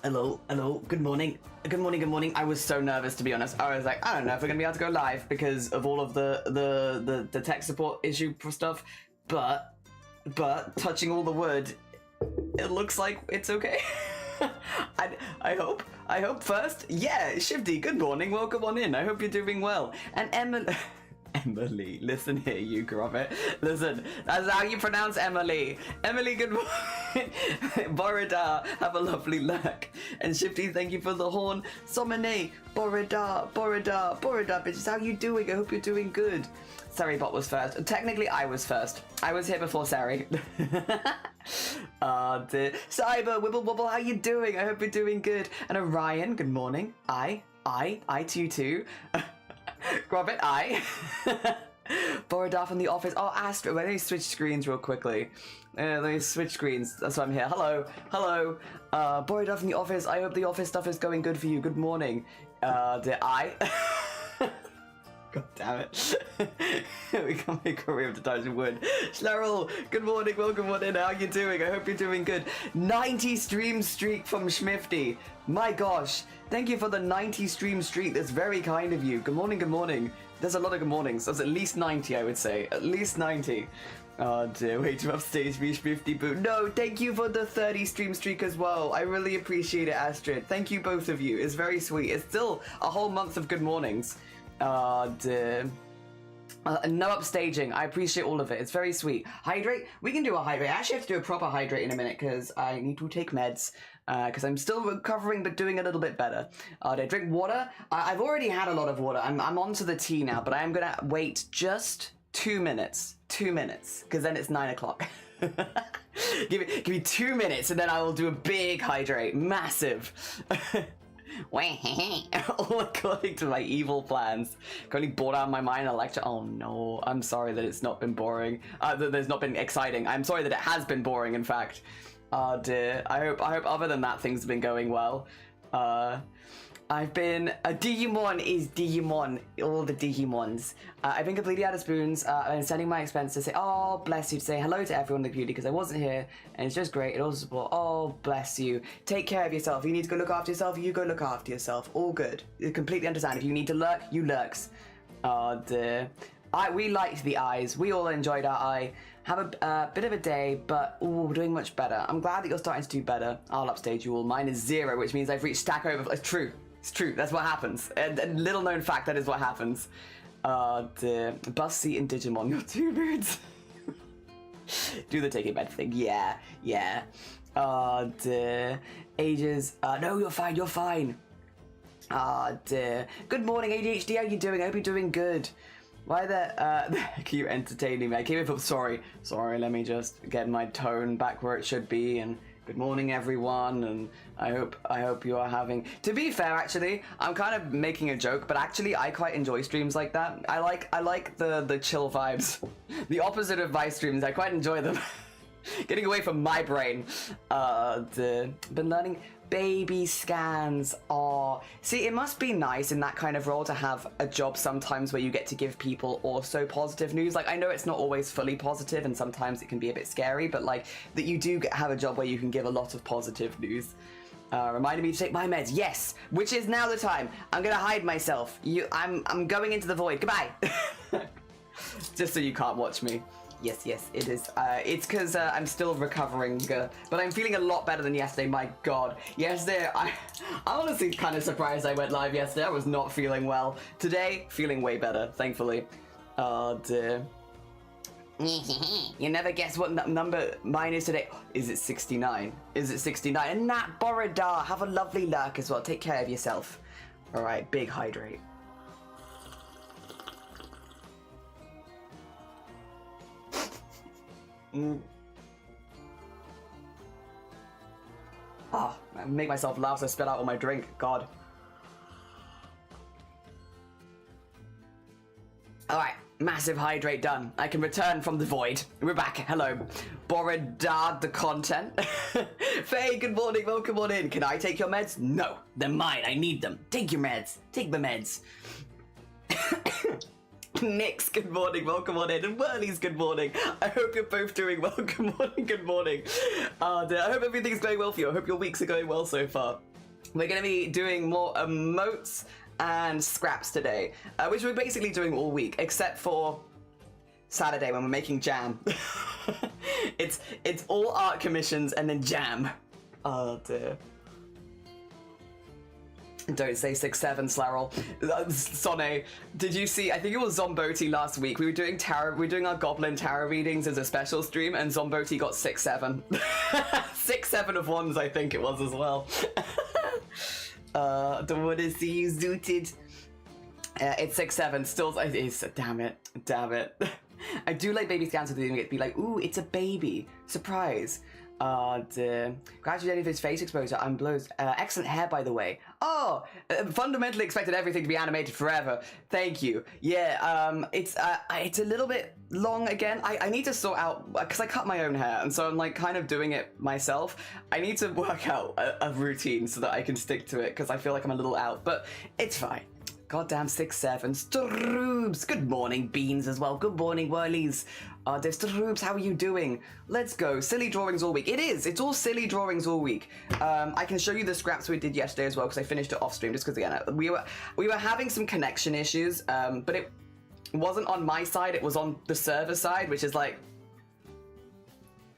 Hello, good morning. Good morning. I was so nervous, to be honest. I was like, I don't know if we're gonna be able to go live because of all of the tech support issue for stuff, but touching all the wood, it looks like it's okay. I hope first. Yeah, Shifty, good morning, welcome on in. I hope you're doing well. And Emily, listen here, you Gromit. Listen, that's how you pronounce Emily. Emily, good morning. Borida, have a lovely luck. And Shifty, thank you for the horn. Somene, Borida, bitches, how you doing? I hope you're doing good. Saribot was first. Technically, I was first. I was here before Sari. Cyber, Wibble Wobble, how you doing? I hope you're doing good. And Orion, good morning. I to you too. Gromit, Borodar from the office. Oh, Astro, let me switch screens real quickly. Let me switch screens. That's why I'm here. Hello. Borodar from the office. I hope the office stuff is going good for you. Good morning. God damn it. We can't make a career of the Dungeon Wood. Schlerl, good morning, welcome on in. How you doing? I hope you're doing good. 90 stream streak from Schmifty. My gosh. Thank you for the 90 stream streak. That's very kind of you. Good morning. There's a lot of good mornings. There's at least 90, I would say. At least 90. Oh dear, way too upstage me, Schmifty boo. No, thank you for the 30 stream streak as well. I really appreciate it, Astrid. Thank you, both of you. It's very sweet. It's still a whole month of good mornings. No upstaging. I appreciate all of it. It's very sweet. Hydrate? We can do a hydrate. I actually have to do a proper hydrate in a minute because I need to take meds because I'm still recovering but doing a little bit better. Drink water? I've already had a lot of water. I'm on to the tea now, but I am going to wait just 2 minutes. 2 minutes because then it's 9 o'clock. give me 2 minutes and then I will do a big hydrate. Massive. All according to my evil plans. Currently bored out of my mind. I like to. Oh no! I'm sorry that it's not been boring. That there's not been exciting. I'm sorry that it has been boring. In fact, oh dear. I hope other than that things have been going well. I've been Digimon is Digimon. All the Digimons. I've been completely out of spoons. And sending my expense to say, oh bless you, to say hello to everyone in the community because I wasn't here, and it's just great. It also support. Oh bless you. Take care of yourself. If you need to go look after yourself, you go look after yourself. All good. You completely understand. If you need to lurk, you lurks. Oh dear. We liked the eyes. We all enjoyed our eye. Have a bit of a day, but we're doing much better. I'm glad that you're starting to do better. I'll upstage you all. Mine is 0, which means I've reached stack over. It's true. It's true, that's what happens. And little known fact, that is what happens. The bus seat in Digimon, your 2 birds. Do the take it bed thing, yeah. The ages, no, you're fine. Dear. Good morning, ADHD, how you doing? I hope you're doing good. Why keep entertaining me? I came in for, sorry, let me just get my tone back where it should be, and good morning, everyone, and I hope you are having. To be fair, actually, I'm kind of making a joke, but actually, I quite enjoy streams like that. I like the chill vibes, the opposite of my streams. I quite enjoy them. Getting away from my brain. Been learning baby scans. Oh, see, it must be nice in that kind of role to have a job sometimes where you get to give people also positive news. Like, I know it's not always fully positive and sometimes it can be a bit scary, but like that you do have a job where you can give a lot of positive news. Reminded me to take my meds. Yes, which is now the time. I'm gonna hide myself. I'm going into the void. Goodbye. Just so you can't watch me. Yes, it is. It's because I'm still recovering, but I'm feeling a lot better than yesterday. My God, yesterday I'm honestly kind of surprised I went live yesterday. I was not feeling well. Today, feeling way better, thankfully. Oh dear. You never guess what number mine is today. Is it 69? Is it 69? And Nat Borodar, have a lovely lurk as well. Take care of yourself. All right, big hydrate. Oh, I make myself laugh so I spit out all my drink. God. Alright, massive hydrate done. I can return from the void. We're back. Hello. Borodar the content. Faye, good morning. Welcome on in. Can I take your meds? No. They're mine. I need them. Take your meds. Take the meds. Nix, good morning, welcome on in, and Whirly's good morning. I hope you're both doing well. Good morning, good morning. I hope everything's going well for you. I hope your weeks are going well so far. We're going to be doing more emotes and scraps today, which we're basically doing all week, except for Saturday when we're making jam. It's all art commissions and then jam. Oh dear. Don't say 6-7, Slarrel. Sonne, did you see? I think it was Zomboti last week. We were doing our Goblin tarot readings as a special stream, and Zomboti got 6-7. 6-7 of ones, I think it was as well. Don't want to see you zooted. It's 6-7. Still, it's damn it. I do like baby scans with them. It'd be like, ooh, it's a baby surprise. Congratulations for his face exposure. I'm blows. Excellent hair, by the way. Oh, fundamentally expected everything to be animated forever. Thank you. Yeah, it's a little bit long again. I need to sort out, because I cut my own hair, and so I'm like kind of doing it myself. I need to work out a routine so that I can stick to it, because I feel like I'm a little out, but it's fine. Goddamn 6-7. Stroobs. Good morning, Beans, as well. Good morning, Whirlies. There's Stroobs, how are you doing? Let's go. Silly drawings all week. It is. It's all silly drawings all week. I can show you the scraps we did yesterday as well, because I finished it off stream, just because, again, we were having some connection issues, but it wasn't on my side. It was on the server side, which is like,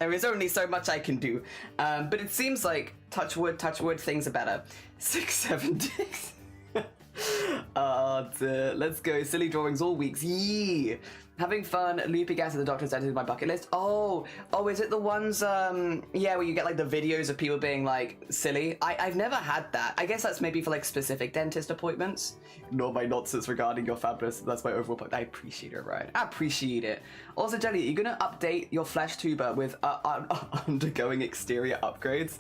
there is only so much I can do. But it seems like, touch wood, things are better. 6-7 dicks. Let's go. Silly drawings all weeks. Yee! Having fun. Loopy gas at the doctor's entered my bucket list. Oh, is it the ones, yeah, where you get like the videos of people being like silly? I've never had that. I guess that's maybe for like specific dentist appointments. Ignore my nonsense regarding your fabulous. That's my overall point. I appreciate it, Ryan. I appreciate it. Also, Jelly, you're gonna update your flesh tuber with undergoing exterior upgrades.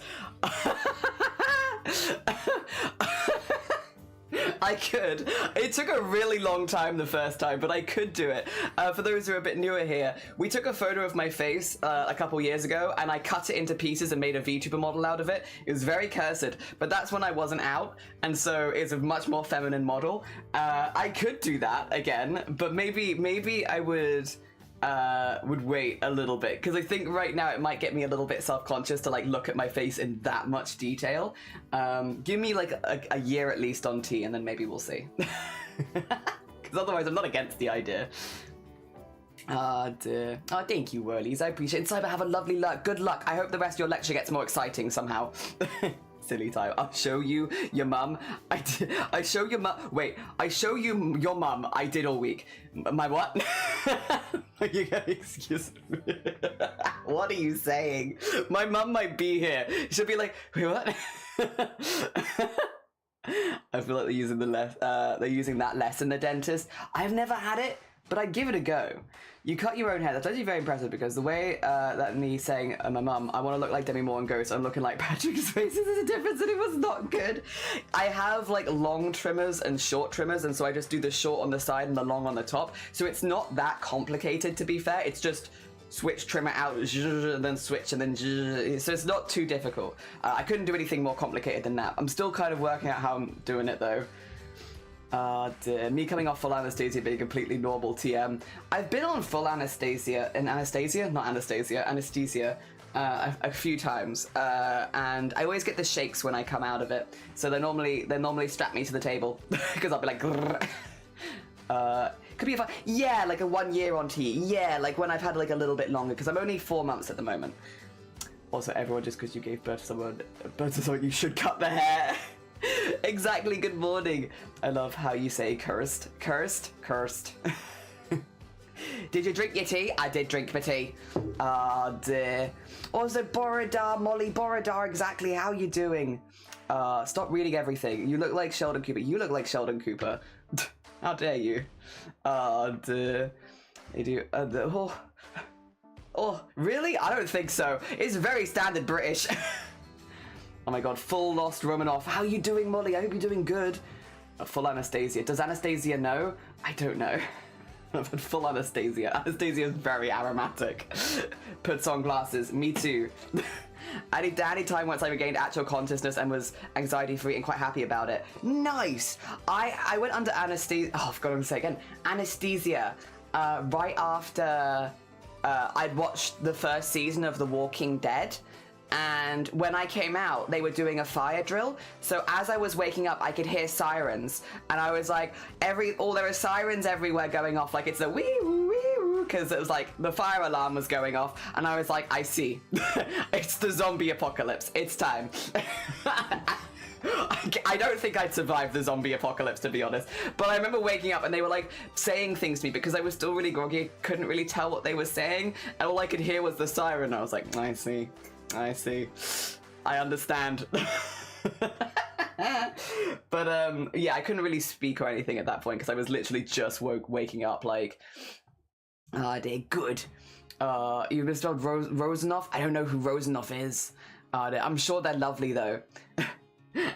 I could. It took a really long time the first time, but I could do it. For those who are a bit newer here, we took a photo of my face a couple years ago, and I cut it into pieces and made a VTuber model out of it. It was very cursed, but that's when I wasn't out, and so it's a much more feminine model. I could do that again, but maybe I would wait a little bit, because I think right now it might get me a little bit self-conscious to like look at my face in that much detail. Give me like a year at least on T, and then maybe we'll see. Because otherwise I'm not against the idea. Dear. Oh, thank you, Whirlies. I appreciate it. Cyber, have a lovely luck. Good luck. I hope the rest of your lecture gets more exciting somehow. Silly time. I'll show you your mum. I show your mum. Wait, I show you your mum. I did all week. My what? You gotta excuse me. What are you saying? My mum might be here. She'll be like, wait, what? I feel like they're using that less in the dentist. I've never had it, but I'd give it a go. You cut your own hair. That's actually very impressive, because the way that me saying, my mum, I want to look like Demi Moore and Ghost, I'm looking like Patrick Swayze, there's a difference, and it was not good. I have like long trimmers and short trimmers, and so I just do the short on the side and the long on the top. So it's not that complicated, to be fair. It's just switch, trim it out, and then switch, and then so it's not too difficult. I couldn't do anything more complicated than that. I'm still kind of working out how I'm doing it though. Dear. Me coming off full anesthesia being completely normal TM. I've been on full anesthesia, a few times, and I always get the shakes when I come out of it. So they normally strap me to the table, because I'll be like, could be yeah, like a 1 year on T. Yeah, like when I've had like a little bit longer, because I'm only 4 months at the moment. Also, everyone, just because you gave birth to someone, you should cut the hair. Exactly. Good morning. I love how you say cursed. Did you drink your tea? I did drink my tea. Dear. Also, Borodar, Molly Borodar, exactly. How you doing? Stop reading everything. You look like Sheldon Cooper. You look like Sheldon Cooper. How dare you? Dear. They do. Oh, really? I don't think so. It's very standard British. Oh my god, full lost Romanoff. How you doing, Molly? I hope you're doing good. Full anesthesia. Does Anastasia know? I don't know. But full anesthesia. Anastasia is very aromatic. Puts on glasses. Me too. Any time once I regained actual consciousness and was anxiety-free and quite happy about it. Nice! I went under anesthesia. Oh, I've got to say again. Anesthesia. Right after I'd watched the first season of The Walking Dead. And when I came out, they were doing a fire drill. So as I was waking up, I could hear sirens. And I was like, there are sirens everywhere going off. Like it's a wee woo wee woo. Because it was like the fire alarm was going off. And I was like, I see. It's the zombie apocalypse. It's time. I don't think I'd survive the zombie apocalypse, to be honest. But I remember waking up and they were like saying things to me because I was still really groggy. I couldn't really tell what they were saying. And all I could hear was the siren. I was like, I see. I see. I understand. But yeah, I couldn't really speak or anything at that point because I was literally just waking up like, they're good. You misspelled Rosenoff? I don't know who Rosenoff is. I'm sure they're lovely though.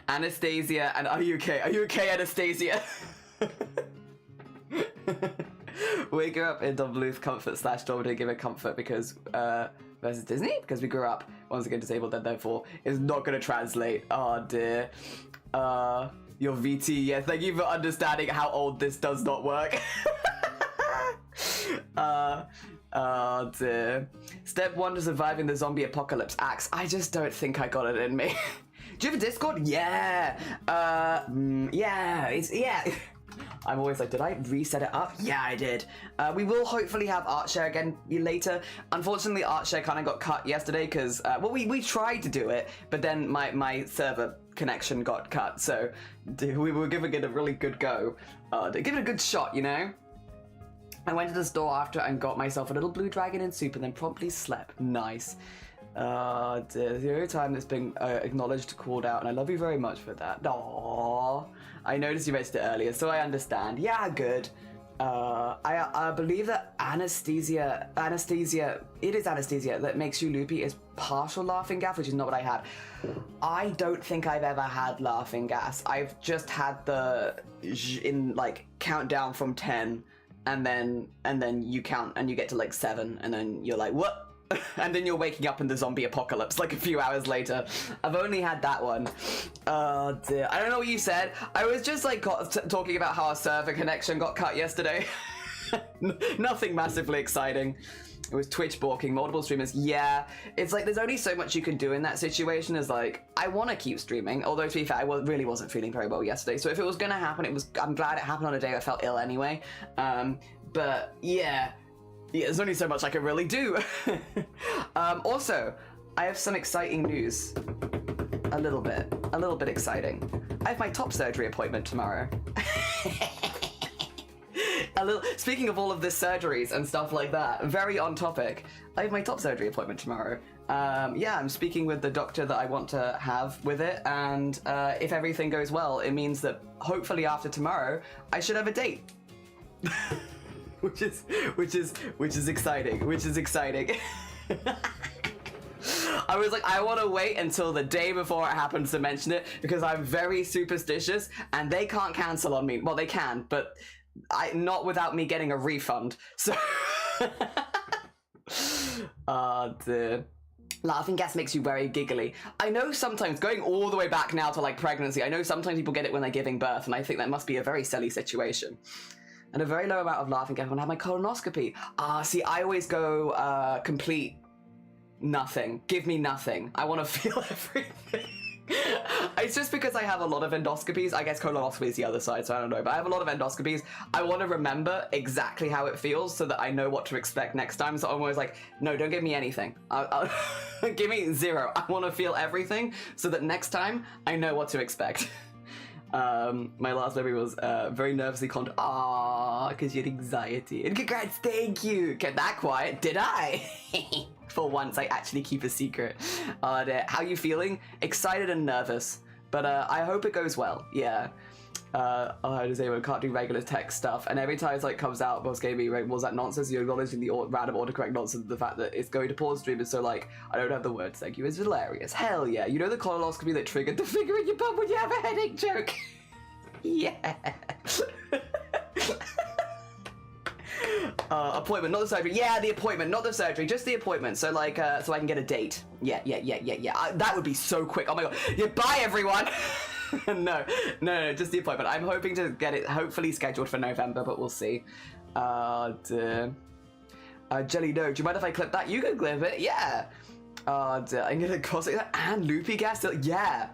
Anastasia and are you okay? Are you okay, Anastasia? Wake her up in Duluth comfort / Dormitory to give her comfort because versus Disney because we grew up once again disabled and therefore is not going to translate. Oh dear. Your VT, yeah, thank you for understanding how old this does not work. Dear. Step 1 to surviving the zombie apocalypse. Axe. I just don't think I got it in me. Do you have a Discord? Yeah. Yeah. I'm always like, did I reset it up? Yeah, I did. We will hopefully have ArtShare again later. Unfortunately, ArtShare kind of got cut yesterday because, well, we tried to do it, but then my server connection got cut. So we were giving it a really good go. Give it a good shot, you know? I went to the store after and got myself a little blue dragon in soup and then promptly slept. Nice. The only time that's been acknowledged, called out, and I love you very much for that. Aww. I noticed you mentioned it earlier, so I understand. Yeah, good. I believe that anesthesia, it is anesthesia that makes you loopy is partial laughing gas, which is not what I had. I don't think I've ever had laughing gas. I've just had the in like countdown from 10, and then you count and you get to like 7, and then you're like, what? And then you're waking up in the zombie apocalypse like a few hours later. I've only had that one. Oh dear. I don't know what you said. I was just like talking about how our server connection got cut yesterday. Nothing massively exciting. It was Twitch balking, multiple streamers. Yeah, it's like there's only so much you can do in that situation. Is like, I want to keep streaming, although to be fair, I really wasn't feeling very well yesterday. So if it was gonna happen, I'm glad it happened on a day I felt ill anyway. But yeah, there's only so much I can really do. Also, I have some exciting news. A little bit exciting. I have my top surgery appointment tomorrow. Speaking of all of this surgeries and stuff like that, very on topic, I have my top surgery appointment tomorrow. Yeah, I'm speaking with the doctor that I want to have with it, and if everything goes well, it means that hopefully after tomorrow, I should have a date. which is exciting. I was like, I want to wait until the day before it happens to mention it because I'm very superstitious and they can't cancel on me. Well, they can, but not without me getting a refund. So, the laughing gas makes you very giggly. I know sometimes, going all the way back now to like pregnancy, I know sometimes people get it when they're giving birth, and I think that must be a very silly situation. And a very low amount of laughing gas when I have my colonoscopy. See, I always go complete nothing. Give me nothing. I want to feel everything. It's just because I have a lot of endoscopies. I guess colonoscopy is the other side, so I don't know. But I have a lot of endoscopies. I want to remember exactly how it feels so that I know what to expect next time. So I'm always like, no, don't give me anything. Give me 0. I want to feel everything so that next time I know what to expect. My last memory was very nervously because you had anxiety. And congrats, thank you. Kept that quiet, did I? For once, I actually keep a secret. How you feeling? Excited and nervous, but I hope it goes well. Yeah. I just say I can't do regular text stuff, and every time it like comes out, Boss gave me was that nonsense. You're acknowledging the random autocorrect nonsense. The fact that it's going to pause stream is so like I don't have the words. Thank you. It's hilarious. Hell yeah. You know the colonoscopy that triggered the finger in your bum when you have a headache joke. Yeah. Appointment, not the surgery. Yeah, the appointment, not the surgery, just the appointment. So like, so I can get a date. Yeah. That would be so quick. Oh my god. Yeah, bye everyone. No, just the appointment. I'm hoping to get it hopefully scheduled for November, but we'll see. Jelly, no. Do you mind if I clip that? You can clip it. Yeah. I'm gonna cost it and loopy gas. Yeah.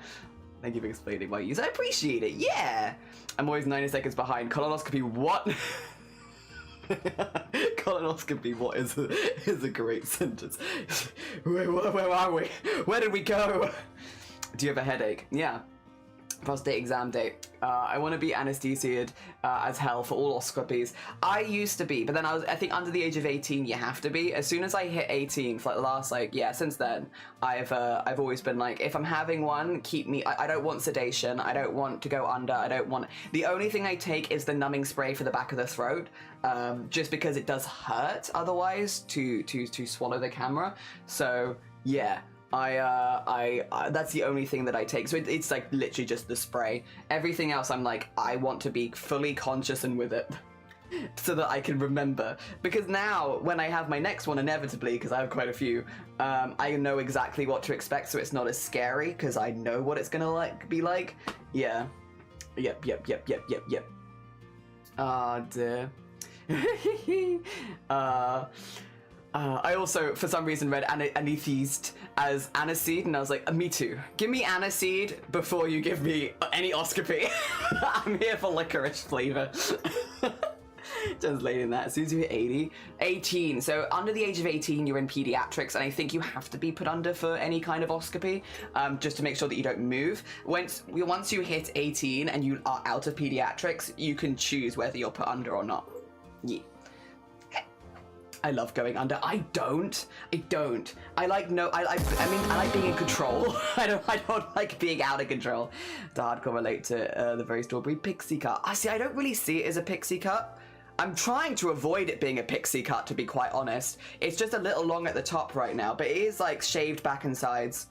Thank you for explaining my use. I appreciate it. Yeah. I'm always 90 seconds behind. Colonoscopy. What? Colonoscopy. What is a great sentence. Where are we? Where did we go? Do you have a headache? Yeah. Prostate exam date. I want to be anesthesiated as hell for all oscopies. I used to be, but then I think under the age of 18 you have to be. As soon as I hit 18, for like the last since then, I've always been like, if I'm having one, keep me. I don't want sedation. I don't want to go under. I don't want. The only thing I take is the numbing spray for the back of the throat, just because it does hurt otherwise to swallow the camera. So yeah. I that's the only thing that I take. So it's like literally just the spray. Everything else I'm like, I want to be fully conscious and with it so that I can remember. Because now when I have my next one, inevitably, because I have quite a few, I know exactly what to expect, so it's not as scary because I know what it's gonna be like. Yeah. Yep. Dear. I also, for some reason, read anesthetist as aniseed, and I was like, me too. Give me aniseed before you give me any oscopy. I'm here for licorice flavor. Translating that. As soon as you hit 18. So under the age of 18, you're in pediatrics, and I think you have to be put under for any kind of oscopy, just to make sure that you don't move. Once you hit 18 and you are out of pediatrics, you can choose whether you're put under or not. Yeah. I love going under. I don't. I like I like being in control. I don't like being out of control. To hardcore relate to the very strawberry pixie cut. See, I don't really see it as a pixie cut. I'm trying to avoid it being a pixie cut, to be quite honest. It's just a little long at the top right now, but it is like shaved back and sides.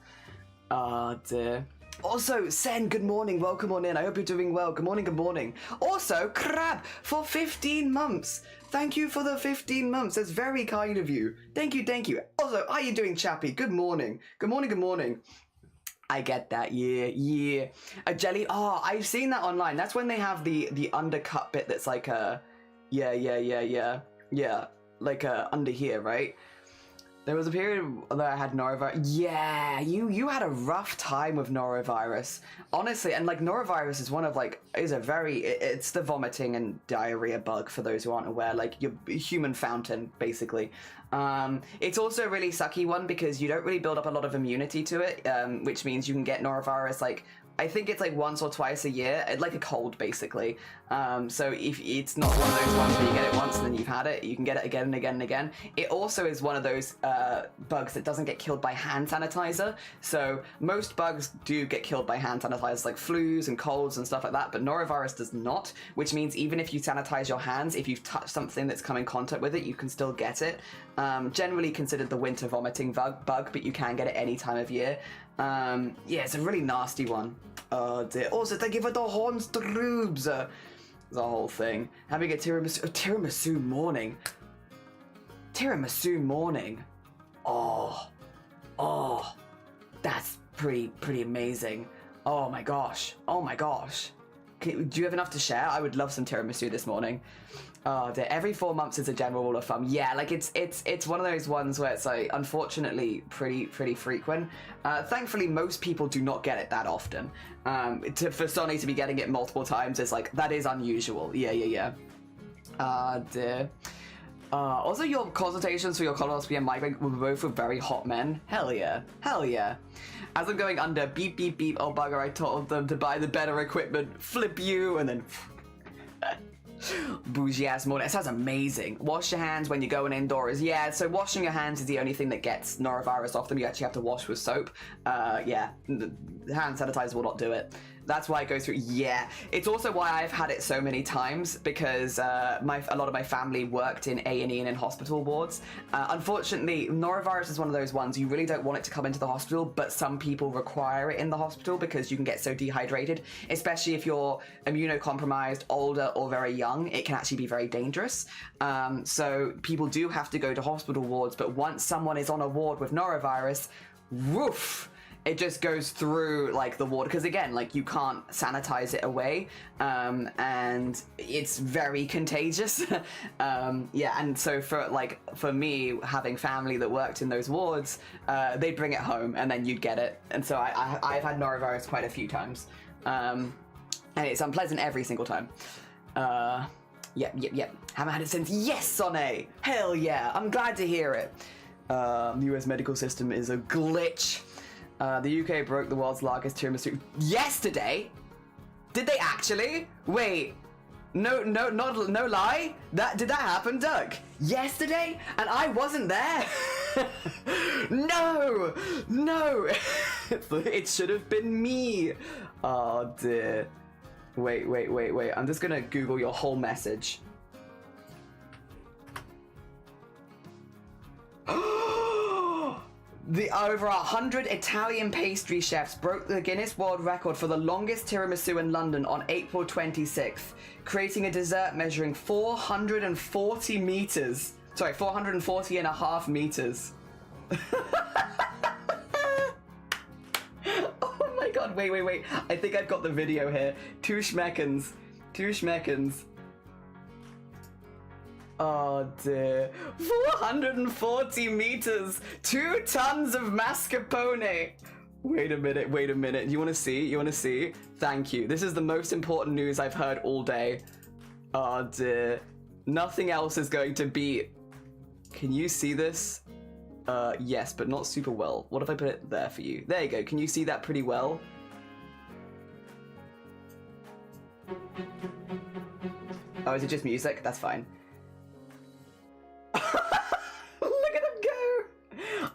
Dear. Also, Sen, good morning. Welcome on in. I hope you're doing well. Good morning. Also, Crab for 15 months. Thank you for the 15 months. That's very kind of you. Thank you. Also, how are you doing, Chappie? Good morning. I get that. Yeah. A jelly. Oh, I've seen that online. That's when they have the undercut bit that's like a... Yeah. Like under here, right? There was a period that I had norovirus. Yeah, you had a rough time with norovirus. Honestly, and like norovirus is one of like, it's the vomiting and diarrhea bug for those who aren't aware, like your human fountain, basically. It's also a really sucky one because you don't really build up a lot of immunity to it, which means you can get norovirus like, I think it's like once or twice a year, like a cold basically. So if it's not one of those ones where you get it once and then you've had it, you can get it again and again and again. It also is one of those bugs that doesn't get killed by hand sanitizer. So most bugs do get killed by hand sanitizers, like flus and colds and stuff like that, but norovirus does not, which means even if you sanitize your hands, if you've touched something that's come in contact with it, you can still get it. Generally considered the winter vomiting bug, but you can get it any time of year. Yeah, it's a really nasty one. Oh dear. Also, thank you for the horns trubes. The whole thing. Having a tiramisu morning. Tiramisu morning. Oh, that's pretty amazing. Oh my gosh. Do you have enough to share? I would love some tiramisu this morning. Oh dear. Every 4 months is a general rule of thumb. Yeah, like it's one of those ones where it's like unfortunately pretty frequent. Thankfully, most people do not get it that often. For Sonny to be getting it multiple times is like, that is unusual. Yeah. Dear. Also, your consultations for your colonoscopy and migraine were both with very hot men. Hell yeah. As I'm going under, beep, oh bugger, I told them to buy the better equipment, flip you, and then... Bougie ass morning. It sounds amazing. Wash your hands when you're going indoors. Yeah, so washing your hands is the only thing that gets norovirus off them. You actually have to wash with soap. Yeah, the hand sanitizer will not do it. That's why it goes through. Yeah, it's also why I've had it so many times, because a lot of my family worked in A&E and in hospital wards. Unfortunately, norovirus is one of those ones you really don't want it to come into the hospital, but some people require it in the hospital because you can get so dehydrated, especially if you're immunocompromised, older, or very young. It can actually be very dangerous. So people do have to go to hospital wards, but once someone is on a ward with norovirus, woof, it just goes through like the water, because again, like you can't sanitize it away, and it's very contagious. Yeah, and so for me, having family that worked in those wards, they'd bring it home and then you'd get it, and so I've had norovirus quite a few times, and it's unpleasant every single time. Yep. Haven't had it since. Yes, Sonne! Hell yeah! I'm glad to hear it. The US medical system is a glitch. The UK broke the world's largest tiramisu yesterday. Did they actually? Wait. No lie. Did that happen, Doug? Yesterday? And I wasn't there. No. It should have been me. Oh dear. Wait. I'm just gonna Google your whole message. The over 100 Italian pastry chefs broke the Guinness World Record for the longest tiramisu in London on April 26th, creating a dessert measuring 440 meters. Sorry, 440 and a half meters. Oh my god, wait. I think I've got the video here. Two schmeckens. Oh dear. 440 meters! 2 tons of mascarpone! Wait a minute. You wanna see? Thank you. This is the most important news I've heard all day. Oh dear. Nothing else is going to beat. Can you see this? Yes, but not super well. What if I put it there for you? There you go. Can you see that pretty well? Oh, is it just music? That's fine. Look at them go!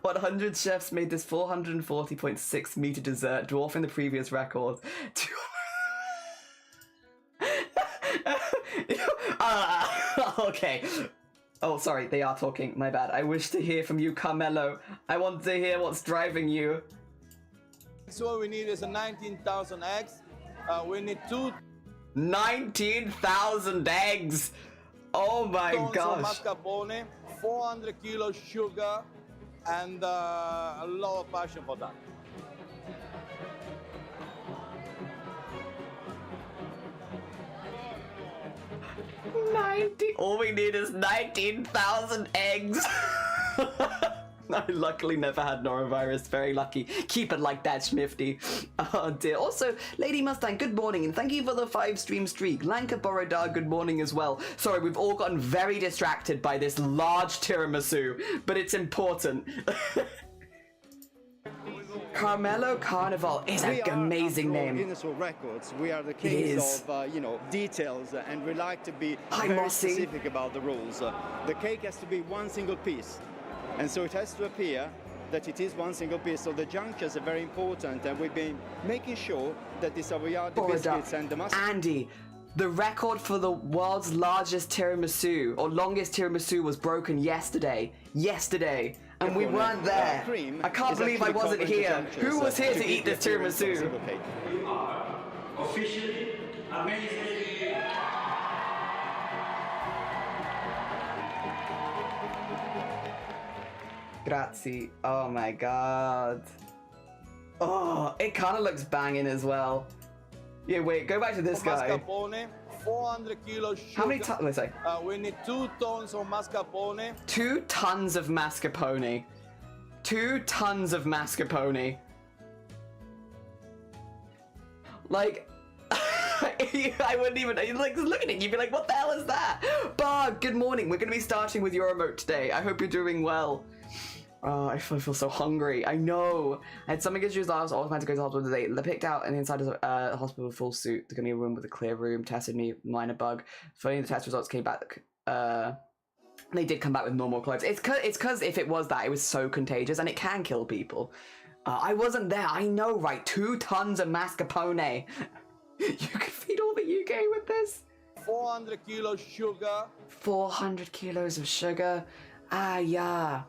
100 chefs made this 440.6 meter dessert, dwarfing the previous record. Okay. Oh, sorry, they are talking. My bad. I wish to hear from you, Carmelo. I want to hear what's driving you. So what we need is 19,000 eggs. We need 19,000 eggs! Oh my gosh. Mascarpone, 400 kilos sugar, and a lot of passion for that. 90. All we need is 19,000 eggs. I luckily never had norovirus. Very lucky. Keep it like that, Schmifty. Oh dear. Also, Lady Mustang, good morning, and thank you for the 5-stream streak. Lanka Borodar, good morning as well. Sorry, we've all gotten very distracted by this large tiramisu, but it's important. Carmelo Carnival is an amazing name. Guinness World Records. We are the kings of, details, and we like to be very specific about the rules. The cake has to be one single piece, and so it has to appear that it is one single piece. So the junctures are very important, and we've been making sure that the Savoyardi biscuits and the Andy, the record for the world's largest tiramisu, or longest tiramisu, was broken yesterday. And we weren't there. I can't believe I wasn't here. Who was here to eat this tiramisu? You are officially amazing. Grazie. Oh my god. Oh, it kind of looks banging as well. Yeah, wait, go back to this guy. Mascarpone, 400 kilos sugar. How many tons? Wait, sorry. We need 2 tons of mascarpone. 2 tons of mascarpone. 2 tons of mascarpone. Like, I wouldn't even, like, look at it, you'd be like, what the hell is that? Bug, good morning. We're going to be starting with your emote today. I hope you're doing well. Oh, I feel so hungry. I know. I had stomach issues last. I was meant to go to the hospital today. They picked out an inside a hospital full suit. They're going to be a room with a clear room. Tested me, minor bug. Funny, the test results came back. They did come back with normal clothes. It's because if it was that, it was so contagious and it can kill people. I wasn't there. I know, right? 2 tons of mascarpone. You could feed all the UK with this. 400 kilos sugar. 400 kilos of sugar. Ah, yeah.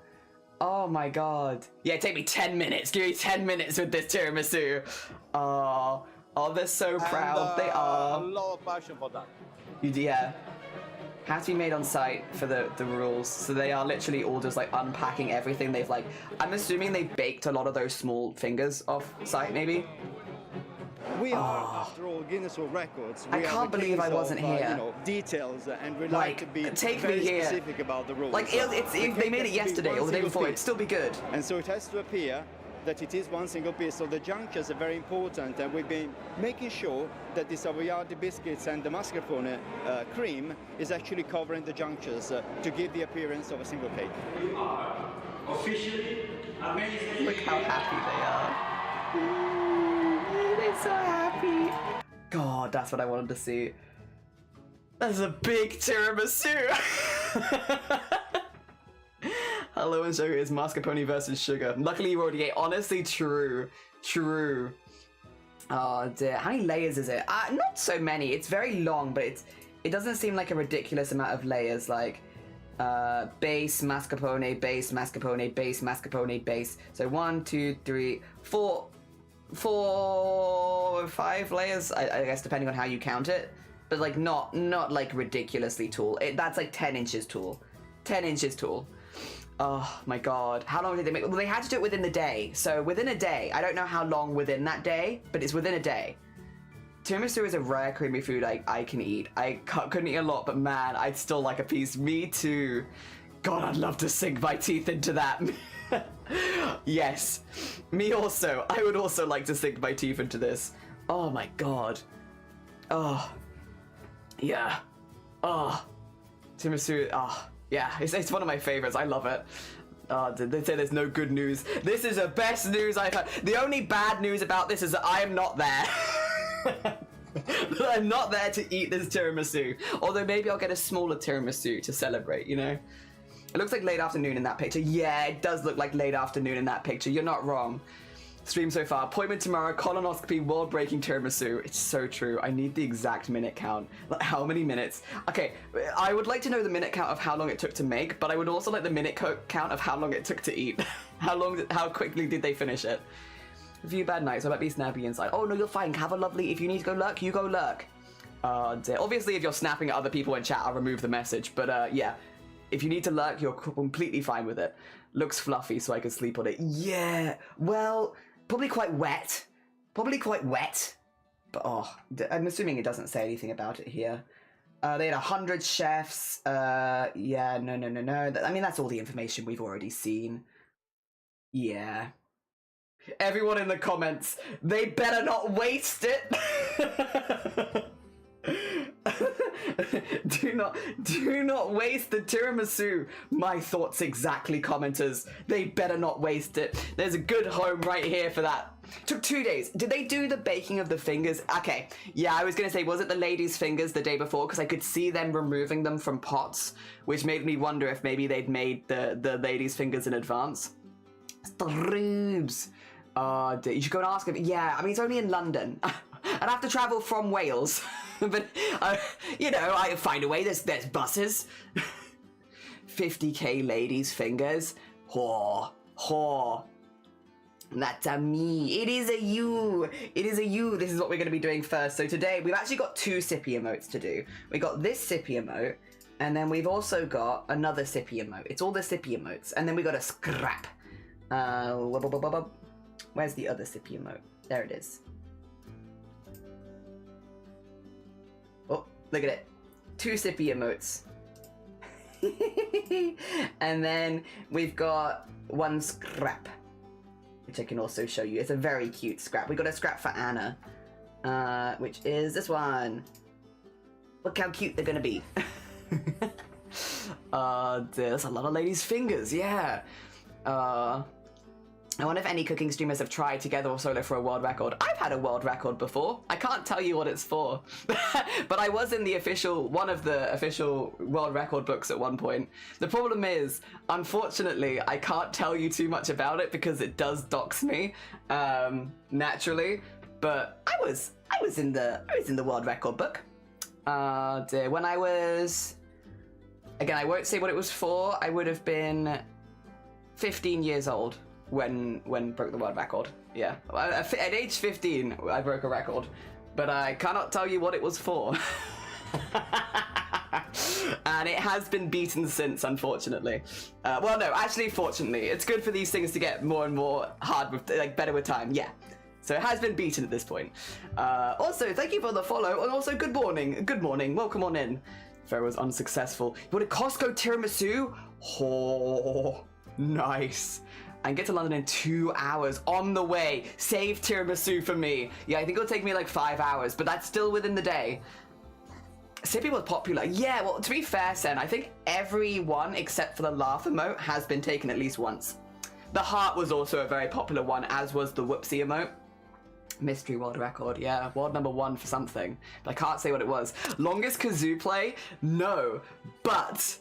Oh my god. Yeah, take me 10 minutes. Give me 10 minutes with this tiramisu. Oh, they're so proud. They are. A lot of passion for that. Yeah. Has to be made on site for the rules. So they are literally all just like unpacking everything. They've like, I'm assuming they baked a lot of those small fingers off site maybe. We are, after all, Guinness World Records. I can't believe I wasn't here. You know, details, and we Like, like to be take very me here. specific about the rules. Like, they made it yesterday or the day before, it'd still be good. And so it has to appear that it is one single piece. So the junctures are very important, and we've been making sure that the savoiardi biscuits and the mascarpone cream is actually covering the junctures to give the appearance of a single cake. You are officially amazing. Look how happy they are. Ooh, they're so happy. God, that's what I wanted to see. That's a big tiramisu. Hello and sugar is mascarpone versus sugar. Luckily you already ate. Honestly, true. Oh dear. How many layers is it? Not so many. It's very long, but it doesn't seem like a ridiculous amount of layers. Like base, mascarpone, base, mascarpone, base, mascarpone, base. So 1, 2, 3, 4, 5 layers. I guess depending on how you count it. But like not like ridiculously tall. That's like 10 inches tall. 10 inches tall. Oh my god. How long did they make? Well, they had to do it within the day. So within a day. I don't know how long within that day, but it's within a day. Tiramisu is a rare creamy food I can eat. I couldn't eat a lot, but man, I'd still like a piece. Me too. God, I'd love to sink my teeth into that. Yes. Me also. I would also like to sink my teeth into this. Oh my god. Oh. Yeah. Oh. Tiramisu. Oh. Yeah, it's one of my favorites. I love it. They say there's no good news. This is the best news I've heard. The only bad news about this is that I am not there. I'm not there to eat this tiramisu. Although maybe I'll get a smaller tiramisu to celebrate, you know? It looks like late afternoon in that picture. Yeah, it does look like late afternoon in that picture. You're not wrong. Stream so far. Appointment tomorrow. Colonoscopy. World-breaking tiramisu. It's so true. I need the exact minute count. Like, how many minutes? Okay, I would like to know the minute count of how long it took to make, but I would also like the minute count of how long it took to eat. How quickly did they finish it? A few bad nights. I might be snappy inside. Oh no, you're fine. Have a lovely. If you need to go lurk, you go lurk. Dear. Obviously, if you're snapping at other people in chat, I'll remove the message. But yeah, if you need to lurk, you're completely fine with it. Looks fluffy, so I can sleep on it. Yeah. Well. Probably quite wet. But oh, I'm assuming it doesn't say anything about it here. They had 100 chefs. Yeah, no. I mean, that's all the information we've already seen. Yeah. Everyone in the comments, they better not waste it. Do not waste the tiramisu. My thoughts exactly, commenters. They better not waste it. There's a good home right here for that. Took 2 days. Did they do the baking of the fingers? Okay, yeah, I was gonna say, was it the ladies' fingers the day before? Because I could see them removing them from pots, which made me wonder if maybe they'd made the ladies' fingers in advance. Strubes. You should go and ask him. Yeah, I mean, it's only in London. I'd have to travel from Wales. But, you know, I find a way. There's buses. 50k ladies' fingers. Whore. That's a me. It is a you. This is what we're going to be doing first. So today, we've actually got 2 sippy emotes to do. We got this sippy emote, and then we've also got another sippy emote. It's all the sippy emotes. And then we got a scrap. Where's the other sippy emote? There it is. Oh, look at it. 2 sippy emotes. And then we've got 1 scrap, which I can also show you. It's a very cute scrap. We got a scrap for Anna, which is this one. Look how cute they're gonna be. There's a lot of ladies' fingers, yeah. I wonder if any cooking streamers have tried together or solo for a world record. I've had a world record before. I can't tell you what it's for. But I was in one of the official world record books at one point. The problem is, unfortunately, I can't tell you too much about it because it does dox me, naturally. But I was in the world record book. When I was, again, I won't say what it was for. I would have been 15 years old when broke the world record. Yeah, at age 15 I broke a record, but I cannot tell you what it was for. and it has been beaten since, unfortunately. Well, no, actually, fortunately. It's good for these things to get more and more hard, with, like, better with time, yeah. So it has been beaten at this point. Also, thank you for the follow, and also good morning. Good morning, welcome on in. Fair was unsuccessful. You want a Costco tiramisu? Oh, nice. And get to London in 2 hours on the way. Save tiramisu for me. Yeah, I think it'll take me like 5 hours, but that's still within the day. Sippy was popular. Yeah, well, to be fair, Sen, I think everyone except for the laugh emote has been taken at least once. The heart was also a very popular one, as was the whoopsie emote. Mystery world record, yeah, world number 1 for something, but I can't say what it was. Longest kazoo play? No, but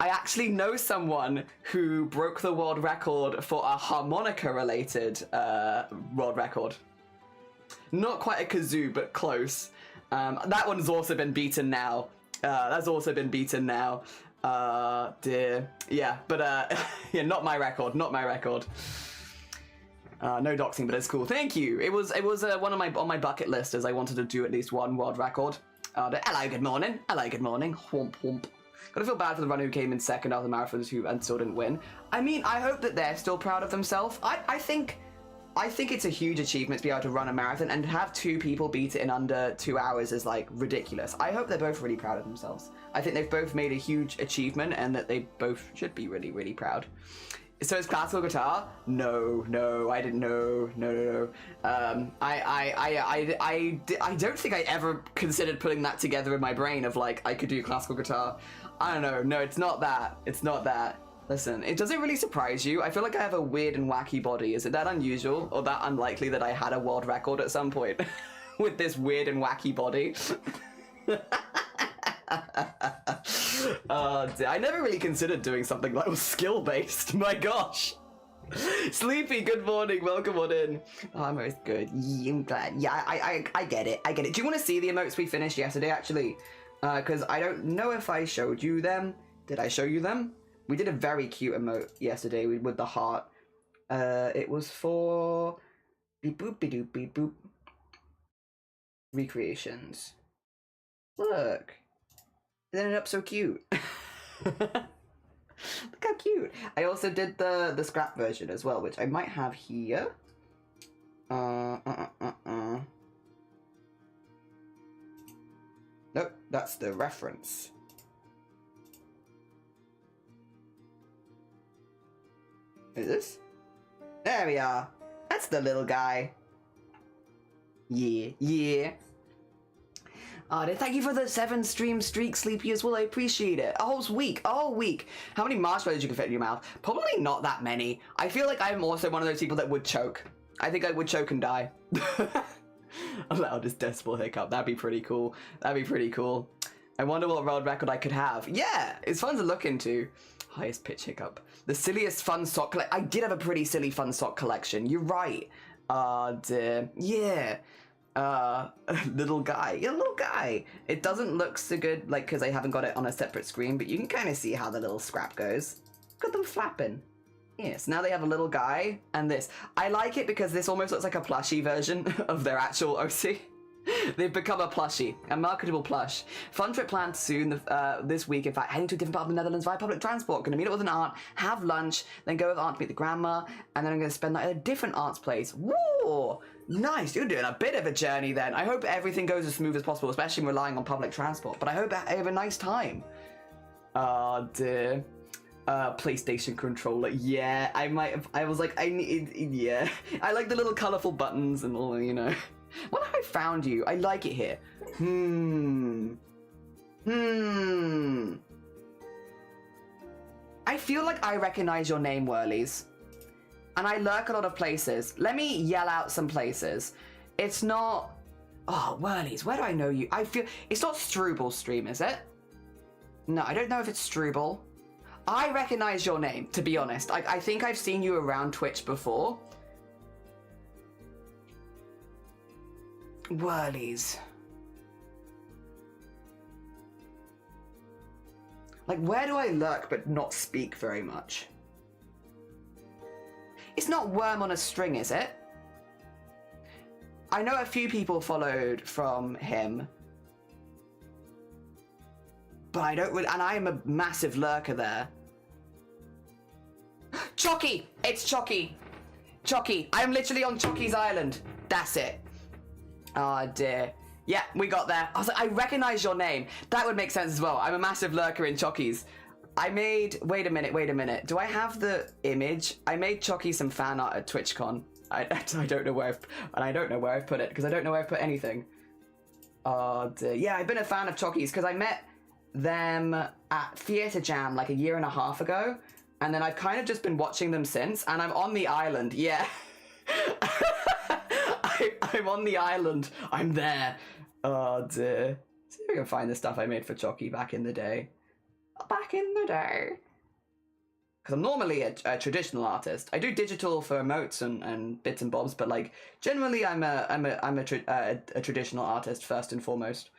I actually know someone who broke the world record for a harmonica related world record. Not quite a kazoo, but close. That one's also been beaten now. That's also been beaten now. Dear. Yeah, but yeah, not my record, not my record. No doxing, but it's cool. Thank you. It was one of on my bucket list, as I wanted to do at least one world record. Hello, good morning. Hello, good morning. Whomp whomp. Gotta feel bad for the runner who came in second after the marathons and still didn't win. I mean, I hope that they're still proud of themselves. I think it's a huge achievement to be able to run a marathon, and to have 2 people beat it in under 2 hours is like ridiculous. I hope they're both really proud of themselves. I think they've both made a huge achievement, and that they both should be really, really proud. So is classical guitar? No, I didn't know. No. I don't think I ever considered putting that together in my brain of like, I could do classical guitar. I don't know. No, it's not that. It's not that. Listen, does it really surprise you? I feel like I have a weird and wacky body. Is it that unusual or that unlikely that I had a world record at some point with this weird and wacky body? I never really considered doing something that was skill-based. My gosh. Sleepy, good morning. Welcome on in. Oh, I'm always good. Yeah, I'm glad. Yeah, I get it. I get it. Do you want to see the emotes we finished yesterday, actually? Because I don't know if I showed you them. Did I show you them? We did a very cute emote yesterday with the heart. It was for beep boop beep doop beep boop recreations. Look. It ended up so cute. Look how cute. I also did the scrap version as well, which I might have here. Nope, that's the reference. Is this? There we are. That's the little guy. Yeah. Thank you for the 7 stream streak, Sleepy, as well. I appreciate it. A whole week. How many marshmallows you can fit in your mouth? Probably not that many. I feel like I'm also one of those people that would choke. I think I would choke and die. Loudest decibel hiccup. That'd be pretty cool. I wonder what world record I could have. Yeah, it's fun to look into. Highest pitch hiccup. The silliest fun sock collection. I did have a pretty silly fun sock collection. You're right. Dear. Yeah. Little guy. Yeah, little guy. It doesn't look so good, like, because I haven't got it on a separate screen, but you can kind of see how the little scrap goes. Got them flapping. Yes, now they have a little guy and this. I like it because this almost looks like a plushie version of their actual OC. They've become a plushie, a marketable plush. Fun trip planned soon, this week, in fact, heading to a different part of the Netherlands via public transport. Gonna meet up with an aunt, have lunch, then go with aunt to meet the grandma, and then I'm gonna spend the night at a different aunt's place. Woo! Nice, you're doing a bit of a journey then. I hope everything goes as smooth as possible, especially relying on public transport, but I hope I have a nice time. Dear. PlayStation controller. Yeah, I was like, I need, yeah. I like the little colourful buttons and all, you know. What have I found you? I like it here. I feel like I recognize your name, Whirlies. And I lurk a lot of places. Let me yell out some places. It's not... Oh, Whirlies, where do I know you? I feel... It's not Struble stream, is it? No, I don't know if it's Struble. I recognize your name, to be honest. I think I've seen you around Twitch before. Whirlies. Like, where do I lurk but not speak very much? It's not Worm on a String, is it? I know a few people followed from him. but I don't really, and I am a massive lurker there. Chocky! It's Chocky! Chocky. I'm literally on Chocky's island. That's it. Oh dear. Yeah, we got there. I was like, I recognize your name. That would make sense as well. I'm a massive lurker in Chocky's. I made, wait a minute. Do I have the image? I made Chocky some fan art at TwitchCon. I don't know where I've put it, because I don't know where I've put anything. Oh dear. Yeah, I've been a fan of Chocky's because I met them at Theatre Jam like a year and a half ago, and then I've kind of just been watching them since, and I'm on the island. Yeah. I'm on the island. I'm there. Oh dear. See if I can find the stuff I made for Chocky back in the day. Because I'm normally a traditional artist. I do digital for emotes and bits and bobs, but like generally I'm a traditional artist first and foremost.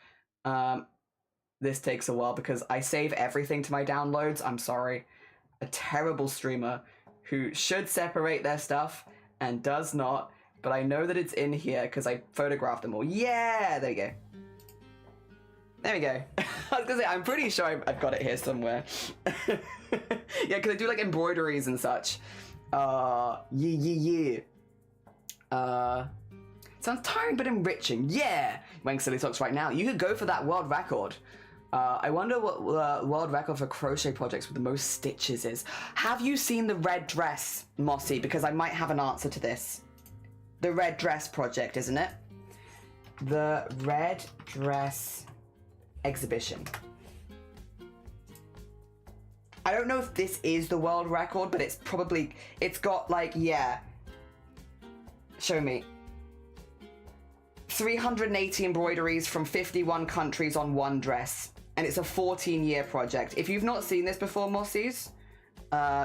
This takes a while because I save everything to my downloads. I'm sorry. A terrible streamer who should separate their stuff and does not, but I know that it's in here because I photographed them all. Yeah, there you go. There we go. I was gonna say, I'm pretty sure I've got it here somewhere. Yeah, because I do like embroideries and such. Yeah. Sounds tiring but enriching. Yeah! Wearing silly socks right now. You could go for that world record. I wonder what world record for crochet projects with the most stitches is. Have you seen the red dress, Mossy? Because I might have an answer to this. The red dress project, isn't it? The red dress exhibition. I don't know if this is the world record, but it's got like, yeah. Show me. 380 embroideries from 51 countries on one dress. And it's a 14-year project. If you've not seen this before, Mossies,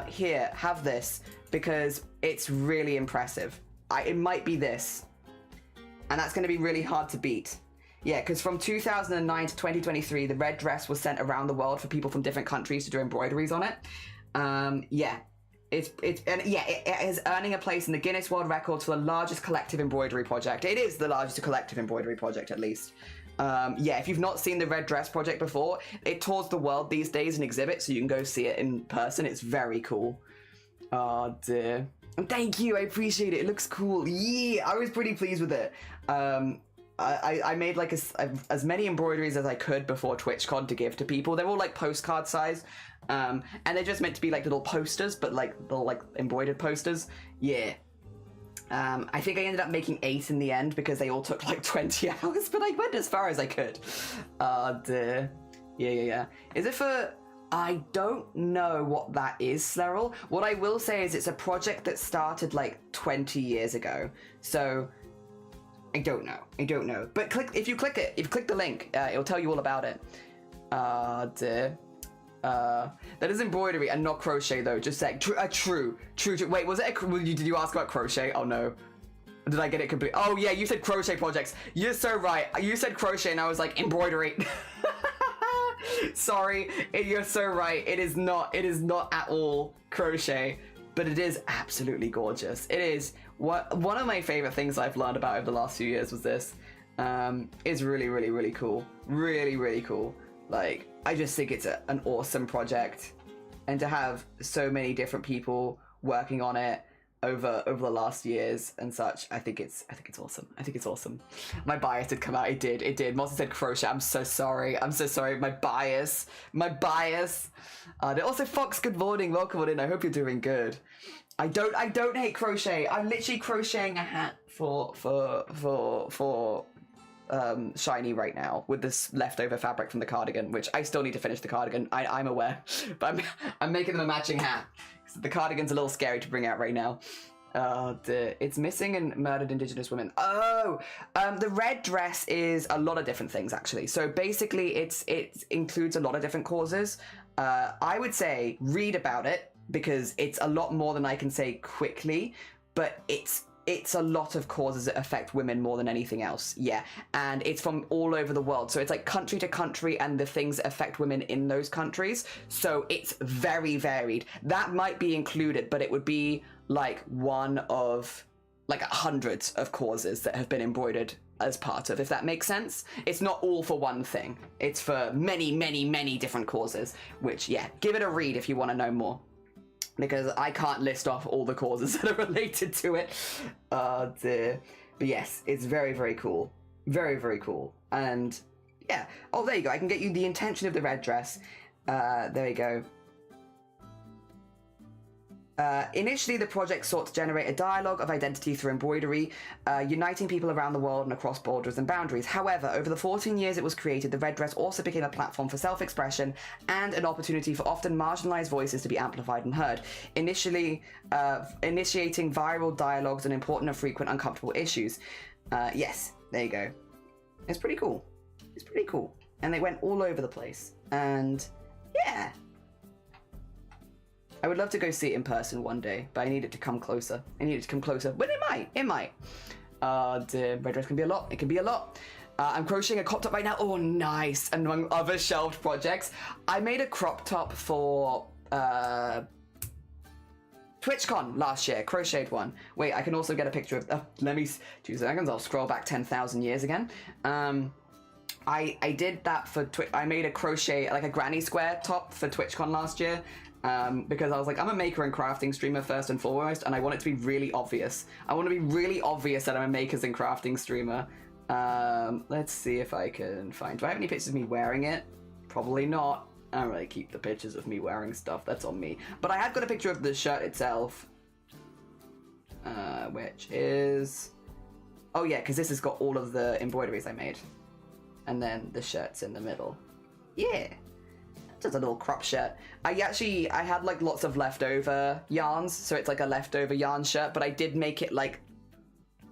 here, have this, because it's really impressive. It might be this. And that's going to be really hard to beat. Yeah, because from 2009 to 2023, the red dress was sent around the world for people from different countries to do embroideries on it. Yeah, it is earning a place in the Guinness World Records for the largest collective embroidery project. It is the largest collective embroidery project, at least. Yeah, if you've not seen the red dress project before, it tours the world these days in exhibits, so you can go see it in person. It's very cool. Oh dear. And thank you, I appreciate it. It looks cool. Yeah, I was pretty pleased with it. I made like as many embroideries as I could before TwitchCon to give to people. They're all like postcard size, and they're just meant to be like little posters, but like little like embroidered posters. Yeah. I think I ended up making 8 in the end because they all took like 20 hours, but I went as far as I could. Dear. Yeah. Is it for? I don't know what that is, Sleril. What I will say is it's a project that started like 20 years ago. So I don't know. But if you click the link, it'll tell you all about it. Dear. That is embroidery and not crochet though. Just saying. True. Wait, was it? Did you ask about crochet? Oh no. Did I get it complete? Oh yeah, you said crochet projects. You're so right. You said crochet and I was like embroidery. Sorry, you're so right. It is not at all crochet, but it is absolutely gorgeous. It is one of my favorite things I've learned about over the last few years was this. It's really cool. Really cool. Like, I just think it's an awesome project, and to have so many different people working on it over the last years and such, I think it's awesome. My bias did come out. It did. Monster said crochet. I'm so sorry. My bias. Also, Fox, good morning. Welcome on in. I hope you're doing good. I don't hate crochet. I'm literally crocheting a hat for Shiny right now with this leftover fabric from the cardigan, which I still need to finish the cardigan. I'm aware, but I'm making them a matching hat. The cardigan's a little scary to bring out right now. It's missing and murdered Indigenous women. The red dress is a lot of different things actually. So basically, it includes a lot of different causes. I would say read about it because it's a lot more than I can say quickly. But it's a lot of causes that affect women more than anything else. Yeah, and it's from all over the world. So it's like country to country and the things that affect women in those countries. So it's very varied. That might be included, but it would be like one of like hundreds of causes that have been embroidered as part of, if that makes sense. It's not all for one thing. It's for many, many, many different causes, which, yeah, give it a read if you want to know more, because I can't list off all the causes that are related to it. But yes, it's very, very cool. Very, very cool. And yeah, oh, there you go. I can get you the intention of the red dress. There you go. Initially, the project sought to generate a dialogue of identity through embroidery, uniting people around the world and across borders and boundaries. However, over the 14 years it was created, the red dress also became a platform for self-expression and an opportunity for often marginalized voices to be amplified and heard, initially initiating viral dialogues on important and frequent uncomfortable issues. Yes, there you go. It's pretty cool. It's pretty cool. And they went all over the place. And yeah. I would love to go see it in person one day, but I need it to come closer. I need it to come closer. But it might. It might. The red dress can be a lot. It can be a lot. I'm crocheting a crop top right now. Oh, nice. And among other shelved projects, I made a crop top for TwitchCon last year. Crocheted one. Wait, I can also get a picture of... let me... 2 seconds. I'll scroll back 10,000 years again. I did that for... I made a crochet, like a granny square top for TwitchCon last year. Because I was like, I'm a maker and crafting streamer first and foremost, and I want it to be really obvious. I want to be really obvious that I'm a makers and crafting streamer. Let's see if I can find... Do I have any pictures of me wearing it? Probably not. I don't really keep the pictures of me wearing stuff. That's on me. But I have got a picture of the shirt itself. Which is... Oh yeah, because this has got all of the embroideries I made. And then the shirt's in the middle. Yeah. Just a little crop shirt. I had like lots of leftover yarns, so it's like a leftover yarn shirt, but I did make it like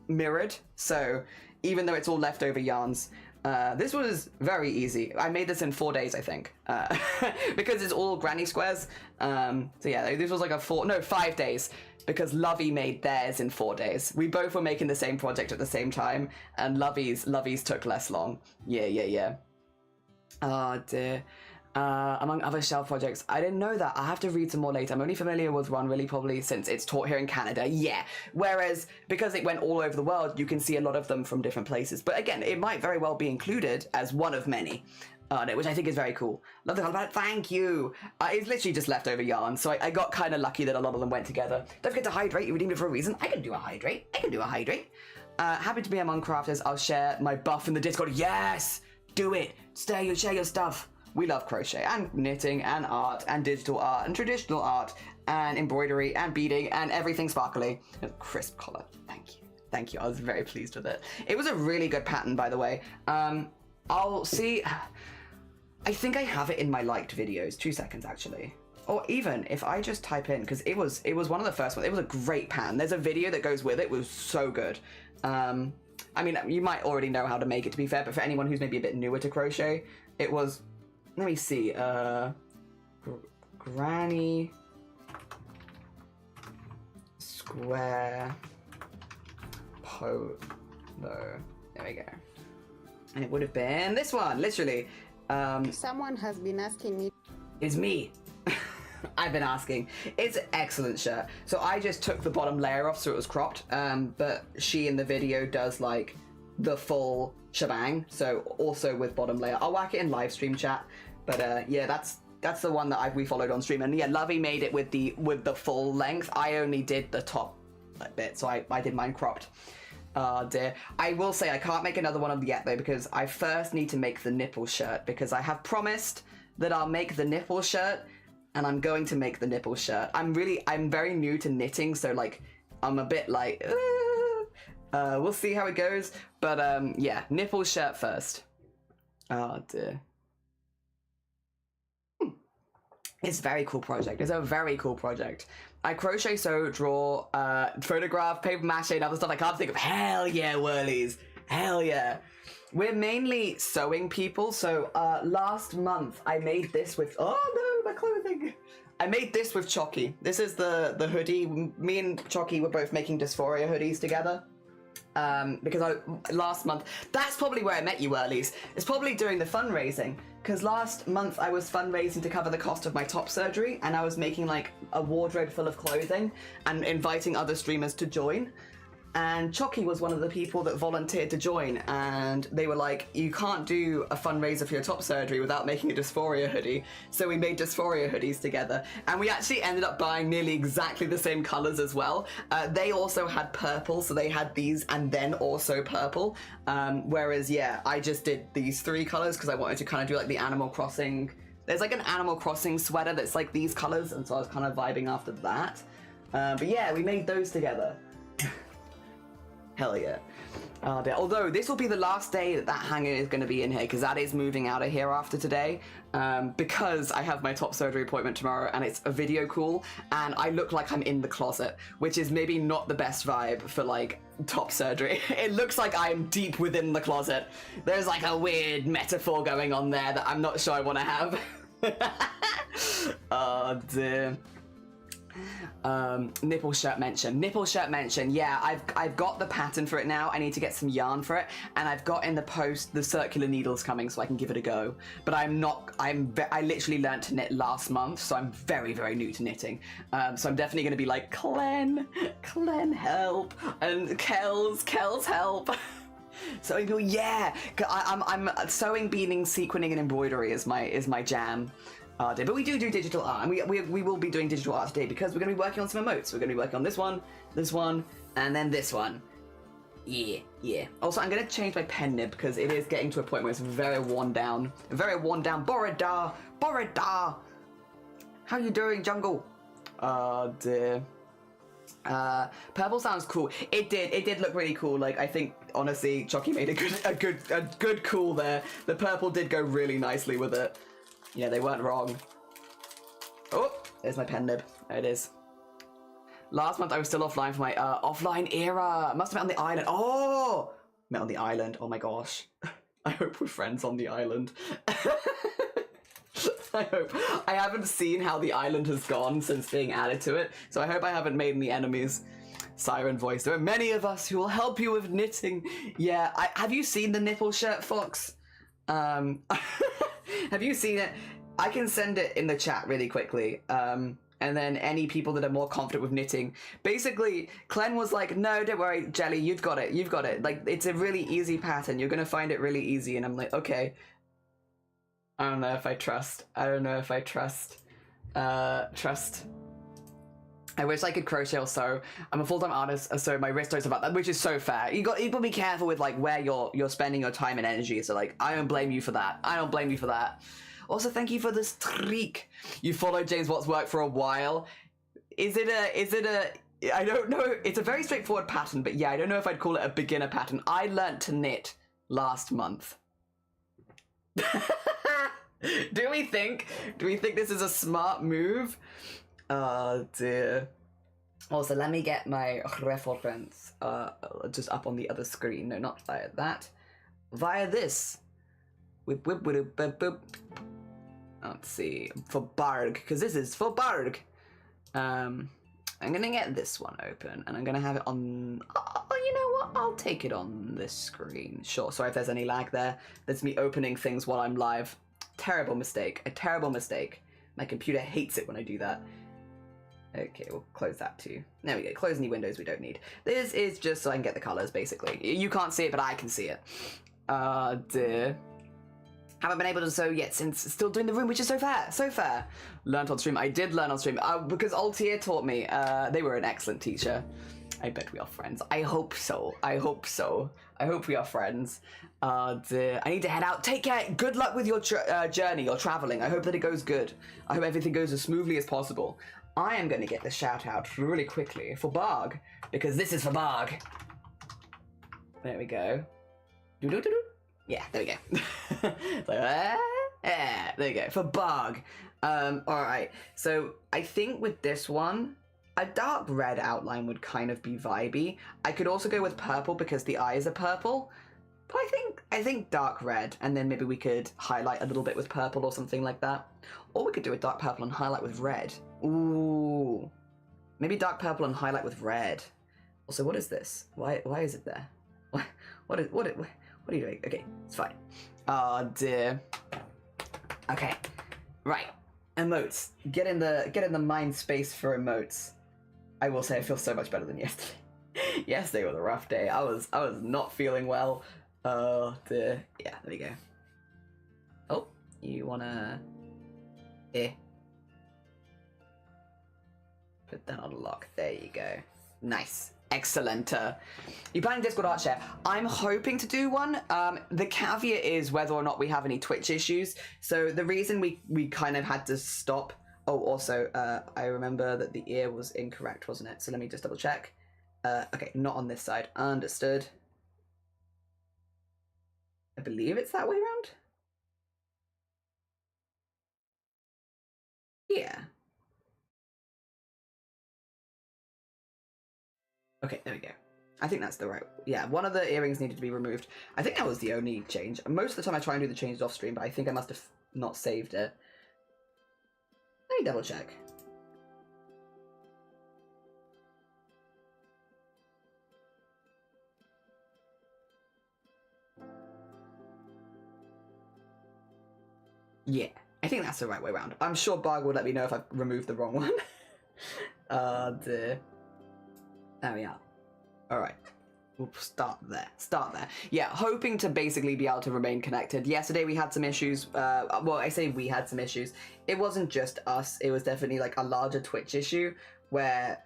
mirrored, so even though it's all leftover yarns, this was very easy. I made this in 4 days, I think, because it's all granny squares. So yeah, this was like 5 days, because Lovey made theirs in 4 days. We both were making the same project at the same time, and Lovey's took less long. Yeah. Oh dear. Among other shelf projects, I didn't know that. I have to read some more later. I'm only familiar with one, really, probably since it's taught here in Canada. Yeah. Whereas, because it went all over the world, you can see a lot of them from different places. But again, it might very well be included as one of many, which I think is very cool. Love the color palette. Thank you. It's literally just leftover yarn, so I got kind of lucky that a lot of them went together. Don't forget to hydrate. You redeemed it for a reason. I can do a hydrate. Happy to be among crafters. I'll share my buff in the Discord. Yes! Do it. Share your stuff. We love crochet and knitting and art and digital art and traditional art and embroidery and beading and everything sparkly. A crisp collar. Thank you. I was very pleased with it. It was a really good pattern, by the way. I'll see. I think I have it in my liked videos. 2 seconds, actually. Or even if I just type in, because it was one of the first ones. It was a great pattern. There's a video that goes with it. It was so good. I mean, you might already know how to make it, to be fair, but for anyone who's maybe a bit newer to crochet, it was... Let me see, granny square polo. There we go. And it would have been this one, literally. Someone has been asking me. It's me. I've been asking. It's an excellent shirt. So I just took the bottom layer off so it was cropped, but she in the video does like the full shebang, so also with bottom layer. I'll whack it in live stream chat, but yeah, that's the one that we followed on stream, and yeah, Lovey made it with the full length. I only did the top bit, so I did mine cropped. Dear. I will say I can't make another one of yet though, because I first need to make the nipple shirt, because I have promised that I'll make the nipple shirt, and I'm going to make the nipple shirt. I'm very new to knitting, so like I'm a bit like we'll see how it goes, but yeah, nipple shirt first. Oh dear. It's a very cool project. It's a very cool project. I crochet, sew, draw, photograph, paper mache, and other stuff I can't think of. Hell yeah, whirlies. Hell yeah. We're mainly sewing people, so last month I made this with... Oh no, my clothing! I made this with Chocky. This is the hoodie. Me and Chocky were both making dysphoria hoodies together. Because last month, that's probably where I met you, whirlies. It's probably during the fundraising. Because last month I was fundraising to cover the cost of my top surgery, and I was making like a wardrobe full of clothing and inviting other streamers to join. and Chucky was one of the people that volunteered to join, and they were like, you can't do a fundraiser for your top surgery without making a dysphoria hoodie. So we made dysphoria hoodies together, and we actually ended up buying nearly exactly the same colors as well. They also had purple, so they had these and then also purple. Whereas, yeah, I just did these 3 colors because I wanted to kind of do like the Animal Crossing. There's like an Animal Crossing sweater that's like these colors, and so I was kind of vibing after that. But yeah, we made those together. Hell yeah. Oh dear. Although this will be the last day that hanger is going to be in here, because that is moving out of here after today, because I have my top surgery appointment tomorrow and it's a video call and I look like I'm in the closet, which is maybe not the best vibe for like top surgery. It looks like I'm deep within the closet. There's like a weird metaphor going on there that I'm not sure I want to have. Oh dear. Nipple shirt mention. Yeah, I've got the pattern for it now. I need to get some yarn for it, and I've got in the post the circular needles coming so I can give it a go. But I literally learned to knit last month, so I'm very, very new to knitting. So I'm definitely going to be like, Clen help, and Kel's help. So people, yeah, I'm sewing, beading, sequinning, and embroidery is my jam. But we do digital art, and we will be doing digital art today because we're going to be working on some emotes. We're going to be working on this one, and then this one. Yeah. Also, I'm going to change my pen nib because it is getting to a point where it's very worn down. Borida! How you doing, Jungle? Dear. Purple sounds cool. It did look really cool. Like, I think honestly, Chucky made a good call there. The purple did go really nicely with it. Yeah, they weren't wrong. Oh, there's my pen nib. There it is. Last month I was still offline for my offline era. Must have met on the island. Oh, met on the island. Oh my gosh. I hope we're friends on the island. I hope. I haven't seen how the island has gone since being added to it, so I hope I haven't made any enemies. Siren voice. There are many of us who will help you with knitting. Yeah, have you seen the nipple shirt, Fox? Have you seen it? I can send it in the chat really quickly. And then any people that are more confident with knitting. Basically, Clen was like, no, don't worry, Jelly, you've got it. Like, it's a really easy pattern. You're going to find it really easy. And I'm like, okay. I don't know if I trust. Trust. I wish I could crochet or sew. I'm a full-time artist, so my wrist knows about that, which is so fair. You got to be careful with like where you're spending your time and energy. So like, I don't blame you for that. Also, thank you for the streak. You followed James Watt's work for a while. Is it a? I don't know. It's a very straightforward pattern, but yeah, I don't know if I'd call it a beginner pattern. I learnt to knit last month. Do we think this is a smart move? Oh dear. Also, let me get my reference just up on the other screen. No, not via that. Via this. Whip, whip, whip, whip, whip. Let's see. For Barg, because this is for Barg. I'm gonna get this one open, and I'm gonna have it on. Oh, you know what? I'll take it on this screen. Sure. Sorry if there's any lag there. That's me opening things while I'm live. Terrible mistake. A terrible mistake. My computer hates it when I do that. Okay, we'll close that too. There we go. Close any windows we don't need. This is just so I can get the colors, basically. You can't see it, but I can see it. Dear. Haven't been able to sew yet since still doing the room, which is so fair. Learned on stream. I did learn on stream because Altier taught me. They were an excellent teacher. I bet we are friends. I hope so. I hope we are friends. Dear. I need to head out. Take care. Good luck with your journey. You're traveling. I hope that it goes good. I hope everything goes as smoothly as possible. I am going to get the shout out really quickly for Barg, because this is for Barg. There we go. Yeah, there we go. There you go. For Barg. Alright, so I think with this one, a dark red outline would kind of be vibey. I could also go with purple because the eyes are purple. But I think dark red, and then maybe we could highlight a little bit with purple or something like that. Or we could do a dark purple and highlight with red. Ooh. Maybe dark purple and highlight with red. Also, what is this? Why is it there? What are you doing? Okay, it's fine. Oh dear. Okay. Right. Emotes. Get in the mind space for emotes. I will say I feel so much better than yesterday. Yesterday was a rough day. I was not feeling well. Oh dear. Yeah, there we go. Oh, you wanna put that on lock. There you go. Nice. Excellent. You planning Discord art share? I'm hoping to do one. The caveat is whether or not we have any Twitch issues. So the reason we kind of had to stop. Oh, also, I remember that the ear was incorrect, wasn't it? So let me just double check. Okay, not on this side. Understood. I believe it's that way around. Yeah. Okay, there we go. I think that's the right... Yeah, one of the earrings needed to be removed. I think that was the only change. Most of the time I try and do the changes off stream, but I think I must have not saved it. Let me double check. Yeah, I think that's the right way around. I'm sure Barg will let me know if I've removed the wrong one. Dear. There we are. Alright. We'll start there. Yeah, hoping to basically be able to remain connected. Yesterday we had some issues. Well, I say we had some issues. It wasn't just us. It was definitely like a larger Twitch issue where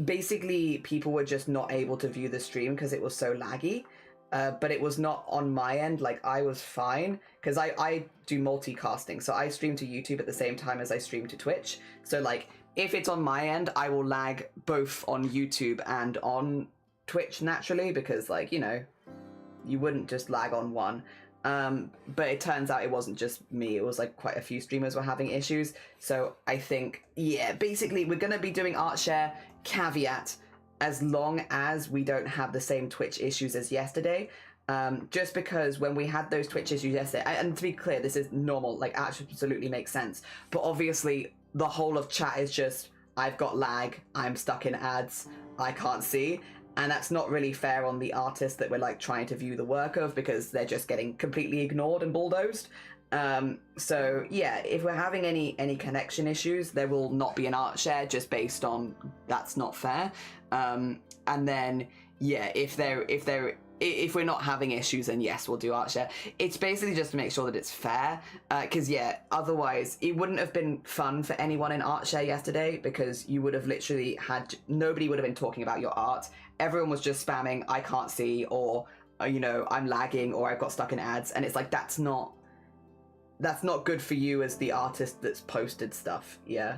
basically people were just not able to view the stream because it was so laggy. But it was not on my end. Like, I was fine because I do multicasting. So I stream to YouTube at the same time as I stream to Twitch. So like, if it's on my end, I will lag both on YouTube and on Twitch naturally because, like, you know, you wouldn't just lag on one. But it turns out it wasn't just me. It was like quite a few streamers were having issues. So I think, yeah, basically we're going to be doing art share, caveat, as long as we don't have the same Twitch issues as yesterday. Just because when we had those Twitch issues yesterday, and to be clear, this is normal, like absolutely makes sense. But obviously the whole of chat is just, I've got lag, I'm stuck in ads, I can't see. And that's not really fair on the artist that we're like trying to view the work of because they're just getting completely ignored and bulldozed. So yeah, if we're having any connection issues, there will not be an art share just based on that's not fair. And then yeah, if we're not having issues, then yes, we'll do art share. It's basically just to make sure that it's fair, because yeah, otherwise it wouldn't have been fun for anyone in art share yesterday because you would have literally had nobody would have been talking about your art. Everyone was just spamming I can't see, or you know, I'm lagging, or I've got stuck in ads, and it's like that's not good for you as the artist that's posted stuff. Yeah,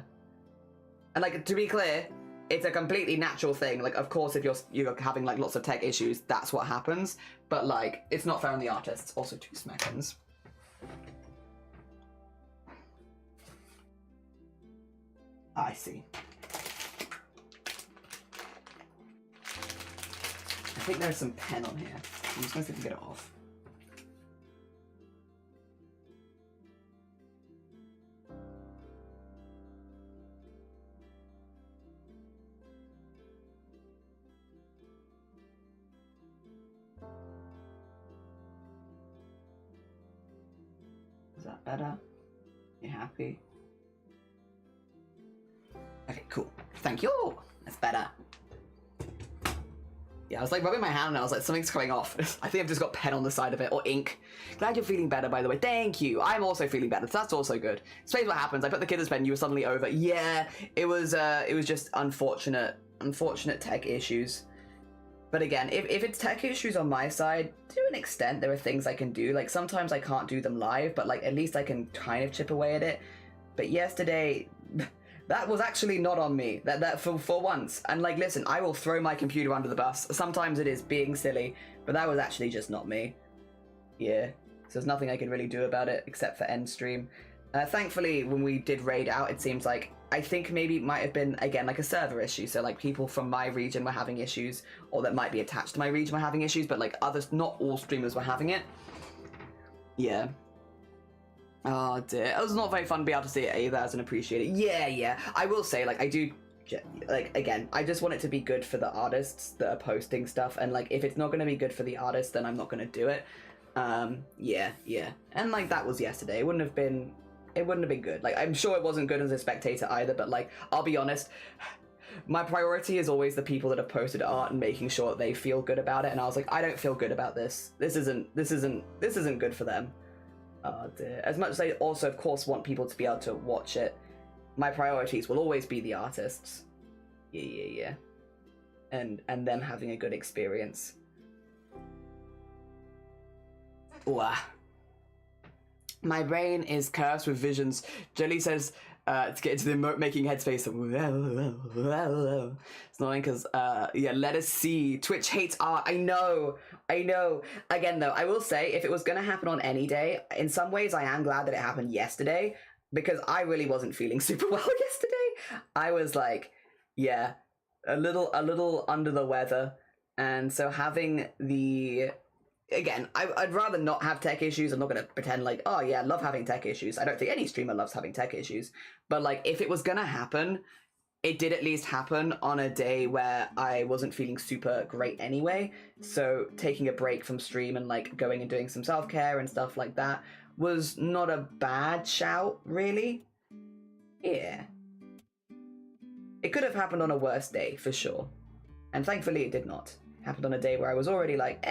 and like, to be clear, it's a completely natural thing. Like, of course, if you're having like lots of tech issues, that's what happens. But like, it's not fair on the artists. Also, 2 seconds. I see. I think there's some pen on here. I'm just gonna see if I can get it off. Is that better? You happy? Okay, cool. Thank you. That's better. Yeah, I was like rubbing my hand and I was like, something's coming off. I think I've just got pen on the side of it, or ink. Glad you're feeling better, by the way. Thank you. I'm also feeling better. So that's also good. Explains what happens. I put the kid in pen, you were suddenly over. Yeah, it was just unfortunate tech issues. But again, if it's tech issues on my side, to an extent, there are things I can do. Like, sometimes I can't do them live, but like, at least I can kind of chip away at it. But yesterday, that was actually not on me. That for once. And like, listen, I will throw my computer under the bus. Sometimes it is being silly, but that was actually just not me. Yeah. So there's nothing I can really do about it except for end stream. Thankfully, when we did raid out, it seems like, I think maybe it might have been, again, like a server issue. So like, people from my region were having issues, or that might be attached to my region were having issues, but like others, not all streamers were having it. Yeah. Oh dear, it was not very fun to be able to see it either as an appreciator. Yeah, I will say, like, I do, like, again, I just want it to be good for the artists that are posting stuff, and like, if it's not going to be good for the artists, then I'm not going to do it. Yeah, and like, that was yesterday. It wouldn't have been good. Like, I'm sure it wasn't good as a spectator either, but like, I'll be honest, my priority is always the people that have posted art and making sure that they feel good about it. And I was like, I don't feel good about this. This isn't good for them. Oh dear. As much as I also, of course, want people to be able to watch it, my priorities will always be the artists. Yeah. And them having a good experience. Ooh. My brain is cursed with visions. Jelly says to get into the emote making headspace. It's annoying because, yeah, let us see. Twitch hates art. I know. Again, though, I will say, if it was going to happen on any day, in some ways I am glad that it happened yesterday, because I really wasn't feeling super well yesterday. I was like, yeah, a little under the weather. And so having the... Again, I'd rather not have tech issues. I'm not going to pretend like, oh yeah, I love having tech issues. I don't think any streamer loves having tech issues. But like, if it was going to happen, it did at least happen on a day where I wasn't feeling super great anyway. So taking a break from stream and like going and doing some self-care and stuff like that was not a bad shout, really. Yeah. It could have happened on a worse day, for sure. And thankfully it did not. It happened on a day where I was already like,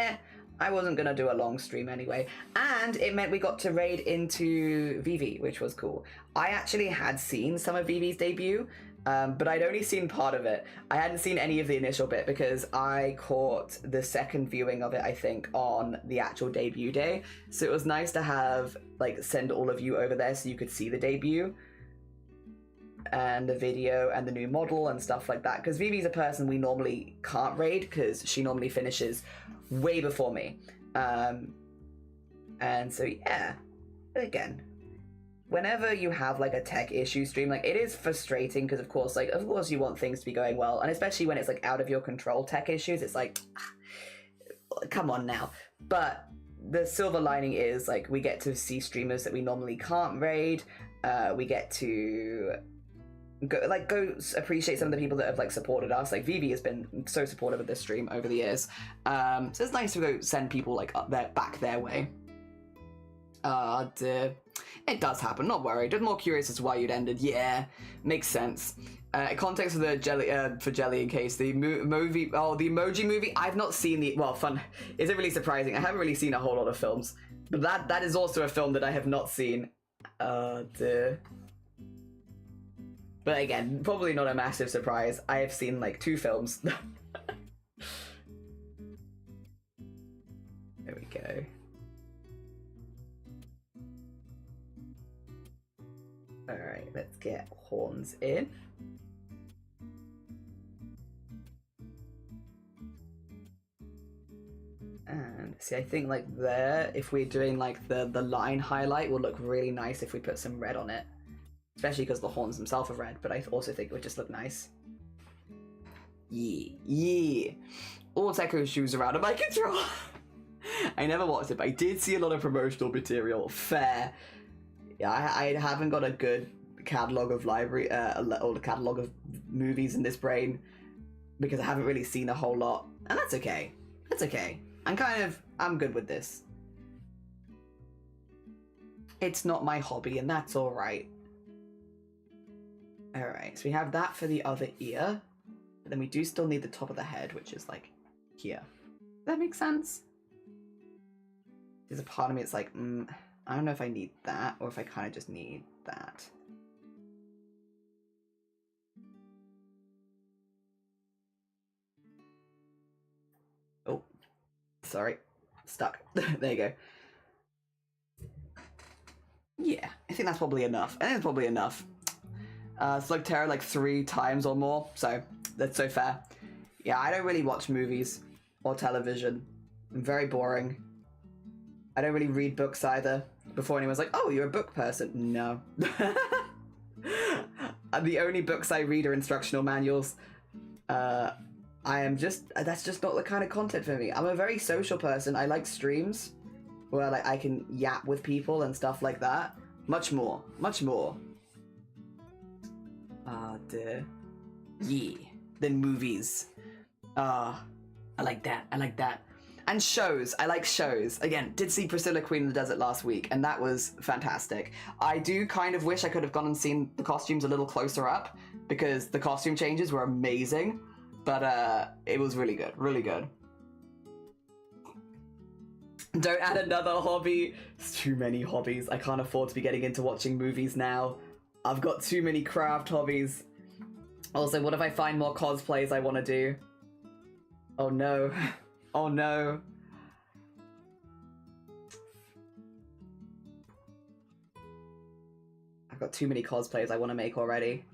I wasn't going to do a long stream anyway. And it meant we got to raid into Vivi, which was cool. I actually had seen some of Vivi's debut, but I'd only seen part of it. I hadn't seen any of the initial bit because I caught the second viewing of it, I think, on the actual debut day. So it was nice to have, like, send all of you over there so you could see the debut and the video and the new model and stuff like that. Because Vivi's a person we normally can't raid because she normally finishes way before me. And so yeah, again, whenever you have like a tech issue stream, like it is frustrating because of course you want things to be going well, and especially when it's like out of your control tech issues, it's like, come on now. But the silver lining is like we get to see streamers that we normally can't raid. We get to go appreciate some of the people that have like supported us. Like Vivi has been so supportive of this stream over the years. So it's nice to go send people like back their way. It does happen, not worried. Just more curious as to why you'd ended. Yeah, makes sense. Context for the Jelly, for Jelly in case the movie, the Emoji Movie. I've not seen the, well, fun. Is it really surprising? I haven't really seen a whole lot of films, but that is also a film that I have not seen. But again, probably not a massive surprise. I have seen like 2 films. There we go. Alright, let's get horns in. And see, I think like there, if we're doing like the line highlight, will look really nice if we put some red on it. Especially because the horns themselves are red, but I also think it would just look nice. Yeah. All Techo shoes around my control. I never watched it, but I did see a lot of promotional material. Fair. Yeah, I haven't got a good catalogue of library, or the catalogue of movies in this brain, because I haven't really seen a whole lot. And that's okay. That's okay. I'm good with this. It's not my hobby, and that's alright. Alright, so we have that for the other ear. But then we do still need the top of the head, which is like here. Does that make sense? There's a part of me that's like, I don't know if I need that or if I kind of just need that. Oh, sorry. Stuck. There you go. Yeah, I think that's probably enough. Slug Terror like 3 times or more, so that's so fair. Yeah, I don't really watch movies or television. I'm very boring. I don't really read books either. Before anyone's like, oh, you're a book person. No. The only books I read are instructional manuals. That's just not the kind of content for me. I'm a very social person. I like streams where like I can yap with people and stuff like that. Much more. Yeah, than movies. I like that. And shows. I like shows. Again, did see Priscilla Queen in the Desert last week, and that was fantastic. I do kind of wish I could have gone and seen the costumes a little closer up, because the costume changes were amazing, but it was really good, really good. Don't add another hobby. It's too many hobbies. I can't afford to be getting into watching movies now. I've got too many craft hobbies. Also, what if I find more cosplays I want to do? Oh no. Oh no. I've got too many cosplays I want to make already.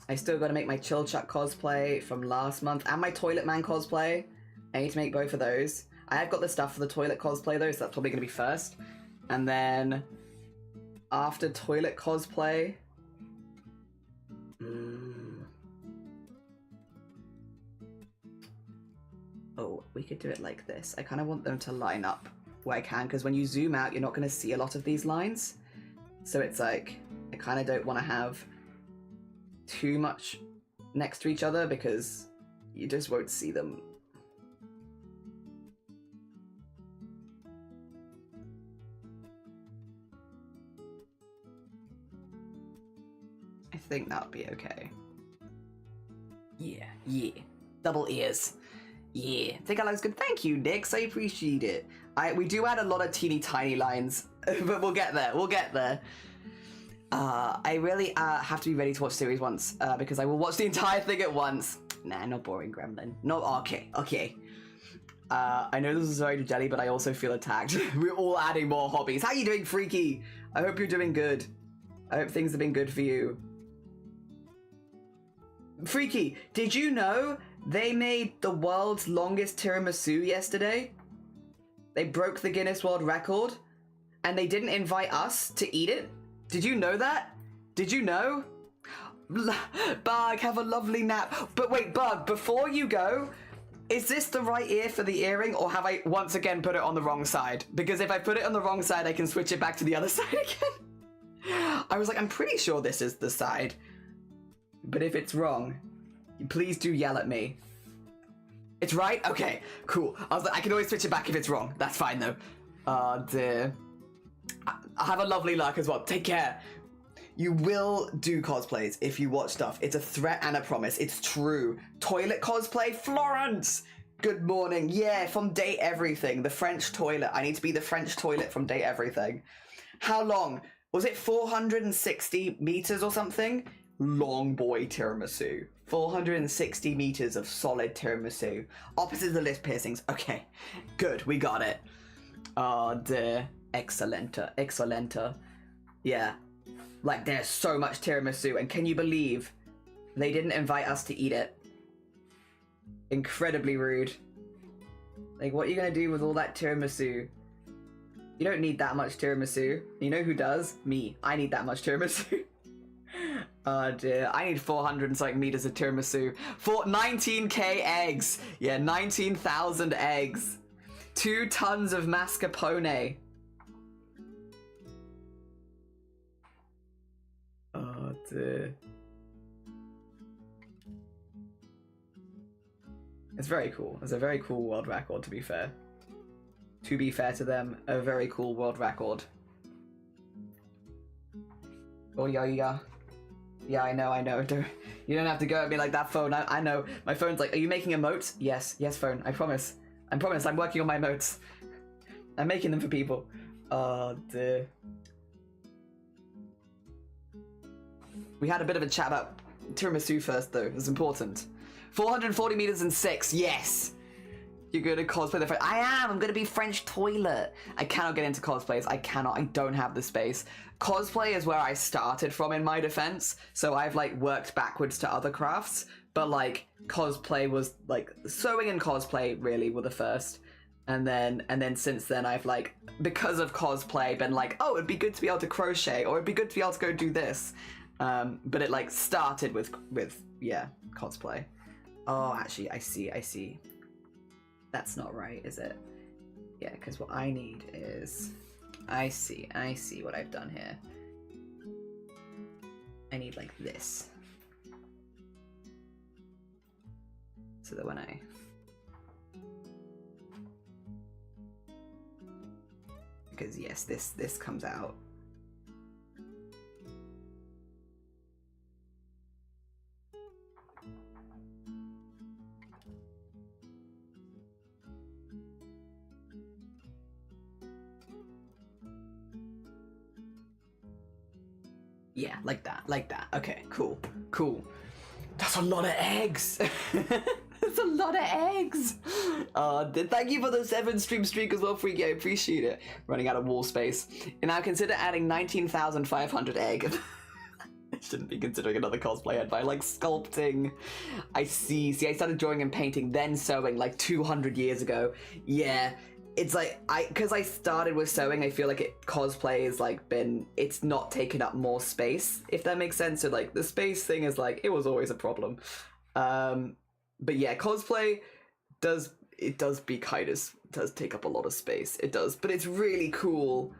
I still got to make my Chill Chuck cosplay from last month and my Toilet Man cosplay. I need to make both of those. I have got the stuff for the toilet cosplay though, so that's probably going to be first. And then after toilet cosplay... Oh, we could do it like this. I kind of want them to line up where I can, because when you zoom out, you're not going to see a lot of these lines. So it's like, I kind of don't want to have too much next to each other because you just won't see them. I think that would be okay. Yeah, yeah. Double ears. Yeah. I think that looks good. Thank you, Nix. I appreciate it. We do add a lot of teeny tiny lines, but we'll get there. We'll get there. I really have to be ready to watch series once, because I will watch the entire thing at once. Nah, not boring, Gremlin. No, okay, okay. I know this is sorry to Jelly, but I also feel attacked. We're all adding more hobbies. How you doing, Freaky? I hope you're doing good. I hope things have been good for you. Freaky, did you know they made the world's longest tiramisu yesterday? They broke the Guinness World Record, and they didn't invite us to eat it? Did you know that? Did you know? Bug, have a lovely nap. But wait, Bug, before you go, is this the right ear for the earring, or have I once again put it on the wrong side? Because if I put it on the wrong side, I can switch it back to the other side again. I was like, I'm pretty sure this is the side. But if it's wrong, please do yell at me. It's right? Okay, cool. I was like, I can always switch it back if it's wrong. That's fine though. Dear. Have a lovely luck as well. Take care. You will do cosplays if you watch stuff. It's a threat and a promise. It's true. Toilet cosplay? Florence! Good morning. Yeah, from Date Everything. The French toilet. I need to be the French toilet from Date Everything. How long? Was it 460 meters or something? Long boy tiramisu. 460 meters of solid tiramisu. Opposite the lip piercings. Okay, good. We got it. Oh, dear. Excellenta. Excellenta. Yeah. Like, there's so much tiramisu, and can you believe they didn't invite us to eat it? Incredibly rude. Like, what are you gonna do with all that tiramisu? You don't need that much tiramisu. You know who does? Me. I need that much tiramisu. Oh dear. I need 400 and something meters of tiramisu. 19k eggs. Yeah, 19,000 eggs. 2 tons of mascarpone. Oh dear. It's very cool. It's a very cool world record, to be fair. To be fair to them, a very cool world record. Oh yeah, yeah. Yeah, I know. You don't have to go at me like that, phone. I know. My phone's like, are you making emotes? Yes, phone. I promise. I promise. I'm working on my emotes. I'm making them for people. Oh dear. We had a bit of a chat about tiramisu first, though. It was important. 440 meters and 6. Yes. You're going to cosplay the French. I am. I'm going to be French toilet. I cannot get into cosplays. I cannot. I don't have the space. Cosplay is where I started from, in my defense. So I've like worked backwards to other crafts. But like cosplay was like sewing and cosplay really were the first. And then since then I've like, because of cosplay, been like, oh, it'd be good to be able to crochet, or it'd be good to be able to go do this. But it like started with yeah, cosplay. Oh, actually, I see. That's not right, is it? Yeah, because what I need is... I see what I've done here. I need like this. So that when I... Because yes, this comes out. Yeah, like that. Okay, cool. That's a lot of eggs. That's a lot of eggs. Thank you for the 7 stream streak as well, Freaky. I appreciate it. Running out of wall space. And now consider adding 19,500 egg. I shouldn't be considering another cosplay head, but I like sculpting. I see, I started drawing and painting, then sewing like 200 years ago. Yeah. It's like, because I started with sewing, I feel like cosplay is like it's not taken up more space, if that makes sense. So like the space thing is like, it was always a problem. But yeah, cosplay does take up a lot of space. It does, but it's really cool.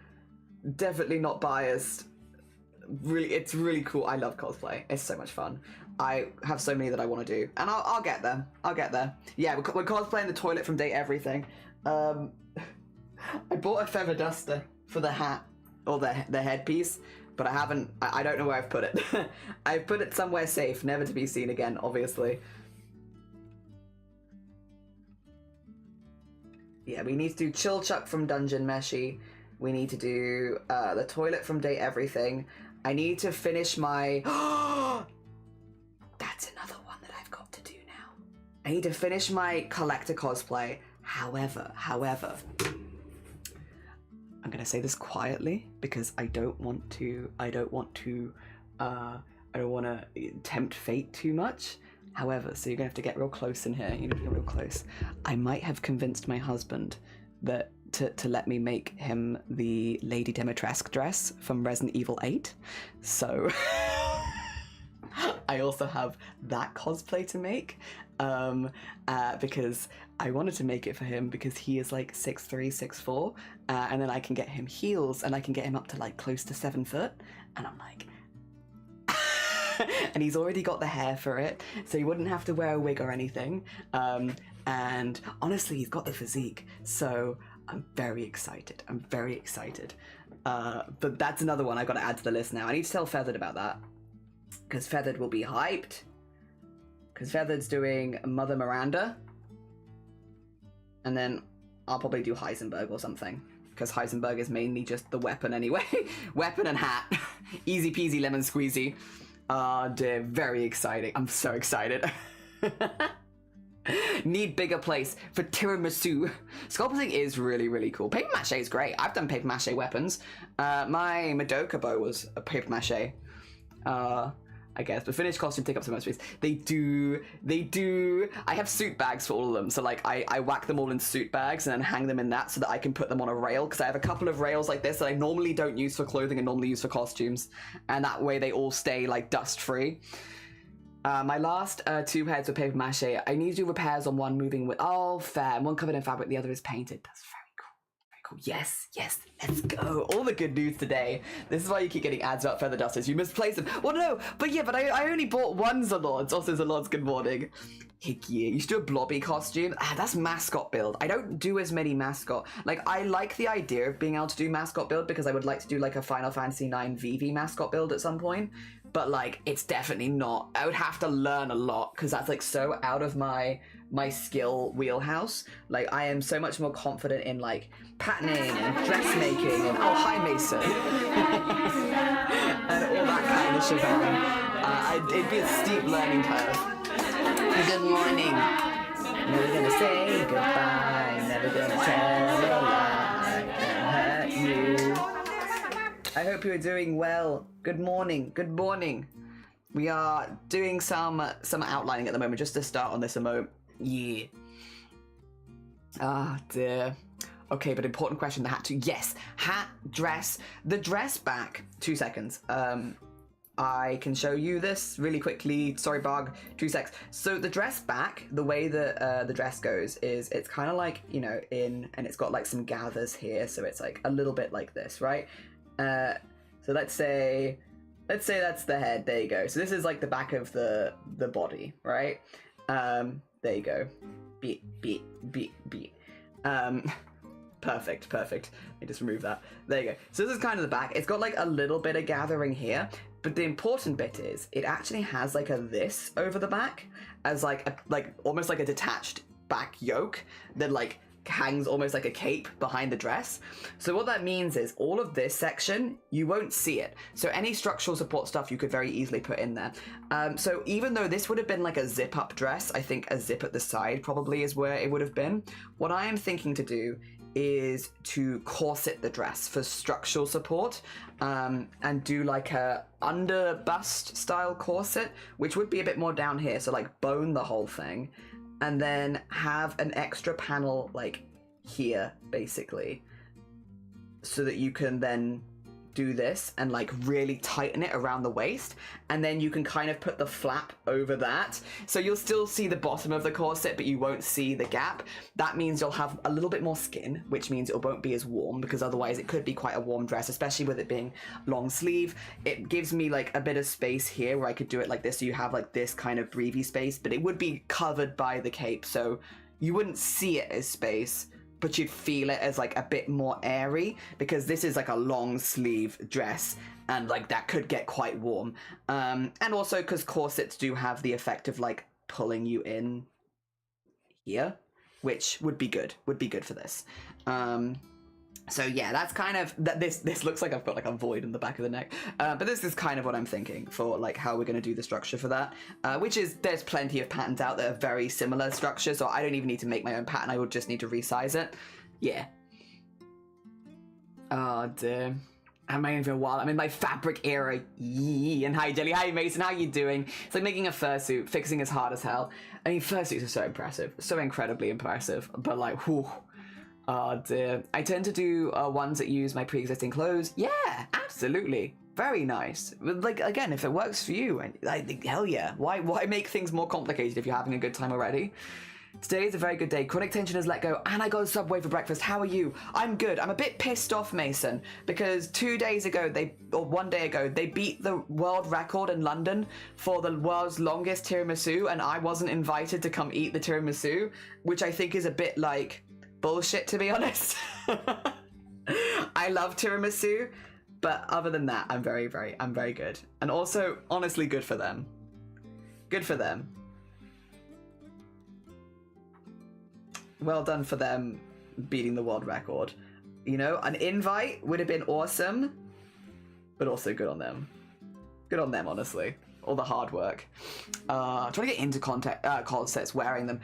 Definitely not biased. Really, it's really cool. I love cosplay. It's so much fun. I have so many that I want to do, and I'll get there. Yeah, we're cosplaying the toilet from Date Everything. I bought a feather duster for the hat, or the headpiece, but I don't know where I've put it. I've put it somewhere safe, never to be seen again, obviously. Yeah, we need to do Chill Chuck from Dungeon Meshi. We need to do the toilet from Date Everything. I need to finish my... That's another one that I've got to do now. I need to finish my collector cosplay. However, I'm gonna say this quietly because I don't want to tempt fate too much. However, so you're gonna have to get real close in here. You need to get real close. I might have convinced my husband that to let me make him the Lady Dimitrescu dress from Resident Evil 8. So I also have that cosplay to make. Because I wanted to make it for him because he is like 6'3", 6'4", and then I can get him heels and I can get him up to like close to 7 foot, and I'm like, and he's already got the hair for it, so he wouldn't have to wear a wig or anything. And honestly, he's got the physique, so I'm very excited. But that's another one I've got to add to the list now. I need to tell Feathered about that because Feathered will be hyped. Because Feathered's doing Mother Miranda. And then I'll probably do Heisenberg or something. Because Heisenberg is mainly just the weapon anyway. Weapon and hat. Easy peasy lemon squeezy. Dear, very exciting. I'm so excited. Need bigger place for tiramisu. Sculpting is really, really cool. Paper mache is great. I've done paper mache weapons. My Madoka bow was a paper mache. I guess, but finished costume take up so much space. They do. I have suit bags for all of them, so like I whack them all in suit bags and then hang them in that so that I can put them on a rail, because I have a couple of rails like this that I normally don't use for clothing and normally use for costumes, and that way they all stay like dust free. My last 2 heads of paper mache, I need to do repairs on one moving with, fair, one covered in fabric, the other is painted. That's very cool. Yes, let's go. All the good news today. This is why you keep getting ads about feather dusters. You misplaced them. Well, no, but I only bought one Zalords. Also, Zalords, good morning. Heck yeah. You should do a blobby costume. That's mascot build. I don't do as many mascot. Like, I like the idea of being able to do mascot build because I would like to do like a Final Fantasy IX VV mascot build at some point. But like, it's definitely not. I would have to learn a lot because that's like so out of my skill wheelhouse. Like, I am so much more confident in like patterning and dressmaking and hi Mason and all that kind of shebang. It'd be a steep learning curve. Good morning. Never gonna say goodbye. Never gonna tell a lie and hurt you. I hope you're doing well. Good morning. We are doing some outlining at the moment just to start on this emote. Yeah. Ah, dear. Okay, but important question, the hat too. Yes, hat, dress. The dress back. 2 seconds. I can show you this really quickly. Sorry, Bug. 2 secs. So the dress back, the way that the dress goes is it's kind of like, you know, and it's got like some gathers here. So it's like a little bit like this, right? So let's say that's the head. There you go. So this is like the back of the body, right? There you go. Beat. Perfect. Let me just remove that. There you go. So this is kind of the back. It's got like a little bit of gathering here, but the important bit is it actually has like a this over the back as like almost like a detached back yoke that like hangs almost like a cape behind the dress. So what that means is all of this section, you won't see it. So any structural support stuff you could very easily put in there. So even though this would have been like a zip up dress, I think a zip at the side probably is where it would have been. What I am thinking to do is to corset the dress for structural support, and do like a under bust style corset, which would be a bit more down here. So like bone the whole thing, and then have an extra panel like here, basically, so that you can then do this and like really tighten it around the waist, and then you can kind of put the flap over that. So you'll still see the bottom of the corset, but you won't see the gap. That means you'll have a little bit more skin, which means it won't be as warm, because otherwise it could be quite a warm dress, especially with it being long sleeve. It gives me like a bit of space here where I could do it like this, so you have like this kind of breathy space, but it would be covered by the cape, so you wouldn't see it as space, but you'd feel it as like a bit more airy, because this is like a long sleeve dress, and like that could get quite warm. And also because corsets do have the effect of like pulling you in here, which would be good for this. So yeah, that's kind of that. This looks like I've got like a void in the back of the neck, but this is kind of what I'm thinking for like how we're going to do the structure for that, which is there's plenty of patterns out that are very similar structures, so I don't even need to make my own pattern. I would just need to resize it. Yeah. Oh dear. I'm in for a while. I'm in my fabric era. Yee. And hi Jelly, hi Mason, how you doing? It's like making a fursuit, fixing as hard as hell. I mean, fursuits are so impressive, so incredibly impressive, but like, whew. Oh dear. I tend to do ones that use my pre-existing clothes. Yeah, absolutely. Very nice. Like, again, if it works for you, I think, hell yeah. Why make things more complicated if you're having a good time already? Today is a very good day. Chronic tension has let go, and I got a Subway for breakfast. How are you? I'm good. I'm a bit pissed off, Mason, because 1 day ago, they beat the world record in London for the world's longest tiramisu, and I wasn't invited to come eat the tiramisu, which I think is a bit like bullshit, to be honest. I love tiramisu, but other than that, I'm very good. And also, honestly, good for them. Good for them. Well done for them beating the world record. You know, an invite would have been awesome, but also good on them. Good on them, honestly. All the hard work. Trying to get into corsets, wearing them.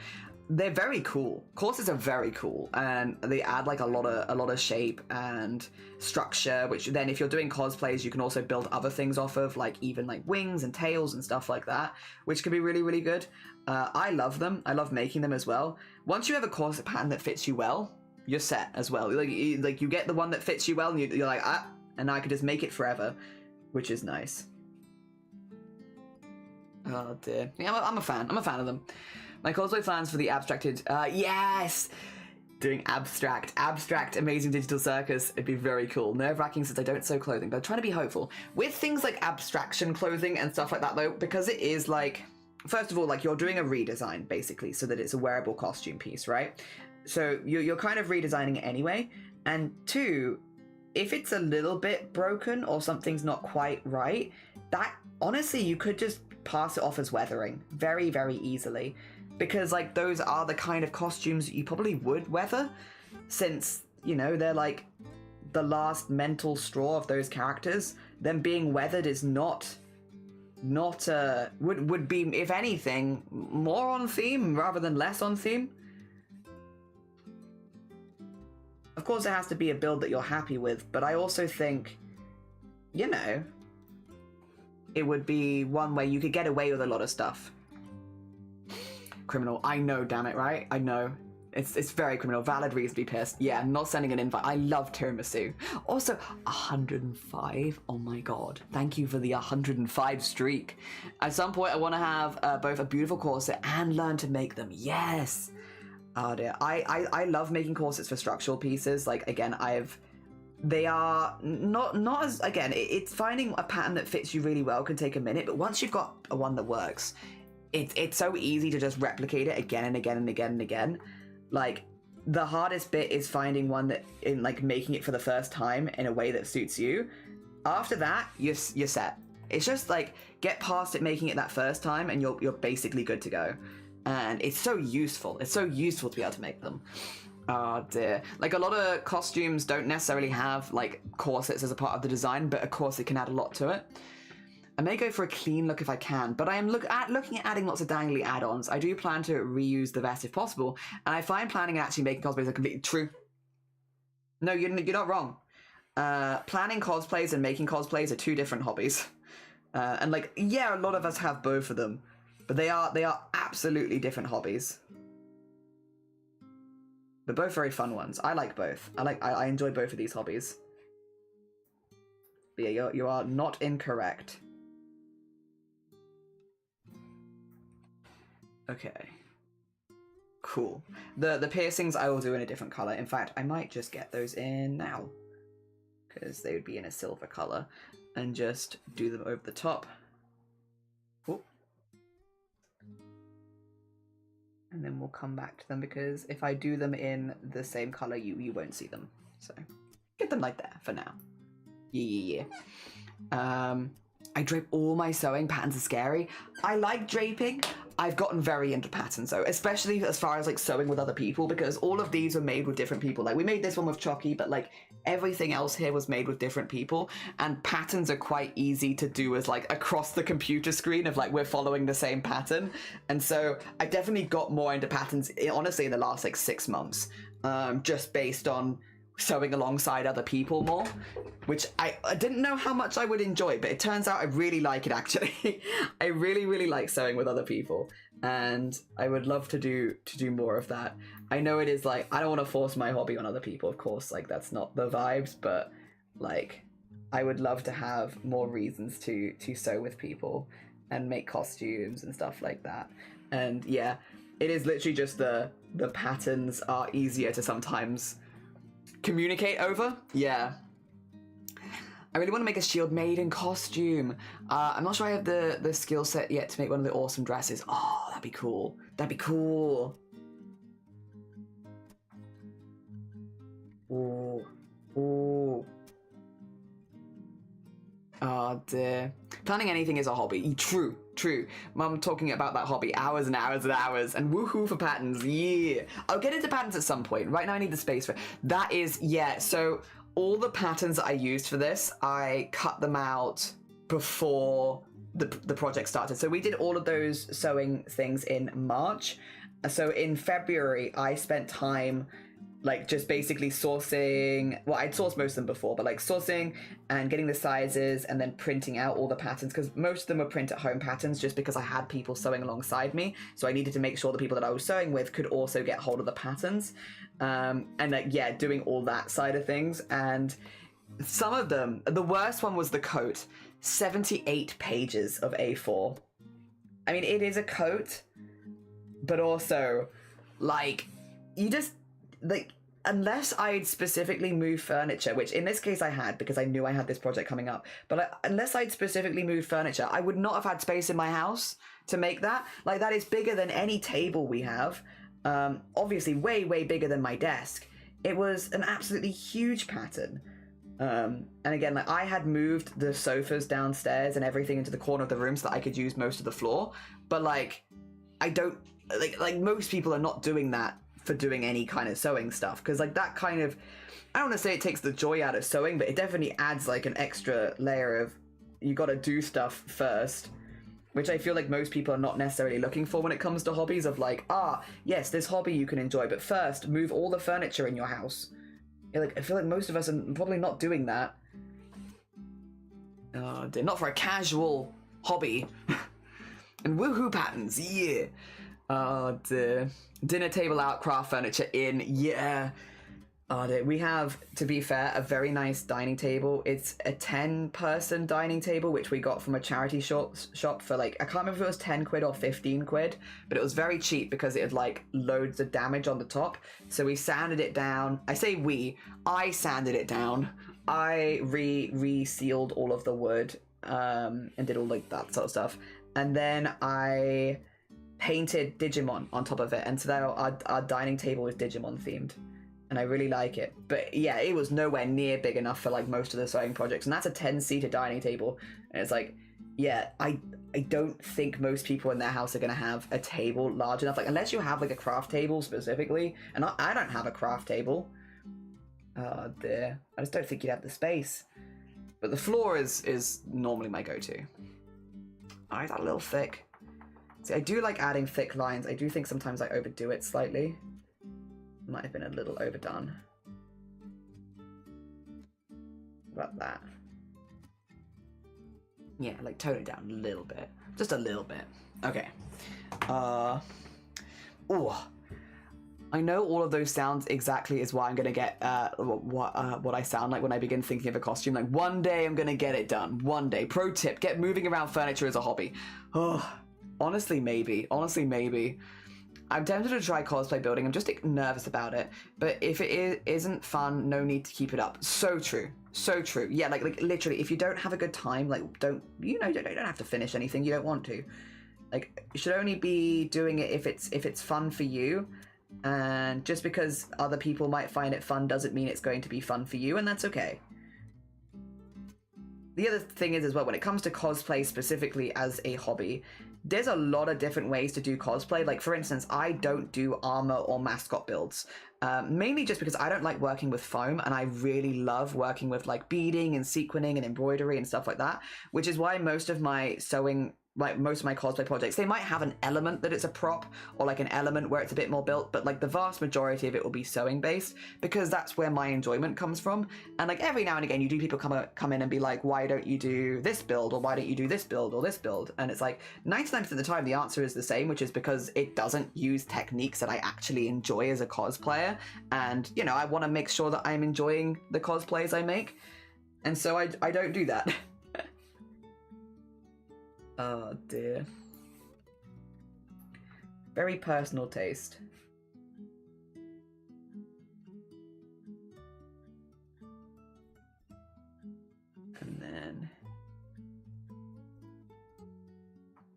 They're very cool. Corsets are very cool, and they add like a lot of shape and structure, which then if you're doing cosplays, you can also build other things off of, like even like wings and tails and stuff like that, which can be really good. I love them. I love making them as well. Once you have a corset pattern that fits you well, you're set as well. Like you get the one that fits you well, and you're like, and I could just make it forever, which is nice. Oh dear. Yeah, I'm a fan. I'm a fan of them. My cosplay plans for the abstracted, yes! Doing abstract, amazing digital circus. It'd be very cool. Nerve-wracking since I don't sew clothing, but I'm trying to be hopeful. With things like abstraction clothing and stuff like that though, because it is like, first of all, like you're doing a redesign basically, so that it's a wearable costume piece, right? So you're kind of redesigning it anyway. And two, if it's a little bit broken or something's not quite right, that honestly, you could just pass it off as weathering very easily. Because like those are the kind of costumes that you probably would weather, since, you know, they're like the last mental straw of those characters. Them being weathered is would be, if anything, more on theme rather than less on theme. Of course, it has to be a build that you're happy with, but I also think, you know, it would be one way you could get away with a lot of stuff. Criminal. I know, damn it, right? I know. It's very criminal. Valid reason to be pissed. Yeah, I'm not sending an invite. I love tiramisu. Also, 105. Oh my god. Thank you for the 105 streak. At some point, I want to have both a beautiful corset and learn to make them. Yes. Oh dear. I love making corsets for structural pieces. Like, again, they are not as, again, it's finding a pattern that fits you really well can take a minute, but once you've got a one that works, it's so easy to just replicate it again and again and again and again. Like, the hardest bit is finding one that, in like making it for the first time in a way that suits you. After that, you're set. It's just like, get past it making it that first time and you're basically good to go. And it's so useful. It's so useful to be able to make them. Oh dear. Like a lot of costumes don't necessarily have like corsets as a part of the design, but a corset can add a lot to it. I may go for a clean look if I can, but I am looking at adding lots of dangly add-ons. I do plan to reuse the vest if possible, and I find planning and actually making cosplays are completely true. No, you're not wrong. Planning cosplays and making cosplays are two different hobbies. And like, yeah, a lot of us have both of them, but they are absolutely different hobbies. But both very fun ones. I like both. I enjoy both of these hobbies. But yeah, you are not incorrect. Okay. Cool. The piercings I will do in a different color. In fact, I might just get those in now, because they would be in a silver color, and just do them over the top. Ooh. And then we'll come back to them, because if I do them in the same color, you won't see them. So get them like that for now. Yeah. I drape all my sewing. Patterns are scary. I like draping. I've gotten very into patterns though, especially as far as like sewing with other people, because all of these were made with different people. Like we made this one with Chucky, but like everything else here was made with different people, and patterns are quite easy to do as like across the computer screen of like we're following the same pattern. And so I definitely got more into patterns honestly in the last like 6 months, just based on sewing alongside other people more, which I didn't know how much I would enjoy, but it turns out I really like it actually. I really like sewing with other people, and I would love to do more of that. I know it is like, I don't want to force my hobby on other people, of course, like that's not the vibes, but like I would love to have more reasons to sew with people and make costumes and stuff like that. And yeah, it is literally just the patterns are easier to sometimes communicate over. Yeah. I really want to make a shield made in costume. I'm not sure I have the skill set yet to make one of the awesome dresses. Oh, that'd be cool. That'd be cool. Ooh. Ooh. Oh dear. Planning anything is a hobby. True. Mum talking about that hobby hours and hours and hours, and woohoo for patterns. Yeah. I'll get into patterns at some point. Right now I need the space for it. That is, yeah, so all the patterns that I used for this, I cut them out before the project started. So we did all of those sewing things in March. So in February, I spent time like just basically sourcing, well, I'd sourced most of them before, but like sourcing and getting the sizes and then printing out all the patterns, because most of them were print at home patterns just because I had people sewing alongside me. So I needed to make sure the people that I was sewing with could also get hold of the patterns. And like, yeah, doing all that side of things. And some of them, the worst one was the coat, 78 pages of A4. I mean, it is a coat, but also like, you just, like, unless I'd specifically moved furniture, which in this case I had because I knew I had this project coming up, but unless I'd specifically moved furniture, I would not have had space in my house to make that. Like, that is bigger than any table we have. Obviously way bigger than my desk. It was an absolutely huge pattern. And again, like, I had moved the sofas downstairs and everything into the corner of the room so that I could use most of the floor. But like, I don't, like most people are not doing that for doing any kind of sewing stuff, because like that kind of, I don't want to say it takes the joy out of sewing, but it definitely adds like an extra layer of, you got to do stuff first, which I feel like most people are not necessarily looking for when it comes to hobbies of like, yes, this hobby you can enjoy, but first move all the furniture in your house. Like, I feel like most of us are probably not doing that. Oh dear, not for a casual hobby. And woohoo patterns, yeah. Oh dear. Dinner table out, craft furniture in, yeah. Oh dear. We have, to be fair, a very nice dining table. It's a 10-person dining table, which we got from a charity shop for like, I can't remember if it was 10 quid or 15 quid, but it was very cheap because it had like loads of damage on the top. So we sanded it down. I say I sanded it down. I resealed all of the wood and did all like that sort of stuff. And then I painted Digimon on top of it, and so now our dining table is Digimon themed, and I really like it. But yeah, it was nowhere near big enough for like most of the sewing projects, and that's a 10-seater dining table, and it's like, yeah, I don't think most people in their house are going to have a table large enough, like unless you have like a craft table specifically, and I don't have a craft table. Oh dear, I just don't think you'd have the space. But the floor is normally my go-to. Oh, is that a little thick? See, I do like adding thick lines. I do think sometimes I overdo it slightly. Might have been a little overdone. What about that? Yeah, like tone it down a little bit. Just a little bit. Okay. Oh. I know all of those sounds exactly is why I'm gonna get what I sound like when I begin thinking of a costume. Like, one day I'm gonna get it done. One day. Pro tip, get moving around furniture as a hobby. Oh, honestly, maybe. Honestly, maybe. I'm tempted to try cosplay building. I'm just nervous about it. But if it isn't fun, no need to keep it up. So true. So true. Yeah, like literally, if you don't have a good time, like don't have to finish anything you don't want to. Like, you should only be doing it if it's fun for you. And just because other people might find it fun doesn't mean it's going to be fun for you, and that's okay. The other thing is as well, when it comes to cosplay specifically as a hobby, there's a lot of different ways to do cosplay. Like, for instance, I don't do armor or mascot builds, mainly just because I don't like working with foam, and I really love working with like beading and sequinning and embroidery and stuff like that, which is why most of my sewing, like most of my cosplay projects, they might have an element that it's a prop or like an element where it's a bit more built, but like the vast majority of it will be sewing based, because that's where my enjoyment comes from. And like every now and again you do people come in and be like, why don't you do this build, or why don't you do this build or this build? And it's like 99% of the time the answer is the same, which is because it doesn't use techniques that I actually enjoy as a cosplayer, and you know, I want to make sure that I'm enjoying the cosplays I make, and so I don't do that. Oh dear. Very personal taste. And then...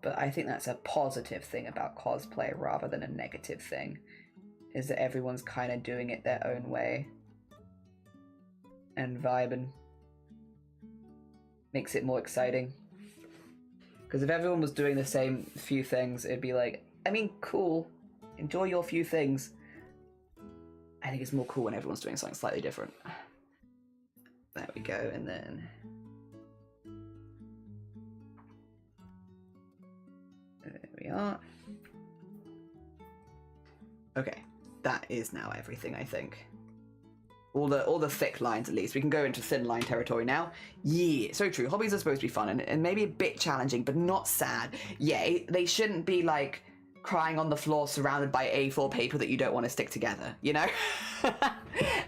But I think that's a positive thing about cosplay rather than a negative thing, is that everyone's kind of doing it their own way and vibing. Makes it more exciting. Because if everyone was doing the same few things, it'd be like, I mean, cool, enjoy your few things. I think it's more cool when everyone's doing something slightly different. There we go, and then... There we are. Okay, that is now everything, I think. All the thick lines, at least. We can go into thin line territory now. Yeah, so true. Hobbies are supposed to be fun and maybe a bit challenging, but not sad. Yeah, they shouldn't be like crying on the floor surrounded by A4 paper that you don't want to stick together, you know?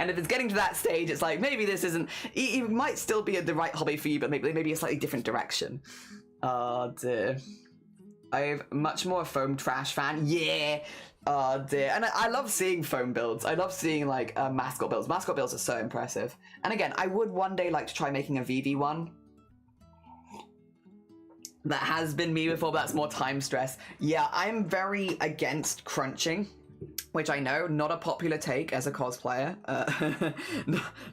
And if it's getting to that stage, it's like, maybe this isn't... It might still be the right hobby for you, but maybe a slightly different direction. Oh, dear. I'm much more a foam trash fan. Yeah! Oh dear. And I love seeing foam builds. I love seeing like mascot builds. Mascot builds are so impressive. And again, I would one day like to try making a VV one. That has been me before, but that's more time stress. Yeah, I'm very against crunching, which I know, not a popular take as a cosplayer.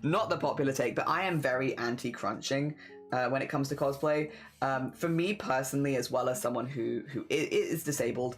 Not the popular take, but I am very anti-crunching when it comes to cosplay. For me personally, as well as someone who is disabled,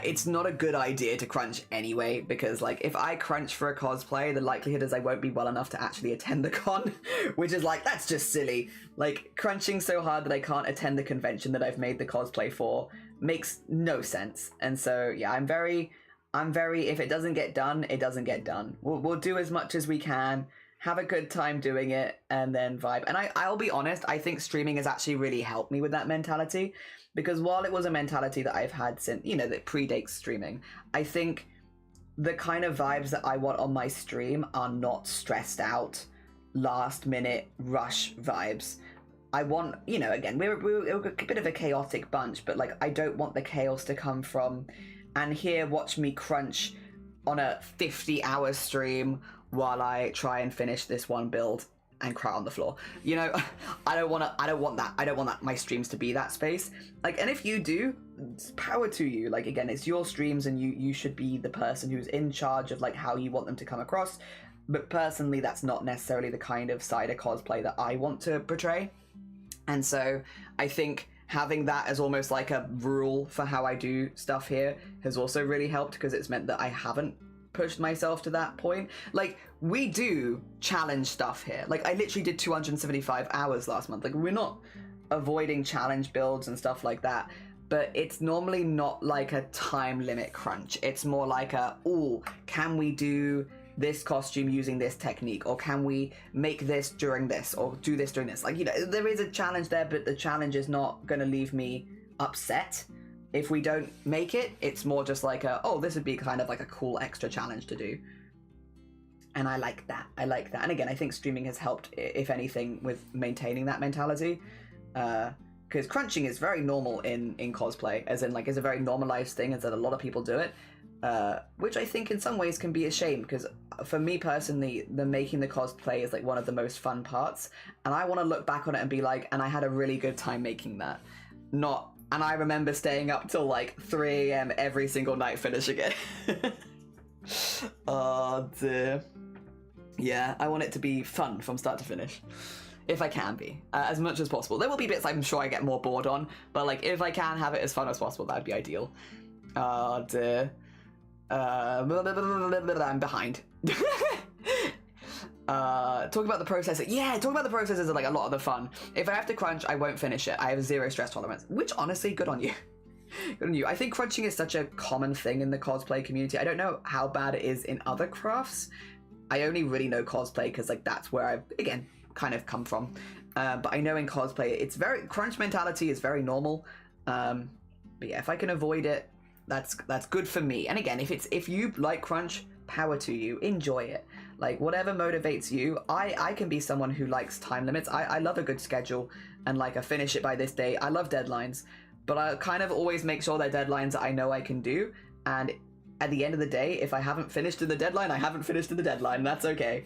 it's not a good idea to crunch anyway, because like if I crunch for a cosplay, the likelihood is I won't be well enough to actually attend the con, which is like, that's just silly. Like, crunching so hard that I can't attend the convention that I've made the cosplay for makes no sense. And so yeah, I'm very, if it doesn't get done, it doesn't get done. We'll do as much as we can, have a good time doing it, and then vibe. And I'll be honest, I think streaming has actually really helped me with that mentality. Because while it was a mentality that I've had since, you know, that predates streaming, I think the kind of vibes that I want on my stream are not stressed out, last minute rush vibes. I want, you know, again, we're a bit of a chaotic bunch, but like, I don't want the chaos to come from, and here, watch me crunch on a 50-hour stream while I try and finish this one build and cry on the floor. You know, I don't want that. I don't want my streams to be that space. Like, and if you do, it's power to you. Like, again, it's your streams, and you should be the person who's in charge of like how you want them to come across. But personally, that's not necessarily the kind of side of cosplay that I want to portray. And so I think having that as almost like a rule for how I do stuff here has also really helped, because it's meant that I haven't pushed myself to that point. Like, we do challenge stuff here. Like, I literally did 275 hours last month. Like, we're not avoiding challenge builds and stuff like that, but it's normally not like a time limit crunch. It's more like a, oh, can we do this costume using this technique, or can we make this during this, or do this during this? Like, you know, there is a challenge there, but the challenge is not going to leave me upset if we don't make it. It's more just like a, oh, this would be kind of like a cool extra challenge to do. And I like that. I like that. And again, I think streaming has helped, if anything, with maintaining that mentality. Because crunching is very normal in cosplay, as in, like, it's a very normalized thing, as that a lot of people do it. Which I think in some ways can be a shame, because for me personally, the making the cosplay is like one of the most fun parts, and I want to look back on it and be like, and I had a really good time making that. Not, and I remember staying up till like 3 AM every single night finishing it. Oh dear. Yeah, I want it to be fun from start to finish. If I can be, as much as possible. There will be bits I'm sure I get more bored on, but like, if I can have it as fun as possible, that'd be ideal. Oh dear. I'm behind. Talk about the process. Yeah, talk about the processes are like a lot of the fun. If I have to crunch, I won't finish it. I have 0 stress tolerance, which honestly, good on you. Good on you. I think crunching is such a common thing in the cosplay community. I don't know how bad it is in other crafts. I only really know cosplay because like that's where I've, again, kind of come from. But I know in cosplay, it's very, crunch mentality is very normal. But yeah, if I can avoid it, that's good for me. And again, if you like crunch, power to you, enjoy it. Like, whatever motivates you. I can be someone who likes time limits. I love a good schedule, and like, I finish it by this day. I love deadlines, but I kind of always make sure they're deadlines that I know I can do. And at the end of the day, if I haven't finished in the deadline, I haven't finished in the deadline. That's okay.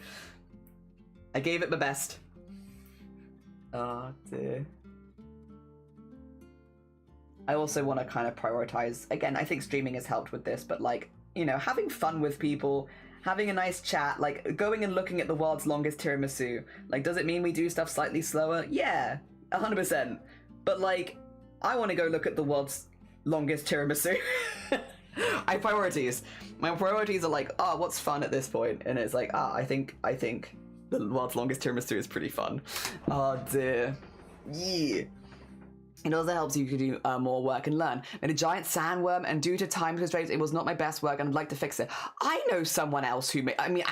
I gave it my best. Oh dear. I also want to kind of prioritize, again, I think streaming has helped with this, but like, you know, having fun with people, having a nice chat, like going and looking at the world's longest tiramisu. Like, does it mean we do stuff slightly slower? Yeah, 100%. But like, I want to go look at the world's longest tiramisu. I have priorities. My priorities are like, oh, what's fun at this point? And it's like, I think the world's longest tiramisu is pretty fun. Oh dear. Yeah. It also helps you to do more work and learn. Made a giant sandworm, and due to time constraints, it was not my best work, and I'd like to fix it. I know someone else who made, I mean,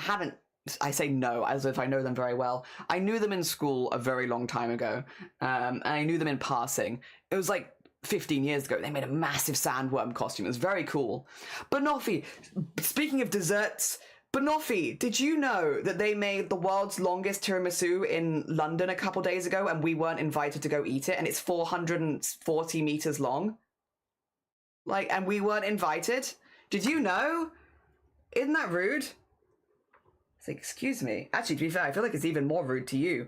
I say no as if I know them very well. I knew them in school a very long time ago, and I knew them in passing. It was like 15 years ago. They made a massive sandworm costume. It was very cool. Banoffee, speaking of desserts, Banoffee, did you know that they made the world's longest tiramisu in London a couple days ago, and we weren't invited to go eat it, and it's 440 meters long? Like, and we weren't invited? Did you know? Isn't that rude? It's like, excuse me. Actually, to be fair, I feel like it's even more rude to you.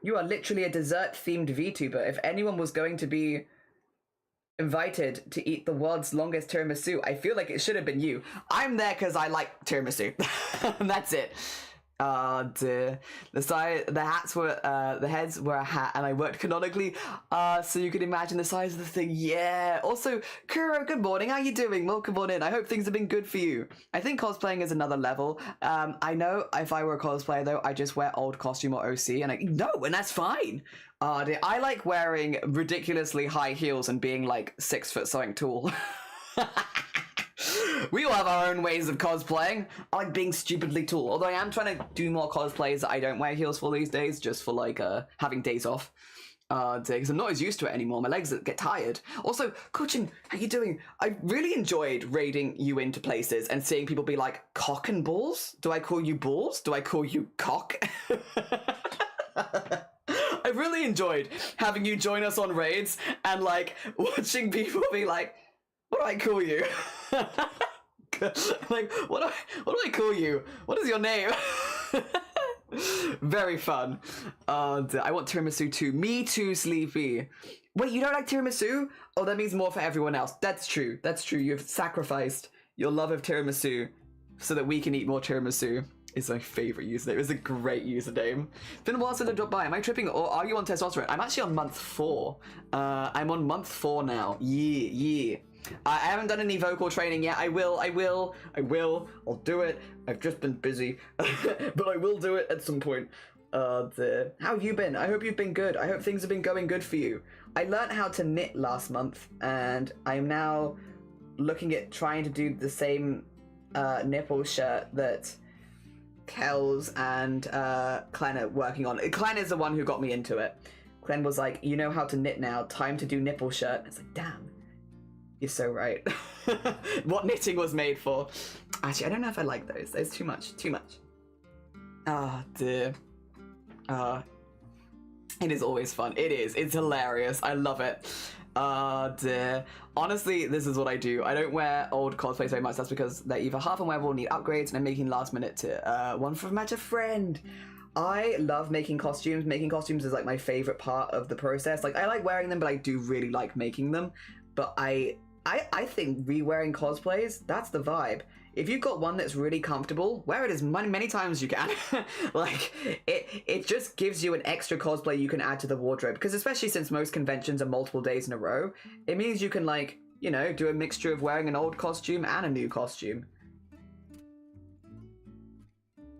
You are literally a dessert-themed VTuber. If anyone was going to be invited to eat the world's longest tiramisu, I feel like it should have been you. I'm there because I like tiramisu. And that's it. The heads were a hat, and I worked canonically, so you can imagine the size of the thing. Yeah. Also, Kuro, good morning. How you doing? Welcome on in. I hope things have been good for you. I think cosplaying is another level. I know if I were a cosplayer though, I just wear old costume or OC, and that's fine. I like wearing ridiculously high heels and being like 6 foot something tall. We all have our own ways of cosplaying. I like being stupidly tall, although I am trying to do more cosplays that I don't wear heels for these days, just for like having days off. Because I'm not as used to it anymore. My legs get tired. Also, Kuchin, how you doing? I really enjoyed raiding you into places and seeing people be like, cock and balls? Do I call you balls? Do I call you cock? I really enjoyed having you join us on raids and like watching people be like, what do I call you? Like, what do I call you? What is your name? Very fun. I want tiramisu too. Me too, Sleepy. Wait, you don't like tiramisu? Oh, that means more for everyone else. That's true. That's true. You've sacrificed your love of tiramisu so that we can eat more tiramisu. is my favorite username. It's a great username. It's been a while since I dropped by. Am I tripping or are you on testosterone? I'm actually on month 4. I'm on month 4 now. Yeah. I haven't done any vocal training yet. I will. I'll do it. I've just been busy. But I will do it at some point. How have you been? I hope you've been good. I hope things have been going good for you. I learned how to knit last month, and I'm now looking at trying to do the same nipple shirt that Kells and Clen are working on. Clen is the one who got me into it. Clen was like, you know how to knit now, time to do nipple shirt. It's like, damn, you're so right. What knitting was made for. Actually, I don't know if I like those. There's too much. Ah, dear. It is always fun. It is. It's hilarious. I love it. Dear. Honestly, this is what I do. I don't wear old cosplays very much. That's because they're either half unwearable or need upgrades, and I'm making last minute to one from a friend. I love making costumes. Making costumes is like my favorite part of the process. Like, I like wearing them, but I do really like making them. But I think re-wearing cosplays, that's the vibe. If you've got one that's really comfortable, wear it as many times as you can. Like, it just gives you an extra cosplay you can add to the wardrobe. Because especially since most conventions are multiple days in a row, it means you can, like, you know, do a mixture of wearing an old costume and a new costume.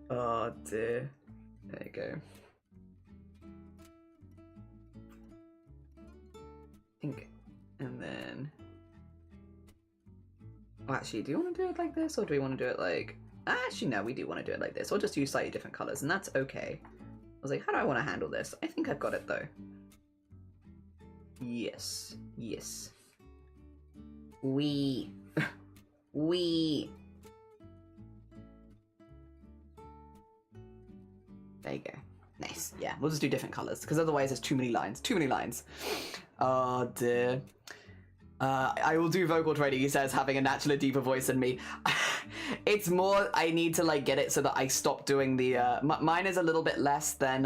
Oh dear. There you go. And then... Oh, actually, do you want to do it like this, or do we want to do it like... Actually, no, we do want to do it like this. We'll just use slightly different colours, and that's okay. I was like, how do I want to handle this? I think I've got it, though. Yes. We. There you go. Nice. Yeah, we'll just do different colours, because otherwise there's too many lines. Oh, dear. I will do vocal training, he says, having a naturally deeper voice than me. It's more, I need to, like, get it so that I stop doing the, mine is a little bit less than,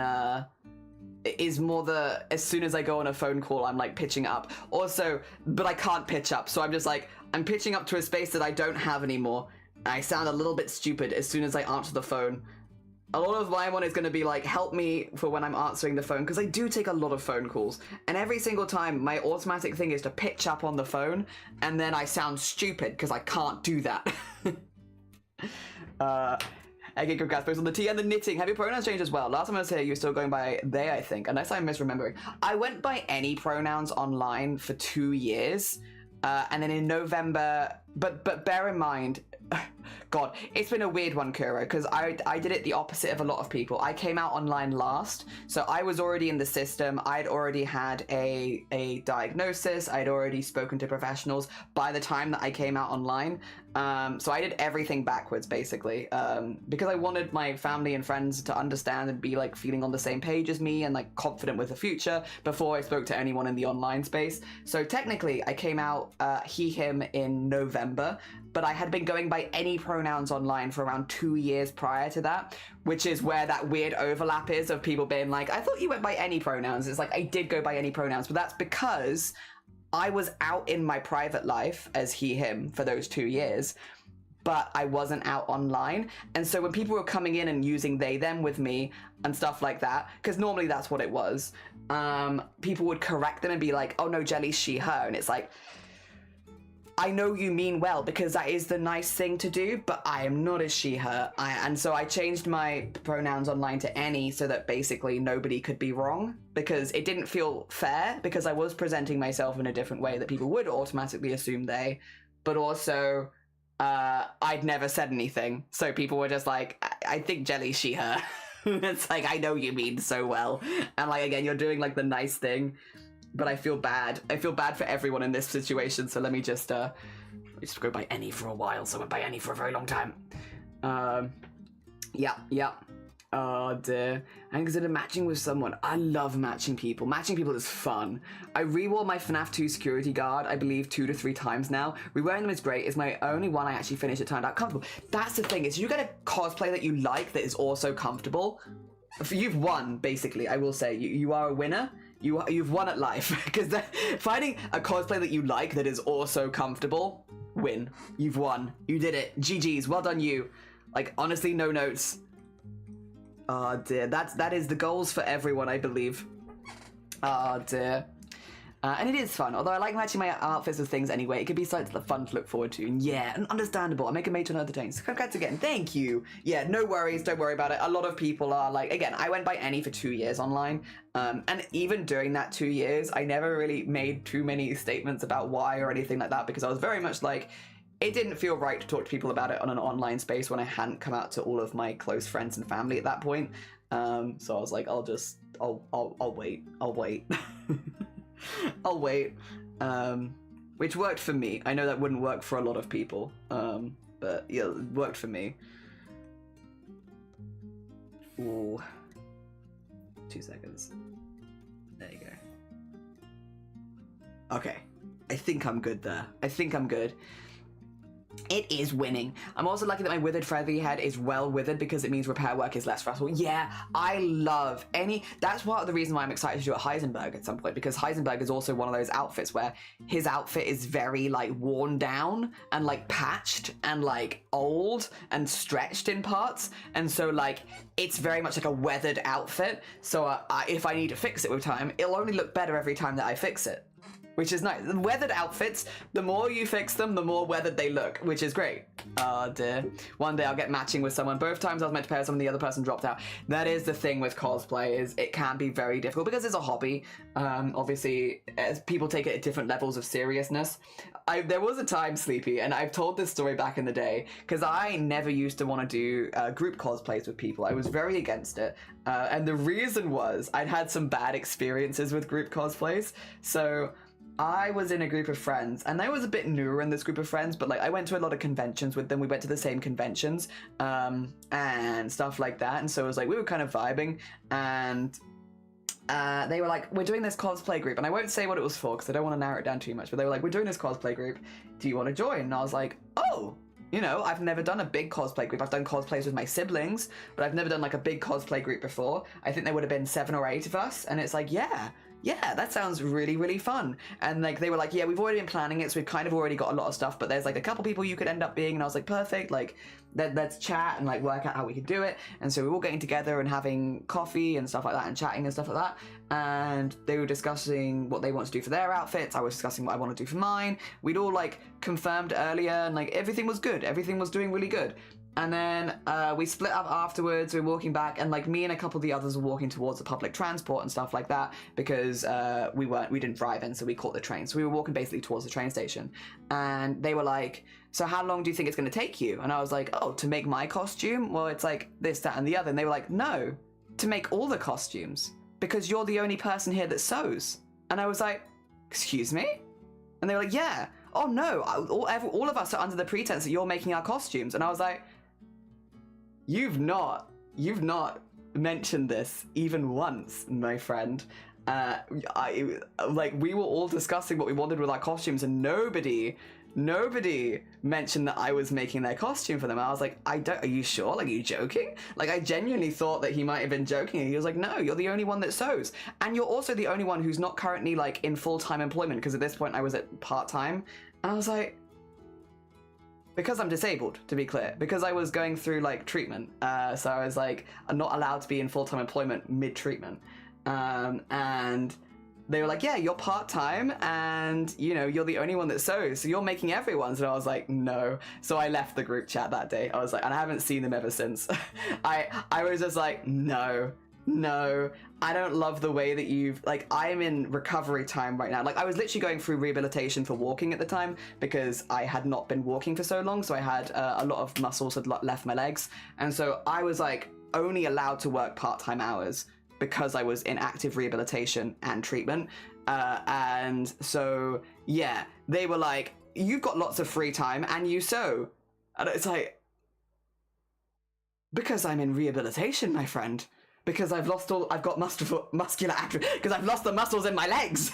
is more the, as soon as I go on a phone call, I'm, like, pitching up. Also, but I can't pitch up, so I'm just, like, I'm pitching up to a space that I don't have anymore. I sound a little bit stupid as soon as I answer the phone. A lot of my one is going to be like, help me for when I'm answering the phone, because I do take a lot of phone calls, and every single time my automatic thing is to pitch up on the phone, and then I sound stupid because I can't do that. Again, congrats both on the tea and the knitting. Have your pronouns changed as well? Last time I was here, you were still going by they, I think, unless I'm misremembering. I went by any pronouns online for 2 years, and then in November, but bear in mind, God, it's been a weird one, Kuro, because I did it the opposite of a lot of people. I came out online last, so I was already in the system. I'd already had a diagnosis. I'd already spoken to professionals by the time that I came out online. So I did everything backwards, basically, because I wanted my family and friends to understand and be, like, feeling on the same page as me and, like, confident with the future before I spoke to anyone in the online space. So technically, I came out he, him in November, but I had been going by any pronouns online for around 2 years prior to that, which is where that weird overlap is of people being like, I thought you went by any pronouns. It's like, I did go by any pronouns, but that's because I was out in my private life as he, him for those 2 years, but I wasn't out online. And so when people were coming in and using they, them with me and stuff like that, because normally that's what it was, people would correct them and be like, oh no, Jelly's she, her. And it's like, I know you mean well, because that is the nice thing to do, but I am not a she, her. And so I changed my pronouns online to any so that basically nobody could be wrong, because it didn't feel fair, because I was presenting myself in a different way that people would automatically assume they, but also I'd never said anything. So people were just like, I think Jelly's she, her. It's like, I know you mean so well. And like, again, you're doing like the nice thing. But I feel bad. I feel bad for everyone in this situation, so let me just go by any for a while, so I went by any for a very long time. Yeah. Oh dear. I consider matching with someone. I love matching people. Matching people is fun. I rewore my FNAF 2 security guard, I believe 2 to 3 times now. Rewearing them is great. It's my only one I actually finished that turned out comfortable. That's the thing, is you get a cosplay that you like that is also comfortable. You've won, basically, I will say. You are a winner. You've won at life, because finding a cosplay that you like that is also comfortable, win. You've won. You did it. GG's. Well done, you. Like, honestly, no notes. Oh dear, that is the goals for everyone, I believe. Oh dear. And it is fun, although I like matching my outfits with things anyway. It could be something fun to look forward to. And yeah, and understandable. I make a mate on other things. Congrats again. Thank you. Yeah, no worries. Don't worry about it. A lot of people are like, again, I went by Annie for 2 years online. And even during that 2 years, I never really made too many statements about why or anything like that, because I was very much like, it didn't feel right to talk to people about it on an online space when I hadn't come out to all of my close friends and family at that point. So I was like, I'll wait. I'll wait. I'll wait. Which worked for me. I know that wouldn't work for a lot of people. But yeah, it worked for me. Ooh. 2 seconds. There you go. Okay. I think I'm good there. I think I'm good. It is winning. I'm also lucky that my withered feathy head is well withered because it means repair work is less stressful. Yeah, I love that's part of the reason why I'm excited to do a Heisenberg at some point, because Heisenberg is also one of those outfits where his outfit is very like worn down and like patched and like old and stretched in parts. And so like, it's very much like a weathered outfit. So if I need to fix it with time, it'll only look better every time that I fix it. Which is nice. The weathered outfits, the more you fix them, the more weathered they look, which is great. Oh dear. One day I'll get matching with someone. Both times I was meant to pair with someone, the other person dropped out. That is the thing with cosplay, is it can be very difficult because it's a hobby. Obviously, as people take it at different levels of seriousness. There was a time, Sleepy, and I've told this story back in the day, because I never used to want to do group cosplays with people. I was very against it. And the reason was I'd had some bad experiences with group cosplays. So I was in a group of friends, and I was a bit newer in this group of friends, but like I went to a lot of conventions with them. We went to the same conventions and stuff like that. And so it was like we were kind of vibing, and they were like, we're doing this cosplay group, and I won't say what it was for because I don't want to narrow it down too much, but they were like, we're doing this cosplay group. Do you want to join? And I was like, oh, you know, I've never done a big cosplay group. I've done cosplays with my siblings, but I've never done like a big cosplay group before. I think there would have been 7 or 8 of us, and it's like, yeah, that sounds really, really fun. And like they were like, yeah, we've already been planning it, so we've kind of already got a lot of stuff, but there's like a couple people you could end up being. And I was like, perfect, like let's chat and like work out how we could do it. And so we were all getting together and having coffee and stuff like that and chatting and stuff like that. And they were discussing what they want to do for their outfits. I was discussing what I want to do for mine. We'd all like confirmed earlier, and like everything was good. Everything was doing really good. And then we split up afterwards. We were walking back, and like me and a couple of the others were walking towards the public transport and stuff like that, because we didn't drive in, so we caught the train. So we were walking basically towards the train station, and they were like, so how long do you think it's going to take you? And I was like, oh, to make my costume? Well, it's like this, that, and the other. And they were like, no, to make all the costumes, because you're the only person here that sews. And I was like, excuse me? And they were like, yeah. Oh no, all of us are under the pretense that you're making our costumes. And I was like, You've not mentioned this even once, my friend. We were all discussing what we wanted with our costumes, and nobody mentioned that I was making their costume for them. I was like, are you sure? Like, are you joking? Like, I genuinely thought that he might have been joking. And he was like, no, you're the only one that sews. And you're also the only one who's not currently like in full-time employment, because at this point I was at part-time. And I was like, because I'm disabled, to be clear, because I was going through like treatment. So I was like, I'm not allowed to be in full-time employment mid-treatment. And they were like, yeah, you're part-time, and you know, you're the only one that sews, so you're making everyone's. And I was like, no. So I left the group chat that day. I was like, and I haven't seen them ever since. I was just like, no, I don't love the way that you've, like, I'm in recovery time right now. Like, I was literally going through rehabilitation for walking at the time, because I had not been walking for so long, so I had a lot of muscles had left my legs. And so I was like only allowed to work part-time hours because I was in active rehabilitation and treatment. And so, yeah, they were like, you've got lots of free time and you sew. And it's like, because I'm in rehabilitation, my friend. Because I've got muscular atrophy, because I've lost the muscles in my legs.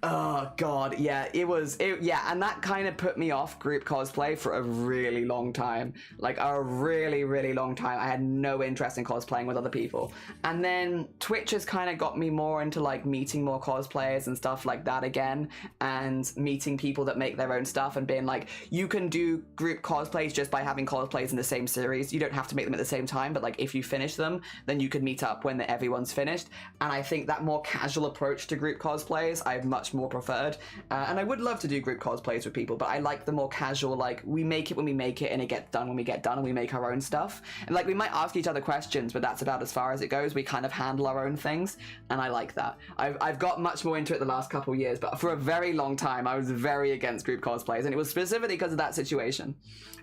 Oh god, yeah, yeah, and that kind of put me off group cosplay for a really long time. Like a really, really long time. I had no interest in cosplaying with other people. And then Twitch has kind of got me more into like meeting more cosplayers and stuff like that again, and meeting people that make their own stuff and being like, you can do group cosplays just by having cosplays in the same series. You don't have to make them at the same time, but like if you finish them, then you can meet up when everyone's finished. And I think that more casual approach to group cosplays I've much more preferred, and I would love to do group cosplays with people, but I like the more casual, like we make it when we make it and it gets done when we get done, and we make our own stuff, and like we might ask each other questions, but that's about as far as it goes. We kind of handle our own things, and I like that. I've got much more into it the last couple of years, but for a very long time I was very against group cosplays, and it was specifically because of that situation.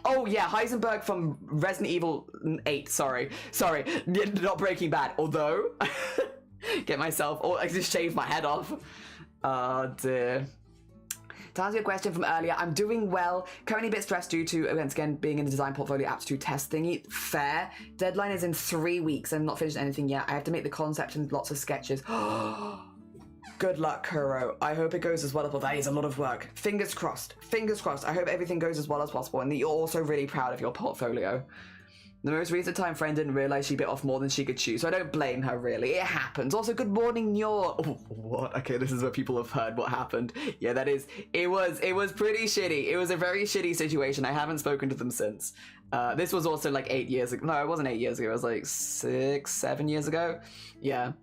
Oh yeah, Heisenberg from Resident Evil 8, sorry, not Breaking Bad, although get myself, or I just shaved my head off. Oh dear. To answer your question from earlier, I'm doing well. Currently a bit stressed due to, once again, being in the design portfolio aptitude test thingy. Fair. Deadline is in 3 weeks. I've not finished anything yet. I have to make the concept and lots of sketches. Good luck, Kuro. I hope it goes as well as well. That is a lot of work. Fingers crossed. Fingers crossed. I hope everything goes as well as possible and that you're also really proud of your portfolio. The most recent time friend didn't realize she bit off more than she could chew, so I don't blame her really. It happens. Also, good morning, Nyor. Oh, what? Okay, this is where people have heard what happened. Yeah, that is. It was pretty shitty. It was a very shitty situation. I haven't spoken to them since. This was also like 8 years ago. No, it wasn't 8 years ago. It was like 6, 7 years ago. Yeah.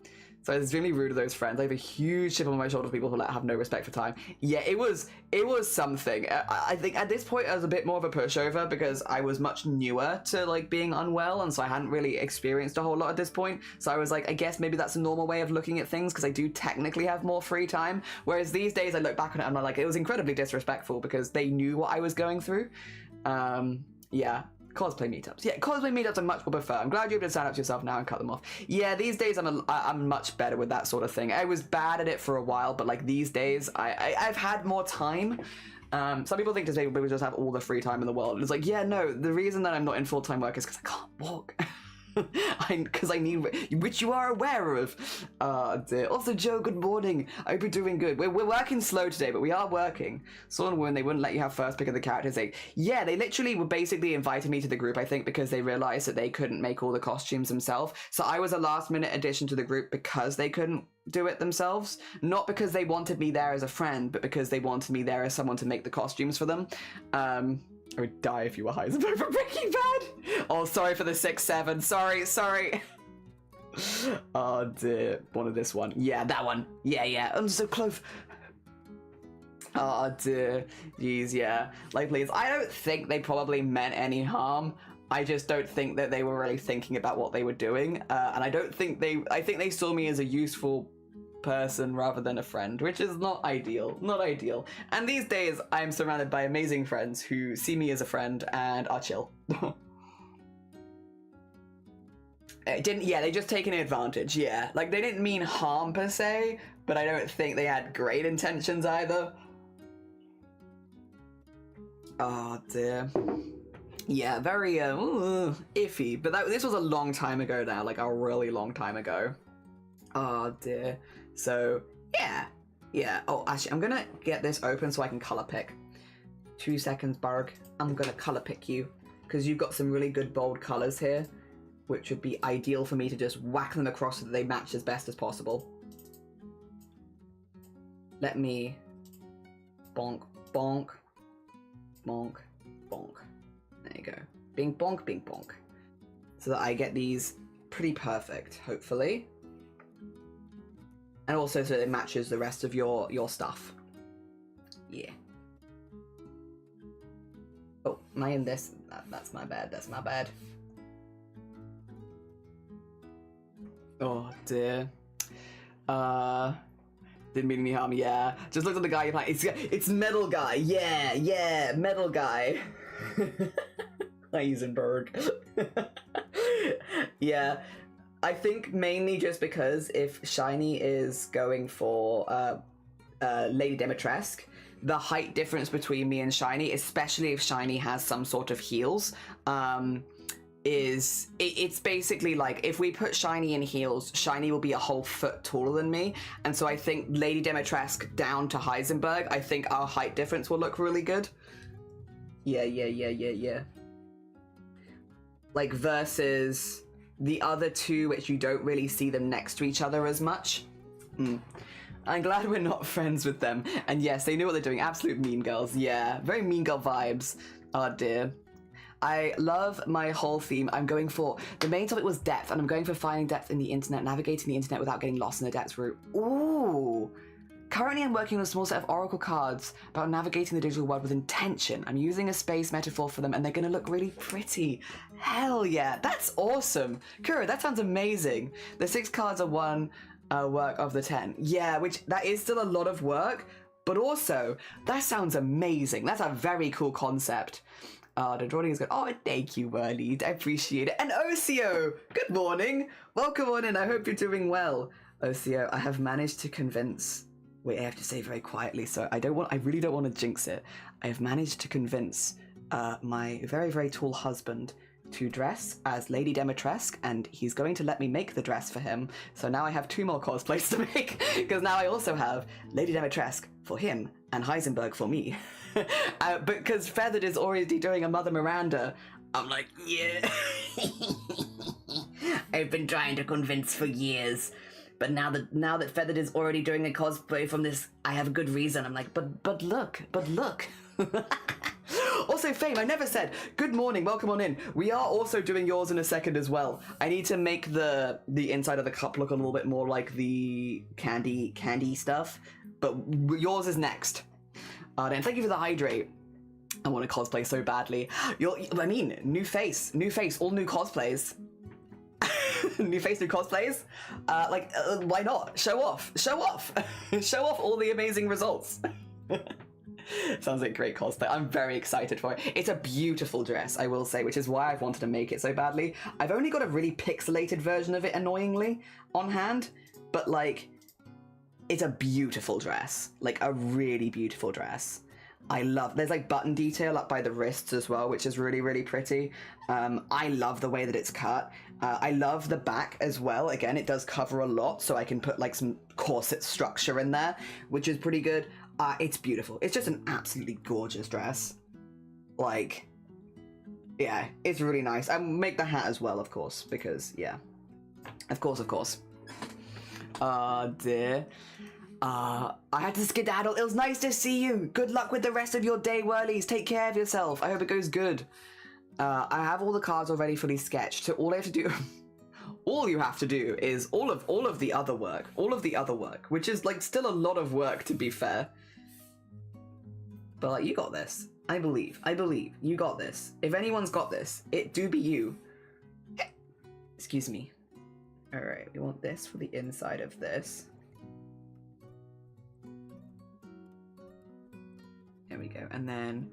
So it's really rude of those friends. I have a huge chip on my shoulder for people who like, have no respect for time. Yeah, it was something. I think at this point I was a bit more of a pushover because I was much newer to like being unwell, and so I hadn't really experienced a whole lot at this point. So I was like, I guess maybe that's a normal way of looking at things because I do technically have more free time. Whereas these days I look back on it and I'm like, it was incredibly disrespectful because they knew what I was going through. Yeah. Cosplay meetups. Yeah, cosplay meetups I much more prefer. I'm glad you're able to stand up to yourself now and cut them off. Yeah, these days I'm much better with that sort of thing. I was bad at it for a while, but like these days I've had more time. Some people think disabled people just have all the free time in the world. It's like, yeah, no, the reason that I'm not in full-time work is because I can't walk. Because I need, which you are aware of. Dear. Also, Joe, good morning. I hope you're doing good. We're working slow today, but we are working. Saw when they wouldn't let you have first pick of the characters. Yeah, they literally were basically inviting me to the group, I think, because they realized that they couldn't make all the costumes themselves. So I was a last-minute addition to the group because they couldn't do it themselves. Not because they wanted me there as a friend, but because they wanted me there as someone to make the costumes for them. I would die if you were Heisenberg from Breaking Bad. Oh, sorry for the 6-7. Sorry. Oh dear. Wanted this one. Yeah, that one. Yeah. I'm so close. Oh dear. Jeez, yeah. Like, please. I don't think they probably meant any harm. I just don't think that they were really thinking about what they were doing. And I think they saw me as a useful person rather than a friend, which is not ideal. And these days I'm surrounded by amazing friends who see me as a friend and are chill. They just taken advantage. Yeah, like they didn't mean harm per se, but I don't think they had great intentions either. Oh dear. Yeah, very iffy, but this was a long time ago now, like a really long time ago. Oh dear. So, yeah. Oh, actually, I'm gonna get this open so I can color pick. 2 seconds, Berg. I'm gonna color pick you, because you've got some really good bold colors here, which would be ideal for me to just whack them across so that they match as best as possible. Let me bonk, bonk, bonk, bonk. There you go. Bing bonk, bing bonk. So that I get these pretty perfect, hopefully. And also so that it matches the rest of your stuff. Yeah. Oh, am I in this? That's my bad. Oh dear. Didn't mean any harm, yeah. Just looked at the guy you're playing. It's Metal Guy, yeah, Metal Guy. Heisenberg. Yeah. I think mainly just because if Shiny is going for Lady Dimitrescu, the height difference between me and Shiny, especially if Shiny has some sort of heels, it's basically like if we put Shiny in heels, Shiny will be a whole foot taller than me, and so I think Lady Dimitrescu down to Heisenberg, I think our height difference will look really good. Yeah. Like versus the other two, which you don't really see them next to each other as much. I'm glad we're not friends with them. And yes, they knew what they're doing. Absolute mean girls. Yeah, very mean girl vibes. Oh dear. I love my whole theme. I'm going for, the main topic was depth, and I'm going for finding depth in the internet, navigating the internet without getting lost in the depths route. Ooh. Currently I'm working on a small set of oracle cards about navigating the digital world with intention. I'm using a space metaphor for them, and they're gonna look really pretty. Hell yeah, that's awesome. Kura, that sounds amazing. The 6 cards are one work of the 10. Yeah, which, that is still a lot of work, but also, that sounds amazing. That's a very cool concept. The drawing is good. Oh, thank you, Whirly. I appreciate it. And Ocio, good morning. Welcome on in. I hope you're doing well. Ocio, I have managed to convince... Wait, I have to say very quietly, so I really don't want to jinx it. I have managed to convince my very, very tall husband to dress as Lady Dimitrescu, and he's going to let me make the dress for him. So now I have 2 more cosplays to make, because now I also have Lady Dimitrescu for him and Heisenberg for me. Because Feathered is already doing a Mother Miranda, I'm like, yeah. I've been trying to convince for years. But now that Feathered is already doing a cosplay from this, I have a good reason. I'm like, but look. Also, Fame, I never said, good morning, welcome on in. We are also doing yours in a second as well. I need to make the inside of the cup look a little bit more like the candy stuff, but yours is next. And thank you for the hydrate. I want to cosplay so badly. New face, all new cosplays. New face, new cosplays. Why not? Show off. Show off all the amazing results. Sounds like great cosplay. I'm very excited for it. It's a beautiful dress, I will say, which is why I've wanted to make it so badly. I've only got a really pixelated version of it, annoyingly, on hand, but like, it's a beautiful dress. Like, a really beautiful dress. There's like button detail up by the wrists as well, which is really, really pretty. I love the way that it's cut. I love the back as well. Again, it does cover a lot, so I can put like some corset structure in there, which is pretty good. It's beautiful. It's just an absolutely gorgeous dress. Like, yeah, it's really nice. I make the hat as well, of course, because, yeah. Of course. Dear. I had to skedaddle. It was nice to see you. Good luck with the rest of your day, Whirlies. Take care of yourself. I hope it goes good. I have all the cards already fully sketched, so all I have to do... all you have to do is all of the other work. Which is, like, still a lot of work, to be fair. But, like, you got this. I believe. You got this. If anyone's got this, it do be you. Excuse me. Alright, we want this for the inside of this. There we go. And then,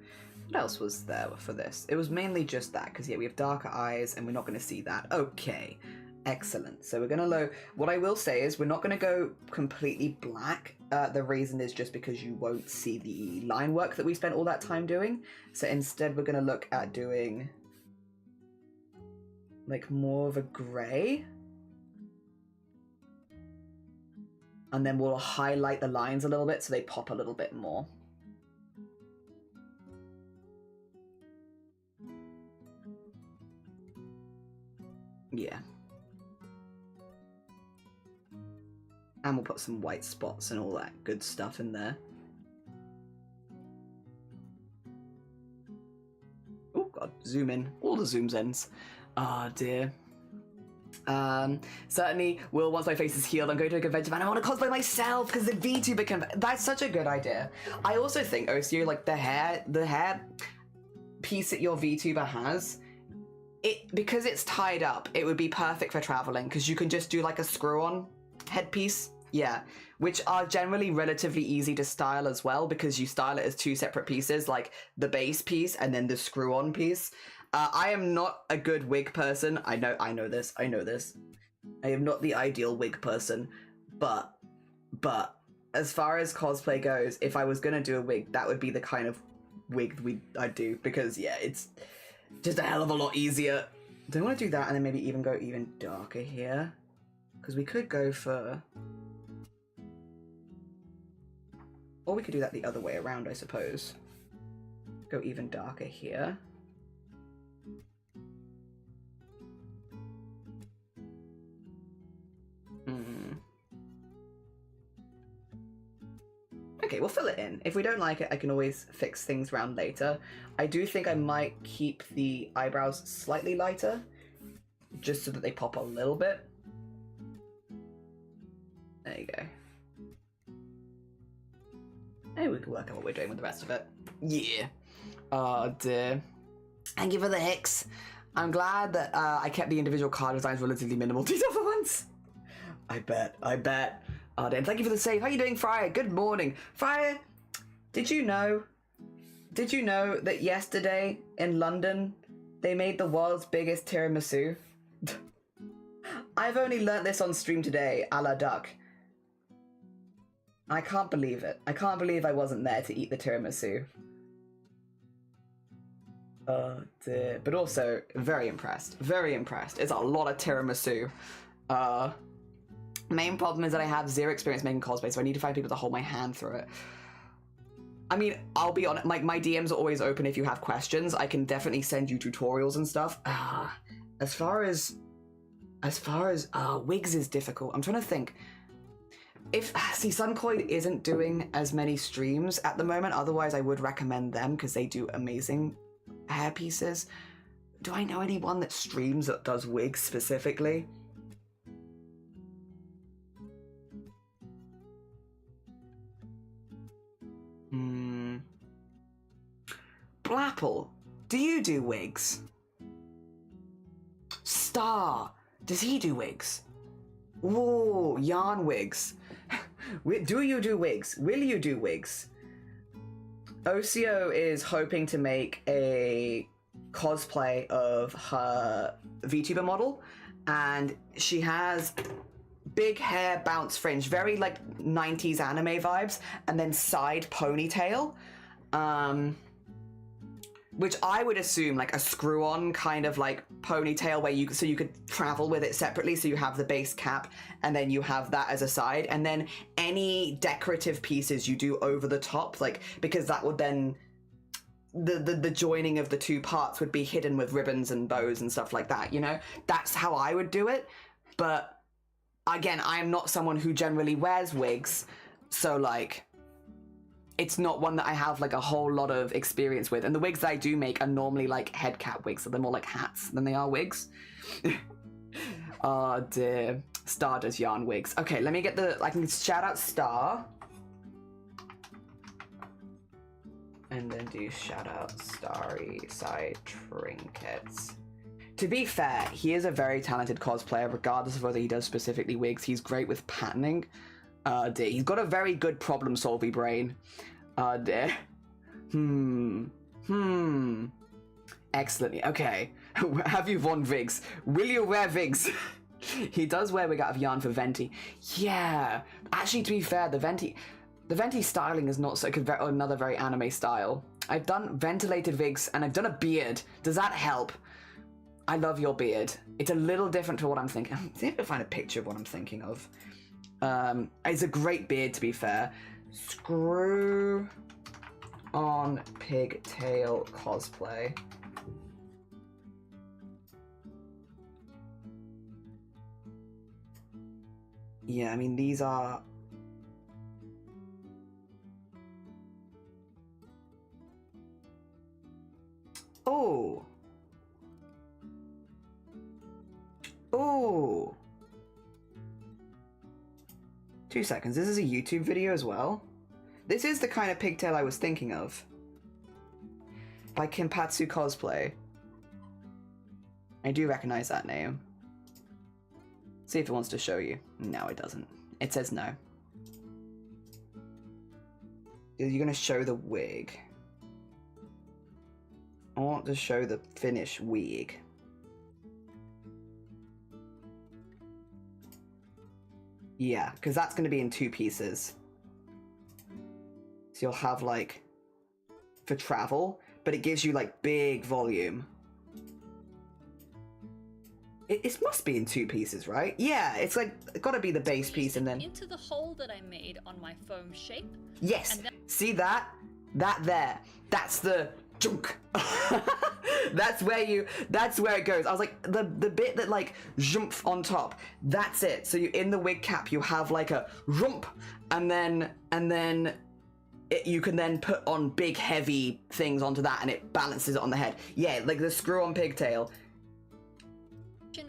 what else was there for this? It was mainly just that, because, yeah, we have darker eyes, and we're not going to see that. Okay. Excellent. So we're going to what I will say is we're not going to go completely black. The reason is just because you won't see the line work that we spent all that time doing. So instead we're going to look at doing like more of a grey. And then we'll highlight the lines a little bit so they pop a little bit more. Yeah. And we'll put some white spots and all that good stuff in there. Oh god, zoom in. All the zooms ends. Ah, dear. Certainly, once my face is healed, I'm going to a convention and I want to cosplay myself because the VTuber convention. That's such a good idea. I also think, Osio, like the hair piece that your VTuber has, because it's tied up, it would be perfect for traveling because you can just do like a screw-on headpiece. Yeah, which are generally relatively easy to style as well because you style it as 2 separate pieces, like the base piece and then the screw-on piece. I am not a good wig person. I know this. I am not the ideal wig person, but as far as cosplay goes, if I was gonna do a wig, that would be the kind of wig I'd do because yeah, it's just a hell of a lot easier. Do I want to do that and then maybe even go even darker here? Because we could go for... Or we could do that the other way around, I suppose. Go even darker here. Okay, we'll fill it in. If we don't like it, I can always fix things round later. I do think I might keep the eyebrows slightly lighter, just so that they pop a little bit. There you go. Maybe we can work out what we're doing with the rest of it. Yeah. Oh dear. Thank you for the hicks. I'm glad that I kept the individual card designs relatively minimal detail for once. I bet. Oh, and thank you for the save. How you doing, Friar? Good morning. Friar, did you know that yesterday in London, they made the world's biggest tiramisu? I've only learnt this on stream today, a la duck. I can't believe it. I can't believe I wasn't there to eat the tiramisu. Oh dear. But also, very impressed. Very impressed. It's a lot of tiramisu. Main problem is that I have zero experience making cosplay, so I need to find people to hold my hand through it. I mean, I'll be honest, my DMs are always open if you have questions. I can definitely send you tutorials and stuff. As far as wigs is difficult. I'm trying to think. See, Suncoid isn't doing as many streams at the moment, otherwise I would recommend them because they do amazing hair pieces. Do I know anyone that streams that does wigs specifically? Blapple, do you do wigs? Star, does he do wigs? Ooh, yarn wigs. Do you do wigs? Will you do wigs? Osio is hoping to make a cosplay of her VTuber model, and she has big hair, bounce fringe, very like 90s anime vibes, and then side ponytail. Which I would assume like a screw-on kind of like ponytail where you could travel with it separately, so you have the base cap and then you have that as a side, and then any decorative pieces you do over the top, like, because that would then the joining of the two parts would be hidden with ribbons and bows and stuff like that, you know? That's how I would do it. But again, I am not someone who generally wears wigs, so like it's not one that I have like a whole lot of experience with. And the wigs that I do make are normally like head cap wigs, so they're more like hats than they are wigs. Oh dear. Star does yarn wigs. Okay, let me get I can shout out Star. And then do shout out Starry Side Trinkets. To be fair, he is a very talented cosplayer, regardless of whether he does specifically wigs. He's great with patterning. Dear. He's got a very good problem-solving brain. Dear. Excellent. Okay. Have you worn wigs? Will you wear wigs? He does wear wig out of yarn for Venti. Yeah. Actually, to be fair, the Venti styling is not so another very anime style. I've done ventilated wigs and I've done a beard. Does that help? I love your beard. It's a little different to what I'm thinking. See if I can find a picture of what I'm thinking of. It's a great beard, to be fair. Screw on pigtail cosplay. Yeah, I mean, these are... Oh! Oh! 2 seconds, this is a YouTube video as well? This is the kind of pigtail I was thinking of. By Kimpatsu Cosplay. I do recognize that name. See if it wants to show you. No, it doesn't. It says no. You're gonna show the wig. I want to show the finished wig. Yeah, because that's going to be in 2 pieces. So you'll have, like, for travel, but it gives you, like, big volume. It must be in 2 pieces, right? Yeah, it's like, it gotta be the base piece and then... into the hole that I made on my foam shape. Yes, And then... see that? That there. That's the junk. that's where it goes. I was like, the bit that like jumpf on top, that's it. So you in the wig cap, you have like a rump, and then you can then put on big heavy things onto that and it balances it on the head. Yeah, like the screw on pigtail.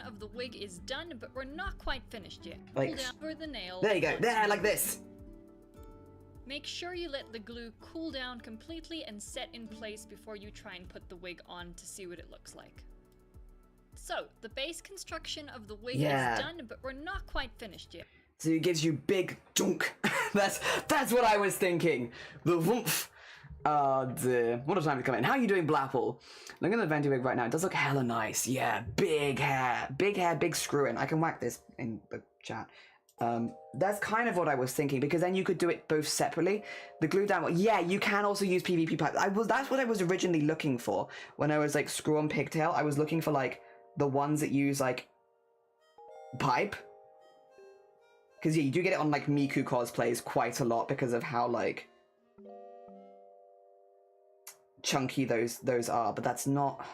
Of the wig is done, but we're not quite finished yet. Like, pull down over the nail. There you go. There, like this. Make sure you let the glue cool down completely and set in place before you try and put the wig on to see what it looks like. So, the base construction of the wig is done, but we're not quite finished yet. So it gives you big junk. that's what I was thinking. The woomph. What a time to come in. How are you doing, Blapple? Look at the Venti wig right now. It does look hella nice. Yeah, big hair, big screw in. I can whack this in the chat. That's kind of what I was thinking, because then you could do it both separately. The glue down one, yeah, you can also use PVP pipe. That's what I was originally looking for when I was like screw on pigtail. I was looking for like the ones that use like pipe. Because yeah, you do get it on like Miku cosplays quite a lot because of how like chunky those are, but that's not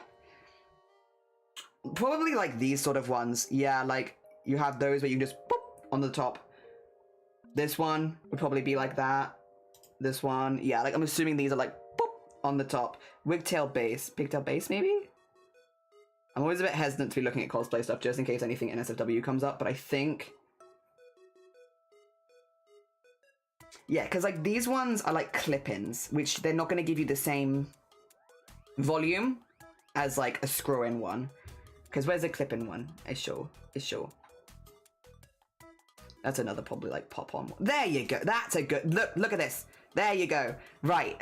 probably like these sort of ones. Yeah, like you have those where you just boop on the top. This one would probably be like that. This one, yeah, like I'm assuming these are like boop on the top. Wigtail base, pigtail base maybe? I'm always a bit hesitant to be looking at cosplay stuff just in case anything NSFW comes up, but I think... Yeah, because like these ones are like clip-ins, which they're not going to give you the same volume as like a screw-in one. Because where's the clip-in one? It's sure. That's another probably like pop-on one. There you go. That's a good... Look at this. There you go. Right.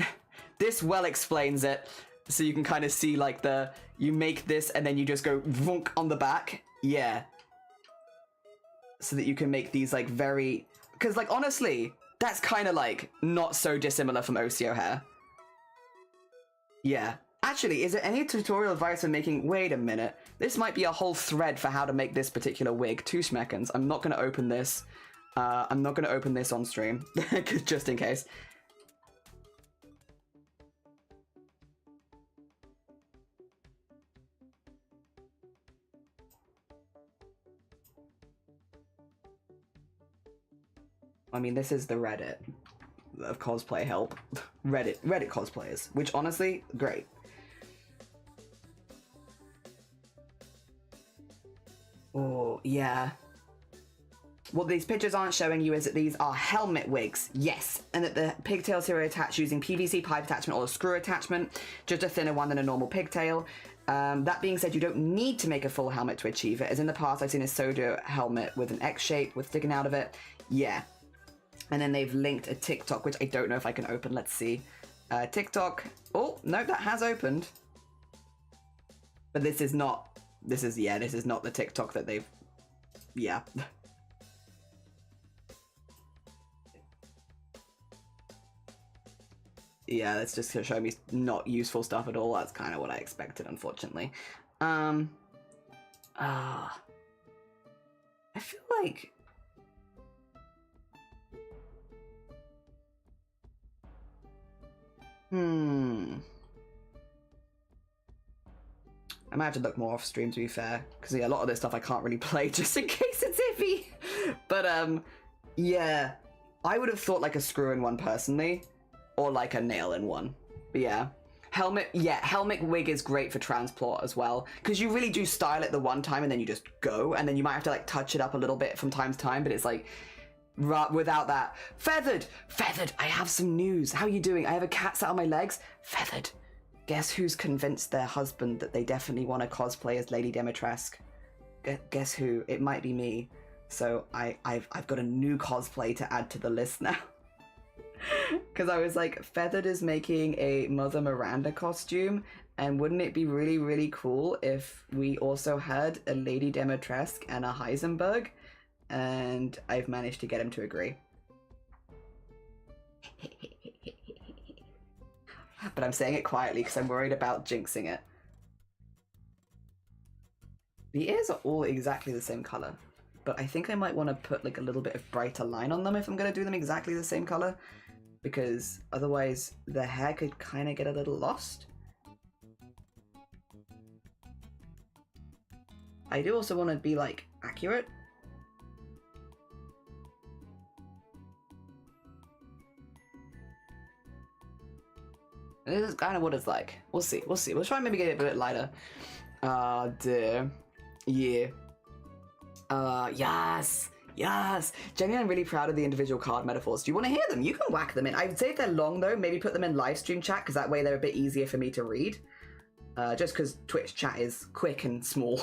This well explains it. So you can kind of see like the... You make this and then you just go vunk on the back. Yeah. So that you can make these like very... Because like honestly... That's kind of like not so dissimilar from OCO hair. Yeah. Actually, is there any tutorial advice for making... Wait a minute. This might be a whole thread for how to make this particular wig. 2 seconds. I'm not going to open this. I'm not going to open this on stream. Just in case. I mean, this is the Reddit of cosplay help. Reddit cosplayers, which honestly, great. Oh, yeah. What these pictures aren't showing you is that these are helmet wigs, yes, and that the pigtails here are attached using PVC pipe attachment or a screw attachment, just a thinner one than a normal pigtail. That being said, you don't need to make a full helmet to achieve it, as in the past I've seen a Soda helmet with an X shape with sticking out of it. Yeah. And then they've linked a TikTok, which I don't know if I can open. Let's see. TikTok. Oh, no, that has opened. But this is not... This is not the TikTok that they've... Yeah. Yeah, that's just to show me not useful stuff at all. That's kind of what I expected, unfortunately. I feel like... I might have to look more off stream, to be fair, because yeah, a lot of this stuff I can't really play just in case it's iffy. But yeah, I would have thought like a screw-in one personally, or like a nail-in one. But yeah, helmet wig is great for transport as well, because you really do style it the one time and then you just go, and then you might have to like touch it up a little bit from time to time, but it's like without that. Feathered, I have some news. How are you doing? I have a cat sat on my legs. Feathered. Guess who's convinced their husband that they definitely want to cosplay as Lady Dimitrescu? Guess who? It might be me. So I've got a new cosplay to add to the list now. Because I was like, Feathered is making a Mother Miranda costume, and wouldn't it be really, really cool if we also had a Lady Dimitrescu and a Heisenberg? And I've managed to get him to agree. But I'm saying it quietly because I'm worried about jinxing it. The ears are all exactly the same color, but I think I might want to put like a little bit of brighter line on them if I'm going to do them exactly the same color, because otherwise the hair could kind of get a little lost. I do also want to be like accurate. This is kind of what it's like. We'll see. We'll see. We'll try and maybe get it a bit lighter. Dear. Yeah. Yes. Yes. Genuinely, I'm really proud of the individual card metaphors. Do you want to hear them? You can whack them in. I would say if they're long though, maybe put them in live stream chat, because that way they're a bit easier for me to read. Just because Twitch chat is quick and small.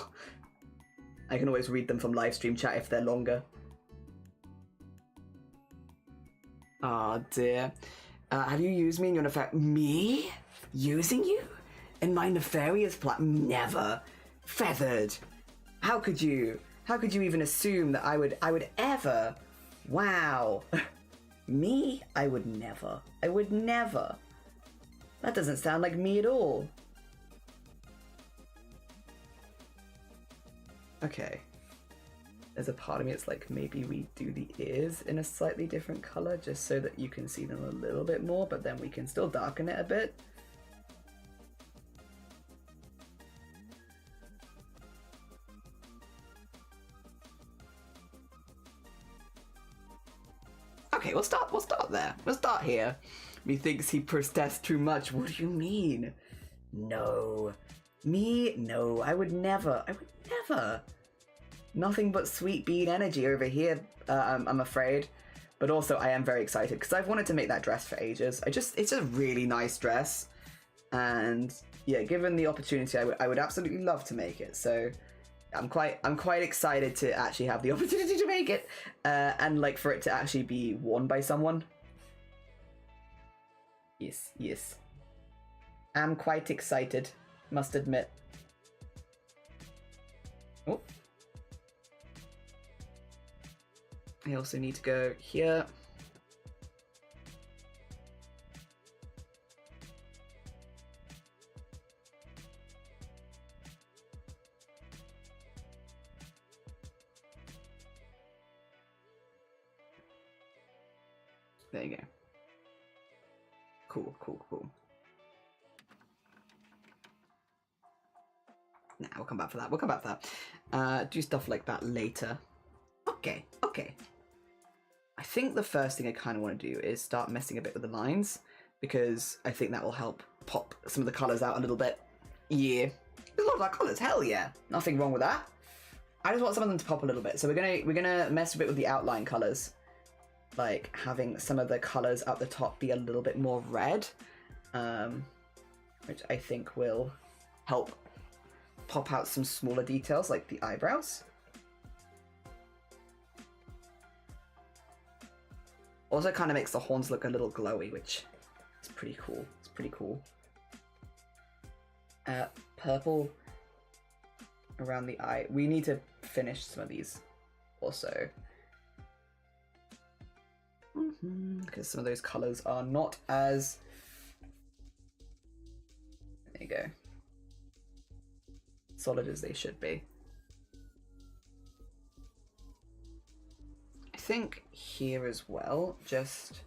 I can always read them from live stream chat if they're longer. Ah, dear. Have you used me in your Me? Using you? In my nefarious plan? Never. Feathered. How could you? How could you even assume that I would ever? Wow. Me? I would never. I would never. That doesn't sound like me at all. Okay. There's a part of me that's like, maybe we do the ears in a slightly different color just so that you can see them a little bit more, but then we can still darken it a bit. Okay, we'll start there. We'll start here. Methinks he protests too much. What do you mean? No. Me? No, I would never. Nothing but sweet bean energy over here, I'm afraid. But also, I am very excited because I've wanted to make that dress for ages. It's a really nice dress. And yeah, given the opportunity, I would absolutely love to make it. So I'm quite excited to actually have the opportunity to make it. And like for it to actually be worn by someone. Yes. I'm quite excited, must admit. Oh. I also need to go here. There you go. Cool. Nah, we'll come back for that. Do stuff like that later. Okay. I think the first thing I kind of want to do is start messing a bit with the lines, because I think that will help pop some of the colours out a little bit. Yeah. There's a lot of our colours, hell yeah. Nothing wrong with that. I just want some of them to pop a little bit. So we're gonna mess a bit with the outline colours. Like having some of the colours up the top be a little bit more red. Which I think will help pop out some smaller details like the eyebrows. Also kind of makes the horns look a little glowy, which is pretty cool. It's pretty cool. Purple around the eye. We need to finish some of these also. Because some of those colours are not as... There you go. Solid as they should be. I think here as well, just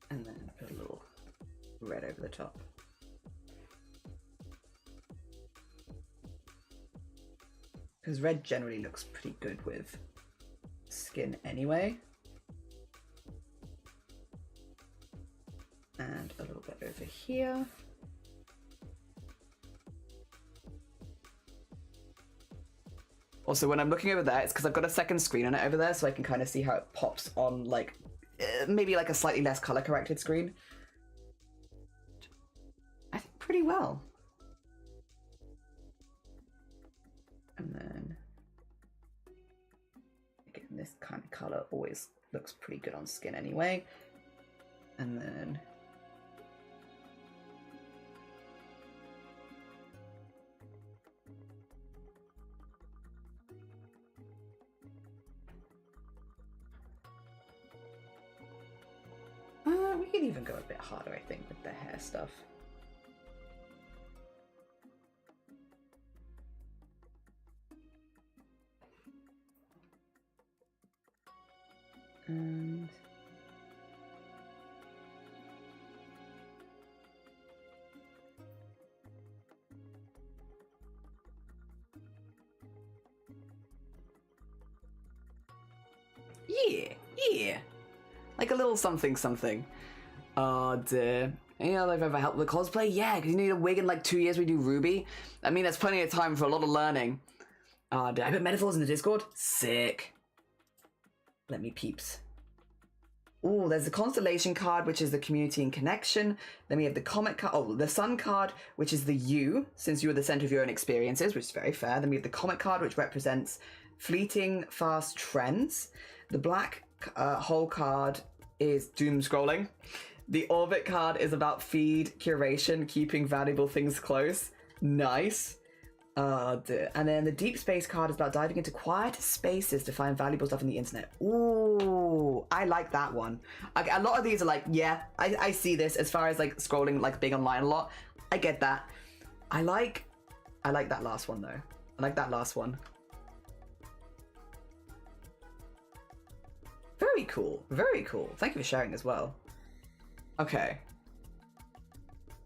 and then put a little red over the top. Because red generally looks pretty good with skin anyway. And a little bit over here. Also, when I'm looking over there, it's because I've got a second screen on it over there, so I can kind of see how it pops on, like, maybe like a slightly less color corrected screen. I think pretty well. And then, again, this kind of color always looks pretty good on skin anyway. And then we could even go a bit harder, I think, with the hair stuff. And yeah. Like a little something something. Oh dear. Any other I've ever helped with cosplay? Yeah, because you need a wig in like 2 years we do Ruby. I mean, that's plenty of time for a lot of learning. Did I put metaphors in the Discord? Sick. Let me peeps. Oh, there's the constellation card, which is the community and connection. Then we have the comet card. Oh, the sun card, which is the you, since you are the center of your own experiences, which is very fair. Then we have the comet card, which represents fleeting, fast trends. The black hole card is doom scrolling. The orbit card is about feed, curation, keeping valuable things close. Nice. And then the deep space card is about diving into quiet spaces to find valuable stuff on the internet. Ooh, I like that one. A lot of these are like, yeah, I see this as far as like scrolling, like being online a lot. I get that. I like that last one though. I like that last one. Very cool. Very cool. Thank you for sharing as well. Okay.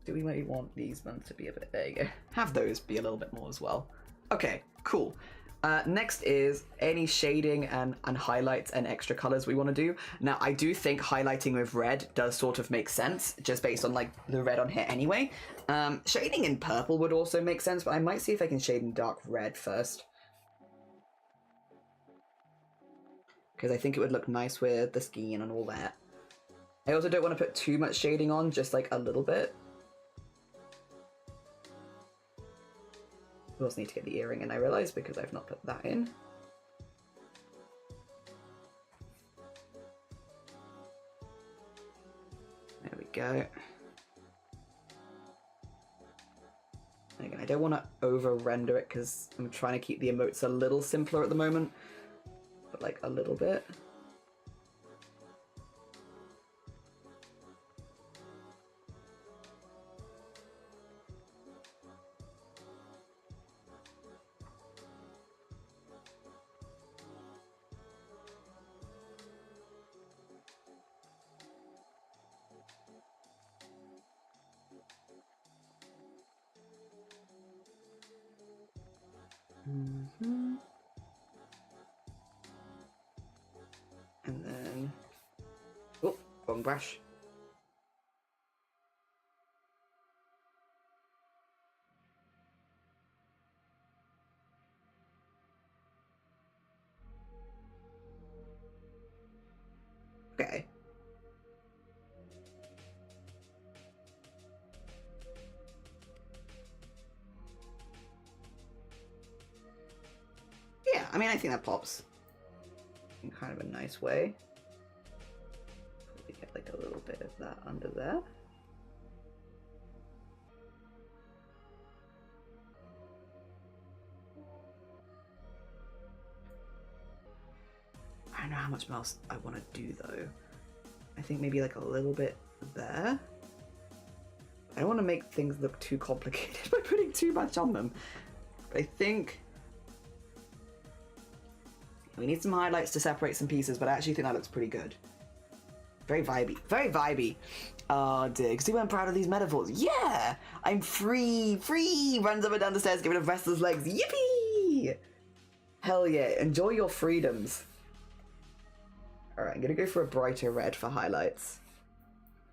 Do we maybe want these ones to be a bit... There you go. Have those be a little bit more as well. Okay, cool. Next is any shading and highlights and extra colors we want to do. Now, I do think highlighting with red does sort of make sense, just based on like the red on here anyway. Shading in purple would also make sense, but I might see if I can shade in dark red first. Because I think it would look nice with the skin and all that. I also don't want to put too much shading on, just like a little bit. We also need to get the earring in, I realise, because I've not put that in. There we go. And again, I don't want to over-render it because I'm trying to keep the emotes a little simpler at the moment. But like a little bit. Mm-hmm. And then, oh, wrong brush. Okay. Yeah, I mean, I think that pops in kind of a nice way. Probably get like a little bit of that under there. I don't know how much else I want to do though. I think maybe like a little bit there. I don't want to make things look too complicated by putting too much on them. But I think we need some highlights to separate some pieces, but I actually think that looks pretty good. Very vibey. Very vibey. Oh dear, because we weren't proud of these metaphors. Yeah! I'm free! Free! Runs up and down the stairs, giving a restless legs. Yippee! Hell yeah, enjoy your freedoms. Alright, I'm gonna go for a brighter red for highlights.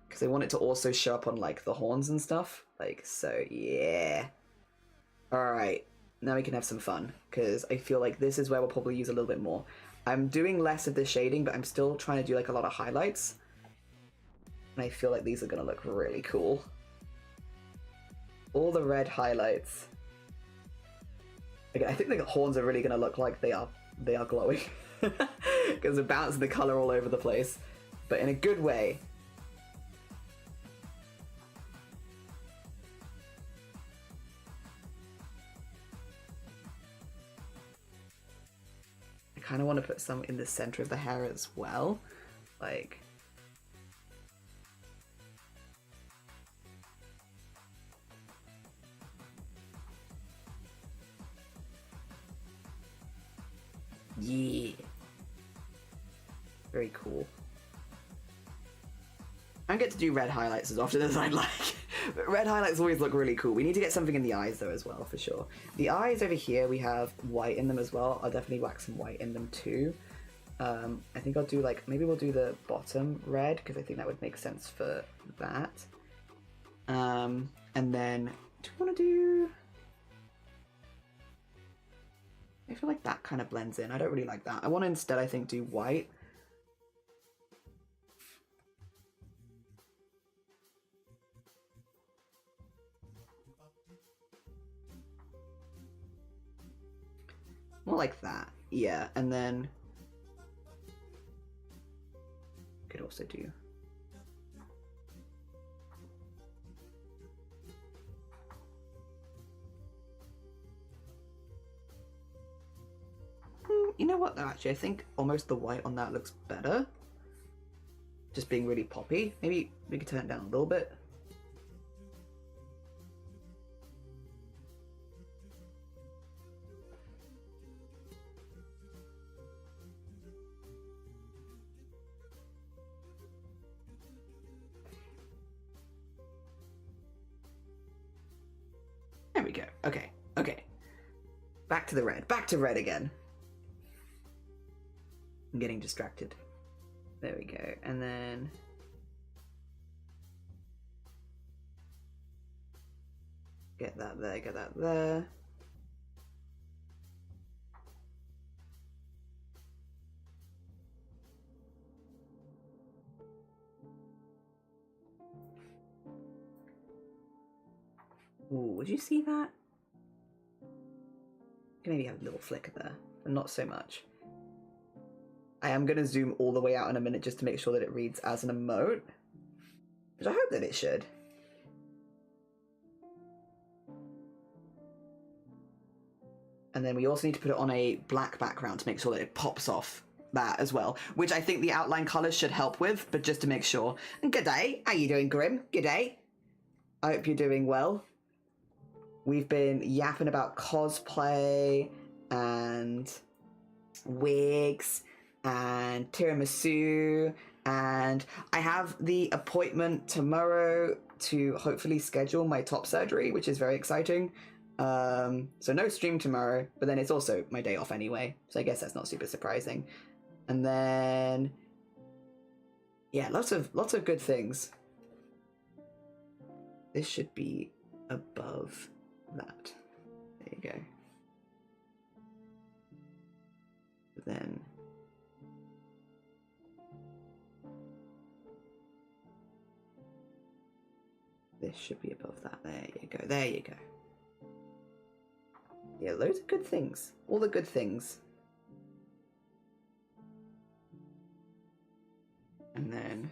Because I want it to also show up on, like, the horns and stuff. Like, so, yeah. Alright, now we can have some fun. Because I feel like this is where we'll probably use a little bit more. I'm doing less of the shading, but I'm still trying to do, like, a lot of highlights. And I feel like these are gonna look really cool. All the red highlights. Again, I think the horns are really gonna look like they are glowing. Because they're bouncing the color all over the place. But in a good way. I kind of want to put some in the center of the hair as well. Like... yeah. Very cool. I don't get to do red highlights as often as I'd like. But red highlights always look really cool. We need to get something in the eyes though as well, for sure. The eyes over here, we have white in them as well. I'll definitely wax some white in them too. I think I'll do like, maybe we'll do the bottom red, because I think that would make sense for that. And then, do we want to do... I feel like that kind of blends in. I don't really like that. I want to instead, I think, do white. More like that, yeah, and then could also do you know what though, actually I think almost the white on that looks better, just being really poppy. Maybe we could turn it down a little bit. There we go. Okay, okay. Back to the red. Back to red again. I'm getting distracted. There we go. And then... get that there, get that there. Ooh, would you see that? Can maybe have a little flicker there, but not so much. I am going to zoom all the way out in a minute just to make sure that it reads as an emote, which I hope that it should. And then we also need to put it on a black background to make sure that it pops off that as well, which I think the outline colours should help with, but just to make sure. And good day, how you doing, Grim? Good day. I hope you're doing well. We've been yapping about cosplay and wigs and tiramisu, and I have the appointment tomorrow to hopefully schedule my top surgery, which is very exciting. So no stream tomorrow, but then it's also my day off anyway, so I guess that's not super surprising. And then, yeah, lots of good things. This should be above that. There you go. Then this should be above that. There you go. There you go. Yeah, loads of good things. All the good things. And then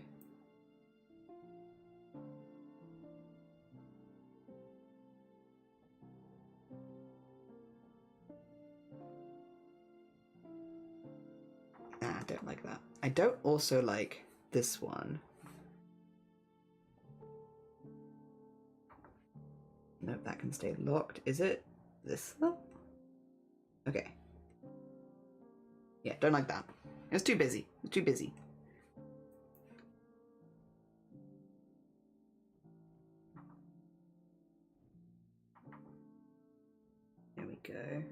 I don't like that. I don't also like this one. Nope, that can stay locked. Is it this though? Okay. Yeah, don't like that. It's too busy. It's too busy. There we go.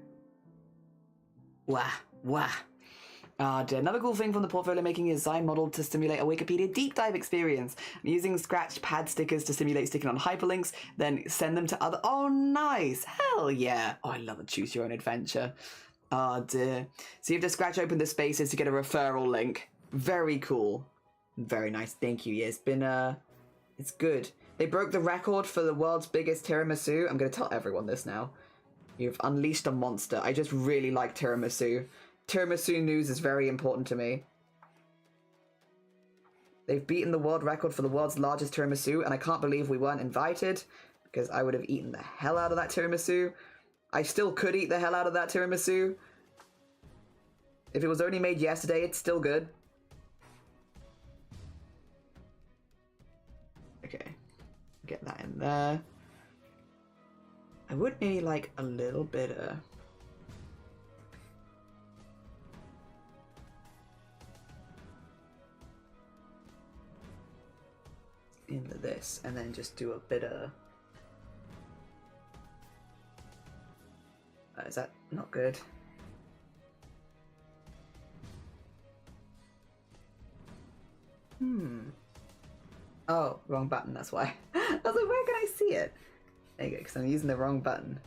Wah, wah. Another cool thing from the portfolio making is I modeled to simulate a Wikipedia deep dive experience. I'm using scratched pad stickers to simulate sticking on hyperlinks, then send them to other... Oh, nice! Hell yeah! Oh, I love a choose your own adventure. Oh dear. So you have to scratch open the spaces to get a referral link. Very cool. Very nice. Thank you. Yeah, it's been, it's good. They broke the record for the world's biggest tiramisu. I'm going to tell everyone this now. You've unleashed a monster. I just really like tiramisu. Tiramisu news is very important to me. They've beaten the world record for the world's largest tiramisu, and I can't believe we weren't invited, because I would have eaten the hell out of that tiramisu. I still could eat the hell out of that tiramisu. If it was only made yesterday, it's still good. Okay. Get that in there. I would maybe like a little bit of... this and then just do a bit of... is that not good? Oh, wrong button, that's why. I was like, where can I see it? There you go, because I'm using the wrong button.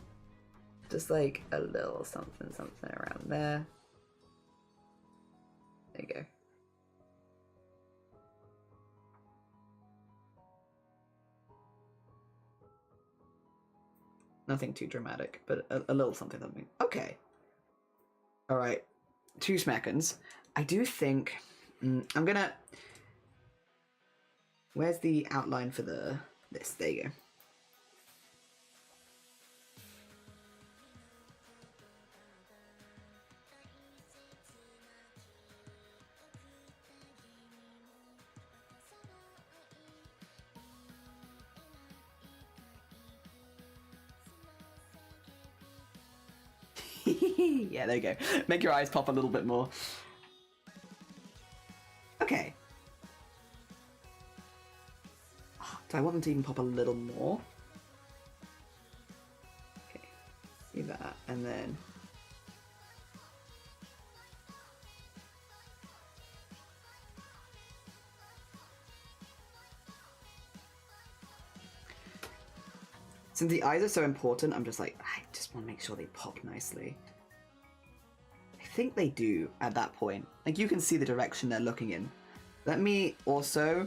Just like a little something around there. There you go. Nothing too dramatic, but a little something. Okay. Alright. 2 seconds. I do think... I'm gonna... Where's the outline for this? There you go. Yeah, there you go. Make your eyes pop a little bit more. Okay. Do I want them to even pop a little more? Okay. See that, and then... Since the eyes are so important, I'm just like, I just want to make sure they pop nicely. I think they do at that point. Like, you can see the direction they're looking in. Let me also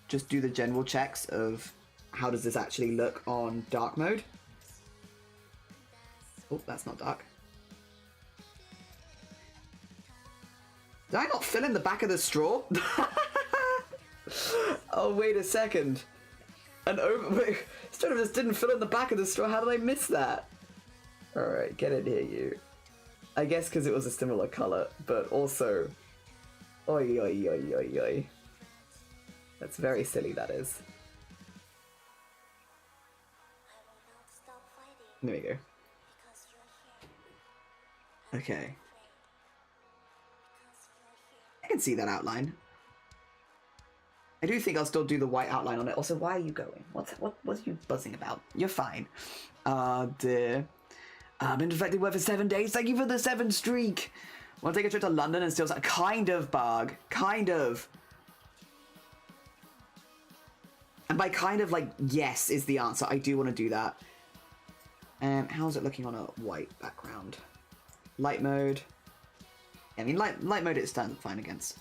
just do the general checks of how does this actually look on dark mode. Oh, that's not dark. Did I not fill in the back of the straw? Oh, wait a second. Instead of just didn't fill in the back of the straw, how did I miss that? Alright, get in here, you. I guess because it was a similar colour, but also... Oi, oi, oi, oi, oi. That's very silly, that is. There we go. Okay. I can see that outline. I do think I'll still do the white outline on it. Also, why are you going? What are you buzzing about? You're fine. Dear. I've been infected for 7 days. Thank you for the 7 streak. Want to take a trip to London and steal some... Kind of, Bug. Kind of. And by kind of, like, yes is the answer. I do want to do that. How's it looking on a white background? Light mode. I mean, light mode it stands fine against.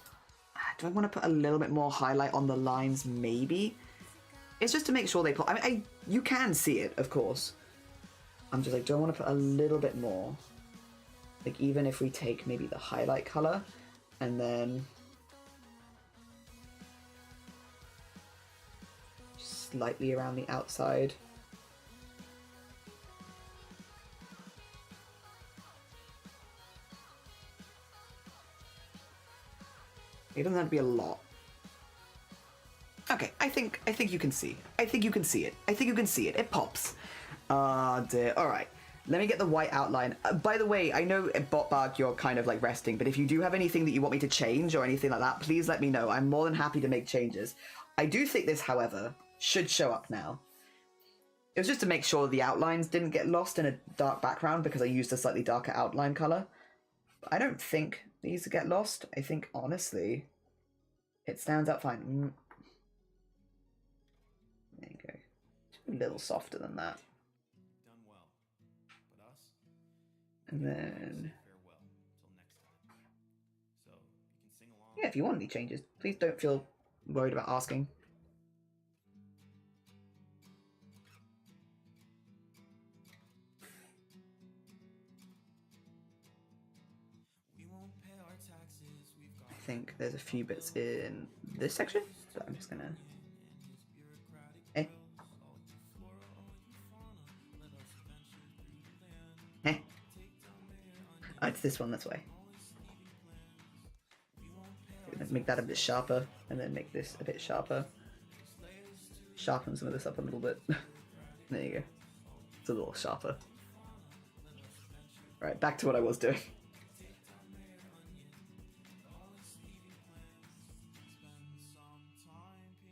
Do I want to put a little bit more highlight on the lines? Maybe. It's just to make sure they pop. I mean, you can see it, of course. I'm just like, do I want to put a little bit more? Like, even if we take maybe the highlight color and then slightly around the outside. It doesn't have to be a lot. Okay, I think you can see. I think you can see it. I think you can see it. It pops. Dear. All right. Let me get the white outline. By the way, I know at Botbag you're kind of like resting, but if you do have anything that you want me to change or anything like that, please let me know. I'm more than happy to make changes. I do think this, however, should show up now. It was just to make sure the outlines didn't get lost in a dark background because I used a slightly darker outline color. I don't think these get lost. I think, honestly, it stands out fine. There you go. Just a little softer than that. And then... yeah, if you want any changes, please don't feel worried about asking. I think there's a few bits in this section, so I'm just gonna... Eh. Eh. Oh, it's this one, that's why. Make that a bit sharper, and then make this a bit sharper. Sharpen some of this up a little bit. There you go. It's a little sharper. Right, back to what I was doing.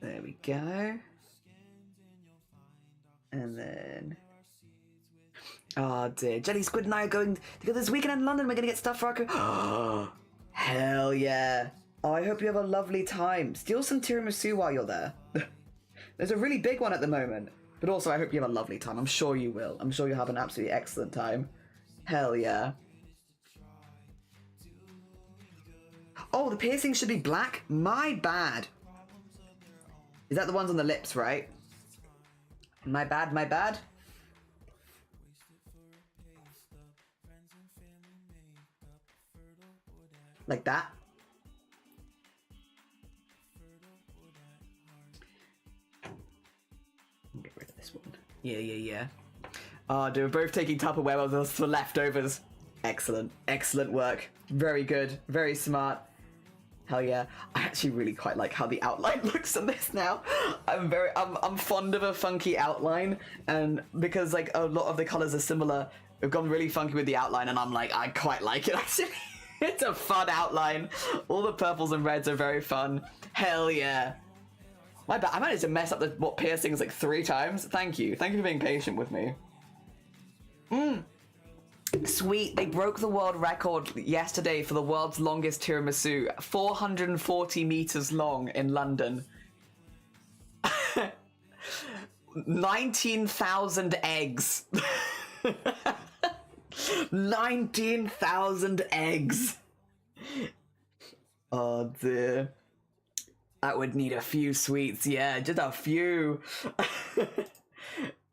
There we go. And then... Oh dear. Jelly Squid and I are going to go this weekend in London. We're going to get stuff for our... Hell yeah. Oh, I hope you have a lovely time. Steal some tiramisu while you're there. There's a really big one at the moment. But also, I hope you have a lovely time. I'm sure you will. I'm sure you'll have an absolutely excellent time. Hell yeah. Oh, the piercing should be black? My bad. Is that the ones on the lips, right? My bad, my bad. Like that. Get rid of this one. Yeah. Oh, dude, we're both taking Tupperware for leftovers. Excellent. Excellent work. Very good. Very smart. Hell yeah. I actually really quite like how the outline looks on this now. I'm fond of a funky outline, and because like a lot of the colors are similar, we've gone really funky with the outline, and I'm like, I quite like it actually. It's a fun outline. All the purples and reds are very fun. Hell yeah. My bad. I managed to mess up the piercings like 3 times. Thank you. Thank you for being patient with me. Sweet. They broke the world record yesterday for the world's longest tiramisu. 440 meters long in London. 19,000 eggs. 19,000 eggs. Oh dear. That would need a few sweets, yeah, just a few.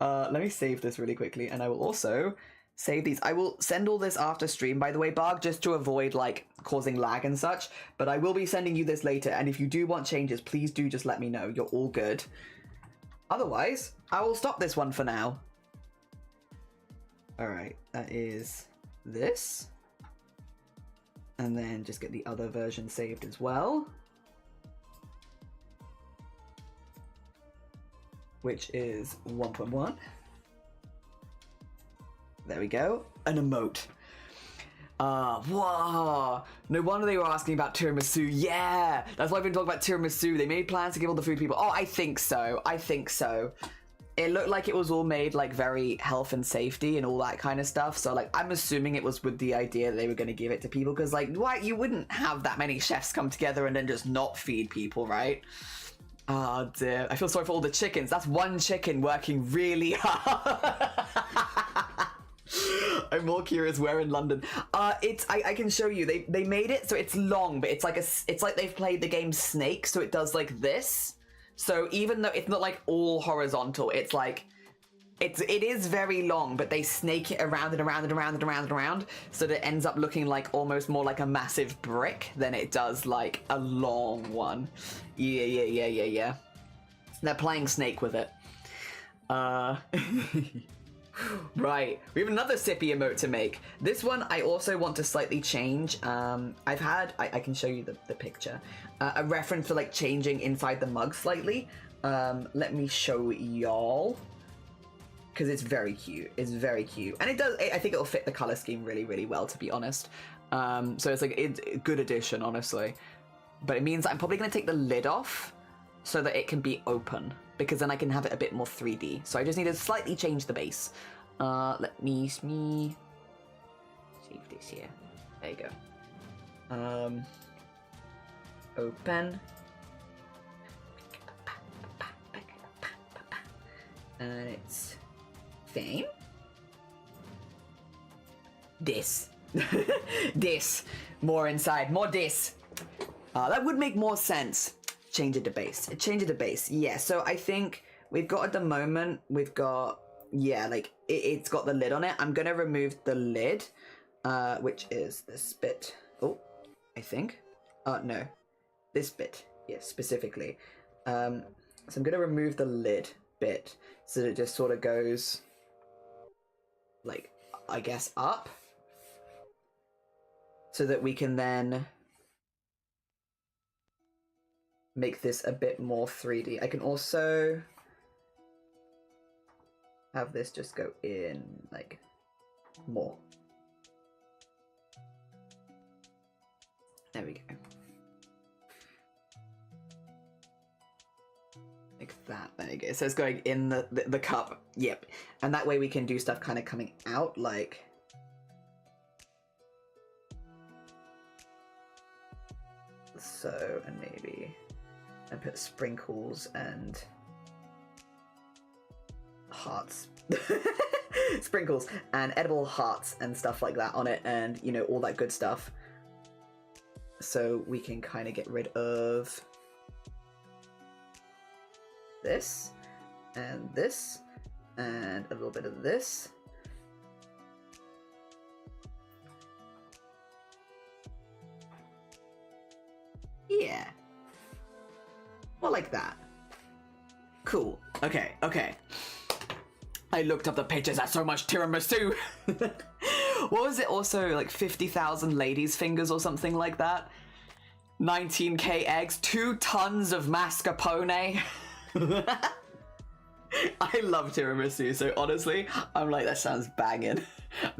Let me save this really quickly, and I will also save these. I will send all this after stream, by the way, Barg, just to avoid, like, causing lag and such, but I will be sending you this later, and if you do want changes, please do just let me know. You're all good. Otherwise, I will stop this one for now. Alright, that is this. And then just get the other version saved as well. Which is 1.1. There we go. An emote. Whoa. No wonder they were asking about tiramisu. Yeah, that's why I've been talking about tiramisu. They made plans to give all the food people. Oh, I think so. I think so. It looked like it was all made like very health and safety and all that kind of stuff. So like, I'm assuming it was with the idea that they were going to give it to people, because like, why, you wouldn't have that many chefs come together and then just not feed people, right? Oh dear, I feel sorry for all the chickens. That's one chicken working really hard. I'm more curious where in London. I can show you. They made it so it's long, but it's like they've played the game Snake, so it does like this. So even though it's not like all horizontal, it's like it is very long, but they snake it around and around and around and around and around, so that it ends up looking like almost more like a massive brick than it does like a long one. Yeah. They're playing Snake with it. Right, we have another sippy emote to make. This one I also want to slightly change. I've had, I can show you the picture, a reference for like changing inside the mug slightly. Let me show y'all, because it's very cute. It's very cute, and it does. I think it'll fit the color scheme really, really well, to be honest. So it's like a good addition, honestly. But it means I'm probably going to take the lid off so that it can be open, because then I can have it a bit more 3D. So I just need to slightly change the base. Let me save this here. There you go. Open. And it's fame. This. This. More inside. More this. That would make more sense. Change it to base. Change it to base. Yeah, so I think we've got at the moment, we've got, yeah, like it's got the lid on it. I'm going to remove the lid, which is this bit. Oh, I think. No. This bit. Yes, specifically. So I'm going to remove the lid bit so that it just sort of goes, like, I guess up. So that we can then make this a bit more 3D. I can also have this just go in, like, more. There we go. Like that. There you go. So it's going in the cup. Yep. And that way we can do stuff kind of coming out, like... So, and maybe... I put sprinkles and... hearts. Sprinkles and edible hearts and stuff like that on it, and, you know, all that good stuff. So we can kind of get rid of... this, and a little bit of this. Yeah. Well, like that. Cool. Okay, okay. I looked up the pictures, that's so much tiramisu! What was it also, like 50,000 ladies' fingers or something like that? 19k eggs, 2 tons of mascarpone. I love tiramisu, so honestly, I'm like, that sounds banging.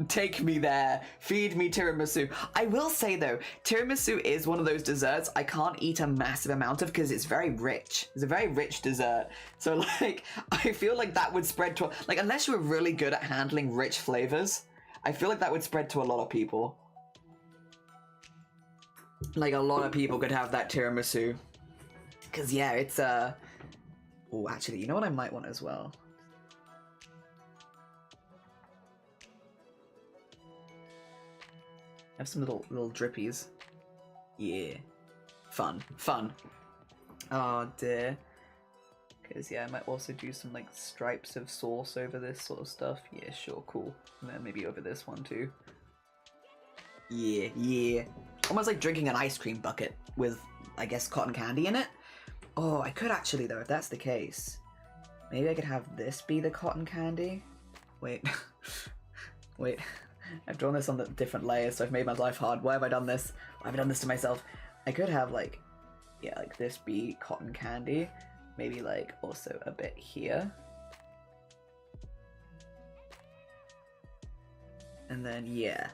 Take me there, feed me tiramisu. I will say though, tiramisu is one of those desserts I can't eat a massive amount of because it's very rich. It's a very rich dessert. So like, I feel like that would spread to, like, unless you were really good at handling rich flavors, I feel like that would spread to a lot of people. Like, a lot of people could have that tiramisu. Because yeah, it's oh, actually, you know what I might want as well? I have some little drippies. Yeah. Fun. Fun. Oh dear. Because yeah, I might also do some like stripes of sauce over this sort of stuff. Yeah, sure, cool. And then maybe over this one too. Yeah, yeah. Almost like drinking an ice cream bucket with, I guess, cotton candy in it. Oh, I could actually though, if that's the case. Maybe I could have this be the cotton candy. Wait. Wait. I've drawn this on the different layers, so I've made my life hard. Why have I done this? Why have I done this to myself? I could have like, yeah, like this be cotton candy. Maybe like also a bit here. And then, yeah.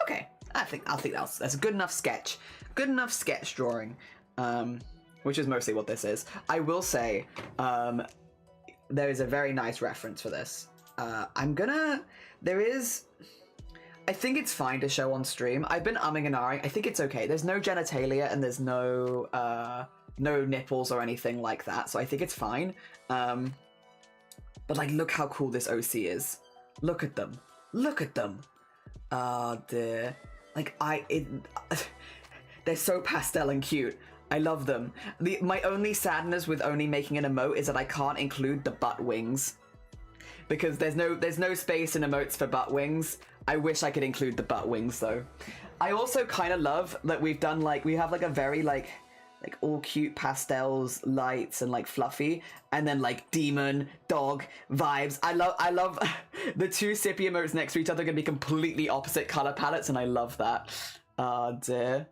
Okay, I think that's a good enough sketch. Good enough sketch drawing, which is mostly what this is. I will say, there is a very nice reference for this. I think it's fine to show on stream. I've been umming and ahhing. I think it's okay. There's no genitalia and there's no nipples or anything like that, so I think it's fine. But like, look how cool this OC is. Look at them. Look at them. Dear. Like, they're so pastel and cute. I love them. My only sadness with only making an emote is that I can't include the butt wings. Because there's no space in emotes for butt wings. I wish I could include the butt wings though. I also kind of love that we've done like, we have like a very like all cute pastels, lights and like fluffy, and then like demon, dog vibes. I love the two sippy emotes next to each other are gonna be completely opposite color palettes, and I love that. Dear.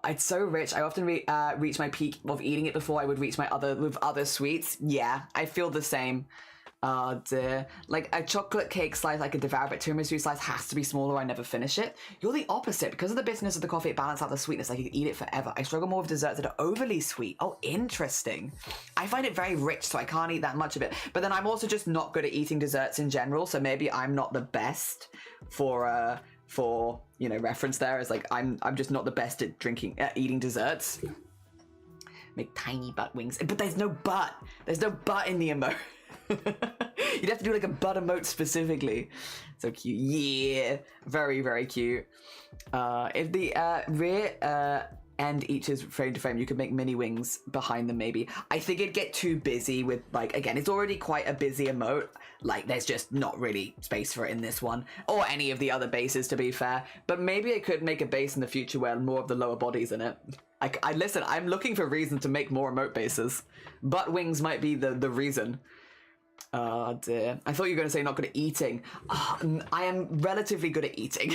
It's so rich. I often reach my peak of eating it before I would reach my other sweets. Yeah, I feel the same. Dear. Like a chocolate cake slice I could devour, but tiramisu slice has to be smaller. I never finish it. You're the opposite. Because of the bitterness of the coffee, it balances out the sweetness. I could eat it forever. I struggle more with desserts that are overly sweet. Oh, interesting. I find it very rich, so I can't eat that much of it. But then I'm also just not good at eating desserts in general, so maybe I'm not the best for you know, reference there. Is like I'm just not the best at eating desserts. Make tiny butt wings, but there's no butt. There's no butt in the emote. You'd have to do like a butt emote specifically. So cute. Yeah, very, very cute. If the rear end each is frame to frame, you could make mini wings behind them maybe. I think it'd get too busy with, like, again, it's already quite a busy emote. Like, there's just not really space for it in this one, or any of the other bases, to be fair. But maybe I could make a base in the future where more of the lower body's in it. Listen, I'm looking for reason to make more emote bases. Butt wings might be the reason. Oh dear. I thought you were going to say not good at eating. I am relatively good at eating.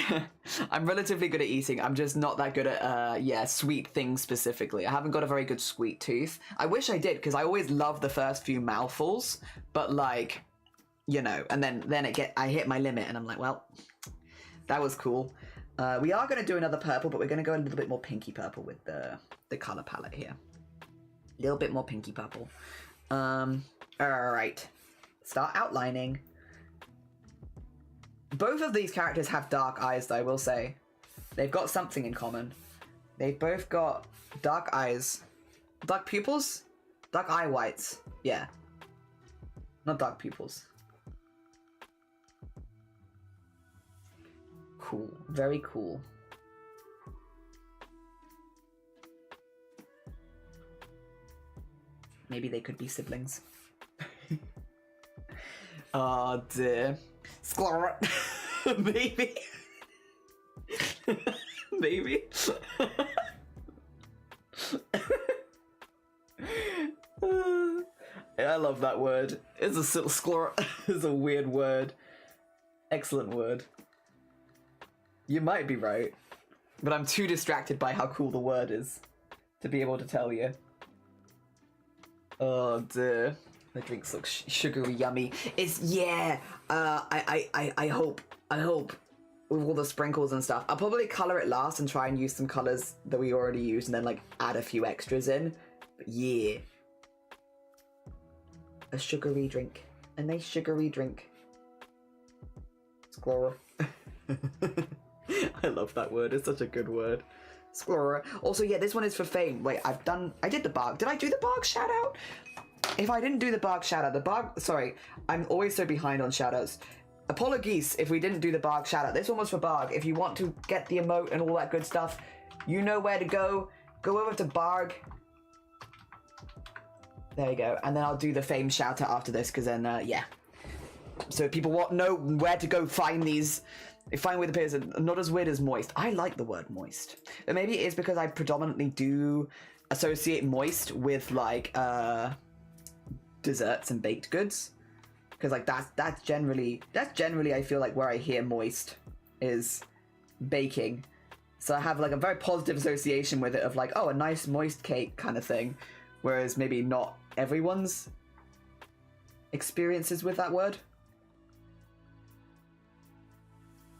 I'm relatively good at eating. I'm just not that good at, sweet things specifically. I haven't got a very good sweet tooth. I wish I did, because I always love the first few mouthfuls, but like, you know, and then I hit my limit, and I'm like, well, that was cool. We are going to do another purple, but we're going to go a little bit more pinky purple with the color palette here. A little bit more pinky purple. All right, start outlining. Both of these characters have dark eyes, though, I will say. They've got something in common. They've both got dark eyes. Dark pupils? Dark eye whites. Yeah. Not dark pupils. Cool. Very cool. Maybe they could be siblings. Oh dear. Sclor. Maybe. Maybe. I love that word. It's a sclor. It's a weird word. Excellent word. You might be right, but I'm too distracted by how cool the word is to be able to tell you. Oh dear. The drinks look sugary yummy. It's, yeah, I hope with all the sprinkles and stuff. I'll probably colour it last and try and use some colours that we already used and then like add a few extras in. But yeah. A sugary drink. A nice sugary drink. Squirrel. I love that word. It's such a good word. Squirrel. Also, yeah, this one is for fame. Wait, I did the bark. Did I do the bark shout out? If I didn't do the bark shout out, sorry, I'm always so behind on shout outs. Apologies if we didn't do the bark shout out. This one was for Barg. If you want to get the emote and all that good stuff, you know where to go. Go over to Barg. There you go. And then I'll do the fame shout out after this, because then, yeah. So people know where to go find these. They find where the pairs are not as weird as moist. I like the word moist. But maybe it is because I predominantly do associate moist with, like, desserts and baked goods. Because, like, that's generally I feel like where I hear moist is baking. So I have, like, a very positive association with it of, like, oh, a nice moist cake kind of thing. Whereas maybe not everyone's experiences with that word.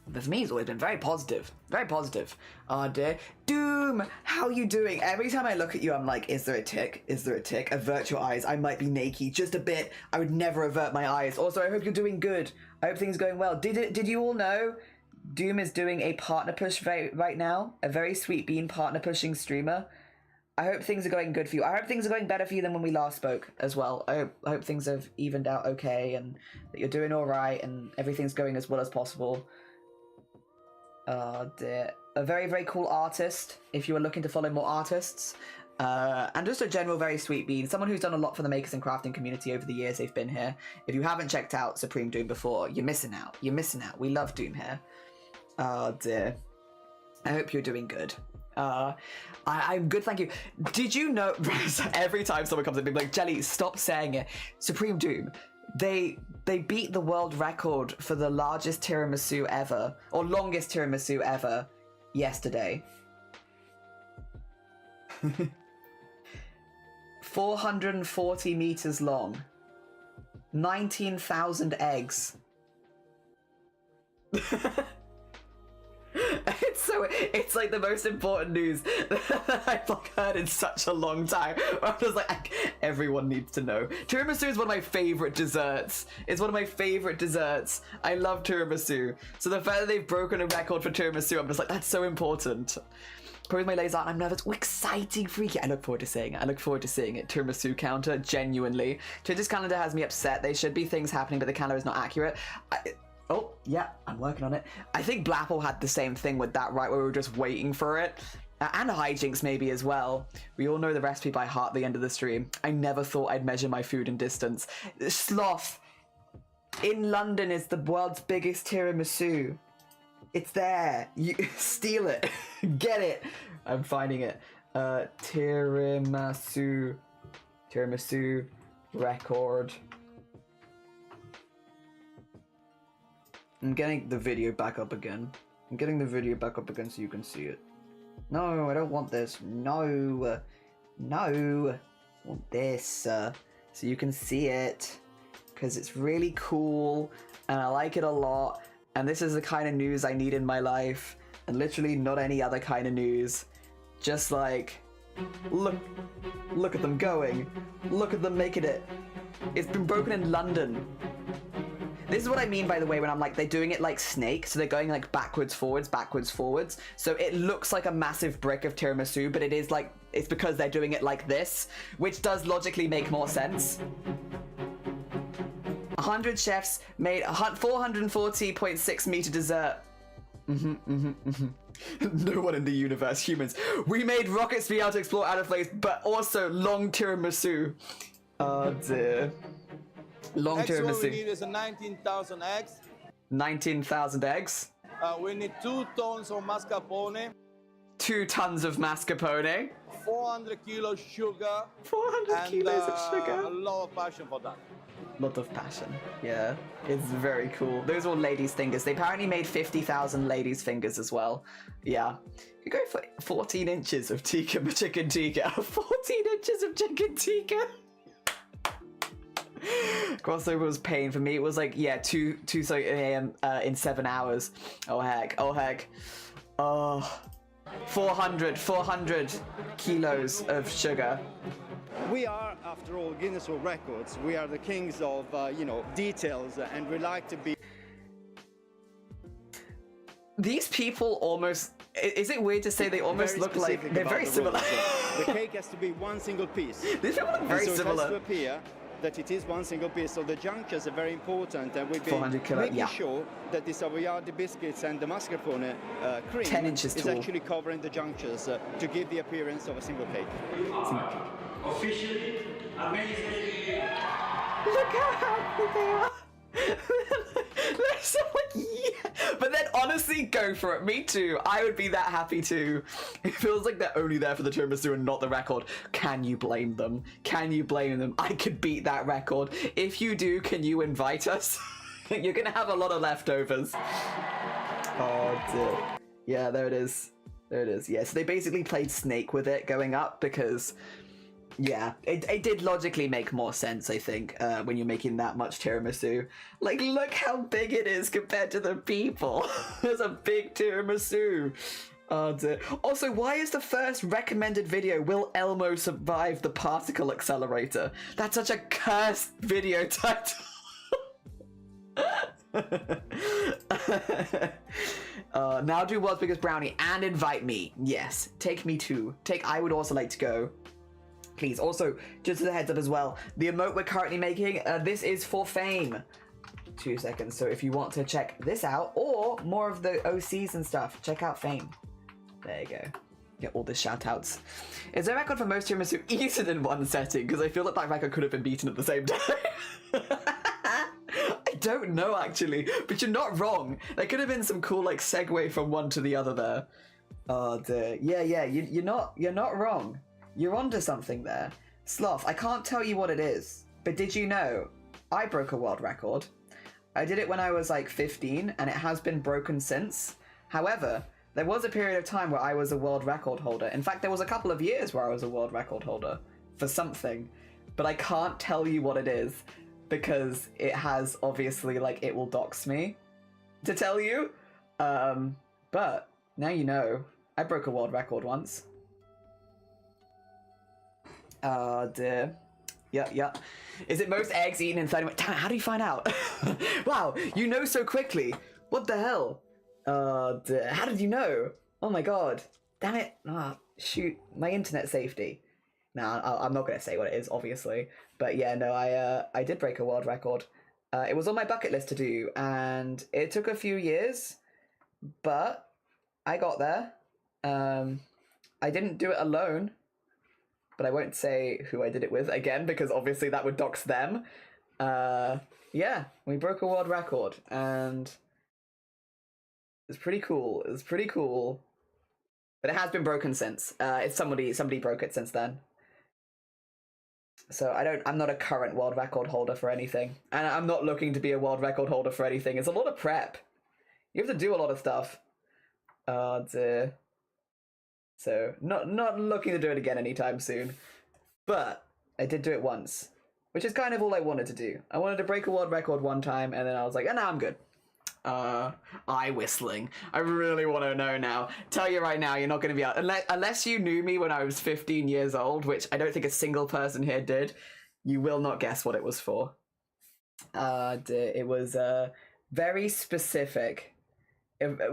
But for me, it's always been very positive. Very positive. Oh dear. Doom, how are you doing? Every time I look at you, I'm like, is there a tick? Is there a tick? Avert your eyes. I might be naked. Just a bit. I would never avert my eyes. Also, I hope you're doing good. I hope things are going well. Did you all know Doom is doing a partner push right now? A very sweet bean partner pushing streamer. I hope things are going good for you. I hope things are going better for you than when we last spoke as well. I hope things have evened out okay and that you're doing all right and everything's going as well as possible. Oh dear. A very, very cool artist, if you are looking to follow more artists. And just a general very sweet bean. Someone who's done a lot for the makers and crafting community over the years they've been here. If you haven't checked out Supreme Doom before, you're missing out. You're missing out. We love Doom here. Oh dear. I hope you're doing good. I'm good, thank you. Did you know, every time someone comes in, they're like, Jelly, stop saying it. Supreme Doom. They beat the world record for the largest tiramisu ever, or longest tiramisu ever, yesterday. 440 meters long. 19,000 eggs. It's like the most important news that I've like heard in such a long time. I'm just like, everyone needs to know. Tiramisu is one of my favorite desserts. It's one of my favorite desserts. I love tiramisu. So the fact that they've broken a record for tiramisu, I'm just like, that's so important. Probably my laser art, I'm nervous. Oh, exciting, freaky. I look forward to seeing it. I look forward to seeing it. Tiramisu counter, genuinely. Twitter's calendar has me upset. There should be things happening, but the calendar is not accurate. Oh, yeah, I'm working on it. I think Blapple had the same thing with that, right, where we were just waiting for it. And hijinks maybe as well. We all know the recipe by heart at the end of the stream. I never thought I'd measure my food in distance. Sloth in London is the world's biggest tiramisu. It's there. You steal it. Get it. I'm finding it. Tiramisu record. I'm getting the video back up again. I'm getting the video back up again so you can see it. No, I don't want this. No. I want this so you can see it. because it's really cool and I like it a lot. And this is the kind of news I need in my life, and literally not any other kind of news. Just like, look at them going. Look at them making it. It's been broken in London. This is what I mean, by the way, when I'm like, they're doing it like Snake, so they're going like backwards, forwards, backwards, forwards. So it looks like a massive brick of tiramisu, but it is like, it's because they're doing it like this, which does logically make more sense. 100 chefs made 440.6 meter dessert. No one in the universe, humans. We made rockets to be able to explore outer space, but also long tiramisu. Oh dear. Long Next one we tiramisu. need is 19,000 eggs. 19,000 eggs. We need 2 tons of mascarpone. 2 tons of mascarpone. 400 kilos sugar. 400 kilos of sugar. A lot of passion for that. Lot of passion. Yeah, it's very cool. Those are all ladies' fingers. They apparently made 50,000 ladies' fingers as well. Yeah. You go for 14 inches of chicken tikka. 14 inches of chicken tikka. Crossover was pain for me. It was like, yeah, 2 a.m. In 7 hours. Oh heck. Oh heck. Oh. 400 kilos of sugar. We are, after all, Guinness World Records. We are the kings of, details, and we like to be... These people almost... Is it weird to say they almost look like... They're very similar. The cake has to be one single piece. These people look very similar. It has to appear that it is one single piece, so the junctures are very important, and we've been making sure that the Savoiardi biscuits and the mascarpone cream 10 inches is tall. actually covering the junctures to give the appearance of a single cake. Officially, amazing. Look how happy they are. They're so like, yeah. But then honestly, go for it. Me too. I would be that happy too. It feels like they're only there for the tiramisu and not the record. Can you blame them? Can you blame them? I could beat that record. If you do, can you invite us? You're gonna have a lot of leftovers. Oh dear. Yeah, there it is. There it is. Yeah, so they basically played Snake with it going up because... Yeah, it did logically make more sense, I think, when you're making that much tiramisu. Like, look how big it is compared to the people. There's a big tiramisu. Oh dear. Also, why is the first recommended video, Will Elmo Survive the Particle Accelerator? That's such a cursed video title. Now do world's biggest brownie and invite me. Yes, take me too. I would also like to go. Please. Also, just as a heads up as well, the emote we're currently making, this is for fame. 2 seconds. So if you want to check this out, or more of the OCs and stuff, check out fame. There you go. Get all the shout outs. Is there a record for most tiramisu eaten in one setting? Because I feel that record could have been beaten at the same time. I don't know actually, but you're not wrong. There could have been some cool like segue from one to the other there. Oh dear. Yeah, you're not wrong. You're onto something there. Sloth, I can't tell you what it is, but did you know I broke a world record? I did it when I was like 15, and it has been broken since. However, there was a period of time where I was a world record holder. In fact, there was a couple of years where I was a world record holder for something, but I can't tell you what it is because it has obviously, like, it will dox me to tell you. But now you know, I broke a world record once. Oh dear. Yeah. Is it most eggs eaten in 30 minutes? Damn it, how do you find out? Wow, you know so quickly. What the hell? Oh dear. How did you know? Oh my god. Damn it. Ah, shoot. My internet safety. Nah, I'm not going to say what it is, obviously. But yeah, no, I did break a world record. It was on my bucket list to do, and it took a few years, but I got there. I didn't do it alone. But I won't say who I did it with again, because obviously that would dox them. Yeah, we broke a world record, and it's pretty cool. But it has been broken since. It's somebody broke it since then. So I'm not a current world record holder for anything, and I'm not looking to be a world record holder for anything. It's a lot of prep. You have to do a lot of stuff. Oh dear. So, not looking to do it again anytime soon. But I did do it once. which is kind of all I wanted to do. I wanted to break a world record one time, and then I was like, oh, no, I'm good. Eye whistling. I really want to know now. Tell you right now, you're not going to be out unless you knew me when I was 15 years old, which I don't think a single person here did. You will not guess what it was for. It was very specific,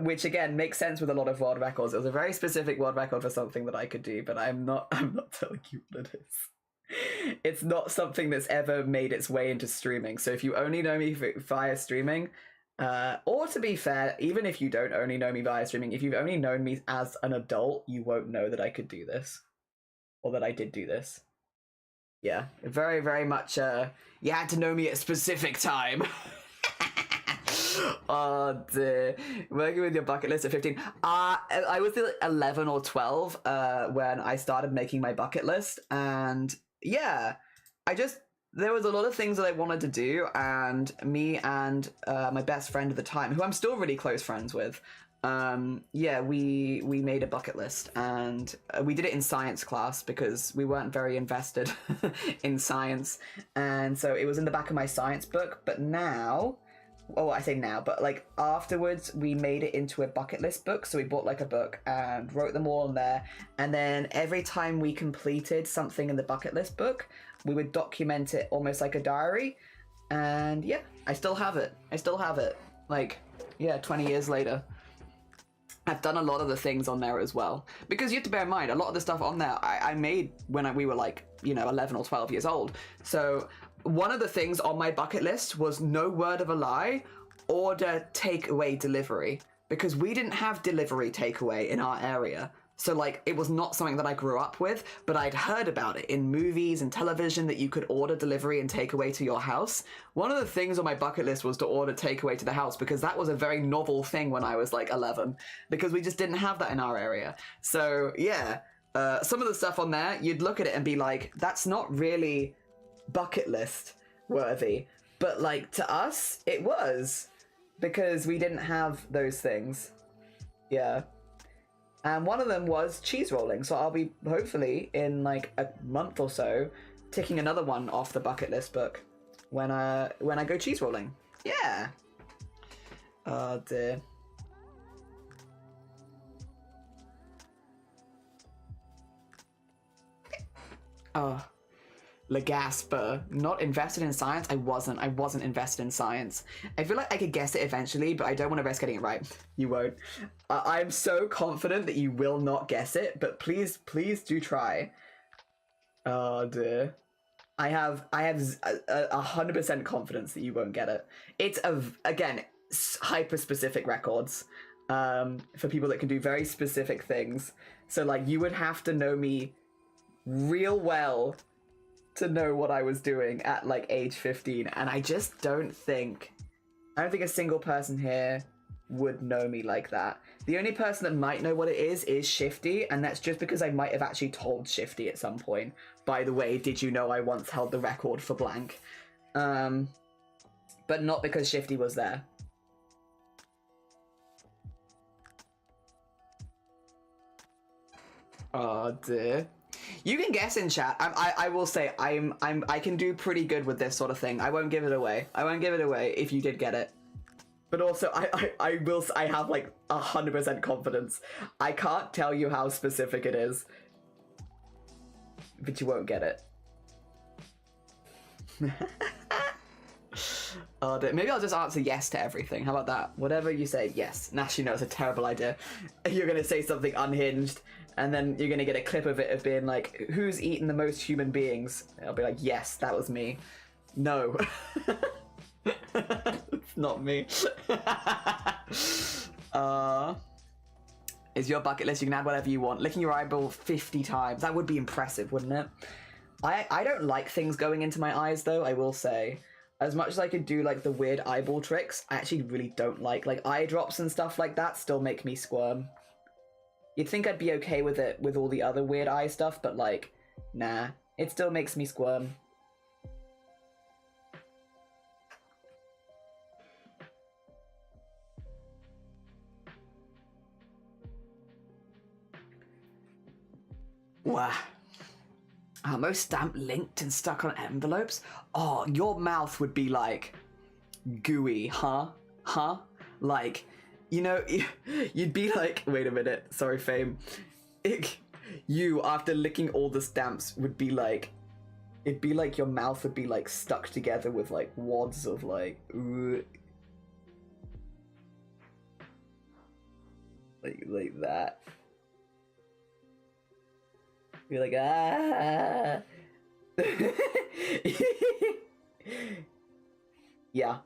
which again makes sense with a lot of world records. It was a very specific world record for something that I could do, but I'm not telling you what it is. It's not something that's ever made its way into streaming. So if you only know me via streaming, or to be fair, even if you don't only know me via streaming, if you've only known me as an adult, you won't know that I could do this. Or that I did do this. Yeah, very, very much, you had to know me at a specific time. Oh, dear. Working with your bucket list at 15. I was 11 or 12 when I started making my bucket list. And yeah, there was a lot of things that I wanted to do, and me and my best friend at the time, who I'm still really close friends with, yeah, we made a bucket list, and we did it in science class because we weren't very invested in science, and so it was in the back of my science book. But now, oh, I say now, but like afterwards, we made it into a bucket list book. So we bought like a book and wrote them all in there, and then every time we completed something in the bucket list book, we would document it almost like a diary. And yeah, I still have it. Like, yeah, 20 years later. I've done a lot of the things on there as well. Because you have to bear in mind, a lot of the stuff on there I made when we were like, 11 or 12 years old. So one of the things on my bucket list was, no word of a lie, order takeaway delivery. Because we didn't have delivery takeaway in our area. So, like, it was not something that I grew up with, but I'd heard about it in movies and television that you could order delivery and takeaway to your house. One of the things on my bucket list was to order takeaway to the house, because that was a very novel thing when I was, like, 11, because we just didn't have that in our area. So, yeah, some of the stuff on there, you'd look at it and be like, that's not really bucket list worthy. But, like, to us, it was, because we didn't have those things. Yeah. And one of them was cheese rolling, so I'll be, hopefully, in like a month or so, ticking another one off the bucket list book when I go cheese rolling. Yeah. Oh dear. Oh. Legasper, not invested in science? I wasn't invested in science. I feel like I could guess it eventually, but I don't want to risk getting it right. You won't. I'm so confident that you will not guess it, but please do try. Oh dear. I have 100% confidence that you won't get it. It's again, hyper specific records for people that can do very specific things. So like, you would have to know me real well to know what I was doing at like age 15, and I just don't think a single person here would know me like that. The only person that might know what it is Shifty, and that's just because I might have actually told Shifty at some point, by the way, did you know I once held the record for blank? But not because Shifty was there. Oh dear. You can guess in chat. I will say I can do pretty good with this sort of thing. I won't give it away. If you did get it. But also I have like 100% confidence. I can't tell you how specific it is, but you won't get it. Maybe I'll just answer yes to everything. How about that? Whatever you say, yes. Nash, you know it's a terrible idea. You're gonna say something unhinged, and then you're gonna get a clip of it of being like, who's eaten the most human beings? I'll be like, yes, that was me. No. It's not me. Is your bucket list, you can add whatever you want. Licking your eyeball 50 times. That would be impressive, wouldn't it? I don't like things going into my eyes, though, I will say. As much as I could do, like, the weird eyeball tricks, I actually really don't like eye drops and stuff like that still make me squirm. You'd think I'd be okay with it with all the other weird eye stuff, but, like, nah. It still makes me squirm. Wow. Most stamp linked and stuck on envelopes? Oh, your mouth would be like gooey, huh? Huh? Like, you know, you'd be like, wait a minute, sorry, Fame. You, after licking all the stamps, would be like, it'd be like your mouth would be like stuck together with like wads of like, like that. Be like, ah. Yeah.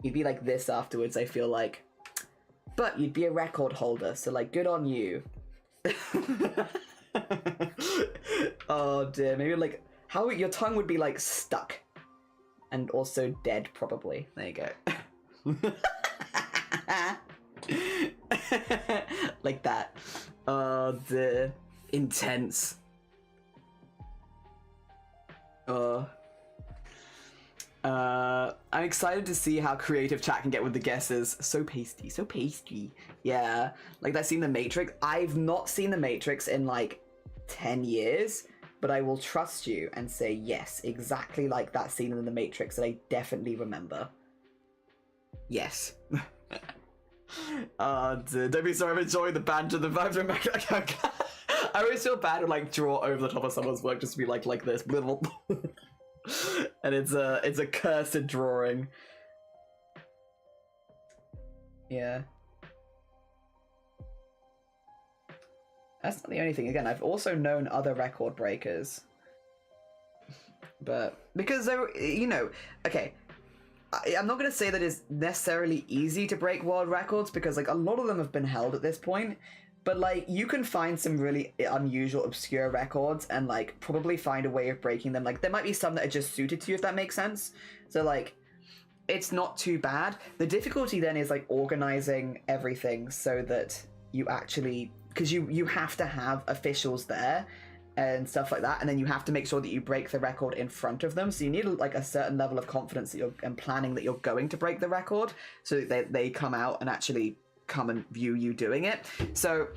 You'd be like this afterwards, I feel like. But you'd be a record holder, so like, good on you. Oh dear, maybe like, how your tongue would be like stuck. And also dead, probably. There you go. Like that. Oh dear. Intense. I'm excited to see how creative chat can get with the guesses. So pasty, so pasty. Yeah, like that scene in The Matrix. I've not seen The Matrix in like 10 years, but I will trust you and say yes, exactly like that scene in The Matrix that I definitely remember. Yes. Don't be sorry, I'm enjoying the banter, the vibes are back. I always feel bad to like draw over the top of someone's work just to be like this. And it's a cursed drawing. Yeah. That's not the only thing. Again, I've also known other record breakers. But, because they were, you know, okay, I'm not going to say that it's necessarily easy to break world records, because, like, a lot of them have been held at this point, but, like, you can find some really unusual, obscure records and, like, probably find a way of breaking them. Like, there might be some that are just suited to you, if that makes sense. So, like, it's not too bad. The difficulty then is, like, organizing everything so that you actually... Because you have to have officials there and stuff like that, and then you have to make sure that you break the record in front of them. So you need like a certain level of confidence that you're and planning that you're going to break the record, so that they come out and actually come and view you doing it. So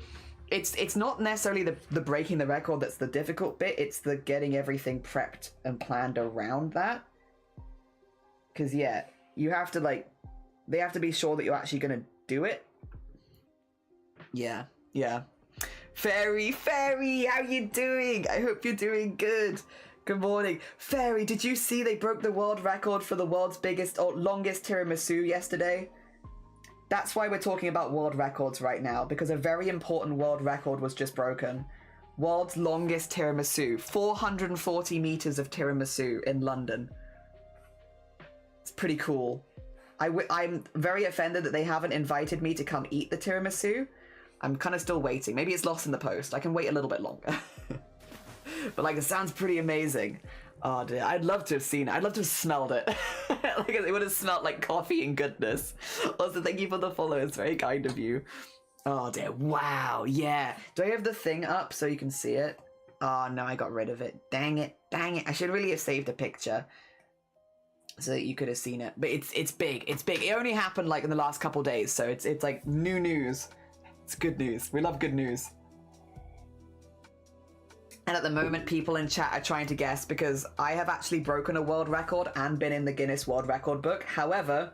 it's not necessarily the breaking the record that's the difficult bit. It's the getting everything prepped and planned around that. Because yeah, you have to like they have to be sure that you're actually going to do it. Yeah. Yeah. Fairy, how you doing? I hope you're doing good. Good morning. Fairy, did you see they broke the world record for the world's biggest or longest tiramisu yesterday? That's why we're talking about world records right now, because a very important world record was just broken. World's longest tiramisu. 440 meters of tiramisu in London. It's pretty cool. I'm very offended that they haven't invited me to come eat the tiramisu. I'm kind of still waiting. Maybe it's lost in the post. I can wait a little bit longer. But like, it sounds pretty amazing. Oh dear, I'd love to have seen it. I'd love to have smelled it. Like, it would have smelled like coffee and goodness. Also, thank you for the follow. It's very kind of you. Oh dear, wow, yeah. Do I have the thing up so you can see it? Oh no, I got rid of it. Dang it. I should really have saved a picture so that you could have seen it. But it's big. It only happened like in the last couple days, so it's like new news. It's good news. We love good news. And at the moment, people in chat are trying to guess because I have actually broken a world record and been in the Guinness World Record book. However,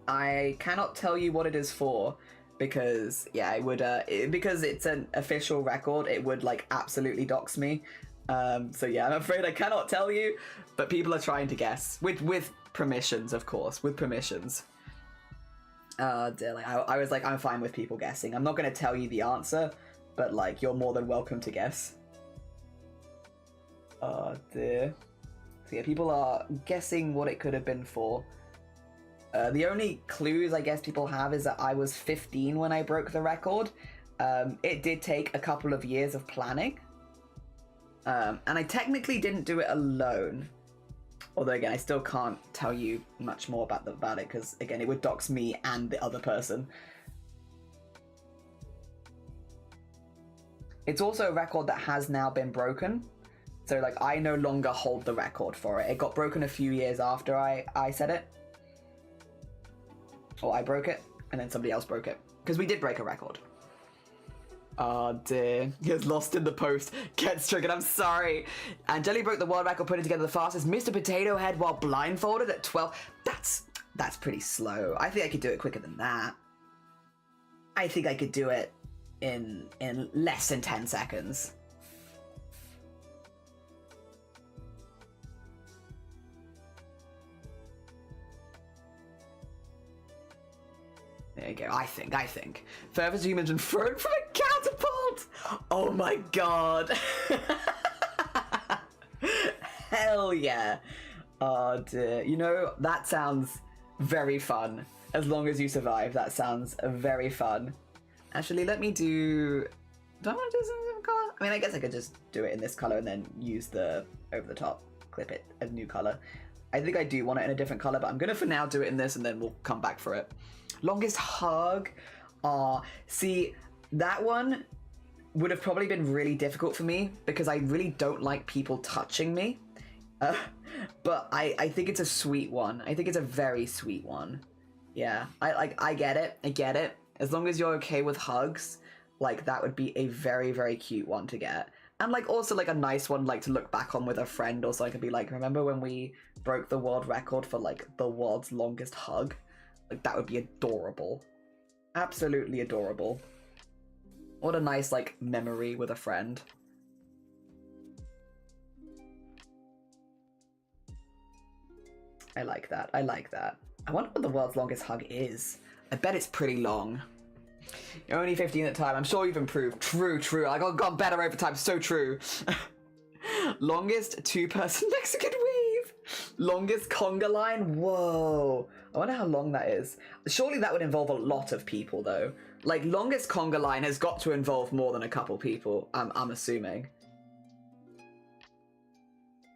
I cannot tell you what it is for because, yeah, it would, because it's an official record, it would, like, absolutely dox me. So, yeah, I'm afraid I cannot tell you, but people are trying to guess. With permissions, of course, with permissions. Dear, like, I was like, I'm fine with people guessing. I'm not going to tell you the answer, but like, you're more than welcome to guess. Oh dear. So yeah, people are guessing what it could have been for. The only clues I guess people have is that I was 15 when I broke the record. It did take a couple of years of planning. And I technically didn't do it alone. Although, again, I still can't tell you much more about it, because, again, it would dox me and the other person. It's also a record that has now been broken. So, like, I no longer hold the record for it. It got broken a few years after I said it. Or I broke it, and then somebody else broke it. Because we did break a record. Oh dear, he was lost in the post. Gets triggered, I'm sorry. And Jelly broke the world record putting together the fastest Mr. Potato Head while blindfolded at 12. That's pretty slow. I think I could do it quicker than that. I think I could do it in less than 10 seconds. There you go, I think. Furthest humans been thrown from a catapult! Oh my god! Hell yeah! Oh dear. You know, that sounds very fun. As long as you survive, that sounds very fun. Actually, let me do I want to do some different color? I mean, I guess I could just do it in this color and then use the over the top, clip it a new color. I think I do want it in a different color, but I'm gonna for now do it in this and then we'll come back for it. Longest hug. See, that one would have probably been really difficult for me because I really don't like people touching me. But I think it's a sweet one. I think it's a very sweet one. Yeah, I get it. I get it. As long as you're okay with hugs, like that would be a very, very cute one to get. And like also like a nice one like to look back on with a friend, or so I could be like, remember when we broke the world record for like the world's longest hug? Like that would be adorable. Absolutely adorable. What a nice like memory with a friend. I like that. I like that. I wonder what the world's longest hug is. I bet it's pretty long. You're only 15 at the time. I'm sure you've improved. True, true. I got better over time. So true. Longest two-person Mexican weave. Longest conga line. Whoa. I wonder how long that is. Surely that would involve a lot of people, though. Like, longest conga line has got to involve more than a couple people, I'm assuming.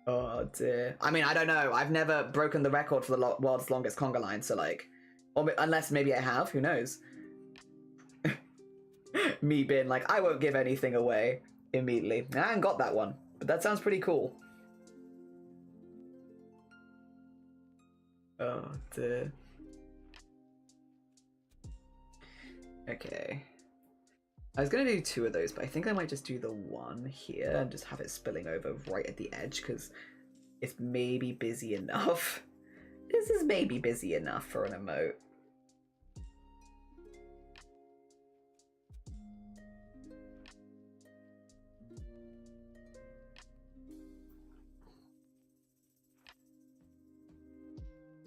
Oh, dear. I mean, I don't know. I've never broken the record for the world's longest conga line, so, like... Or, unless maybe I have. Who knows? Me being like, I won't give anything away immediately. I haven't got that one, but that sounds pretty cool. Oh, dear. Okay. I was going to do 2 of those, but I think I might just do the one here and just have it spilling over right at the edge, because it's maybe busy enough. This is maybe busy enough for an emote.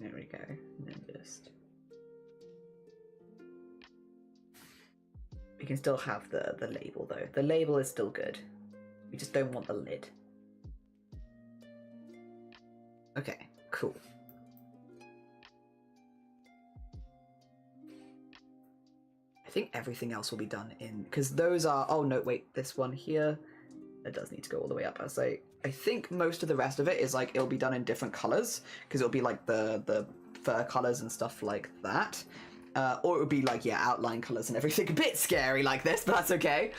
There we go. And then just... We can still have the label though. The label is still good. We just don't want the lid. Okay, cool. I think everything else will be done in... Because those are... Oh no, wait. This one here... It does need to go all the way up. I think most of the rest of it is like it'll be done in different colors because it'll be like the fur colors and stuff like that, or it would be like outline colors and everything. A bit scary like this, but that's okay.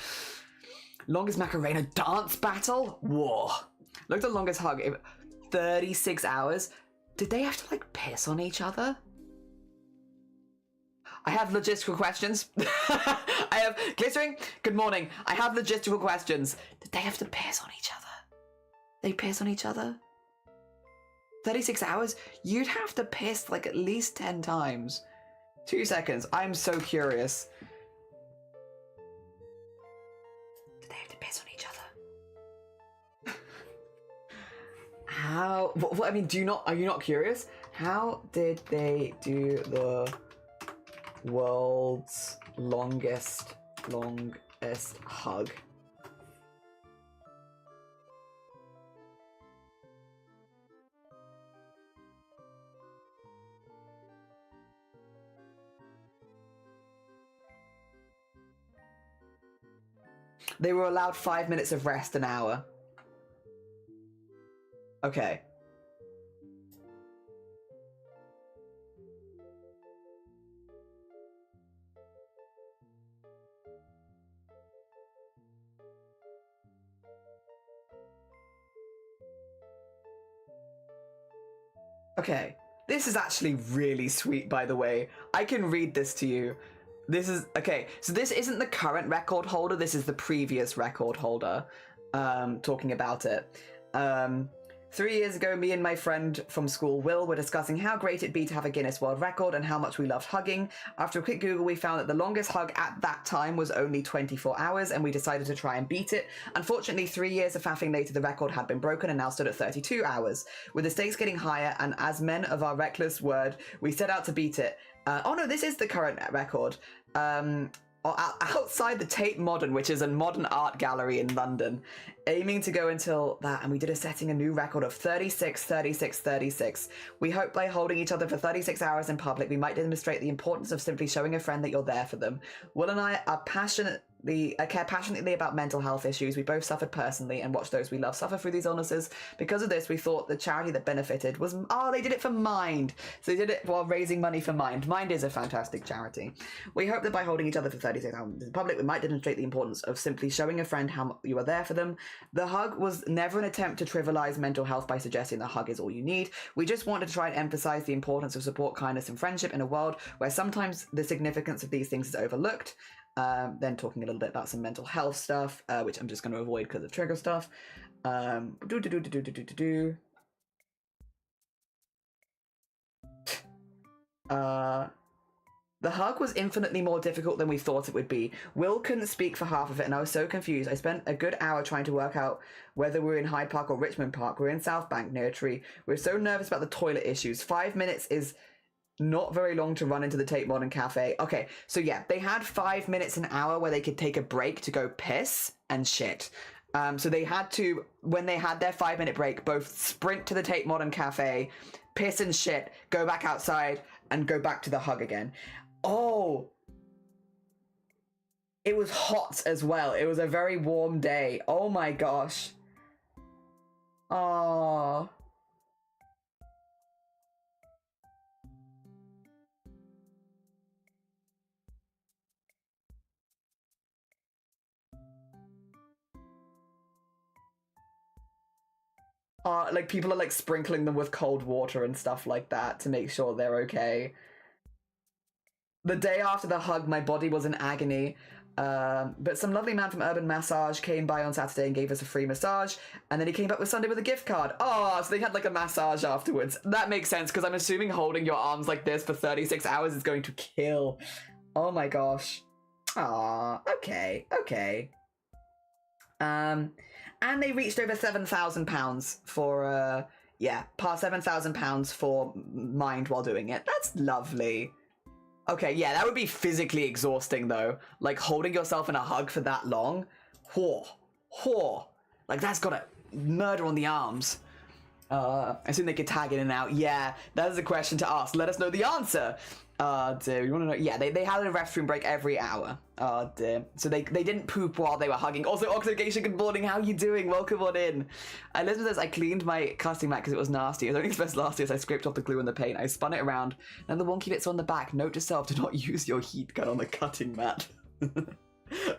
Longest Macarena dance battle. Whoa! Look at the longest hug. 36 hours. Did they have to like piss on each other? I have logistical questions. I have... Glistering, good morning. I have logistical questions. Did they have to piss on each other? They piss on each other? 36 hours? You'd have to piss like at least 10 times. 2 seconds. I'm so curious. Did they have to piss on each other? How... What, I mean, are you not curious? How did they do the... world's longest hug? They were allowed 5 minutes of rest an hour. Okay. Okay, this is actually really sweet, by the way. I can read this to you. This is, okay, so this isn't the current record holder, this is the previous record holder, talking about it. 3 years ago, me and my friend from school, Will, were discussing how great it'd be to have a Guinness World Record and how much we loved hugging. After a quick Google, we found that the longest hug at that time was only 24 hours, and we decided to try and beat it. Unfortunately, 3 years of faffing later, the record had been broken and now stood at 32 hours. With the stakes getting higher, and as men of our reckless word, we set out to beat it. Oh no, this is the current record. Outside the Tate Modern, which is a modern art gallery in London, aiming to go until that, and we did setting a new record of 36, 36, 36. We hope by holding each other for 36 hours in public, we might demonstrate the importance of simply showing a friend that you're there for them. Will and I are care passionately about mental health issues. We both suffered personally and watched those we love suffer through these illnesses. Because of this, we thought the charity that benefited was, they did it for Mind. So they did it while raising money for Mind. Mind is a fantastic charity. We hope that by holding each other for 36 hours in public, we might demonstrate the importance of simply showing a friend how you are there for them. The hug was never an attempt to trivialize mental health by suggesting the hug is all you need. We just wanted to try and emphasize the importance of support, kindness, and friendship in a world where sometimes the significance of these things is overlooked. Then talking a little bit about some mental health stuff, which I'm just going to avoid because of trigger stuff. The hug was infinitely more difficult than we thought it would be. Will couldn't speak for half of it, and I was so confused. I spent a good hour trying to work out whether we were in Hyde Park or Richmond Park. We're in South Bank near a tree. We're so nervous about the toilet issues. 5 minutes is not very long to run into the Tate Modern Cafe. Okay, so yeah, they had 5 minutes an hour where they could take a break to go piss and shit. So they had to, when they had their 5 minute break, both sprint to the Tate Modern Cafe, piss and shit, go back outside, and go back to the hug again. Oh, it was hot as well. It was a very warm day. Oh my gosh. Oh. Like people are like sprinkling them with cold water and stuff like that to make sure they're okay. The day after the hug, my body was in agony, but some lovely man from Urban Massage came by on Saturday and gave us a free massage, and then he came back with Sunday with a gift card. Oh, so they had like a massage afterwards. That makes sense, because I'm assuming holding your arms like this for 36 hours is going to kill. Oh my gosh. Aw, okay, okay. And they reached over £7,000 for, past £7,000 for Mind while doing it. That's lovely. Okay, yeah, that would be physically exhausting, though. Like, holding yourself in a hug for that long. Whoa. Like, that's got a murder on the arms. I assume they could tag in and out. Yeah, that is a question to ask. Let us know the answer. Dear, you want to know? Yeah, they had a restroom break every hour. Oh, dear. So they didn't poop while they were hugging. Also, Oxidation, good morning. How are you doing? Welcome on in. Elizabeth says, I cleaned my cutting mat because it was nasty. It was only expressed last year, so I scraped off the glue and the paint. I spun it around. And the wonky bits on the back. Note to self, do not use your heat gun on the cutting mat.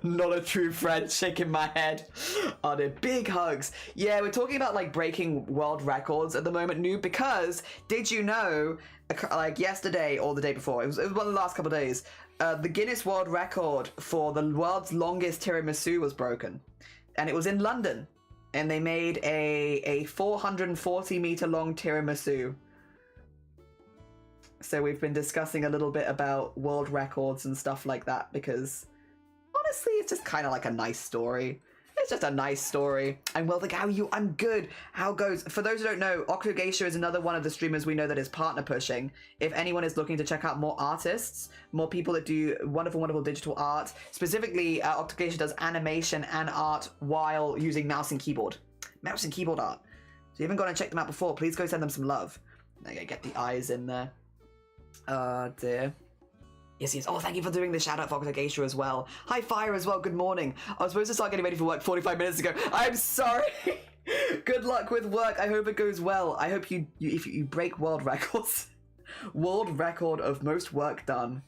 Not a true friend, shaking my head. Oh, they're big hugs. Yeah, we're talking about like breaking world records at the moment, Noob, because did you know, like yesterday or the day before, it was one of the last couple of days, the Guinness World Record for the world's longest tiramisu was broken, and it was in London, and they made a 440 meter long tiramisu. So we've been discussing a little bit about world records and stuff like that because honestly, it's just kind of like a nice story. It's just a nice story. I'm well, how are you? I'm good. How goes? For those who don't know, Octogeisha is another one of the streamers we know that is partner pushing. If anyone is looking to check out more artists, more people that do wonderful, wonderful digital art, specifically Octogeisha does animation and art while using mouse and keyboard. Mouse and keyboard art. So if you haven't gone and checked them out before, please go send them some love. There you go, get the eyes in there. Oh dear. Yes. Oh, thank you for doing the shout out for Octogeisha as well. Hi, Fire as well. Good morning. I was supposed to start getting ready for work 45 minutes ago. I'm sorry. Good luck with work. I hope it goes well. I hope if you break world records. World record of most work done.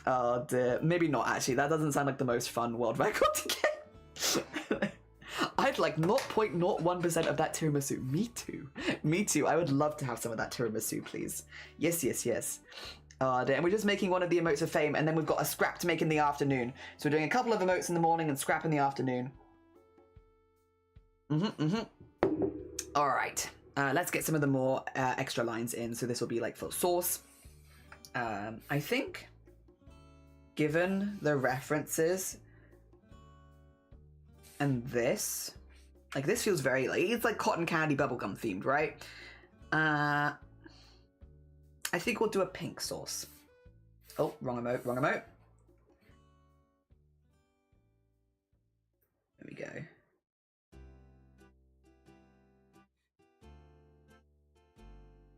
Oh dear. Maybe not actually. That doesn't sound like the most fun world record to get. I'd like 0.01% of that tiramisu. Me too. Me too. I would love to have some of that tiramisu, please. Yes. And we're just making one of the emotes of fame, and then we've got a scrap to make in the afternoon. So we're doing a couple of emotes in the morning and scrap in the afternoon. All right, let's get some of the more extra lines in. So this will be like for source. I think, given the references and this, like this feels very like it's like cotton candy bubblegum themed, right? I think we'll do a pink source. Oh, wrong emote, wrong emote. There we go.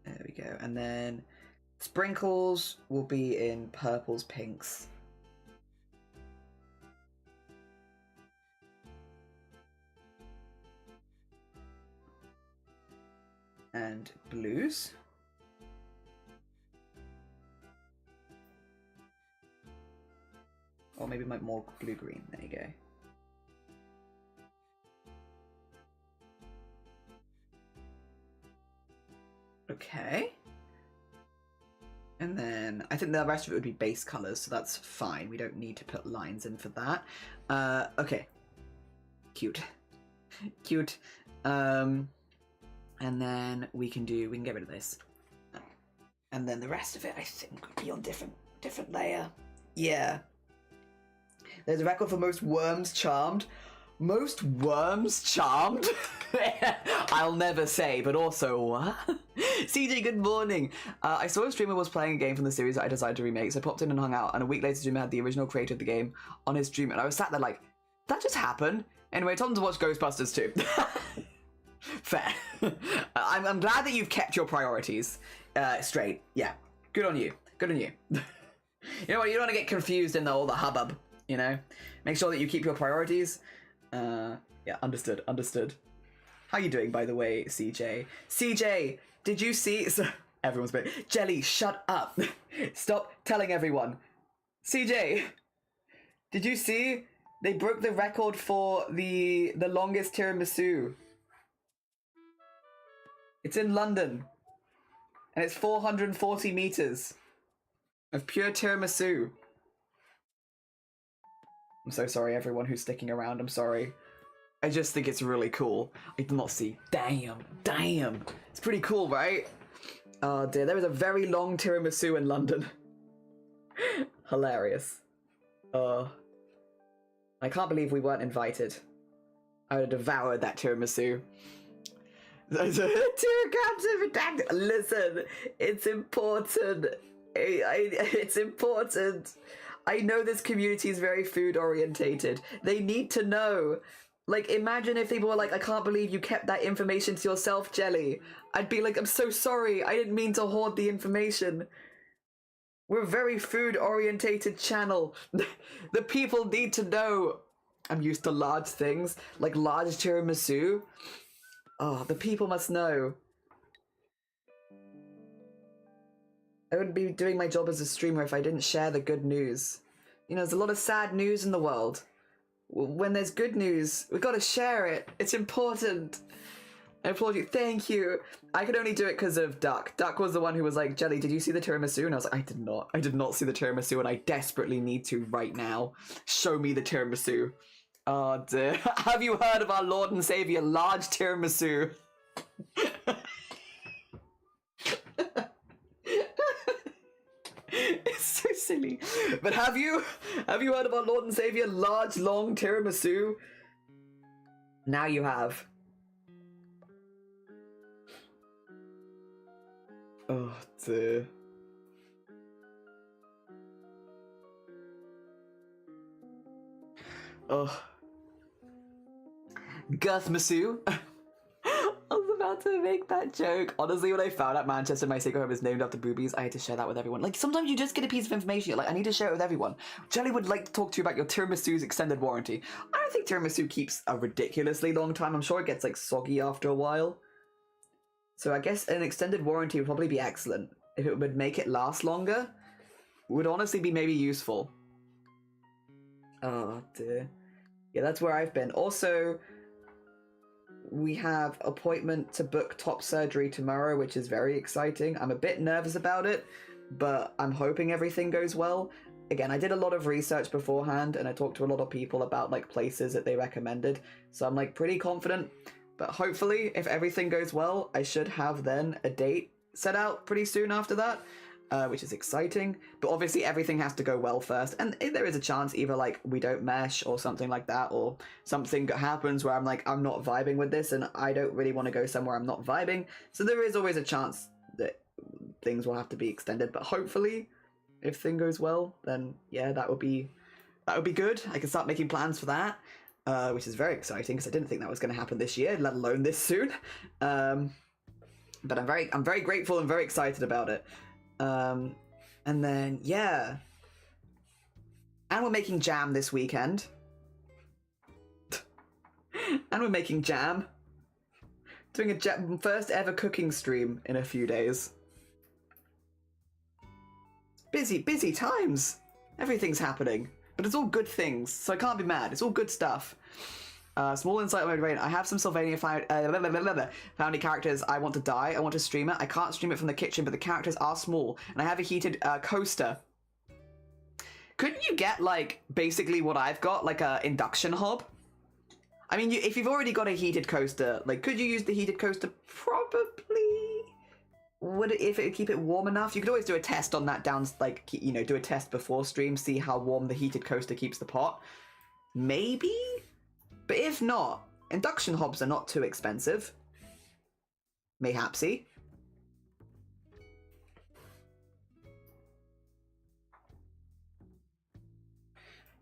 There we go. And then sprinkles will be in purples, pinks. And blues. Or maybe more blue-green. There you go. Okay. And then I think the rest of it would be base colors, so that's fine. We don't need to put lines in for that. Okay. Cute. Cute. And then we can get rid of this. And then the rest of it, I think, would be on different layer. Yeah. There's a record for most worms charmed. Most worms charmed? I'll never say, but also what? CJ, good morning. I saw a streamer was playing a game from the series that I decided to remake, so I popped in and hung out, and a week later, streamer had the original creator of the game on his stream, and I was sat there like, that just happened? Anyway, I told him to watch Ghostbusters too. Fair. I'm glad that you've kept your priorities straight. Yeah, good on you. Good on you. You know what? You don't want to get confused in all the hubbub. You know, make sure that you keep your priorities. Yeah, understood. How you doing, by the way, CJ? CJ, did you see? So, everyone's been Jelly. Shut up. Stop telling everyone. CJ, did you see? They broke the record for the longest tiramisu. It's in London, and it's 440 meters of pure tiramisu. I'm so sorry, everyone who's sticking around. I'm sorry. I just think it's really cool. I did not see. Damn. It's pretty cool, right? Oh dear, there is a very long tiramisu in London. Hilarious. I can't believe we weren't invited. I would have devoured that tiramisu. Listen, it's important. It's important. I know this community is very food orientated. They need to know. Like, imagine if people were like, I can't believe you kept that information to yourself, Jelly. I'd be like, I'm so sorry. I didn't mean to hoard the information. We're a very food orientated channel. The people need to know. I'm used to large things, like large tiramisu. Oh, the people must know. I wouldn't be doing my job as a streamer if I didn't share the good news. You know, there's a lot of sad news in the world. When there's good news, we've got to share it. It's important. I applaud you. Thank you. I could only do it because of Duck. Duck was the one who was like, Jelly, did you see the tiramisu? And I was like, I did not. I did not see the tiramisu, and I desperately need to right now. Show me the tiramisu. Oh dear. Have you heard of our Lord and Savior, large tiramisu? It's so silly. But have you heard of our Lord and Savior, large, long tiramisu? Now you have. Oh dear. Oh. Girthmasu. I was about to make that joke. Honestly, when I found out Manchester, my secret home is named after boobies, I had to share that with everyone. Like, sometimes you just get a piece of information, you're like, I need to share it with everyone. Jelly would like to talk to you about your tiramisu's extended warranty. I don't think tiramisu keeps a ridiculously long time. I'm sure it gets, like, soggy after a while. So I guess an extended warranty would probably be excellent. If it would make it last longer, would honestly be maybe useful. Oh, dear. Yeah, that's where I've been. Also, we have appointment to book top surgery tomorrow, which is very exciting. I'm a bit nervous about it, but I'm hoping everything goes well. Again, I did a lot of research beforehand, and I talked to a lot of people about like places that they recommended, so I'm like pretty confident. But hopefully, if everything goes well, I should have then a date set out pretty soon after that, which is exciting. But obviously everything has to go well first, and if there is a chance either like we don't mesh or something like that, or something happens where I'm like, I'm not vibing with this and I don't really want to go somewhere I'm not vibing, so there is always a chance that things will have to be extended. But hopefully if thing goes well, then yeah, that would be good. I can start making plans for that, which is very exciting because I didn't think that was going to happen this year, let alone this soon. But I'm very grateful and very excited about it. And then yeah, and we're making jam this weekend. And we're making jam. Doing a first ever cooking stream in a few days. Busy times. Everything's happening, but it's all good things, so I can't be mad. It's all good stuff. Small insight on my brain. I have some Sylvania foundry characters I want to dye. I want to stream it. I can't stream it from the kitchen, but the characters are small, and I have a heated coaster. Couldn't you get like basically what I've got, like a induction hob? I mean, if you've already got a heated coaster, like, could you use the heated coaster? Probably. Would it, if it would keep it warm enough? You could always do a test on that down, like, you know, do a test before stream, see how warm the heated coaster keeps the pot. Maybe? But if not, induction hobs are not too expensive. Mayhapsy.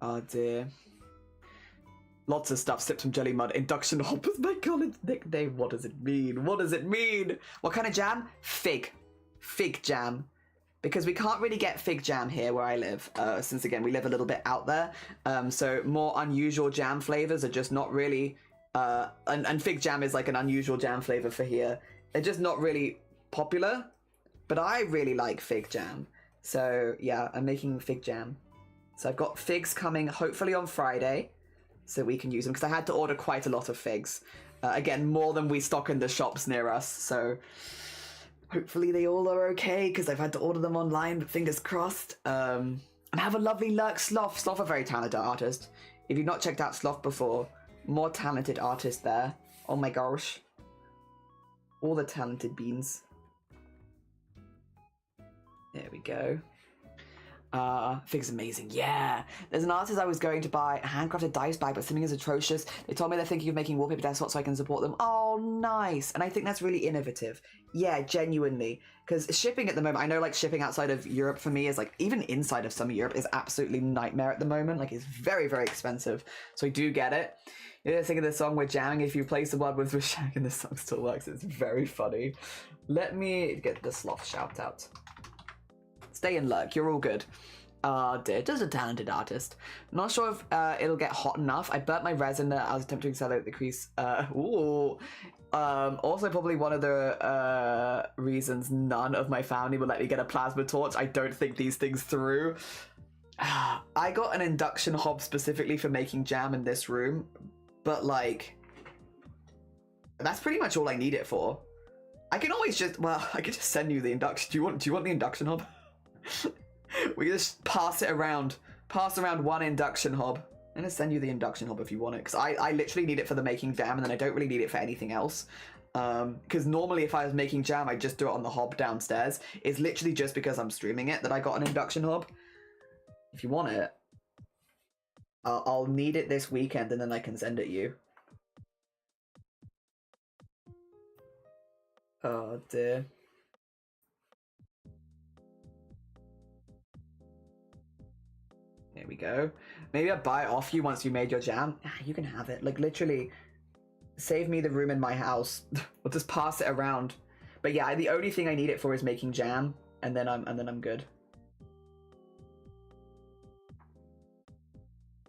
Oh dear. Lots of stuff sipped from jelly mud. Induction hob is my college nickname. What does it mean? What does it mean? What kind of jam? Fig. Fig jam. Because we can't really get fig jam here where I live, since again we live a little bit out there. So more unusual jam flavors are just not really, and fig jam is like an unusual jam flavor for here. They're just not really popular, but I really like fig jam. So yeah, I'm making fig jam. So I've got figs coming hopefully on Friday, so we can use them, because I had to order quite a lot of figs. Again, more than we stock in the shops near us, so hopefully they all are okay, because I've had to order them online, but fingers crossed. And I have a lovely lurk Sloth. Sloth, a very talented artist. If you've not checked out Sloth before, more talented artist there. Oh my gosh. All the talented beans. There we go. Fig's amazing. Yeah. There's an artist I was going to buy a handcrafted dice bag, but something is atrocious. They told me they're thinking of making wallpaper desks so I can support them. Oh, nice. And I think that's really innovative. Yeah, genuinely. Because shipping at the moment, I know like shipping outside of Europe for me is like, even inside of some of Europe is absolutely nightmare at the moment. Like it's very, very expensive. So I do get it. You know, think of the song we're jamming. If you place the word with Rashak and the song still works, it's very funny. Let me get the Sloth shout out. Stay in luck, you're all good. Dear, just a talented artist. Not sure if it'll get hot enough. I burnt my resin that I was attempting to accelerate the crease. Also probably one of the reasons none of my family will let me get a plasma torch. I don't think these things through. I got an induction hob specifically for making jam in this room, but like, that's pretty much all I need it for. I can always just, well, I could just send you the induction. Do you want the induction hob? We can just pass around one induction hob. I'm gonna send you the induction hob if you want it, because I literally need it for the making jam, and then I don't really need it for anything else. Because normally if I was making jam, I'd just do it on the hob downstairs. It's literally just because I'm streaming it that I got an induction hob. If you want it, I'll need it this weekend, and then I can send it you. Oh dear. There we go. Maybe I'll buy it off you once you made your jam. You can have it. Like literally, save me the room in my house. We'll just pass it around. But yeah, the only thing I need it for is making jam, and then I'm good.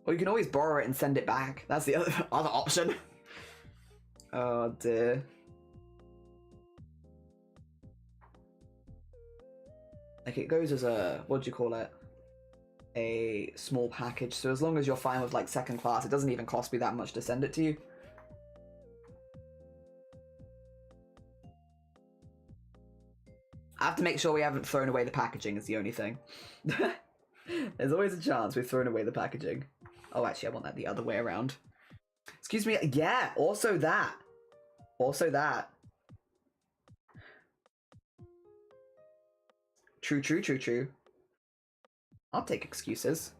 Or you can always borrow it and send it back. That's the other option. Oh dear. Like it goes as a, what do you call it? A small package, so as long as you're fine with like second class, it doesn't even cost me that much to send it to you. I have to make sure we haven't thrown away the packaging is the only thing. There's always a chance we've thrown away the packaging. Oh, actually, I want that the other way around. Excuse me. Yeah, also that. Also that. True, true, true, true. I'll take excuses.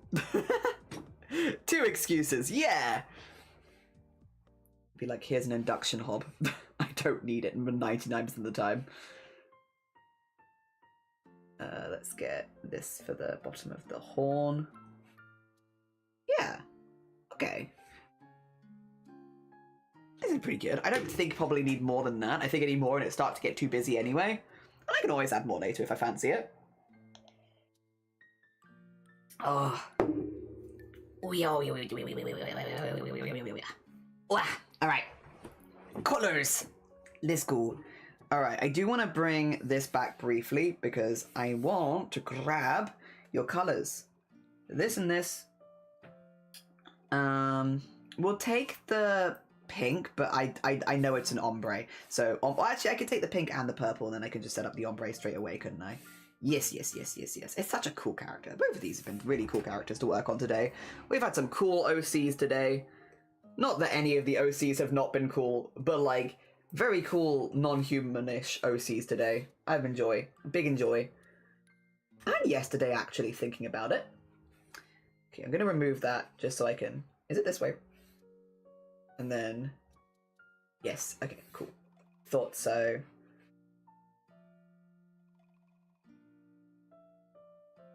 2 excuses, yeah! Be like, here's an induction hob. I don't need it 99% of the time. Let's get this for the bottom of the horn. Yeah. Okay. This is pretty good. I don't think probably need more than that. I think I need more and it starts to get too busy anyway. And I can always add more later if I fancy it. Oh. Alright. Colors. Let's go. Alright, I do want to bring this back briefly because I want to grab your colors. This and this. We'll take the pink, but I know it's an ombre. So, actually, I could take the pink and the purple, and then I can just set up the ombre straight away, couldn't I? Yes, yes, yes, yes, yes. It's such a cool character. Both of these have been really cool characters to work on today. We've had some cool OCs today. Not that any of the OCs have not been cool, but like, very cool non-humanish OCs today. I've enjoyed. Big enjoy. And yesterday, actually, thinking about it. Okay, I'm going to remove that just so I can... Is it this way? And then... Yes, okay, cool. Thought so.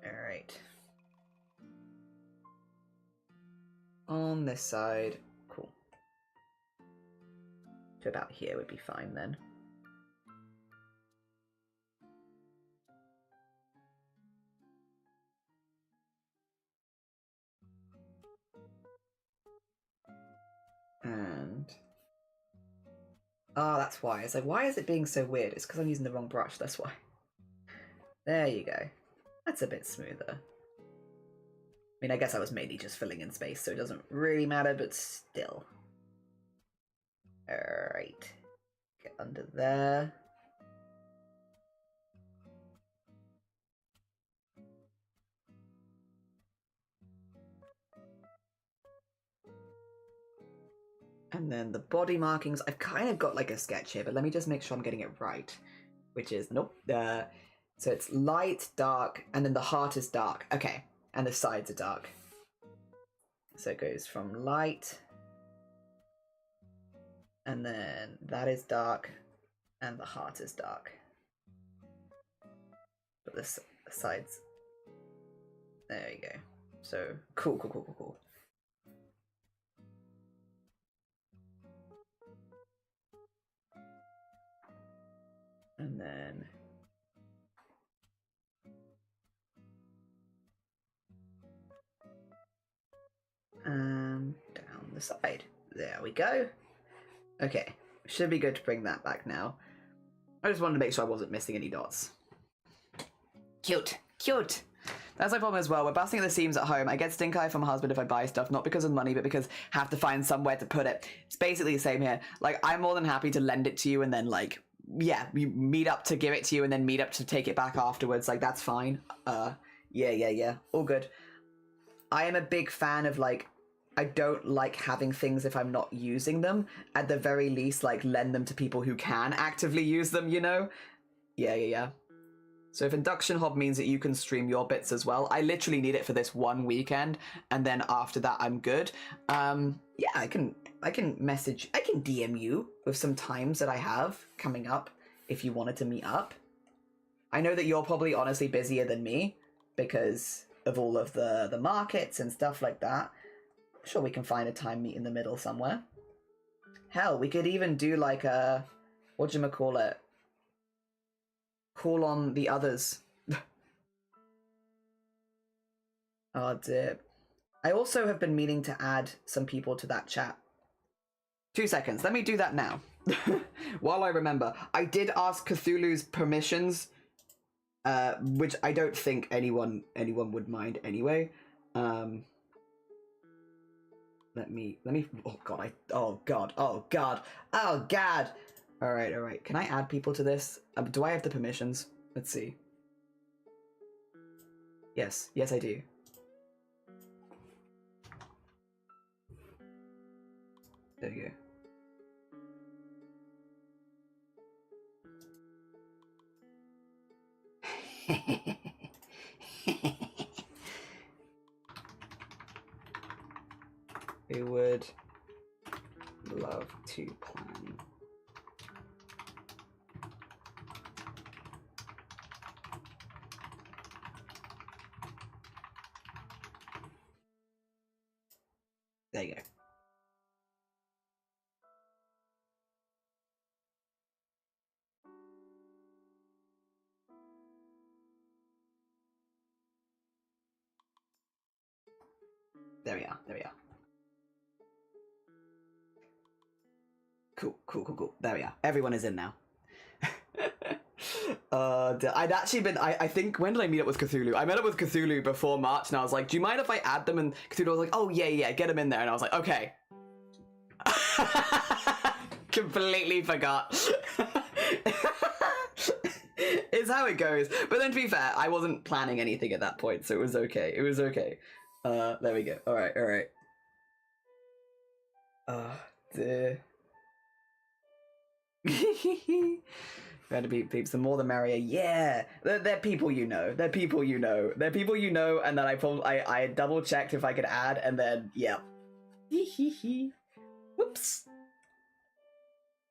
Alright. On this side. Cool. To about here would be fine then. And... Oh, that's why. It's like, why is it being so weird? It's because I'm using the wrong brush, that's why. There you go. That's a bit smoother. I mean, I guess I was mainly just filling in space, so it doesn't really matter, but still. Alright. Get under there. And then the body markings, I've kind of got like a sketch here, but let me just make sure I'm getting it right. Which is, nope. So it's light, dark, and then the heart is dark. Okay, and the sides are dark. So it goes from light, and then that is dark, and the heart is dark. But the sides, there you go. So, cool, cool, cool, cool, cool. And then... down the side. There we go. Okay, should be good to bring that back now. I just wanted to make sure I wasn't missing any dots. Cute, cute. That's my problem as well. We're busting at the seams at home. I get stink eye from my husband if I buy stuff, not because of money, but because I have to find somewhere to put it. It's basically the same here. Like, I'm more than happy to lend it to you and then, like, yeah, we meet up to give it to you and then meet up to take it back afterwards. Like, that's fine. Yeah. All good. I am a big fan of, like, I don't like having things if I'm not using them. At the very least, like, lend them to people who can actively use them, you know? Yeah. So if induction hob means that you can stream your bits as well, I literally need it for this one weekend, and then after that I'm good. Yeah, I can message, I can DM you with some times that I have coming up if you wanted to meet up. I know that you're probably honestly busier than me because of all of the markets and stuff like that. I'm sure we can find a time meet in the middle somewhere. Hell, we could even do like a, whatchamacallit, call on the others. Oh dear. I also have been meaning to add some people to that chat. 2 seconds, let me do that now. While I remember, I did ask Cthulhu's permissions, which I don't think anyone would mind anyway. Let me, oh god. All right. Can I add people to this? Do I have the permissions? Let's see. Yes, yes I do. There you go. We would love to plan. There you go. There we are, there we are. Cool, cool, cool, cool. There we are. Everyone is in now. I'd actually been, I think, when did I meet up with Cthulhu? I met up with Cthulhu before March, and I was like, do you mind if I add them? And Cthulhu was like, oh, yeah, get them in there. And I was like, okay. Completely forgot. It's how it goes. But then, to be fair, I wasn't planning anything at that point, so it was okay. It was okay. There we go. All right, all right. Dear. Trying to beat peeps, the more the merrier. Yeah, they're people you know. They're people you know. They're people you know, and then I double checked if I could add, and then yeah. Whoops.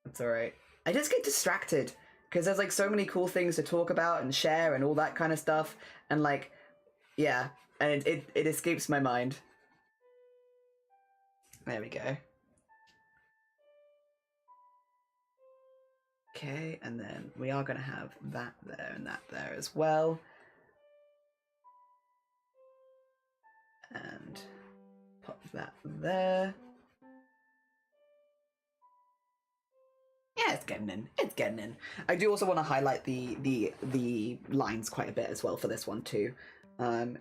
That's all right. I just get distracted because there's like so many cool things to talk about and share and all that kind of stuff, and like, yeah, and it escapes my mind. There we go. Okay, and then we are going to have that there and that there as well. And pop that there. Yeah, it's getting in. It's getting in. I do also want to highlight the lines quite a bit as well for this one too. In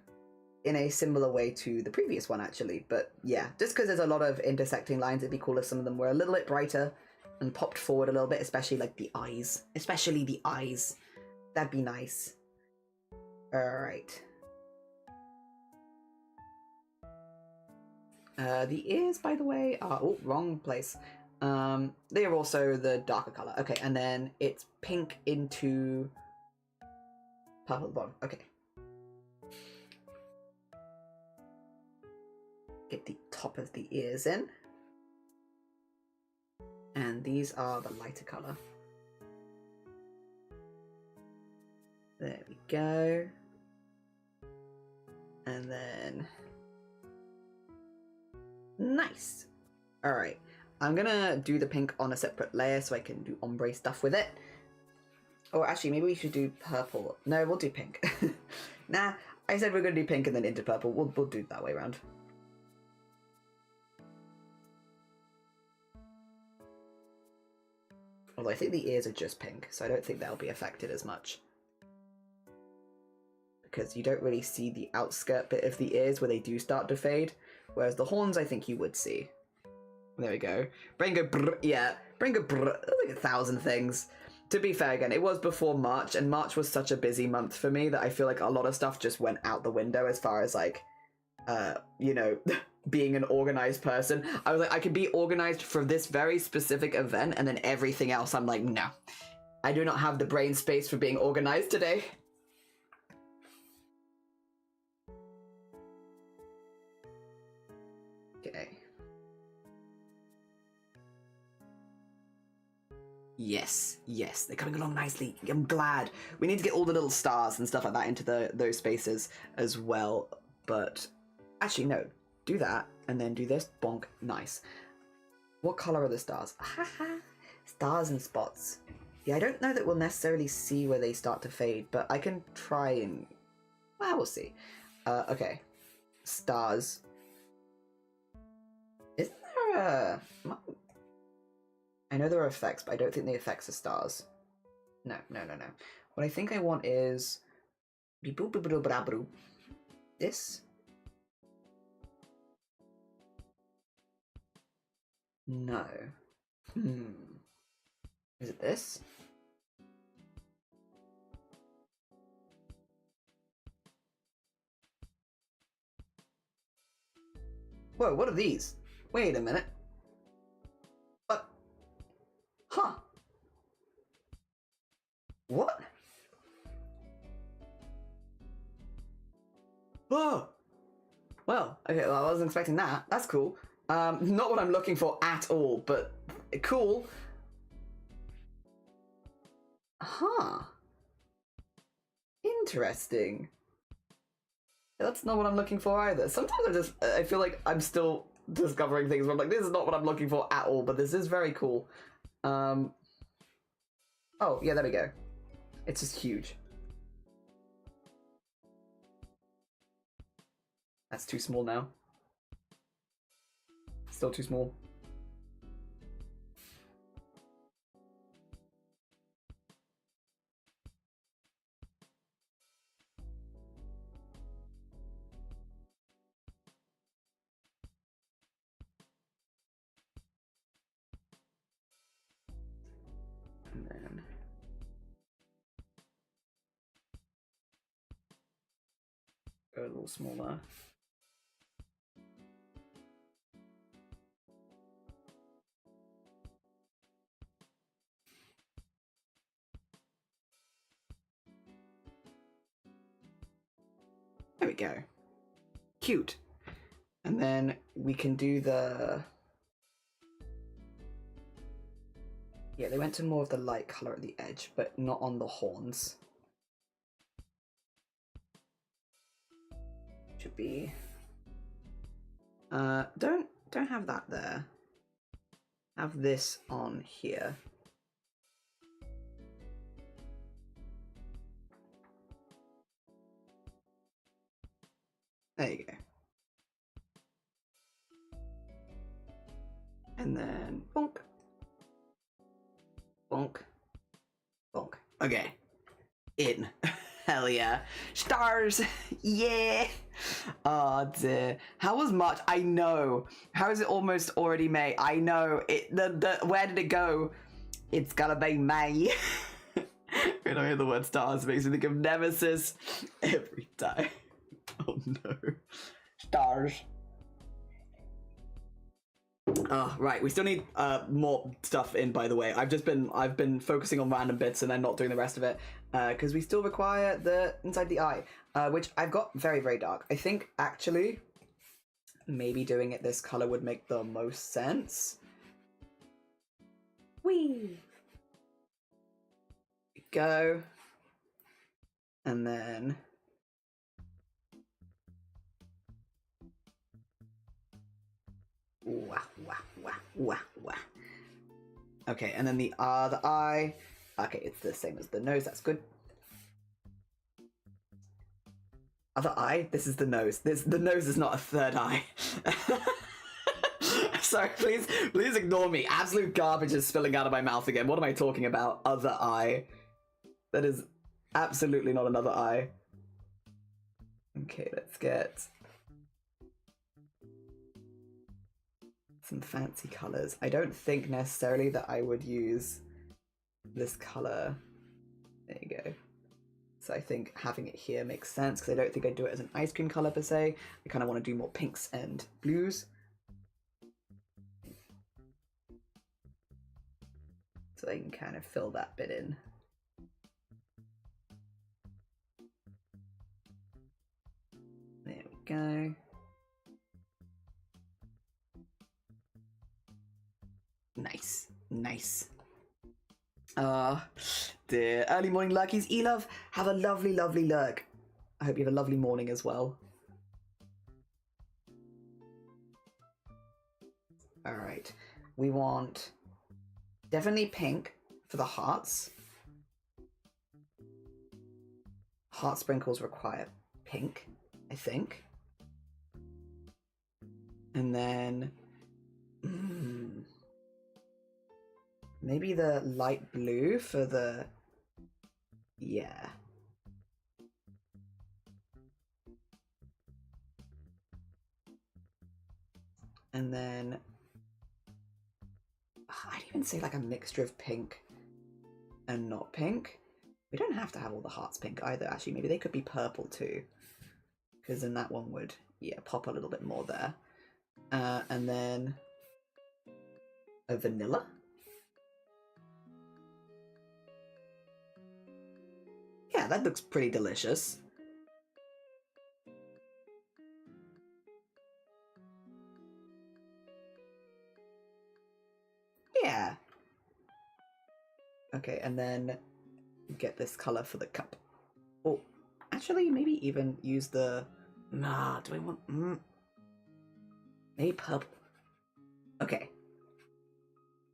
a similar way to the previous one actually. But yeah, just because there's a lot of intersecting lines, it'd be cool if some of them were a little bit brighter and popped forward a little bit, especially like the eyes. Especially the eyes. That'd be nice. Alright. The ears, by the way, are... Oh, wrong place. They are also the darker colour. Okay, and then it's pink into purple at the bottom. Okay. Get the top of the ears in. And these are the lighter colour. There we go. And then... Nice! Alright, I'm gonna do the pink on a separate layer so I can do ombre stuff with it. Or actually, maybe we should do purple. No, we'll do pink. Nah, I said we're gonna do pink and then into purple. We'll do it that way around. Although I think the ears are just pink, so I don't think they'll be affected as much. Because you don't really see the outskirt bit of the ears where they do start to fade. Whereas the horns, I think you would see. There we go. Bring a brr, yeah. Bring a brr, like 1,000 things. To be fair, again, it was before March, and March was such a busy month for me that I feel like a lot of stuff just went out the window as far as, like, you know, being an organized person. I was like, I could be organized for this very specific event, and then everything else, I'm like, no. I do not have the brain space for being organized today. Okay. Yes, yes, they're coming along nicely. I'm glad. We need to get all the little stars and stuff like that into those spaces as well. But actually, no. Do that, and then do this. Bonk. Nice. What color are the stars? Haha. Stars and spots. Yeah, I don't know that we'll necessarily see where they start to fade, but I can try and... Well, we'll see. Okay. Stars. Isn't there a... I know there are effects, but I don't think the effects are stars. No. What I think I want is... This? No. Is it this? Whoa, what are these? Wait a minute. What? Huh. What? Oh! Well, okay, well, I wasn't expecting that. That's cool. Not what I'm looking for at all, but cool. Huh. Interesting. That's not what I'm looking for either. Sometimes I feel like I'm still discovering things where I'm like, this is not what I'm looking for at all, but this is very cool. Oh, yeah, there we go. It's just huge. That's too small now. Still too small. And then go a little smaller. There we go. Cute. And then we can do the... Yeah, they went to more of the light colour at the edge, but not on the horns. Should be... don't have that there. Have this on here. There you go. And then bonk. Bonk. Bonk. Okay. In. Hell yeah. Stars! Yeah! Oh dear. How was March? I know. How is it almost already May? I know. Where did it go? It's gotta be May. When I hear the word stars, it makes me think of Nemesis every time. Oh no. Stars. Oh, right, we still need more stuff in, by the way. I've been focusing on random bits and then not doing the rest of it, because we still require the inside the eye, which I've got very, very dark. I think, actually, maybe doing it this color would make the most sense. Whee! Go. And then... Wah, wah, wah, wah, wah. Okay, and then the other eye. Okay, it's the same as the nose, that's good. Other eye? This is the nose. The nose is not a third eye. Sorry, please ignore me. Absolute garbage is spilling out of my mouth again. What am I talking about? Other eye. That is absolutely not another eye. Okay, let's get... some fancy colors. I don't think necessarily that I would use this color. There you go. So I think having it here makes sense because I don't think I'd do it as an ice cream color per se. I kind of want to do more pinks and blues. So I can kind of fill that bit in. There we go. Nice, nice. Dear early morning lurkies, E-Love, have a lovely, lovely lurk. I hope you have a lovely morning as well. Alright, we want definitely pink for the hearts. Heart sprinkles require pink, I think. And then... maybe the light blue for the... yeah. And then... I'd even say like a mixture of pink and not pink. We don't have to have all the hearts pink either, actually. Maybe they could be purple too. Because then that one would, yeah, pop a little bit more there. And then a vanilla. Yeah, that looks pretty delicious. Yeah. Okay, and then get this color for the cup. Oh, actually, maybe even use the... Nah, do I want... Maybe purple. Okay.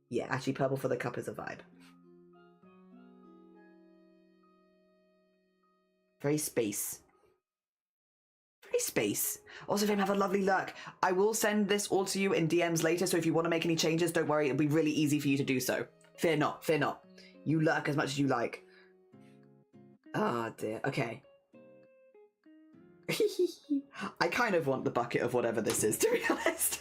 Yeah, actually purple for the cup is a vibe. Very space. Very space. Also, Fame, have a lovely lurk. I will send this all to you in DMs later, so if you want to make any changes, don't worry, it'll be really easy for you to do so. Fear not, fear not. You lurk as much as you like. Ah, dear. Okay. I kind of want the bucket of whatever this is, to be honest.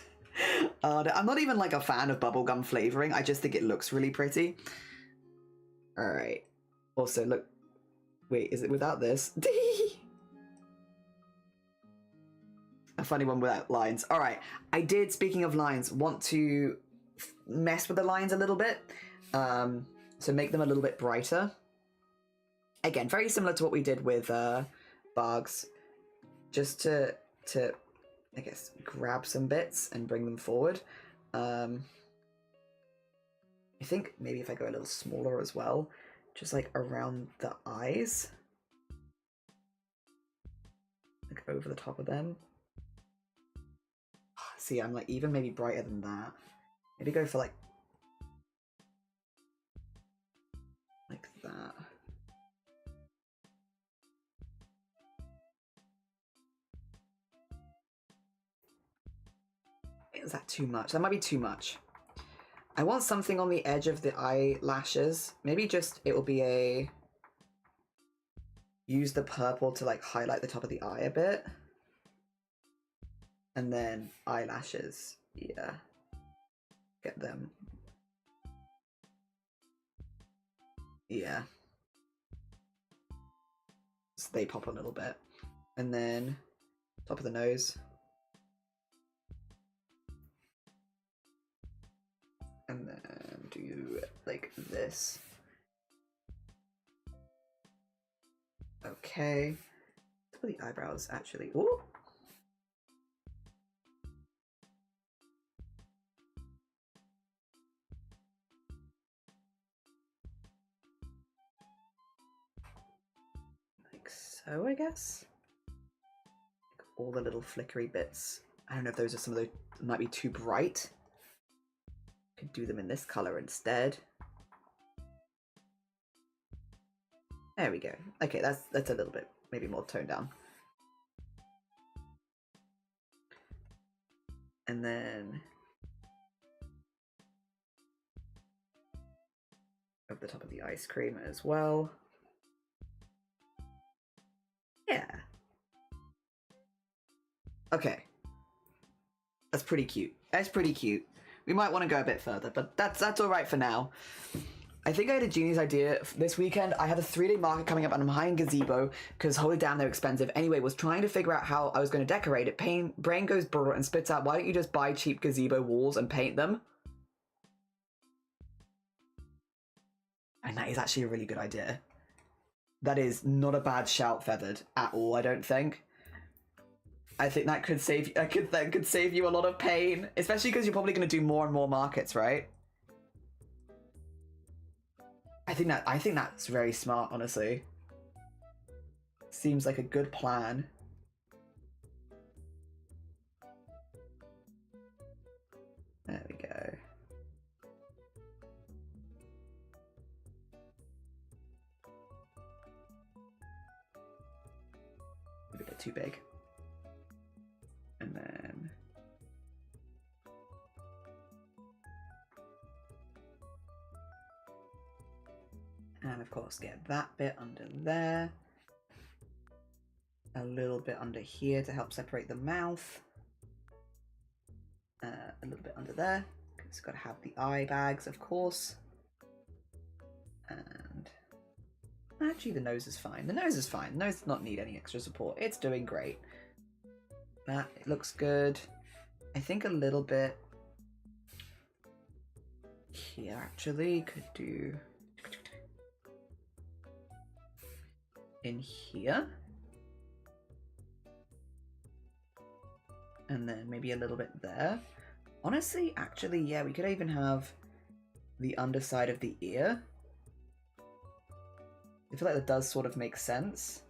I'm not even like a fan of bubblegum flavoring. I just think it looks really pretty. All right. Also, look. Wait, is it without this? A funny one without lines. All right. I did, speaking of lines, want to mess with the lines a little bit. So make them a little bit brighter. Again, very similar to what we did with Bargs. Just to I guess grab some bits and bring them forward. I think maybe if I go a little smaller as well, just like around the eyes, like over the top of them. See, I'm like even maybe brighter than that. Maybe go for like that. Is that too much? That might be too much. I want something on the edge of the eyelashes. Maybe just, it will be a... Use the purple to like highlight the top of the eye a bit. And then eyelashes. Yeah. Get them. Yeah. So they pop a little bit. And then top of the nose. And then do like this. Okay. For the eyebrows, actually. Ooh. Like so, I guess. Like all the little flickery bits. I don't know if those are some of those might be too bright. Could do them in this color instead. There we go. Okay, that's a little bit maybe more toned down. And then over the top of the ice cream as well. Yeah. Okay. That's pretty cute. That's pretty cute. We might want to go a bit further, but that's all right for now. I think I had a genius idea this weekend. I have a 3-day market coming up and I'm hiring gazebo because holy damn, they're expensive. Anyway, was trying to figure out how I was going to decorate it. Brain goes brr and spits out, why don't you just buy cheap gazebo walls and paint them? And that is actually a really good idea. That is not a bad shout, Feathered, at all, I don't think. I think that could save you a lot of pain, especially because you're probably going to do more and more markets, right? I think that's very smart, honestly. Seems like a good plan. There we go. A bit too big. And then and of course get that bit under there, a little bit under here to help separate the mouth, a little bit under there because it's got to have the eye bags, of course, and actually the nose is fine. The nose is fine. The nose does not need any extra support. It's doing great. That it looks good. I think a little bit here actually could do in here. And then maybe a little bit there. Honestly, actually, yeah, we could even have the underside of the ear. I feel like that does sort of make sense.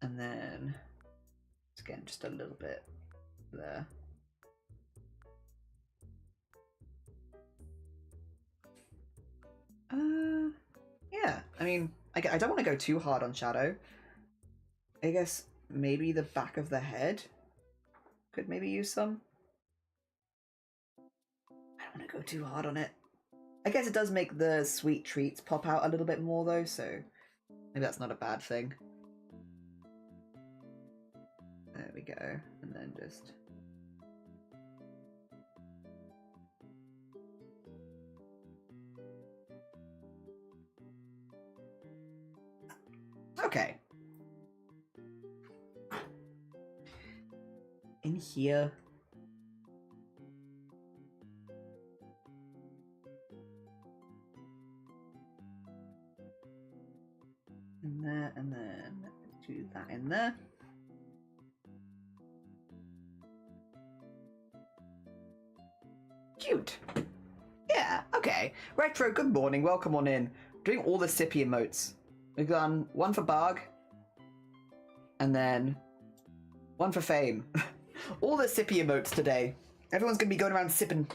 And then, again, just a little bit there. Yeah, I mean, I don't want to go too hard on shadow. I guess maybe the back of the head could maybe use some. I don't want to go too hard on it. I guess it does make the sweet treats pop out a little bit more though, so maybe that's not a bad thing. There we go, and then just... Okay. In here. In there, and then do that in there. Cute. Yeah, okay. Retro, good morning. Welcome on in. Doing all the sippy emotes. We've done one for Barg, and then one for Fame. All the sippy emotes today. Everyone's going to be going around sipping.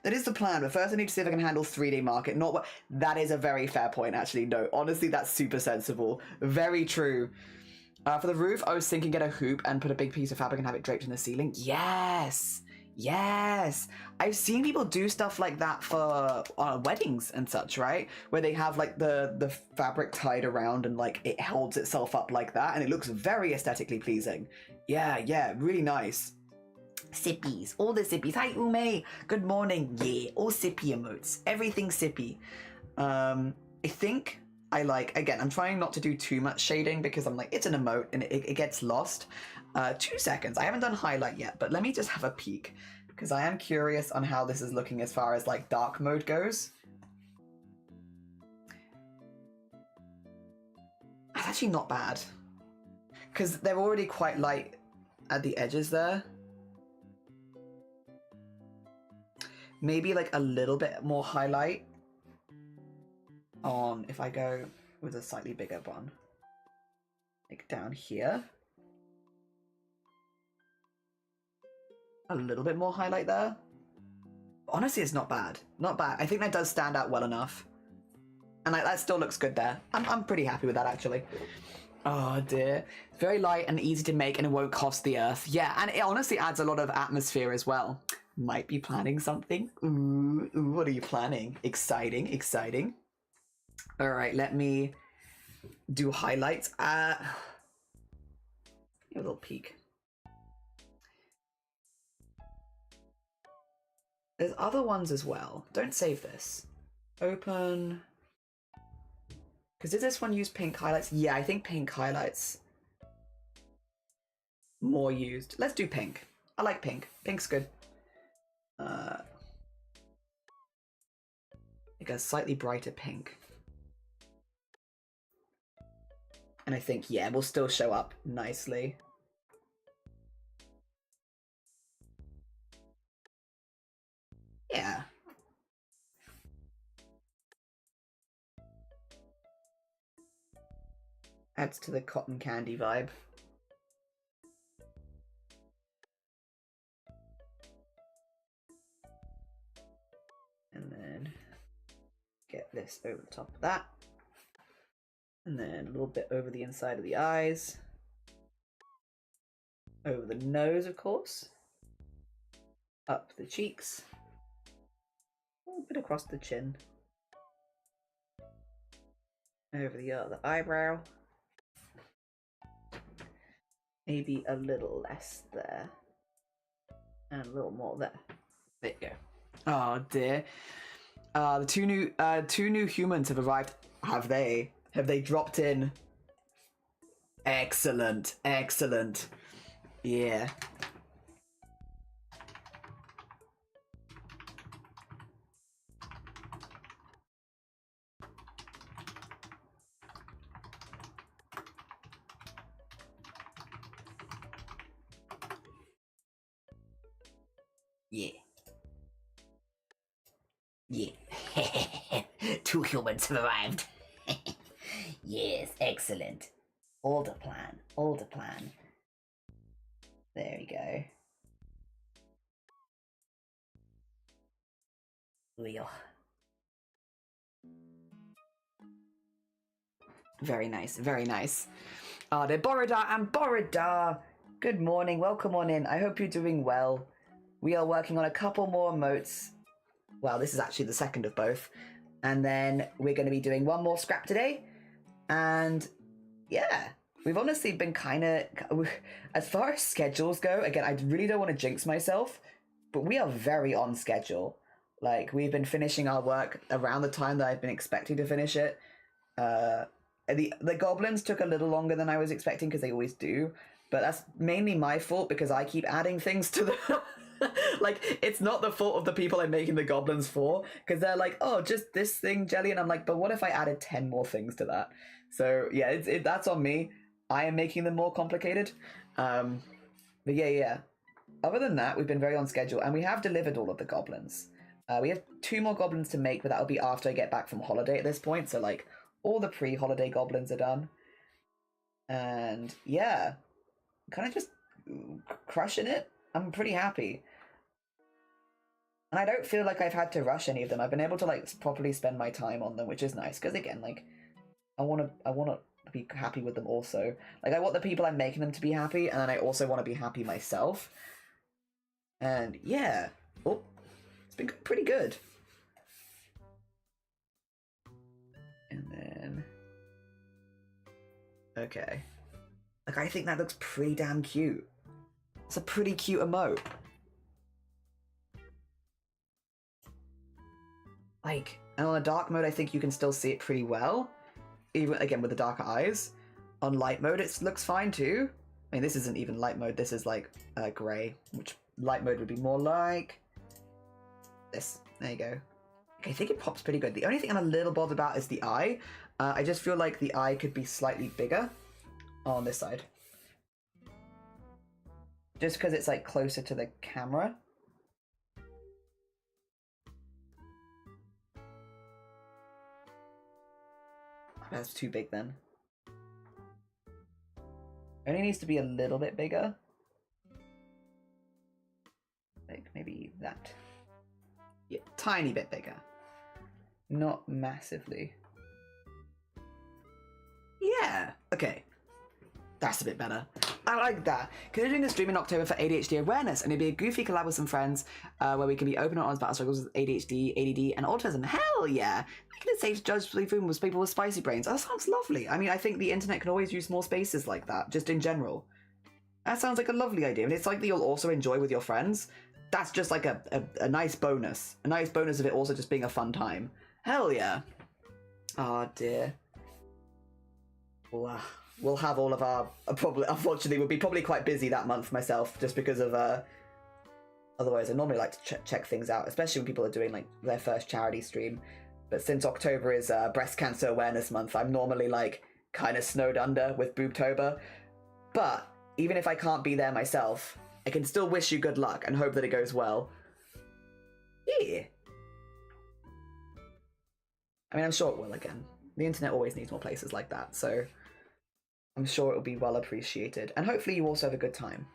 That is the plan, but first I need to see if I can handle 3D market. Not what. That is a very fair point, actually. No, honestly, that's super sensible. Very true. For the roof, I was thinking get a hoop and put a big piece of fabric and have it draped in the ceiling. Yes! Yes! I've seen people do stuff like that for weddings and such, right? Where they have like the fabric tied around and like it holds itself up like that and it looks very aesthetically pleasing. Yeah, really nice. Sippies, all the sippies. Hi Ume, good morning. Yeah, all sippy emotes. Everything sippy. I think I like, again, I'm trying not to do too much shading because I'm like, it's an emote and it gets lost. 2 seconds. I haven't done highlight yet, but let me just have a peek because I am curious on how this is looking as far as like dark mode goes. That's actually not bad because they're already quite light at the edges there. Maybe like a little bit more highlight on if I go with a slightly bigger one, like down here. A little bit more highlight there. Honestly, it's not bad. Not bad. I think that does stand out well enough. And like, that still looks good there. I'm pretty happy with that, actually. Oh, dear. It's very light and easy to make, and it won't cost the earth. Yeah, and it honestly adds a lot of atmosphere as well. Might be planning something. Ooh, what are you planning? Exciting, exciting. All right, let me do highlights. A little peek. There's other ones as well. Don't save this. Open. Because did this one use pink highlights? Yeah, I think pink highlights more used. Let's do pink. I like pink. Pink's good. Like a slightly brighter pink. And I think, yeah, we'll still show up nicely. Yeah. Adds to the cotton candy vibe. And then get this over the top of that. And then a little bit over the inside of the eyes. Over the nose, of course. Up the cheeks. A little bit across the chin. Over the other eyebrow. Maybe a little less there. And a little more there. There you go. Oh dear. The two new humans have arrived. Have they dropped in Excellent, excellent. Yeah. Yeah. Yeah. 2 humans have arrived. Yes, excellent. All the plan, all the plan. There we go. Wheel. Very nice, very nice. De Borida and Borida, good morning, welcome on in. I hope you're doing well. We are working on a couple more emotes. Well, this is actually the second of both. And then we're going to be doing one more scrap today. And yeah, we've honestly been kind of, as far as schedules go, again, I really don't want to jinx myself, but we are very on schedule. Like, we've been finishing our work around the time that I've been expecting to finish it. The goblins took a little longer than I was expecting, because they always do, but that's mainly my fault because I keep adding things to the like, it's not the fault of the people I'm making the goblins for, because they're like, oh, just this thing, jelly, and I'm like, but what if I added 10 more things to that? So yeah, that's on me. I am making them more complicated. But yeah. Other than that, we've been very on schedule, and we have delivered all of the goblins. We have 2 more goblins to make, but that'll be after I get back from holiday at this point. So like, all the pre-holiday goblins are done. And yeah, kind of just crushing it. I'm pretty happy. And I don't feel like I've had to rush any of them. I've been able to like properly spend my time on them, which is nice. Because again, like, I want to be happy with them also. Like, I want the people I'm making them to be happy, and then I also want to be happy myself. And yeah, oh, it's been pretty good. And then, okay, like, I think that looks pretty damn cute. It's a pretty cute emote. Like, and on a dark mode, I think you can still see it pretty well. Even, again, with the darker eyes. On light mode, it looks fine too. I mean, this isn't even light mode, this is like grey, which light mode would be more like this. There you go. Okay, I think it pops pretty good. The only thing I'm a little bothered about is the eye. I just feel like the eye could be slightly bigger on this side. Just because it's like closer to the camera. That's too big then. Only needs to be a little bit bigger. Like maybe that. Yeah, tiny bit bigger. Not massively. Yeah, okay. That's a bit better. I like that. Considering the stream in October for ADHD awareness, and it'd be a goofy collab with some friends where we can be open and honest about our struggles with ADHD, ADD, and autism. Hell yeah! Making it safe to judge food with people with spicy brains. Oh, that sounds lovely. I mean, I think the internet can always use more spaces like that, just in general. That sounds like a lovely idea, and it's like that you'll also enjoy with your friends. That's just like a nice bonus. A nice bonus of it also just being a fun time. Hell yeah. Oh dear. Wow. We'll have all of our, probably, unfortunately, we'll be probably quite busy that month myself, just because of, otherwise I normally like to check things out, especially when people are doing, like, their first charity stream. But since October is Breast Cancer Awareness Month, I'm normally, like, kind of snowed under with Boobtober. But, even if I can't be there myself, I can still wish you good luck and hope that it goes well. Yeah. I mean, I'm sure it will again. The internet always needs more places like that, so I'm sure it'll be well appreciated. And hopefully you also have a good time.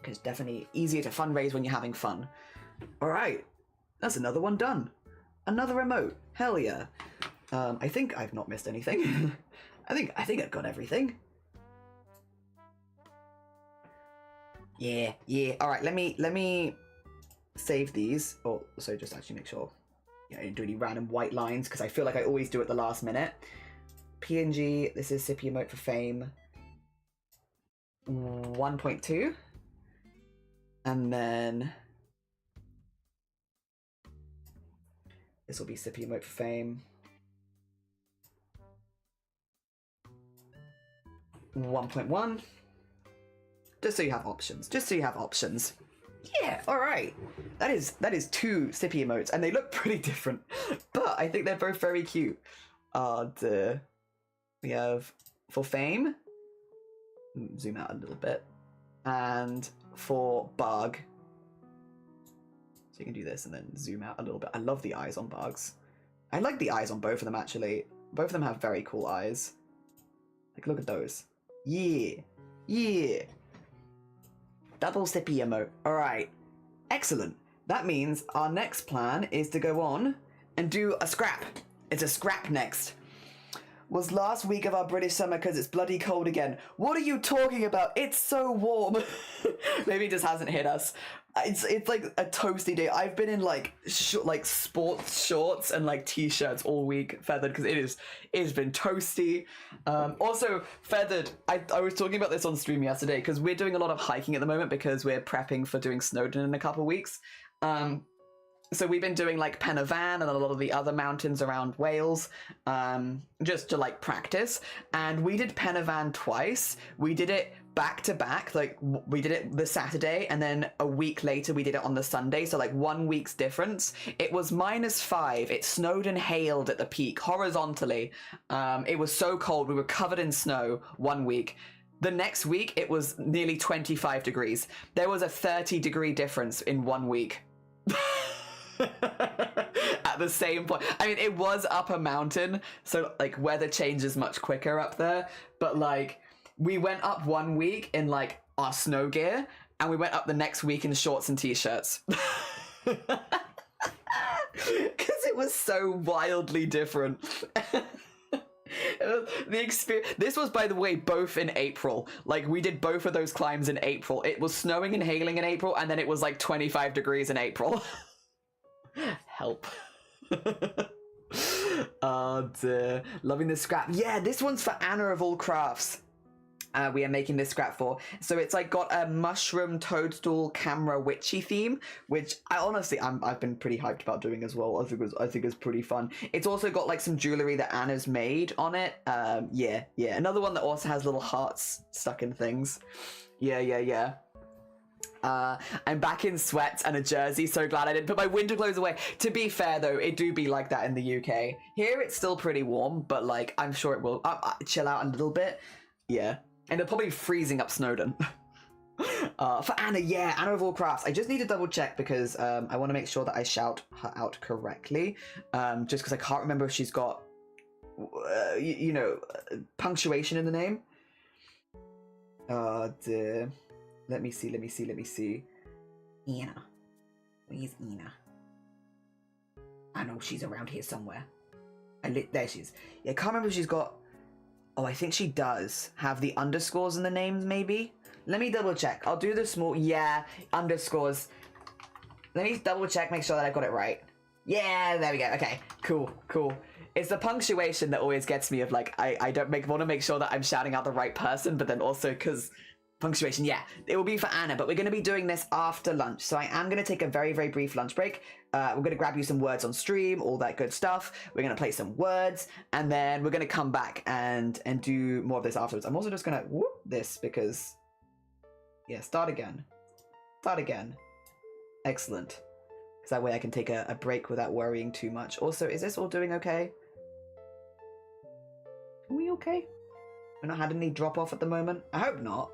Because it's definitely easier to fundraise when you're having fun. Alright, that's another one done. Another remote. Hell yeah. I think I've not missed anything. I think I've got everything. Yeah. Alright, let me save these. Oh, so just actually make sure I didn't do any random white lines, because I feel like I always do at the last minute. PNG, this is Sippy Emote for Fame 1.2. And then this will be Sippy Emote for Fame 1.1. Just so you have options. Just so you have options. Yeah, alright. That is 2 sippy emotes, and they look pretty different. But I think they're both very cute. We have for fame. Zoom out a little bit. And for bug. So you can do this and then zoom out a little bit. I love the eyes on bugs. I like the eyes on both of them, actually. Both of them have very cool eyes. Like, look at those. Yeah. Yeah. Double sippy emote. Alright. Excellent. That means our next plan is to go on and do a scrap. It's a scrap next. Was last week of our British summer because it's bloody cold again. What are you talking about? It's so warm. Maybe it just hasn't hit us. It's like a toasty day. I've been in like sports shorts and like t-shirts all week, Feathered, because it has been toasty. Also, Feathered, I was talking about this on stream yesterday because we're doing a lot of hiking at the moment because we're prepping for doing Snowdon in a couple of weeks. So we've been doing like Pen y Fan and a lot of the other mountains around Wales, just to like practice. And we did Pen y Fan twice. We did it back to back, like we did it the Saturday and then a week later we did it on the Sunday. So like 1 week's difference. It was -5. It snowed and hailed at the peak horizontally. It was so cold. We were covered in snow 1 week. The next week it was nearly 25 degrees. There was a 30-degree difference in 1 week. At the same point. I mean, it was up a mountain, so like weather changes much quicker up there, but like we went up 1 week in like our snow gear and we went up the next week in shorts and t-shirts. Because it was so wildly different. The experience. This was, by the way, both in April. Like we did both of those climbs in April. It was snowing and hailing in April, and then it was like 25 degrees in April. Help. Oh dear. Loving this scrap. Yeah, this one's for Anna of all crafts. We are making this scrap for. So it's like got a mushroom toadstool camera witchy theme, which I've been pretty hyped about doing as well. I think it's pretty fun. It's also got like some jewelry that Anna's made on it. Yeah. Another one that also has little hearts stuck in things. Yeah. I'm back in sweats and a jersey, so glad I didn't put my winter clothes away. To be fair though, it do be like that in the UK. Here it's still pretty warm, but like I'm sure it will chill out a little bit. Yeah. And they're probably freezing up Snowdon. For Anna, yeah, Anna of all crafts. I just need to double check because I want to make sure that I shout her out correctly. Just because I can't remember if she's got, punctuation in the name. Dear. Let me see. Anna. Where's Anna? I know she's around here somewhere. There she is. Yeah, I can't remember if she's got... Oh, I think she does have the underscores in the names, maybe? Let me double check. I'll do the small... Yeah, underscores. Let me double check, make sure that I got it right. Yeah, there we go. Okay, cool. It's the punctuation that always gets me of like, I want to make sure that I'm shouting out the right person, but then also because... Punctuation, yeah. It will be for Anna, but we're going to be doing this after lunch. So I am going to take a very, very brief lunch break. We're going to grab you some words on stream, all that good stuff. We're going to play some words, and then we're going to come back and do more of this afterwards. I'm also just going to whoop this because... Yeah, start again. Excellent. Because that way I can take a break without worrying too much. Also, is this all doing okay? Are we okay? We're not had any drop off at the moment? I hope not.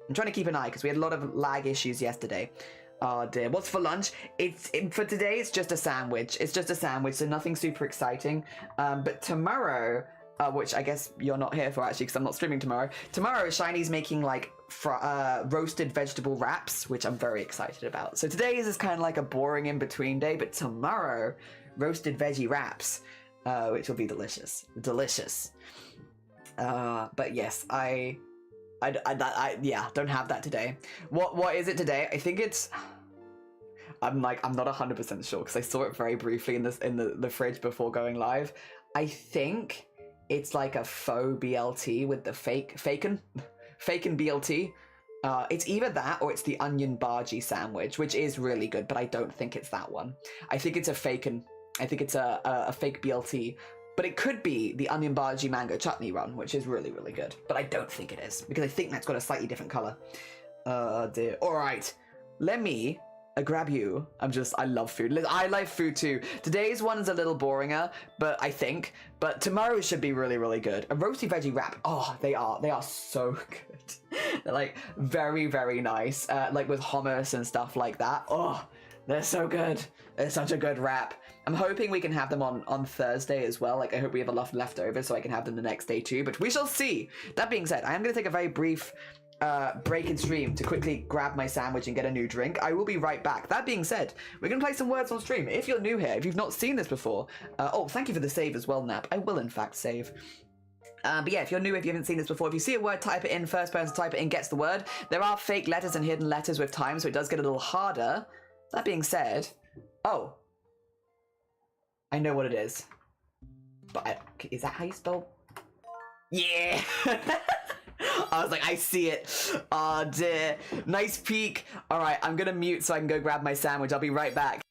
I'm trying to keep an eye because we had a lot of lag issues yesterday. Oh dear. What's for lunch? For today, it's just a sandwich. So nothing super exciting. But tomorrow, which I guess you're not here for actually because I'm not streaming tomorrow. Tomorrow, Shiny's making like roasted vegetable wraps, which I'm very excited about. So today is just kind of like a boring in-between day, but tomorrow, roasted veggie wraps, which will be delicious. But yes, I don't have that today. What is it today? I think it's... I'm not 100% sure because I saw it very briefly in the fridge before going live. I think it's like a faux BLT with the faken BLT. It's either that or it's the onion bhaji sandwich, which is really good, but I don't think it's that one. I think it's a faken. I think it's a fake BLT. But it could be the onion bhaji mango chutney one, which is really, really good. But I don't think it is, because I think that's got a slightly different color. Dear. All right, let me grab you. I love food. I like food too. Today's one's a little boringer, but tomorrow should be really, really good. A roasty veggie wrap. Oh, they are so good. They're like very, very nice. Like with hummus and stuff like that. Oh, they're so good. They're such a good wrap. I'm hoping we can have them on Thursday as well. Like, I hope we have enough left over so I can have them the next day too, but we shall see. That being said, I am going to take a very brief break in stream to quickly grab my sandwich and get a new drink. I will be right back. That being said, we're going to play some words on stream. If you're new here, if you've not seen this before, oh, thank you for the save as well, Nap. I will in fact save. But yeah, if you're new, if you haven't seen this before, if you see a word, type it in. First person to type it in gets the word. There are fake letters and hidden letters with time, so it does get a little harder. That being said, oh, I know what it is. But is that how you spell? Yeah! I was like, I see it. Oh dear. Nice peek. All right, I'm gonna mute so I can go grab my sandwich. I'll be right back.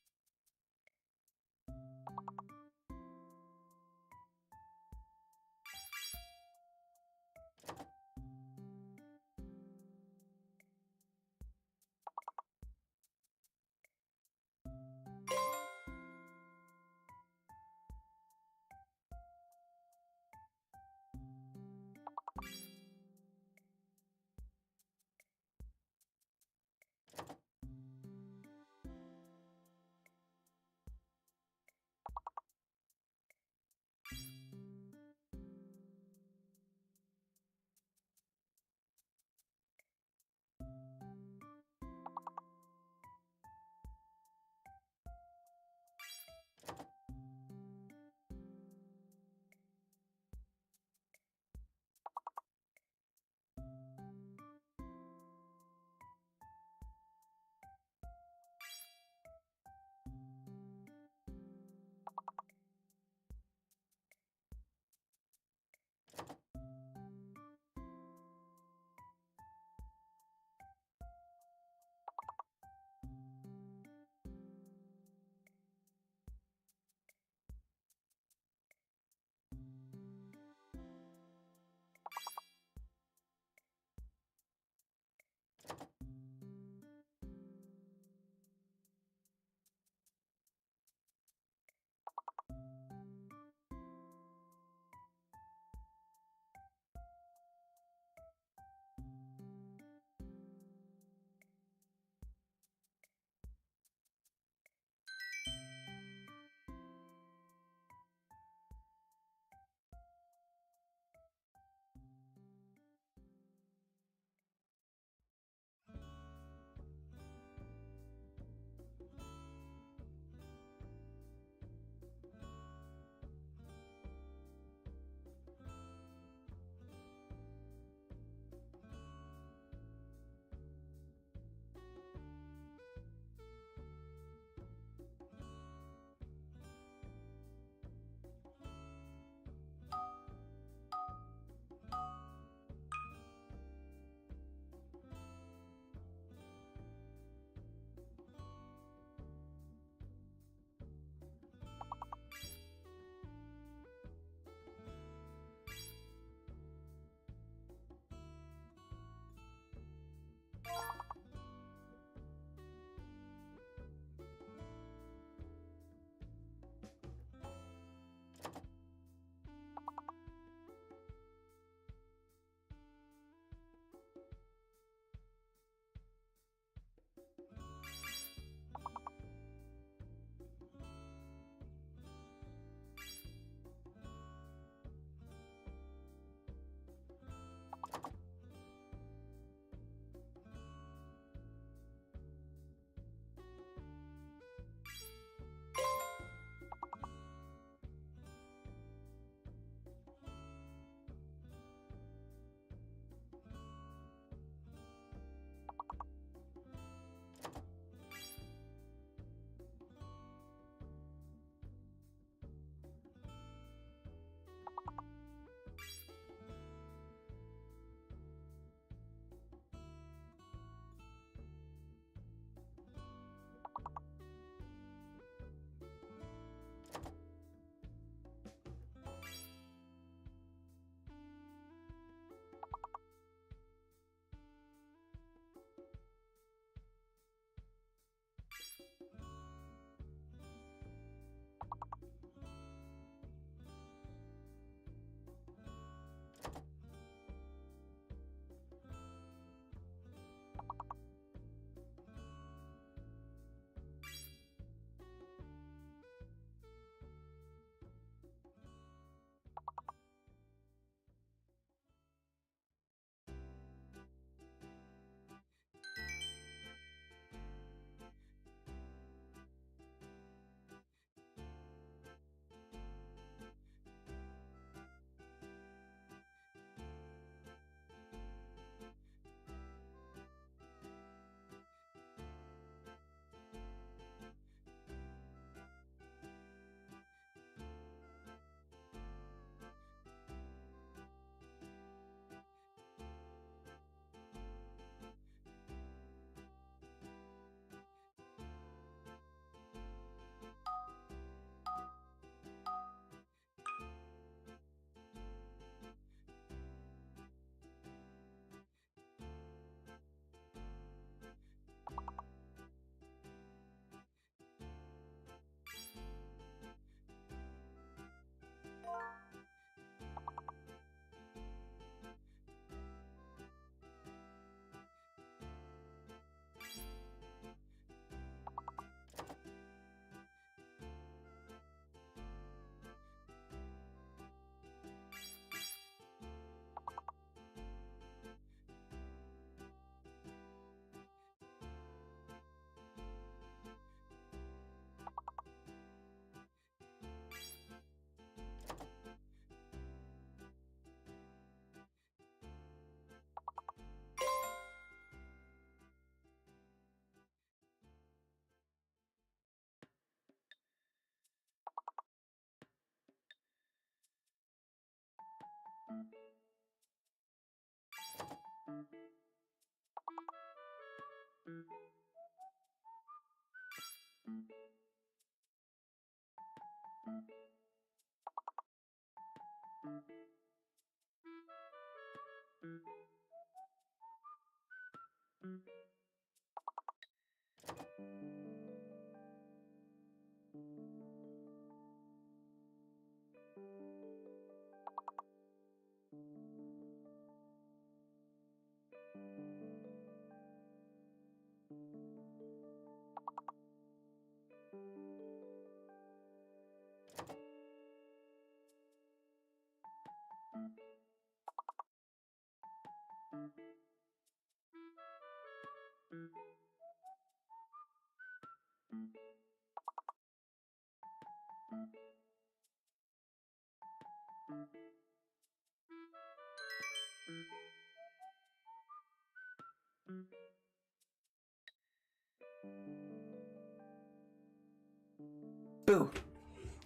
Boo.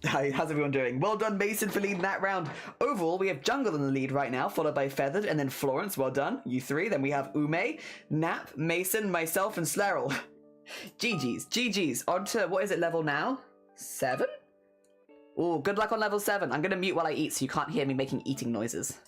Hi, how's everyone doing? Well done, Mason, for leading that round. Overall, we have Jungle in the lead right now, followed by Feathered, and then Florence. Well done, you three. Then we have Ume, Nap, Mason, myself, and Slarrel. GG's, GG's. On to, what is it, level now? 7? Ooh, good luck on level 7. I'm gonna mute while I eat so you can't hear me making eating noises.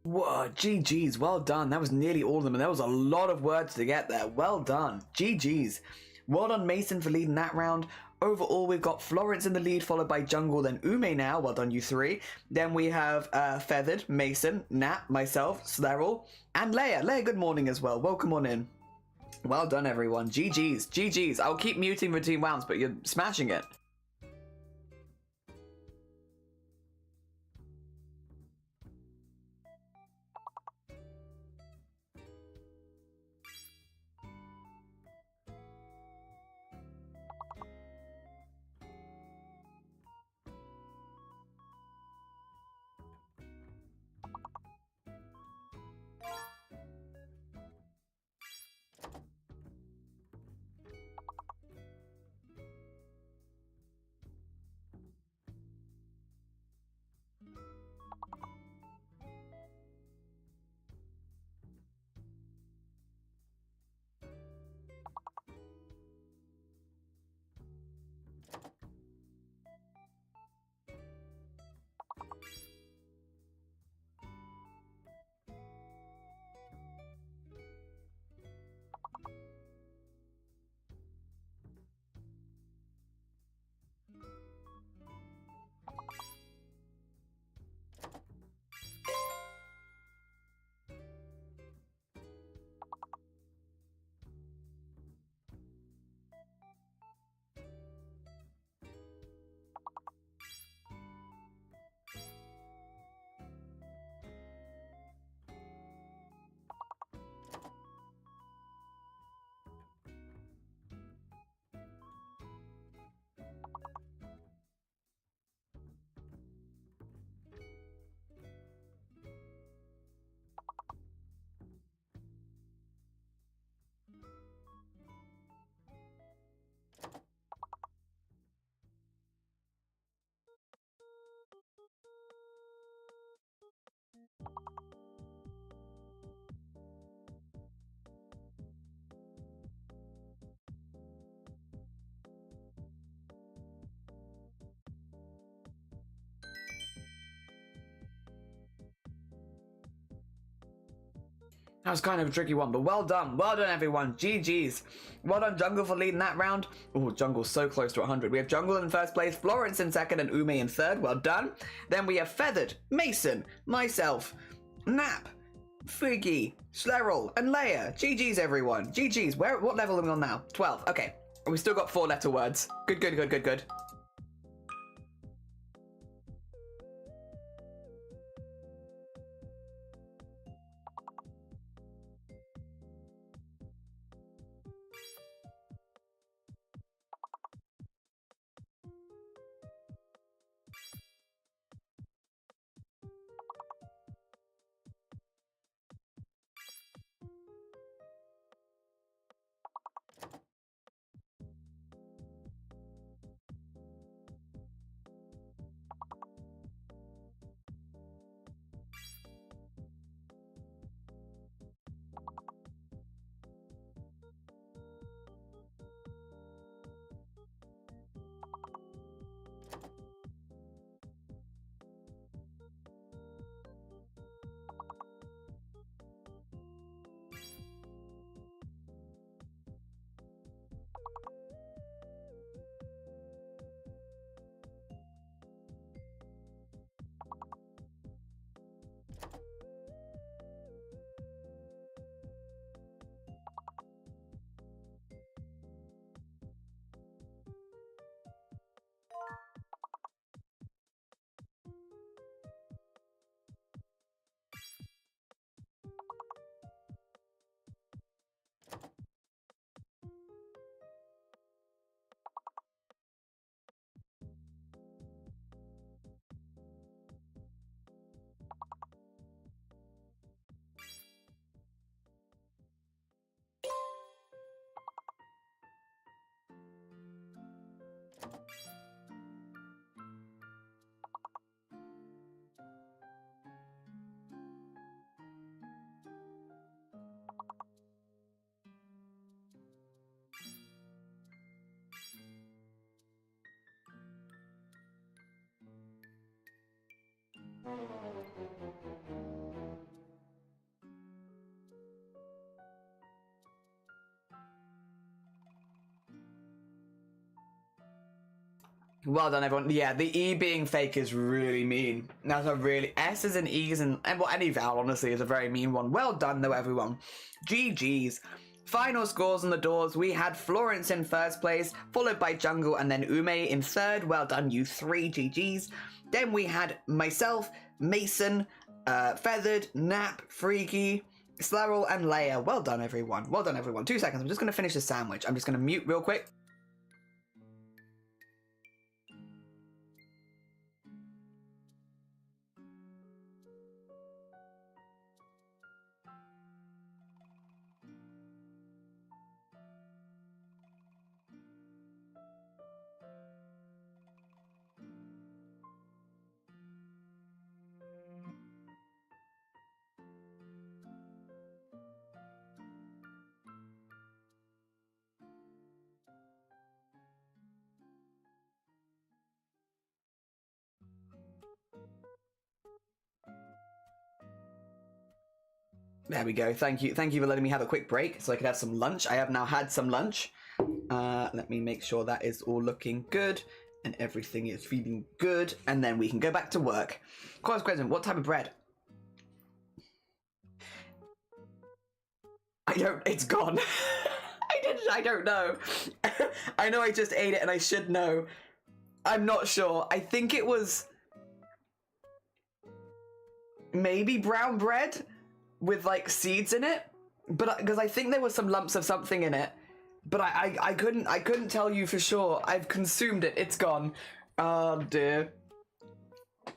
Whoa, GG's, well done. That was nearly all of them, and there was a lot of words to get there. Well done. GG's. Well done, Mason, for leading that round. Overall, we've got Florence in the lead, followed by Jungle, then Ume now. Well done, you three. Then we have Feathered, Mason, Nat, myself, Slarrel, and Leia. Leia, good morning as well. Welcome on in. Well done, everyone. GG's. GG's. I'll keep muting between rounds, but you're smashing it. That was kind of a tricky one, but well done. Well done, everyone. GG's. Well done, Jungle, for leading that round. Oh, Jungle's so close to 100. We have Jungle in first place, Florence in second, and Ume in third. Well done. Then we have Feathered, Mason, myself, Nap, Freaky, Schlerel, and Leia. GG's, everyone. GG's. What level are we on now? 12. Okay. We still got 4-letter words. Good, good, good, good, good. Well done, everyone. Yeah, the E being fake is really mean. That's a really... S's and E's and well, any vowel, honestly, is a very mean one. Well done, though, everyone. GG's. Final scores on the doors. We had Florence in first place, followed by Jungle, and then Ume in third. Well done, you three. GG's. Then we had myself, Mason, Feathered, Nap, Freaky, Slarrel, and Leia. Well done, everyone. Well done, everyone. 2 seconds. I'm just going to finish the sandwich. I'm just going to mute real quick. There we go. Thank you. Thank you for letting me have a quick break so I could have some lunch. I have now had some lunch. Let me make sure that is all looking good and everything is feeling good, and then we can go back to work. Question, what type of bread? It's gone. I don't know. I know I just ate it and I should know. I'm not sure. I think it was maybe brown bread with like seeds in it, but because I think there was some lumps of something in it, but I couldn't tell you for sure. I've consumed it. It's gone. Oh dear.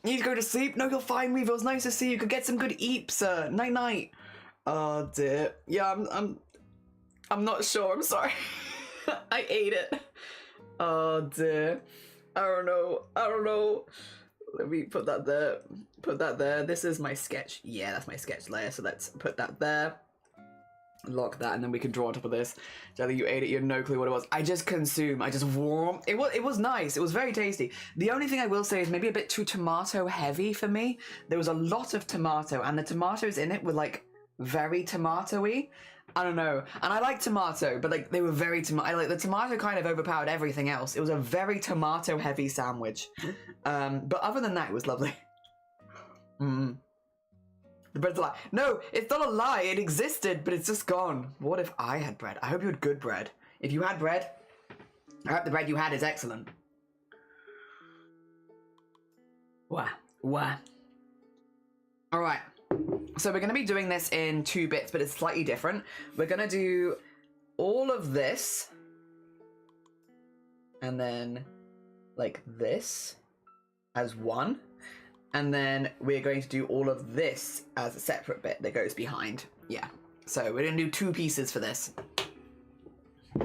You need to go to sleep? No, you'll find me. It was nice to see you. Could get some good eat, sir. Night night. Oh dear. Yeah, I'm not sure. I'm sorry. I ate it. Oh dear. I don't know. Let me put that there. Put that there. This is my sketch. Yeah, that's my sketch layer. So let's put that there. Lock that, and then we can draw on top of this. Jelly, you ate it. You had no clue what it was. I just consume. I just warm. It was nice. It was very tasty. The only thing I will say is maybe a bit too tomato heavy for me. There was a lot of tomato, and the tomatoes in it were like very tomatoey. I don't know. And I like tomato, but like they were very like the tomato kind of overpowered everything else. It was a very tomato heavy sandwich. But other than that, it was lovely. The bread's a lie. No, it's not a lie. It existed, but it's just gone. What if I had bread? I hope you had good bread. If you had bread, I hope the bread you had is excellent. Wow. All right. So we're going to be doing this in 2 bits, but it's slightly different. We're going to do all of this. And then like this as one. And then we're going to do all of this as a separate bit that goes behind. Yeah. So we're going to do 2 pieces for this.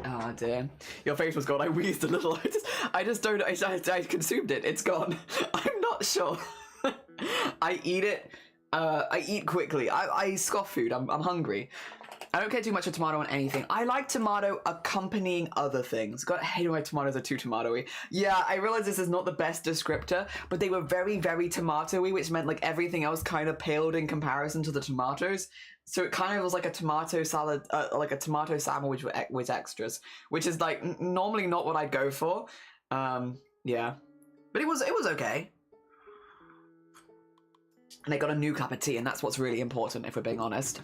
Oh dear. Your face was gone. I wheezed a little. I consumed it. It's gone. I'm not sure. I eat it. I eat quickly. I scoff food. I'm hungry. I don't care too much for tomato on anything. I like tomato accompanying other things. God, I hate when my tomatoes are too tomatoey. Yeah, I realize this is not the best descriptor, but they were very, very tomatoey, which meant like everything else kind of paled in comparison to the tomatoes. So it kind of was like a tomato salad, like a tomato sandwich with extras, which is like normally not what I'd go for. Yeah, but it was okay. And I got a new cup of tea, and that's what's really important if we're being honest.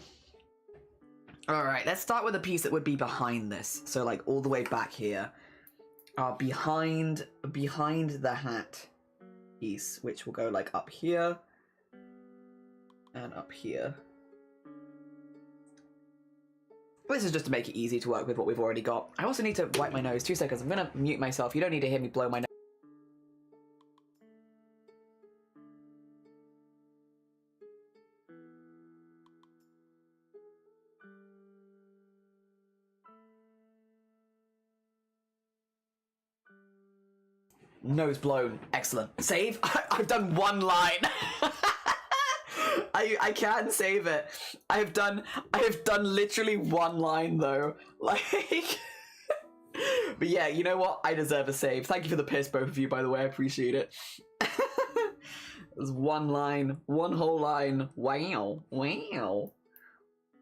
All right, let's start with a piece that would be behind this. So like all the way back here, behind the hat piece, which will go like up here and up here. This is just to make it easy to work with what we've already got. I also need to wipe my nose. 2 seconds. I'm gonna mute myself. You don't need to hear me blow my nose. Nose blown. Excellent. Save? I've done 1 line. I can save it. I have done literally 1 line though. Like but yeah, you know what? I deserve a save. Thank you for the piss, both of you, by the way. I appreciate it. There's 1 line. 1 whole line. Wow.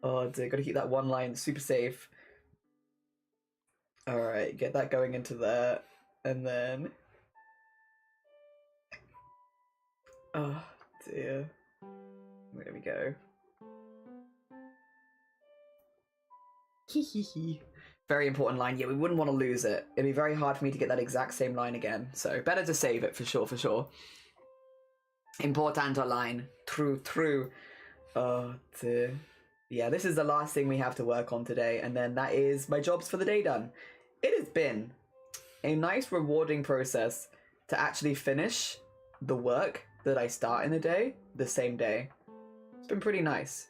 Oh dear, gotta keep that 1 line super safe. Alright, get that going into there. And then oh dear. There we go. Very important line. Yeah, we wouldn't want to lose it. It'd be very hard for me to get that exact same line again. So better to save it for sure. Importante line. True. Oh dear. Yeah, this is the last thing we have to work on today, and then that is my jobs for the day done. It has been a nice, rewarding process to actually finish the work that I start in the day the same day. It's been pretty nice.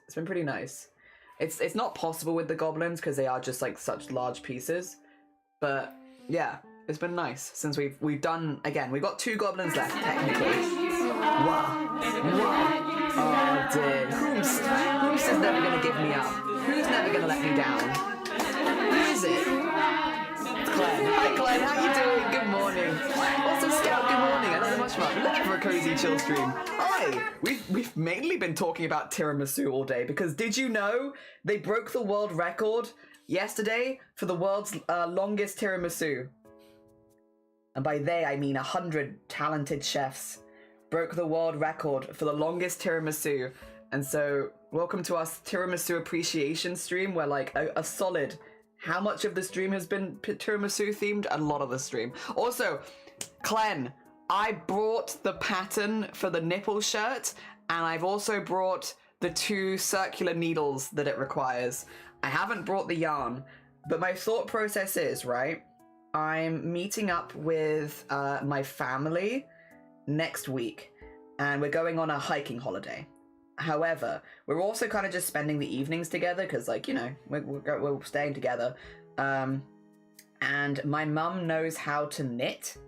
It's not possible with the goblins because they are just like such large pieces, but yeah, it's been nice since we've done. Again, we've got 2 goblins left technically. Wow. Oh dear. Who's is never gonna give me up? Who's never gonna let me down? Who is it? It's Glenn. Hi Glenn, how you doing? Good morning. Also Scout, good morning. I know much more. Looking for a cozy chill stream. Hi. We've mainly been talking about tiramisu all day because did you know they broke the world record yesterday for the world's longest tiramisu? And by they I mean 100 talented chefs broke the world record for the longest tiramisu. And so welcome to our tiramisu appreciation stream where like a solid, how much of the stream has been tiramisu themed? A lot of the stream. Also, Clen, I brought the pattern for the nipple shirt and I've also brought the 2 circular needles that it requires. I haven't brought the yarn, but my thought process is, right, I'm meeting up with my family next week and we're going on a hiking holiday. However, we're also kind of just spending the evenings together because, like, you know, we're staying together. And my mum knows how to knit.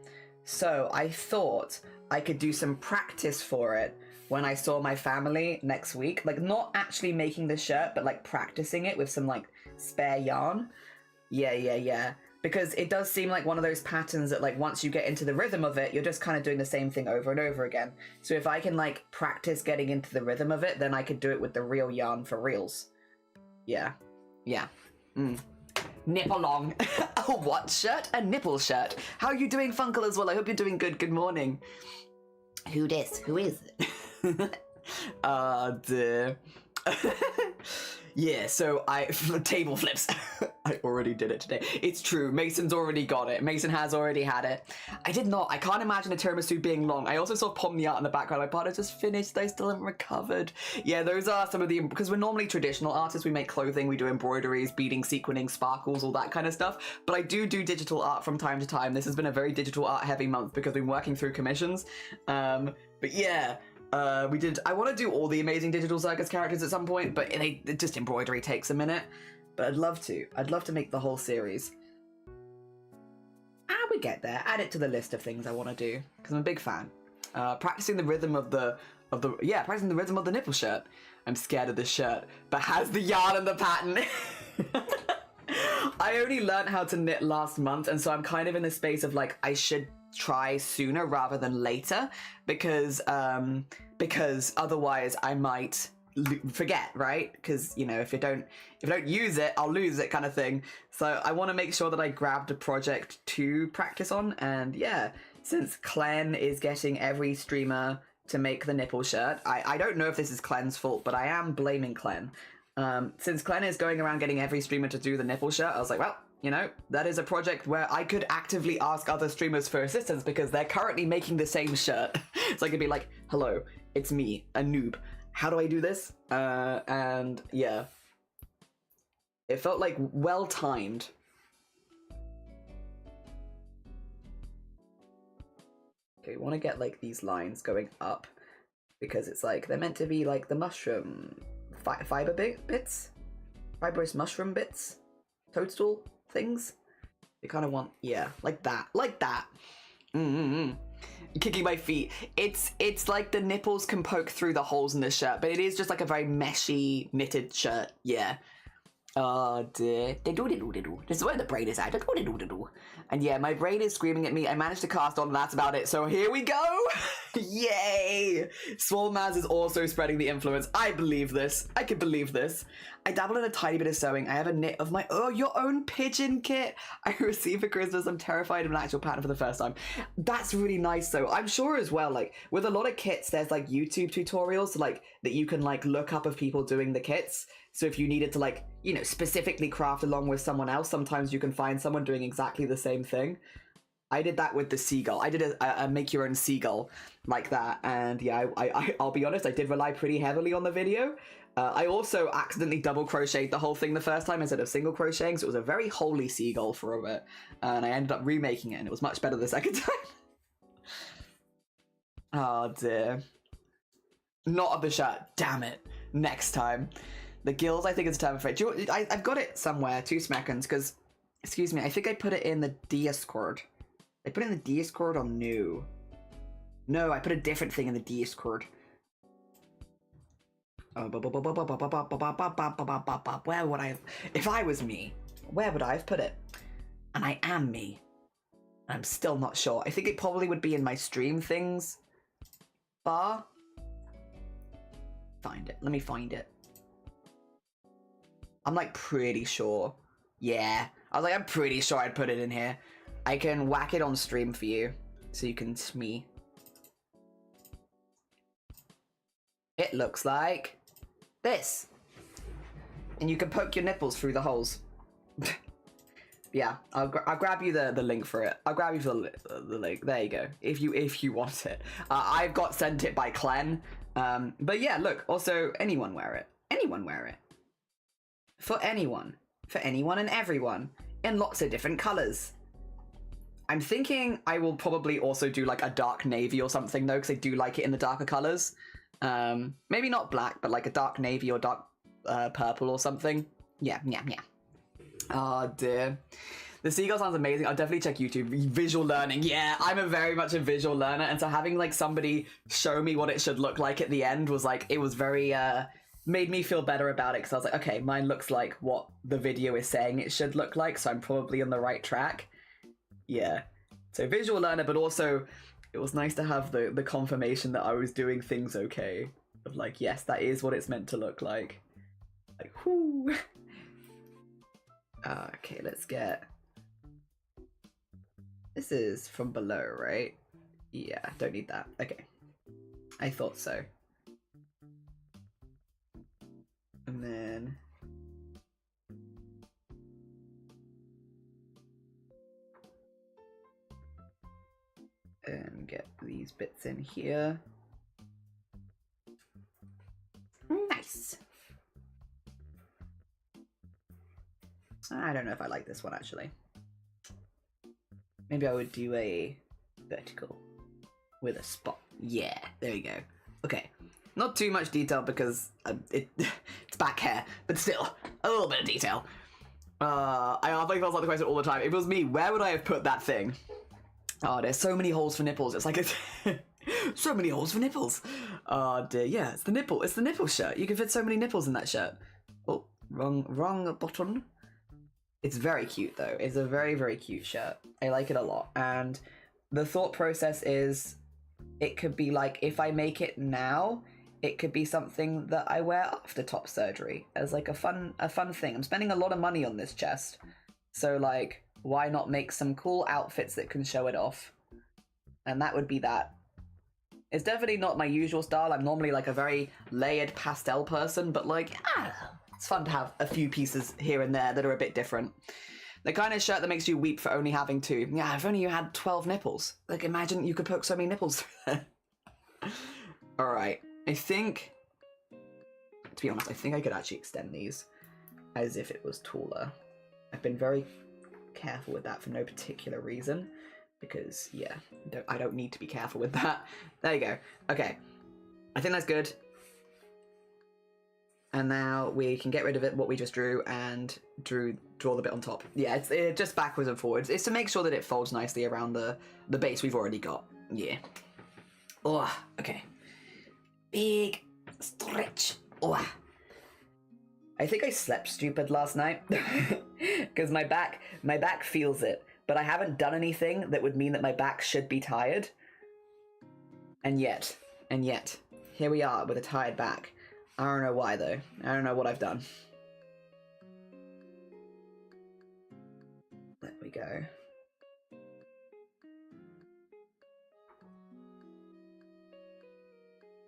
So I thought I could do some practice for it when I saw my family next week. Like, not actually making the shirt, but, like, practicing it with some, like, spare yarn. Yeah. Because it does seem like one of those patterns that, like, once you get into the rhythm of it, you're just kind of doing the same thing over and over again. So if I can, like, practice getting into the rhythm of it, then I could do it with the real yarn for reals. Yeah. Yeah. Nip along. A what shirt? A nipple shirt. How are you doing, Funkle, as well? I hope you're doing good. Good morning. Who this? Who is it? Dear. Yeah, so table flips. I already did it today. It's true. Mason's already got it. Mason has already had it. I did not. I can't imagine a tiramisu being long. I also saw Pomni art in the background. My partner just finished. I still haven't recovered. Yeah, those are some of the... Because we're normally traditional artists. We make clothing. We do embroideries, beading, sequining, sparkles, all that kind of stuff. But I do digital art from time to time. This has been a very digital art heavy month because we've been working through commissions. But yeah... I want to do all the Amazing Digital Circus characters at some point, but just embroidery takes a minute. But I'd love to. I'd love to make the whole series. We get there. Add it to the list of things I want to do, because I'm a big fan. Practicing the rhythm of practicing the rhythm of the nipple shirt. I'm scared of this shirt, but has the yarn and the pattern. I only learned how to knit last month, and so I'm kind of in the space of like, I should try sooner rather than later, because otherwise I might forget, right? Because, you know, if I don't use it, I'll lose it, kind of thing. So I want to make sure that I grabbed a project to practice on. And yeah, since Clen is getting every streamer to make the nipple shirt, I don't know if this is Clen's fault, but I am blaming Clen. Since Clen is going around getting every streamer to do the nipple shirt, I was like, well, you know, that is a project where I could actively ask other streamers for assistance because they're currently making the same shirt. So I could be like, hello, it's me, a noob. How do I do this? And yeah. It felt like well-timed. Okay, we want to get like these lines going up because it's like, they're meant to be like the mushroom fiber bits? Fibrous mushroom bits? Toadstool things? You kind of want, yeah, like that. Kicking my feet. It's like the nipples can poke through the holes in the shirt, but it is just like a very meshy knitted shirt. Yeah. Oh dear. This is where the brain is at. And yeah, my brain is screaming at me. I managed to cast on, and that's about it. So here we go. Yay! Swole Maz is also spreading the influence. I believe this. I can believe this. I dabble in a tiny bit of sewing. I have a knit of my your own pigeon kit I received for Christmas. I'm terrified of an actual pattern for the first time. That's really nice though. I'm sure as well, like with a lot of kits, there's like YouTube tutorials like that you can like look up of people doing the kits. So if you needed to like, you know, specifically craft along with someone else, sometimes you can find someone doing exactly the same thing. I did that with the seagull. I did a make your own seagull like that. And yeah, I'll be honest, I did rely pretty heavily on the video. I also accidentally double crocheted the whole thing the first time instead of single crocheting. So it was a very holy seagull for a bit. And I ended up remaking it and it was much better the second time. Oh dear. Not of the shirt. Damn it. Next time. The gills, I think it's a term for it. I've got it somewhere, 2 seconds, because, excuse me, I think I put it in the Discord. I put it in the Discord on new. No, I put a different thing in the Discord. Oh, where would I have, if I was me, where would I have put it? And I am me. I'm still not sure. I think it probably would be in my stream things bar. Find it. Let me find it. I'm like pretty sure. Yeah. I was like, I'm pretty sure I'd put it in here. I can whack it on stream for you so you can see me. It looks like this. And you can poke your nipples through the holes. Yeah, I'll grab you the link for it. I'll grab you for the link. There you go. If you want it. I've got sent it by Clen. But yeah, look. Also, anyone wear it. Anyone wear it. For anyone. For anyone and everyone. In lots of different colors. I'm thinking I will probably also do like a dark navy or something though, because I do like it in the darker colors. Maybe not black, but like a dark navy or dark purple or something. Yeah. Oh dear. The seagull sounds amazing. I'll definitely check YouTube. Visual learning. Yeah, I'm very much a visual learner. And so having like somebody show me what it should look like at the end was like, it was very, made me feel better about it. Because I was like, okay, mine looks like what the video is saying it should look like. So I'm probably on the right track. Yeah. So visual learner, but also it was nice to have the confirmation that I was doing things okay. Of like, yes, that is what it's meant to look like. Like, whoo. Okay, let's get... This is from below, right? Yeah, don't need that. Okay. I thought so. And then... And get these bits in here. Nice. I don't know if I like this one actually. Maybe I would do a vertical with a spot. Yeah, there you go. Okay, not too much detail because it's back hair, but still a little bit of detail. I think that's like the question all the time. If it was me, where would I have put that thing? Oh, there's so many holes for nipples. It's like so many holes for nipples. Oh dear, yeah, it's the nipple. It's the nipple shirt. You can fit so many nipples in that shirt. Oh, wrong button. It's very cute though. It's a very, very cute shirt. I like it a lot. And the thought process is, it could be like, if I make it now, it could be something that I wear after top surgery as like a fun thing. I'm spending a lot of money on this chest, so like, why not make some cool outfits that can show it off? And that would be that. It's definitely not my usual style. I'm normally like a very layered pastel person, but like, it's fun to have a few pieces here and there that are a bit different. The kind of shirt that makes you weep for only having 2. Yeah, if only you had 12 nipples. Like, imagine you could poke so many nipples through there. Alright, I think, to be honest, I think I could actually extend these as if it was taller. I've been very careful with that for no particular reason, because yeah, I don't need to be careful with that. There you go. Okay, I think that's good. And now we can get rid of it, what we just drew, and draw the bit on top. Yeah, it's just backwards and forwards. It's to make sure that it folds nicely around the base we've already got. Yeah. Oh, okay. Big stretch. Oh. I think I slept stupid last night because my back feels it, but I haven't done anything that would mean that my back should be tired. And yet, here we are with a tired back. I don't know why though. I don't know what I've done. There we go.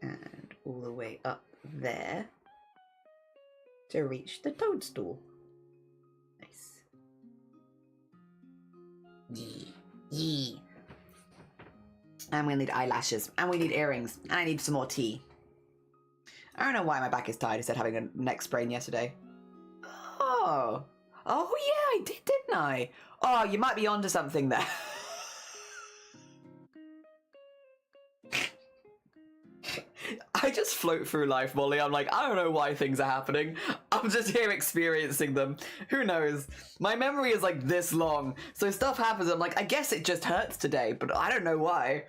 And all the way up there to reach the toadstool. Nice. Yee. And we need eyelashes, and we need earrings, and I need some more tea. I don't know why my back is tired. I said having a neck sprain yesterday. Oh yeah, I did, didn't I? Oh, you might be onto something there. I just float through life, Molly. I'm like, I don't know why things are happening. I'm just here experiencing them. Who knows? My memory is like this long, so stuff happens. I'm like, I guess it just hurts today, but I don't know why.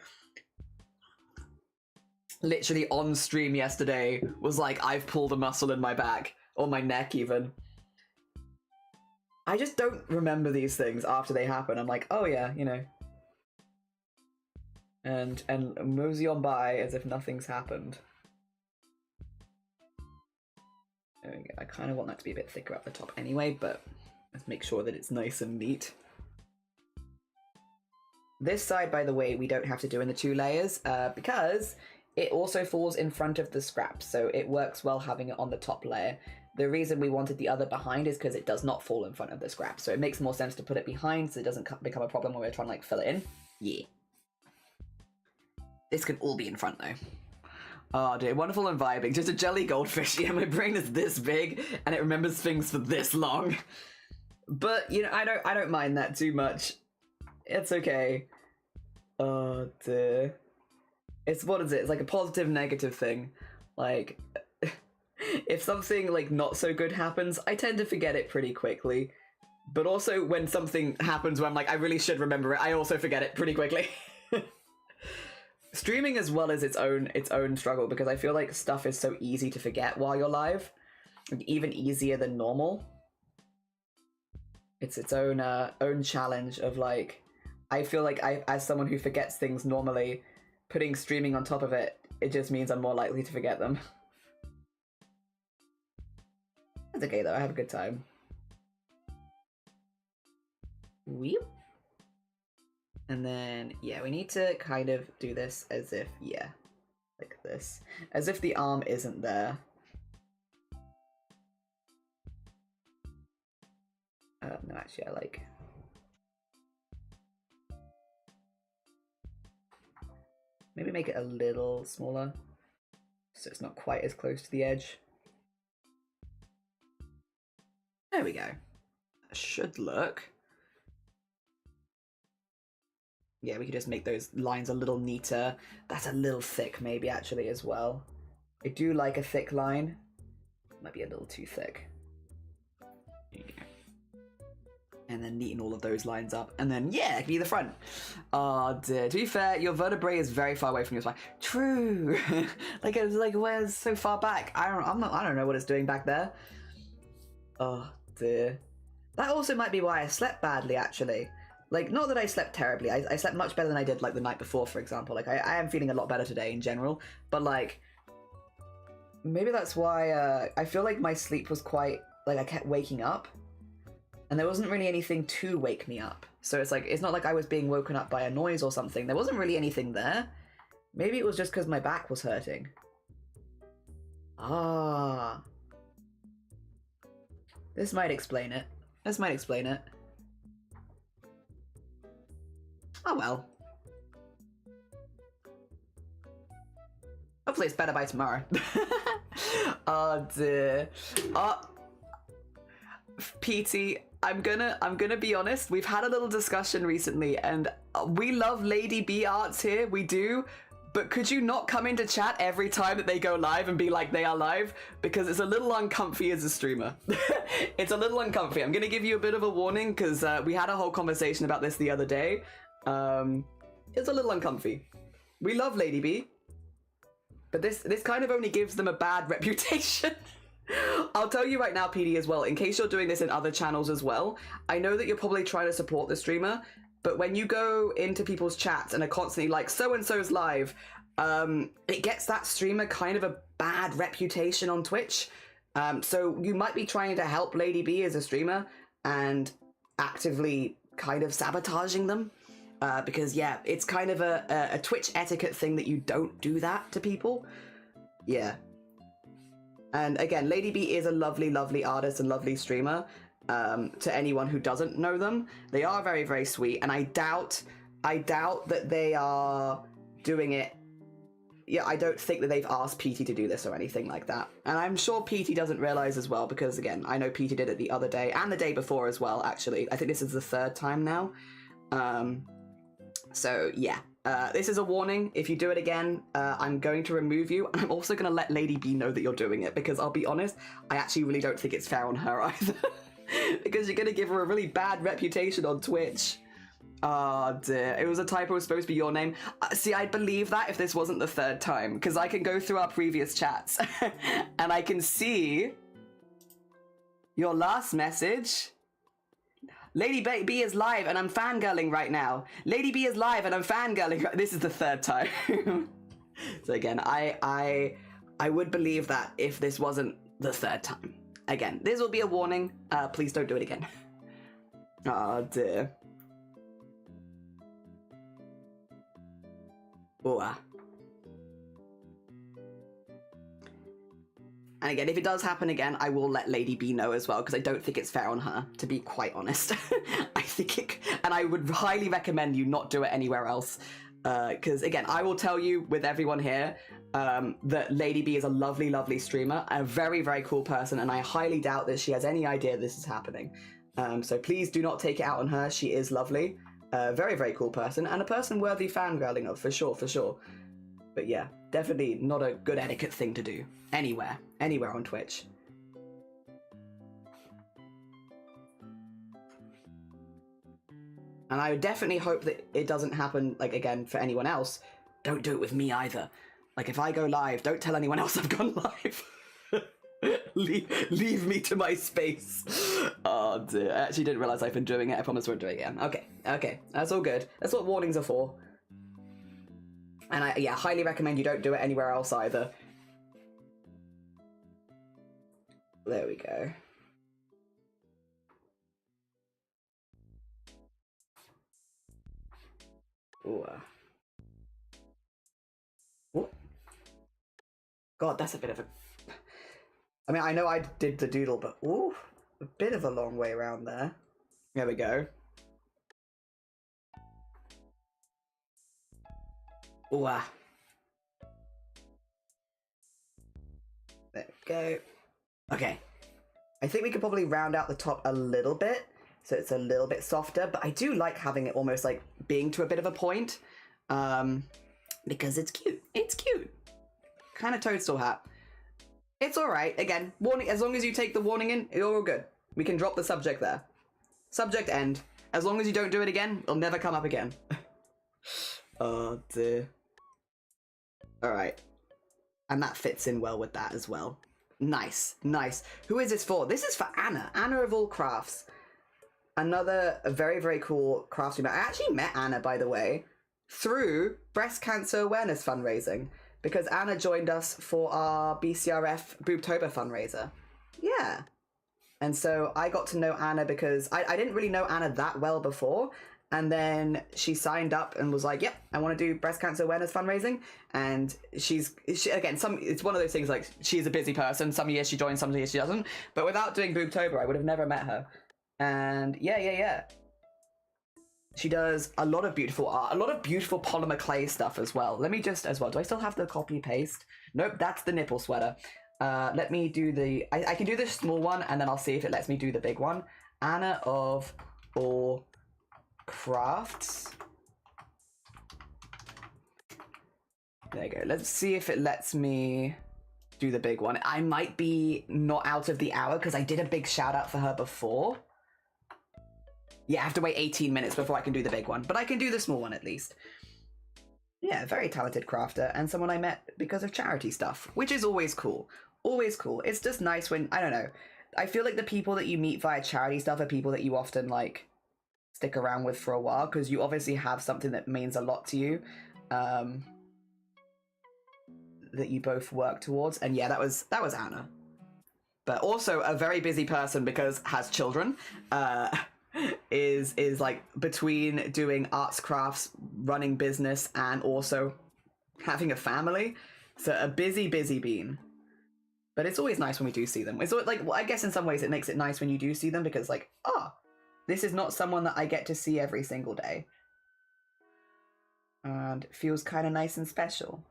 Literally on stream yesterday was like, I've pulled a muscle in my back, or my neck even. I just don't remember these things after they happen. I'm like, oh yeah, you know. And mosey on by as if nothing's happened. There we go. I kind of want that to be a bit thicker up the top anyway, but let's make sure that it's nice and neat. This side, by the way, we don't have to do in the 2 layers, because it also falls in front of the scraps, so it works well having it on the top layer. The reason we wanted the other behind is because it does not fall in front of the scraps, so it makes more sense to put it behind so it doesn't become a problem when we're trying to like fill it in. Yeah. This can all be in front though. Oh dear, wonderful and vibing. Just a jelly goldfish. Yeah, my brain is this big and it remembers things for this long. But you know, I don't mind that too much. It's okay. Oh dear. It's, what is it? It's like a positive negative thing. Like, if something like not so good happens, I tend to forget it pretty quickly. But also when something happens where I'm like, I really should remember it, I also forget it pretty quickly. Streaming as well as its own struggle, because I feel like stuff is so easy to forget while you're live. Like, even easier than normal. It's its own challenge of like, I feel like as someone who forgets things normally, putting streaming on top of it, it just means I'm more likely to forget them. It's okay though, I have a good time. Weep. And then, yeah, we need to kind of do this as if, yeah, like this. As if the arm isn't there. No, actually, I like... Maybe make it a little smaller, so it's not quite as close to the edge. There we go. That should look... Yeah, we could just make those lines a little neater. That's a little thick, maybe, actually, as well. I do like a thick line. Might be a little too thick. There you go. And then neaten all of those lines up. And then, yeah, it can be the front. Oh, dear. To be fair, your vertebrae is very far away from your spine. True! Like, it's like, where's so far back? I don't know what it's doing back there. Oh, dear. That also might be why I slept badly, actually. Like, not that I slept terribly, I slept much better than I did, like, the night before, for example. Like, I am feeling a lot better today in general, but, like, maybe that's why, I feel like my sleep was quite, like, I kept waking up, and there wasn't really anything to wake me up. So it's like, it's not like I was being woken up by a noise or something. There wasn't really anything there. Maybe it was just because my back was hurting. Ah. This might explain it. This might explain it. Oh well. Hopefully it's better by tomorrow. Oh dear. PT, I'm gonna be honest, we've had a little discussion recently and we love Lady B arts here, we do, but could you not come into chat every time that they go live and be like they are live? Because it's a little uncomfy as a streamer. It's a little uncomfy. I'm gonna give you a bit of a warning because we had a whole conversation about this the other day. It's a little uncomfy. We love Lady B, but this kind of only gives them a bad reputation. I'll tell you right now, PD, as well, in case you're doing this in other channels as well, I know that you're probably trying to support the streamer, but when you go into people's chats and are constantly like, so-and-so's live, it gets that streamer kind of a bad reputation on Twitch. So you might be trying to help Lady B as a streamer and actively kind of sabotaging them. Because, yeah, it's kind of a Twitch etiquette thing that you don't do that to people. Yeah. And again, Lady B is a lovely, lovely artist and lovely streamer. To anyone who doesn't know them, they are very, very sweet. And I doubt that they are doing it. Yeah, I don't think that they've asked PT to do this or anything like that. And I'm sure PT doesn't realize as well, because again, I know PT did it the other day and the day before as well, actually. I think this is the third time now. So yeah, this is a warning. If you do it again, I'm going to remove you. And I'm also going to let Lady B know that you're doing it, because I'll be honest, I actually really don't think it's fair on her either. Because you're going to give her a really bad reputation on Twitch. Oh dear, it was a typo, it was supposed to be your name. See, I'd believe that if this wasn't the third time, because I can go through our previous chats and I can see your last message. Lady B is live and I'm fangirling right now. Lady B is live and I'm fangirling. This is the third time. So again, I would believe that if this wasn't the third time. Again, this will be a warning. Please don't do it again. Oh dear. Oh. And again, if it does happen again, I will let Lady B know as well, because I don't think it's fair on her, to be quite honest. I think it, and I would highly recommend you not do it anywhere else. Because again, I will tell you with everyone here that Lady B is a lovely, lovely streamer, a very, very cool person, and I highly doubt that she has any idea this is happening. So please do not take it out on her. She is lovely, very, very cool person, and a person worthy fangirling of, for sure, for sure. But yeah, definitely not a good etiquette thing to do. Anywhere on Twitch. And I would definitely hope that it doesn't happen, like, again, for anyone else. Don't do it with me either. Like, if I go live, don't tell anyone else I've gone live. leave me to my space. Oh dear, I actually didn't realize I've been doing it. I promise I won't do it again. Okay, that's all good. That's what warnings are for. And I, yeah, highly recommend you don't do it anywhere else either. There we go. Ooh. Ooh. God, that's a bit of a... I mean, I know I did the doodle, but ooh, a bit of a long way around there. There we go. Ooh. There we go. Okay. I think we could probably round out the top a little bit, so it's a little bit softer, but I do like having it almost like being to a bit of a point, because it's cute. It's cute. Kind of toadstool hat. It's alright. Again, warning, as long as you take the warning in, you're all good. We can drop the subject there. Subject end. As long as you don't do it again, it'll never come up again. Oh dear. Alright. And that fits in well with that as well. Nice, nice. Who is this for? This is for Anna. Anna of all crafts. Another very, very cool crafts we met. I actually met Anna, by the way, through breast cancer awareness fundraising, because Anna joined us for our BCRF Boobtober fundraiser. Yeah. And so I got to know Anna because I didn't really know Anna that well before. And then she signed up and was like, yep, I want to do breast cancer awareness fundraising. And she again, it's one of those things like she's a busy person. Some years she joins, some years she doesn't. But without doing Boobtober, I would have never met her. And yeah. She does a lot of beautiful art, a lot of beautiful polymer clay stuff as well. Let me just, as well, do I still have the copy paste? Nope, that's the nipple sweater. Let me do the, I can do the small one and then I'll see if it lets me do the big one. Anna of all crafts. There you go. Let's see if it lets me do the big one. I might be not out of the hour because I did a big shout out for her before. Yeah, I have to wait 18 minutes before I can do the big one, but I can do the small one at least. Yeah, very talented crafter and someone I met because of charity stuff, which is always cool. Always cool. It's just nice when, I don't know, I feel like the people that you meet via charity stuff are people that you often like stick around with for a while because you obviously have something that means a lot to you, that you both work towards. And yeah, that was Anna. But also a very busy person because has children, is like between doing arts, crafts, running business, and also having a family. So a busy bean. But it's always nice when we do see them. It's like, well, I guess in some ways it makes it nice when you do see them because like, this is not someone that I get to see every single day. And it feels kind of nice and special.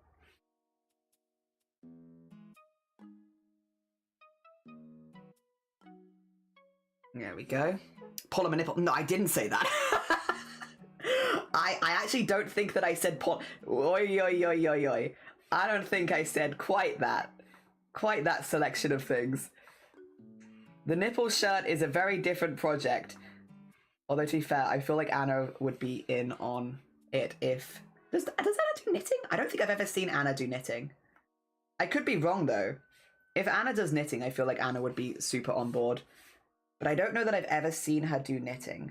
There we go. Polymer nipple. No, I didn't say that. I actually don't think that I said oi. I don't think I said quite that selection of things. The nipple shirt is a very different project. Although to be fair, I feel like Anna would be in on it if... Does Anna do knitting? I don't think I've ever seen Anna do knitting. I could be wrong though. If Anna does knitting, I feel like Anna would be super on board. But I don't know that I've ever seen her do knitting.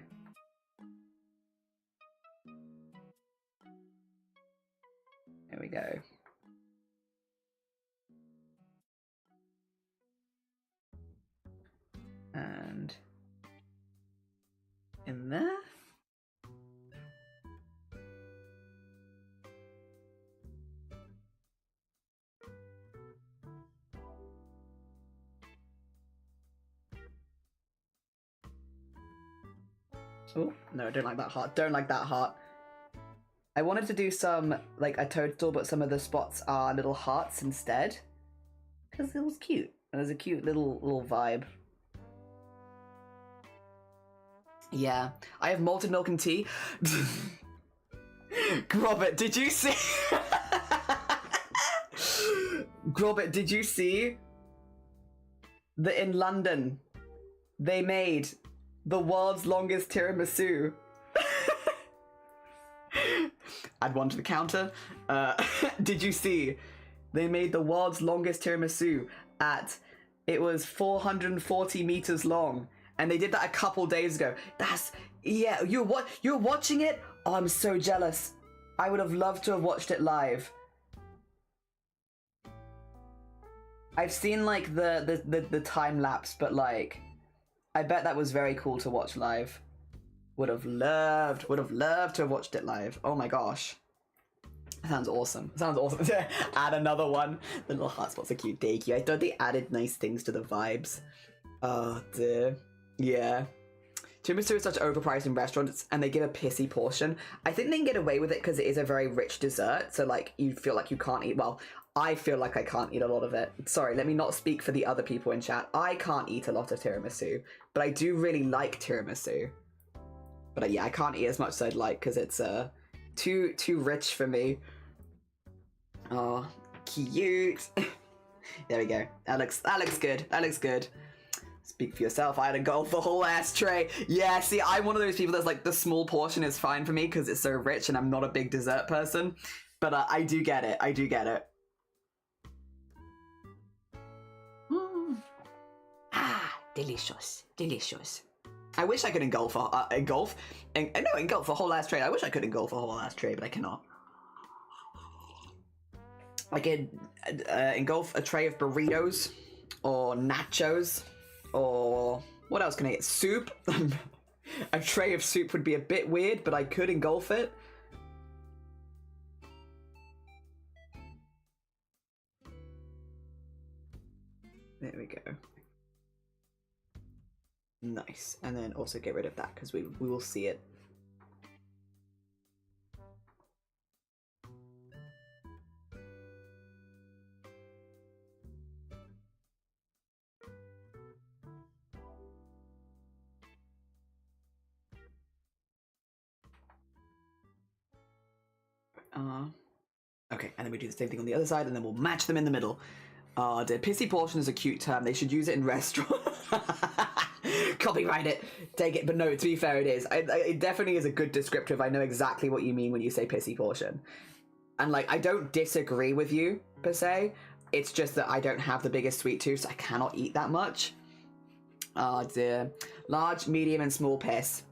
There we go. And in there. Oh, no, I don't like that heart. Don't like that heart. I wanted to do some, like, a toadstool, but some of the spots are little hearts instead. Because it was cute. It was a cute little vibe. Yeah. I have malted milk and tea. Grobert, did you see... Grobert, did you see that in London they made the world's longest tiramisu? Add one to the counter. Did you see they made the world's longest tiramisu at, it was 440 meters long, and they did that a couple days ago. That's, yeah, you're watching it? Oh, I'm so jealous. I would have loved to have watched it live. I've seen like the time lapse, but like I bet that was very cool to watch live. Would have loved to have watched it live. Oh my gosh. Sounds awesome. Sounds awesome. Add another one. The little heart spots are cute. Thank you. I thought they added nice things to the vibes. Oh dear. Yeah. Tiramisu is such overpriced in restaurants and they give a pissy portion. I think they can get away with it because it is a very rich dessert. So like you feel like you can't eat, well, I feel like I can't eat a lot of it. Sorry, let me not speak for the other people in chat. I can't eat a lot of tiramisu, but I do really like tiramisu. But yeah, I can't eat as much as I'd like because it's too rich for me. Oh, cute. There we go. That looks good. That looks good. Speak for yourself. I had to go for the whole ass tray. Yeah, see, I'm one of those people that's like the small portion is fine for me because it's so rich and I'm not a big dessert person. But I do get it. I do get it. Ah, delicious, delicious. I wish I could engulf a whole ass tray. I wish I could engulf a whole ass tray, but I cannot. I could engulf a tray of burritos or nachos or what else can I get? Soup. A tray of soup would be a bit weird, but I could engulf it. There we go. Nice. And then also get rid of that because we will see it. Okay, and then we do the same thing on the other side and then we'll match them in the middle. The pissy portion is a cute term. They should use it in restaurants. Copyright it. Take it. But no, to be fair, it is. It definitely is a good descriptive. I know exactly what you mean when you say pissy portion. And like, I don't disagree with you, per se. It's just that I don't have the biggest sweet tooth, so I cannot eat that much. Oh dear. Large, medium, and small piss.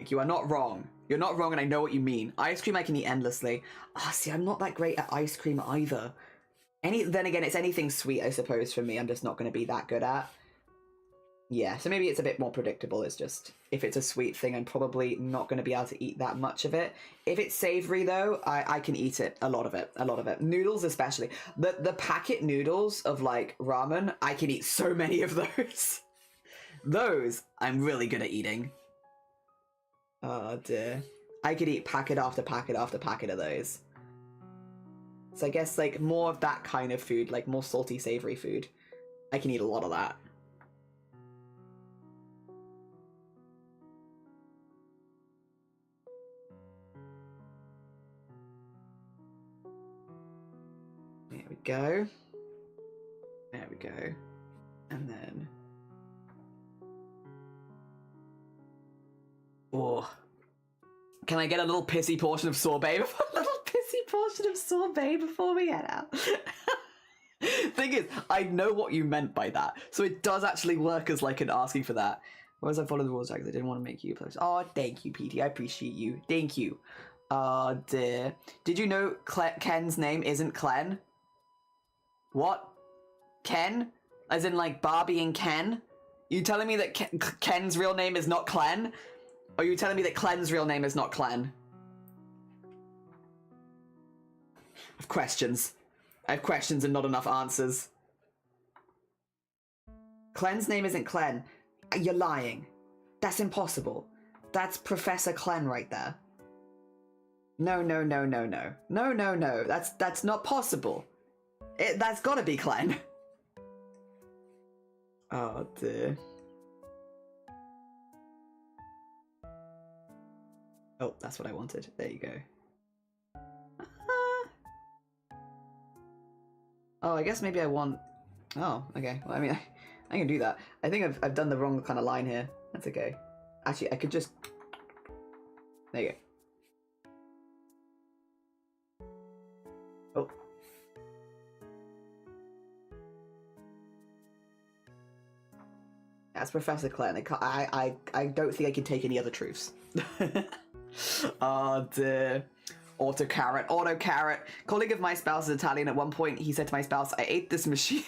You are not wrong. You're not wrong, and I know what you mean. Ice cream I can eat endlessly. Ah, see, I'm not that great at ice cream either. Then again, it's anything sweet, I suppose, for me. I'm just not going to be that good at. Yeah, so maybe it's a bit more predictable. It's just, if it's a sweet thing, I'm probably not going to be able to eat that much of it. If it's savory, though, I can eat it. A lot of it. A lot of it. Noodles, especially. The packet noodles of, like, ramen, I can eat so many of those. Those, I'm really good at eating. Oh dear. I could eat packet after packet after packet of those. So I guess like more of that kind of food, like more salty, savory food. I can eat a lot of that. There we go. There we go. And then... Oh, can I get a little pissy portion of sorbet? A little pissy portion of sorbet before we head out. Thing is, I know what you meant by that, so it does actually work as like an asking for that. Whereas I followed the rules, I didn't want to make you post. Oh, thank you, PT. I appreciate you. Thank you. Oh dear. Did you know Ken's name isn't Clen? What? Ken? As in like Barbie and Ken? You telling me that Ken's real name is not Clen? Or are you telling me that Clen's real name is not Clen? I have questions. I have questions and not enough answers. Clen's name isn't Clen. You're lying. That's impossible. That's Professor Clen right there. No, no, no, no, no. No, no, no. That's not possible. That's gotta be Clen. Oh dear. Oh, that's what I wanted. There you go. Oh, I guess maybe I want... Oh, okay. Well, I mean, I can do that. I think I've done the wrong kind of line here. That's okay. Actually, I could just... There you go. Oh. That's Professor Clen. I don't think I can take any other truths. Oh dear. Auto carrot. Colleague of my spouse is Italian. At one point, he said to my spouse, "I ate this machine."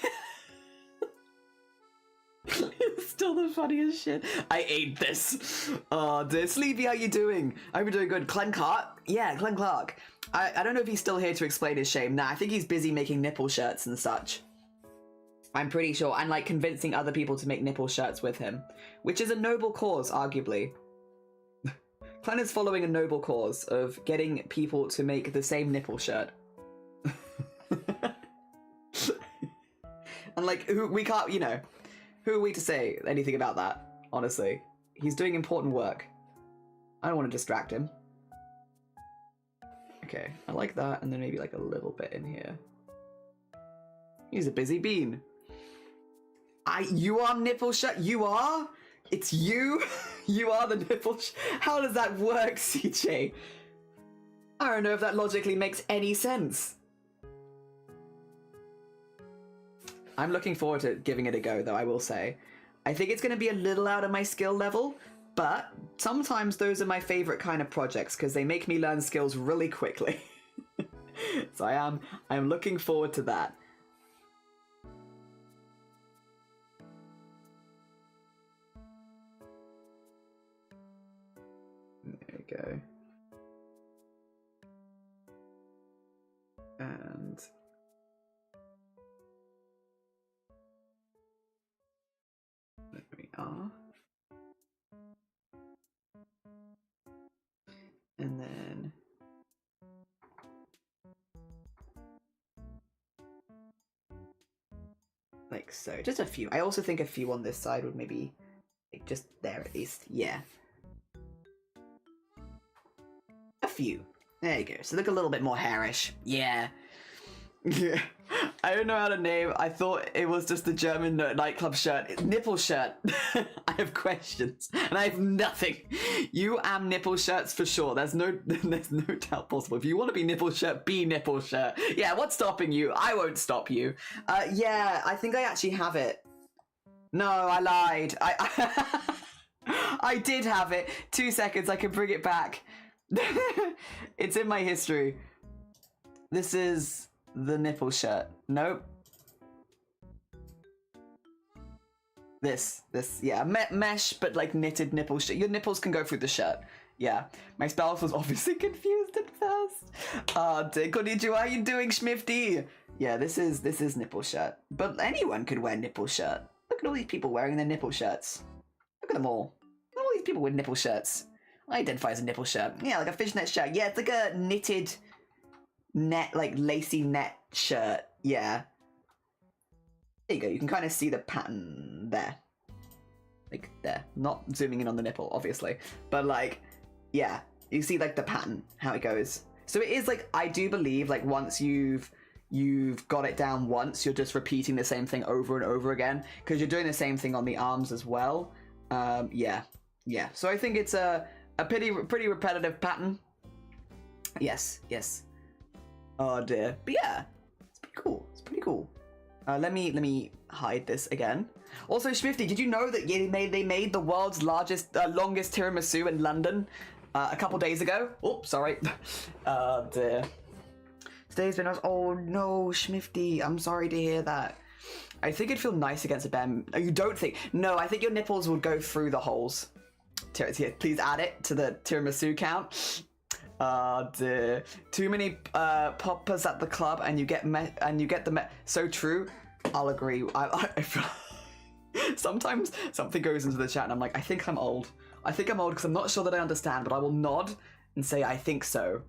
still the funniest shit. I ate this. Oh, dear. Sleepy, how you doing? I hope you're doing good. Glenn Clark? Yeah, Glenn Clark. I don't know if he's still here to explain his shame. Nah, I think he's busy making nipple shirts and such. I'm pretty sure. And, like, convincing other people to make nipple shirts with him. Which is a noble cause, arguably. Glenn is following a noble cause of getting people to make the same nipple shirt. And, like, we can't, you know, who are we to say anything about that, honestly? He's doing important work. I don't want to distract him. Okay, I like that, and then maybe, like, a little bit in here. He's a busy bean. You are nipple shirt? You are? It's you? You are the nipple How does that work, CJ? I don't know if that logically makes any sense. I'm looking forward to giving it a go, though, I will say. I think it's going to be a little out of my skill level, but sometimes those are my favorite kind of projects because they make me learn skills really quickly. So I am looking forward to that. There we go. And there we are. And then like so. Just a few. I also think a few on this side would maybe like just there at least. Yeah. A few. There you go. So look a little bit more hairish. Yeah. Yeah. I don't know how to name. I thought it was just the German nightclub shirt. Nipple shirt. I have questions. And I have nothing. You am nipple shirts for sure. There's no doubt possible. If you want to be nipple shirt, be nipple shirt. Yeah, what's stopping you? I won't stop you. Yeah, I think I actually have it. No, I lied. I did have it. 2 seconds, I can bring it back. It's in my history. This is the nipple shirt. Nope. This, yeah, mesh, but like knitted nipple shirt. Your nipples can go through the shirt. Yeah, my spouse was obviously confused at first. Konnichiwa, how you doing, Schmifty? Yeah, this is nipple shirt. But anyone could wear nipple shirt. Look at all these people wearing their nipple shirts. Look at them all. Look at all these people with nipple shirts. I identify as a nipple shirt. Yeah, like a fishnet shirt. Yeah, it's like a knitted net, like lacy net shirt. Yeah. There you go. You can kind of see the pattern there. Like there. Not zooming in on the nipple, obviously. But like, yeah. You see like the pattern, how it goes. So it is like, I do believe like once you've got it down once, you're just repeating the same thing over and over again. Because you're doing the same thing on the arms as well. Yeah. Yeah. So I think it's a pretty repetitive pattern. Yes. Oh dear. But yeah. It's pretty cool. It's pretty cool. Let me hide this again. Also, Swifty, did you know that they made the world's longest tiramisu in London a couple days ago? Oh, sorry. Dear. Today's been... Oh no, Schmifty, I'm sorry to hear that. I think it'd feel nice against a bear. Oh, you don't think? No, I think your nipples would go through the holes. Please add it to the tiramisu count. Dear. Too many poppers at the club, and you get the so true. I'll agree. I feel sometimes something goes into the chat, and I'm like, I think I'm old. I think I'm old because I'm not sure that I understand, but I will nod and say I think so.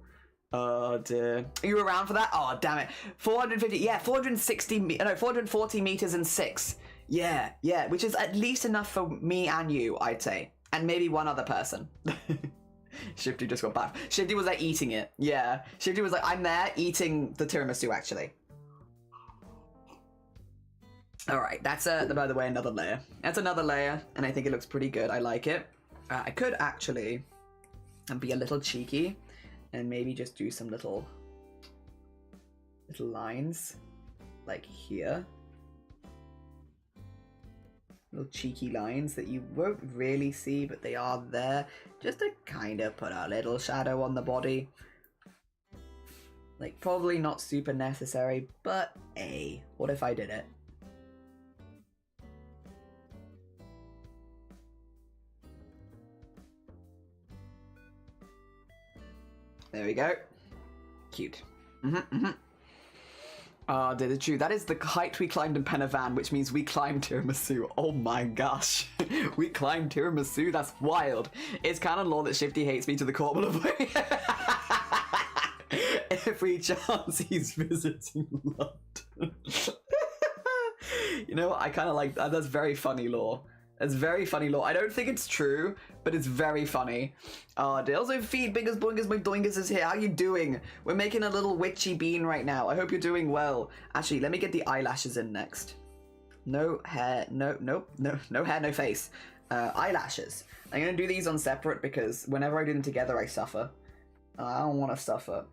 Oh dear. Are you around for that? Oh damn it. 450. Yeah, 440 meters and 6. Yeah, which is at least enough for me and you, I'd say, and maybe one other person. Shifty just got back. Shifty was like eating it. Yeah. Shifty was like, I'm there eating the tiramisu actually. Alright, that's by the way, another layer. That's another layer, and I think it looks pretty good. I like it. I could actually be a little cheeky and maybe just do some little lines like here. Little cheeky lines that you won't really see, but they are there, just to kind of put a little shadow on the body. Like, probably not super necessary, but hey, what if I did it? There we go. Cute. Ah, dear, the truth. That is the height we climbed in Penavan, which means we climbed tiramisu. Oh my gosh. We climbed tiramisu? That's wild. It's canon law that Shifty hates me to the core of every chance he's visiting London. You know what? I kind of like that. That's very funny lore. That's very funny lore. I don't think it's true, but it's very funny. They also feed Bingus Boingus My Doingus is here. How you doing? We're making a little witchy bean right now. I hope you're doing well. Actually, let me get the eyelashes in next. No hair, no hair, no face. Eyelashes. I'm gonna do these on separate because whenever I do them together, I suffer. I don't want to suffer.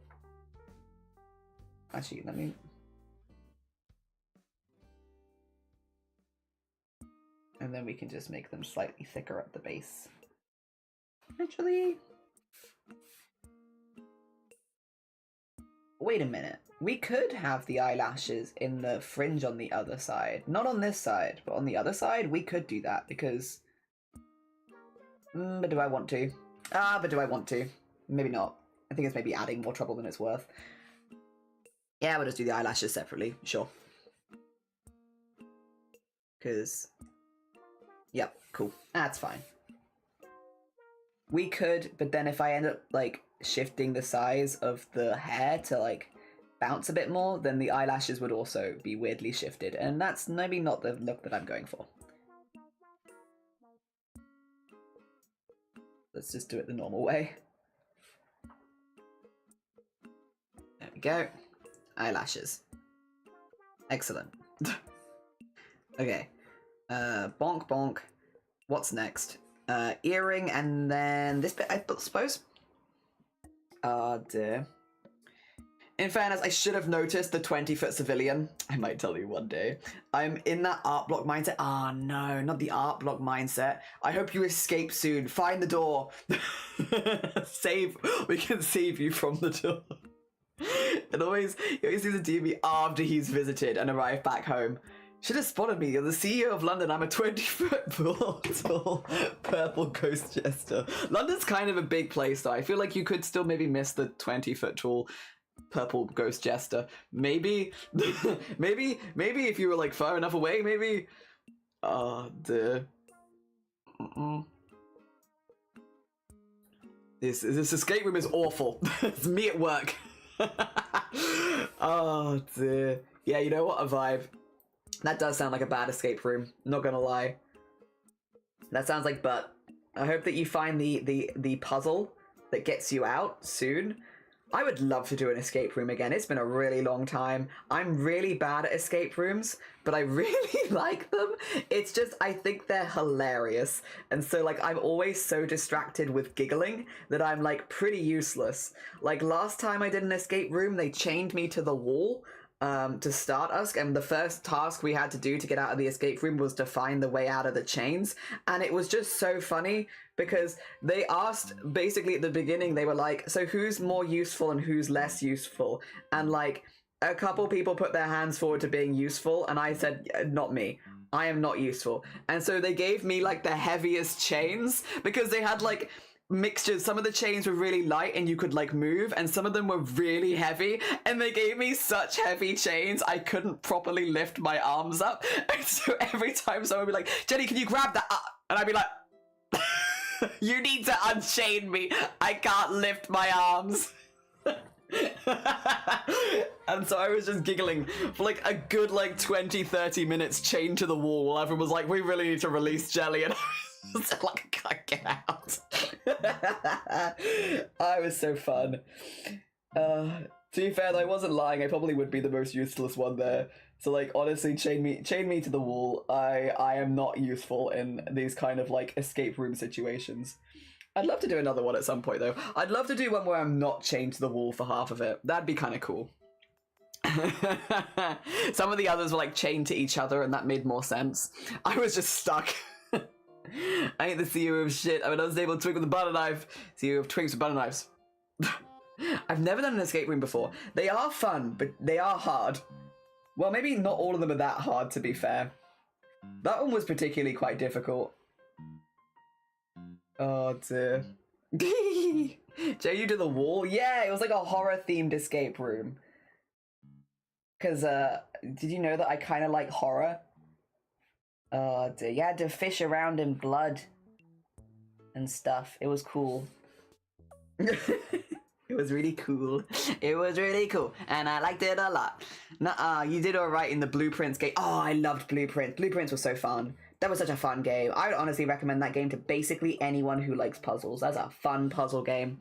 Actually, let me... And then we can just make them slightly thicker at the base. Actually... Wait a minute. We could have the eyelashes in the fringe on the other side. Not on this side, but on the other side, we could do that because... but do I want to? But do I want to? Maybe not. I think it's maybe adding more trouble than it's worth. Yeah, we'll just do the eyelashes separately. Sure. Because... Yep, cool. That's fine. We could, but then if I end up, like, shifting the size of the hair to, like, bounce a bit more, then the eyelashes would also be weirdly shifted, and that's maybe not the look that I'm going for. Let's just do it the normal way. There we go. Eyelashes. Excellent. Okay. Bonk bonk. What's next? Earring and then this bit, I suppose. Dear. In fairness, I should have noticed the 20-foot civilian. I might tell you one day. I'm in that art block mindset. Ah, no, not the art block mindset. I hope you escape soon. Find the door. We can save you from the door. He always sees a DB after he's visited and arrived back home. Should have spotted me. You're the CEO of London. I'm a 20-foot tall purple ghost jester. London's kind of a big place, though. I feel like you could still maybe miss the 20-foot tall purple ghost jester. Maybe, maybe if you were like far enough away, maybe. Oh, dear. This escape room is awful. It's me at work. Oh, dear. Yeah, you know what? A vibe. That does sound like a bad escape room, not gonna lie. That sounds like butt. I hope that you find the puzzle that gets you out soon. I would love to do an escape room again. It's been a really long time. I'm really bad at escape rooms, but I really like them. It's just, I think they're hilarious. And so, like, I'm always so distracted with giggling that I'm, like, pretty useless. Like, last time I did an escape room, they chained me to the wall to start us, and the first task we had to do to get out of the escape room was to find the way out of the chains, and it was just so funny because they asked, basically at the beginning, they were like, so who's more useful and who's less useful? And like a couple people put their hands forward to being useful, and I said, not me. I am not useful. And so they gave me like the heaviest chains because they had like mixtures. Some of the chains were really light and you could like move, and some of them were really heavy, and they gave me such heavy chains I couldn't properly lift my arms up. And so every time someone would be like, Jenny, can you grab that up? And I'd be like, you need to unchain me. I can't lift my arms. And so I was just giggling for like a good like 20-30 minutes chained to the wall while everyone was like, we really need to release Jelly, and I was like, I can't get out. I was so fun. To be fair though, I wasn't lying. I probably would be the most useless one there. So like honestly, chain me to the wall. I am not useful in these kind of like escape room situations. I'd love to do another one at some point though. I'd love to do one where I'm not chained to the wall for half of it. That'd be kind of cool. Some of the others were like chained to each other and that made more sense. I was just stuck. I ain't the CEO of shit. I'm an unstable twink with a butter knife. CEO of twinks with butter knives. I've never done an escape room before. They are fun, but they are hard. Well, maybe not all of them are that hard, to be fair. That one was particularly quite difficult. Oh dear. Joe, you to the wall? Yeah, it was like a horror-themed escape room. Because, did you know that I kind of like horror? You had to fish around in blood and stuff. It was cool. It was really cool. It was really cool. And I liked it a lot. Nuh-uh, you did alright in the Blueprints game. Oh, I loved Blueprints. Blueprints was so fun. That was such a fun game. I would honestly recommend that game to basically anyone who likes puzzles. That's a fun puzzle game.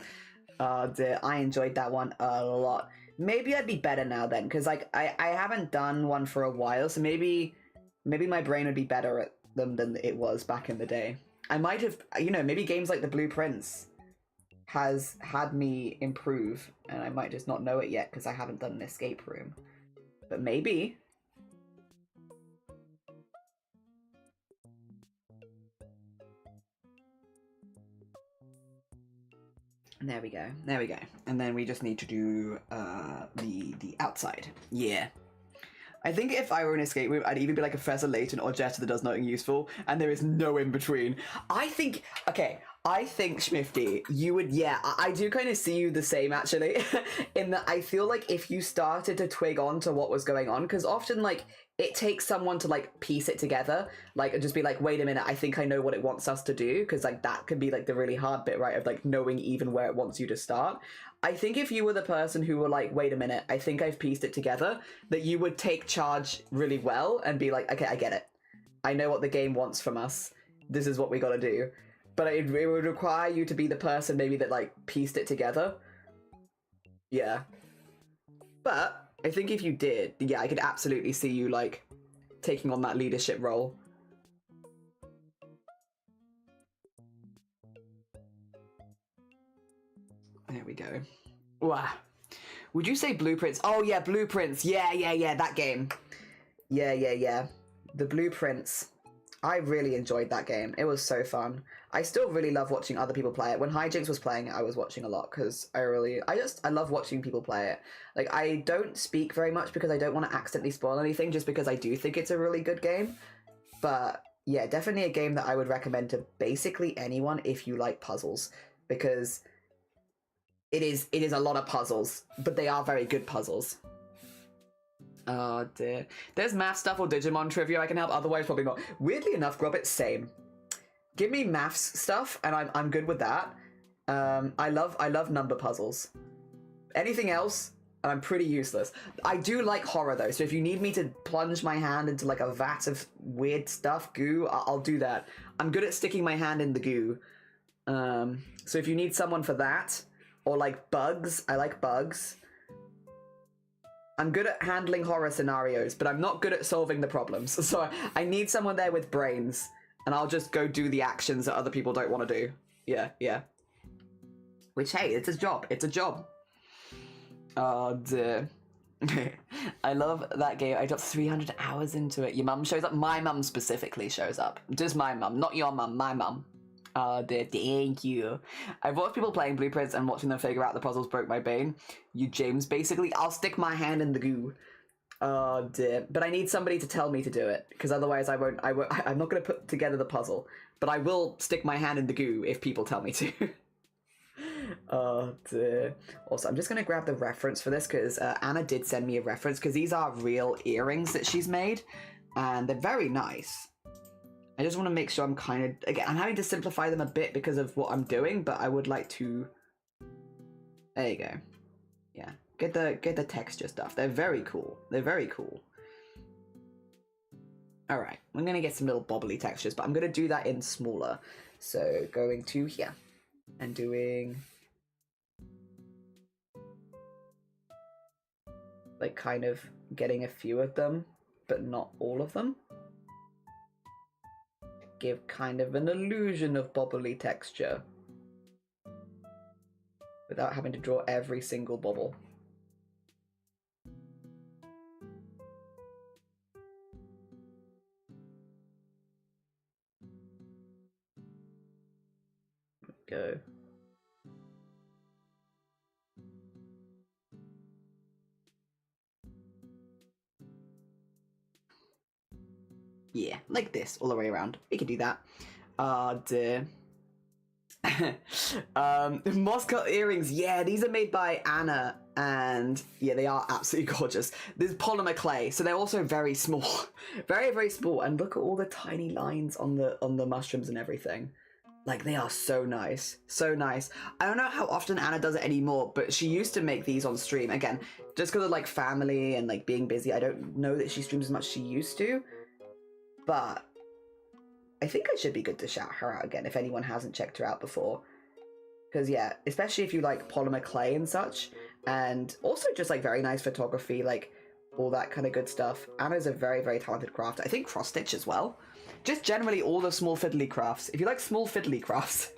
I enjoyed that one a lot. Maybe I'd be better now then, because like I haven't done one for a while, so maybe my brain would be better at them than it was back in the day. I might have, you know, maybe games like the Blueprints has had me improve, and I might just not know it yet because I haven't done an escape room. But maybe. There we go. There we go. And then we just need to do the outside. Yeah. I think if I were in an escape room, I'd either be like a Professor Layton or Jester that does nothing useful, and there is no in between. I think, Schmifty, you would, yeah, I do kind of see you the same, actually, in that I feel like if you started to twig on to what was going on, because often, like, it takes someone to, like, piece it together, like, and just be like, wait a minute, I think I know what it wants us to do, because, like, that could be, like, the really hard bit, right, of, like, knowing even where it wants you to start. I think if you were the person who were like, wait a minute, I think I've pieced it together, that you would take charge really well and be like, okay, I get it. I know what the game wants from us. This is what we gotta do. But it would require you to be the person maybe that, like, pieced it together. Yeah. But I think if you did, yeah, I could absolutely see you, like, taking on that leadership role. There we go. Wow. Would you say Blueprints? Oh, yeah, Blueprints. Yeah, that game. Yeah. The Blueprints. I really enjoyed that game. It was so fun. I still really love watching other people play it. When Hijinks was playing it, I was watching a lot because I love watching people play it. Like, I don't speak very much because I don't want to accidentally spoil anything, just because I do think it's a really good game. But yeah, definitely a game that I would recommend to basically anyone if you like puzzles, because it is a lot of puzzles, but they are very good puzzles. Oh dear. There's math stuff or Digimon trivia I can help, otherwise probably not. Weirdly enough, Grobbit, same. Give me maths stuff and I'm good with that. I love number puzzles. Anything else, I'm pretty useless. I do like horror though, so if you need me to plunge my hand into like a vat of weird stuff, goo, I'll do that. I'm good at sticking my hand in the goo. So if you need someone for that, or like bugs, I like bugs. I'm good at handling horror scenarios, but I'm not good at solving the problems. So I need someone there with brains, and I'll just go do the actions that other people don't want to do. Yeah. Which, hey, it's a job. It's a job. Oh, dear. I love that game. I got 300 hours into it. Your mum shows up? My mum specifically shows up. Just my mum, not your mum, my mum. Oh dear, thank you. I've watched people playing Blueprints and watching them figure out the puzzles broke my brain. You James, basically, I'll stick my hand in the goo. Oh dear. But I need somebody to tell me to do it, because otherwise I'm not going to put together the puzzle. But I will stick my hand in the goo if people tell me to. Oh dear. Also, I'm just going to grab the reference for this, because Anna did send me a reference, because these are real earrings that she's made, and they're very nice. I just want to make sure I'm kind of... Again, I'm having to simplify them a bit because of what I'm doing, but I would like to... There you go. Yeah. Get the texture stuff. They're very cool. They're very cool. Alright. I'm going to get some little bobbly textures, but I'm going to do that in smaller. So, going to here. And doing... like, kind of getting a few of them, but not all of them. Give kind of an illusion of bobbly texture without having to draw every single bobble. Go. Yeah, like this, all the way around. We can do that. Dear. Moscow earrings. Yeah, these are made by Anna, and yeah, they are absolutely gorgeous. This is polymer clay, so they're also very small, very, very small. And look at all the tiny lines on the mushrooms and everything. Like, they are so nice, so nice. I don't know how often Anna does it anymore, but she used to make these on stream. Again, just because of like family and like being busy, I don't know that she streams as much as she used to. But I think I should be good to shout her out again if anyone hasn't checked her out before. Because yeah, especially if you like polymer clay and such, and also just like very nice photography, like all that kind of good stuff. Anna's a very, very talented crafter. I think cross stitch as well. Just generally all the small fiddly crafts. If you like small fiddly crafts.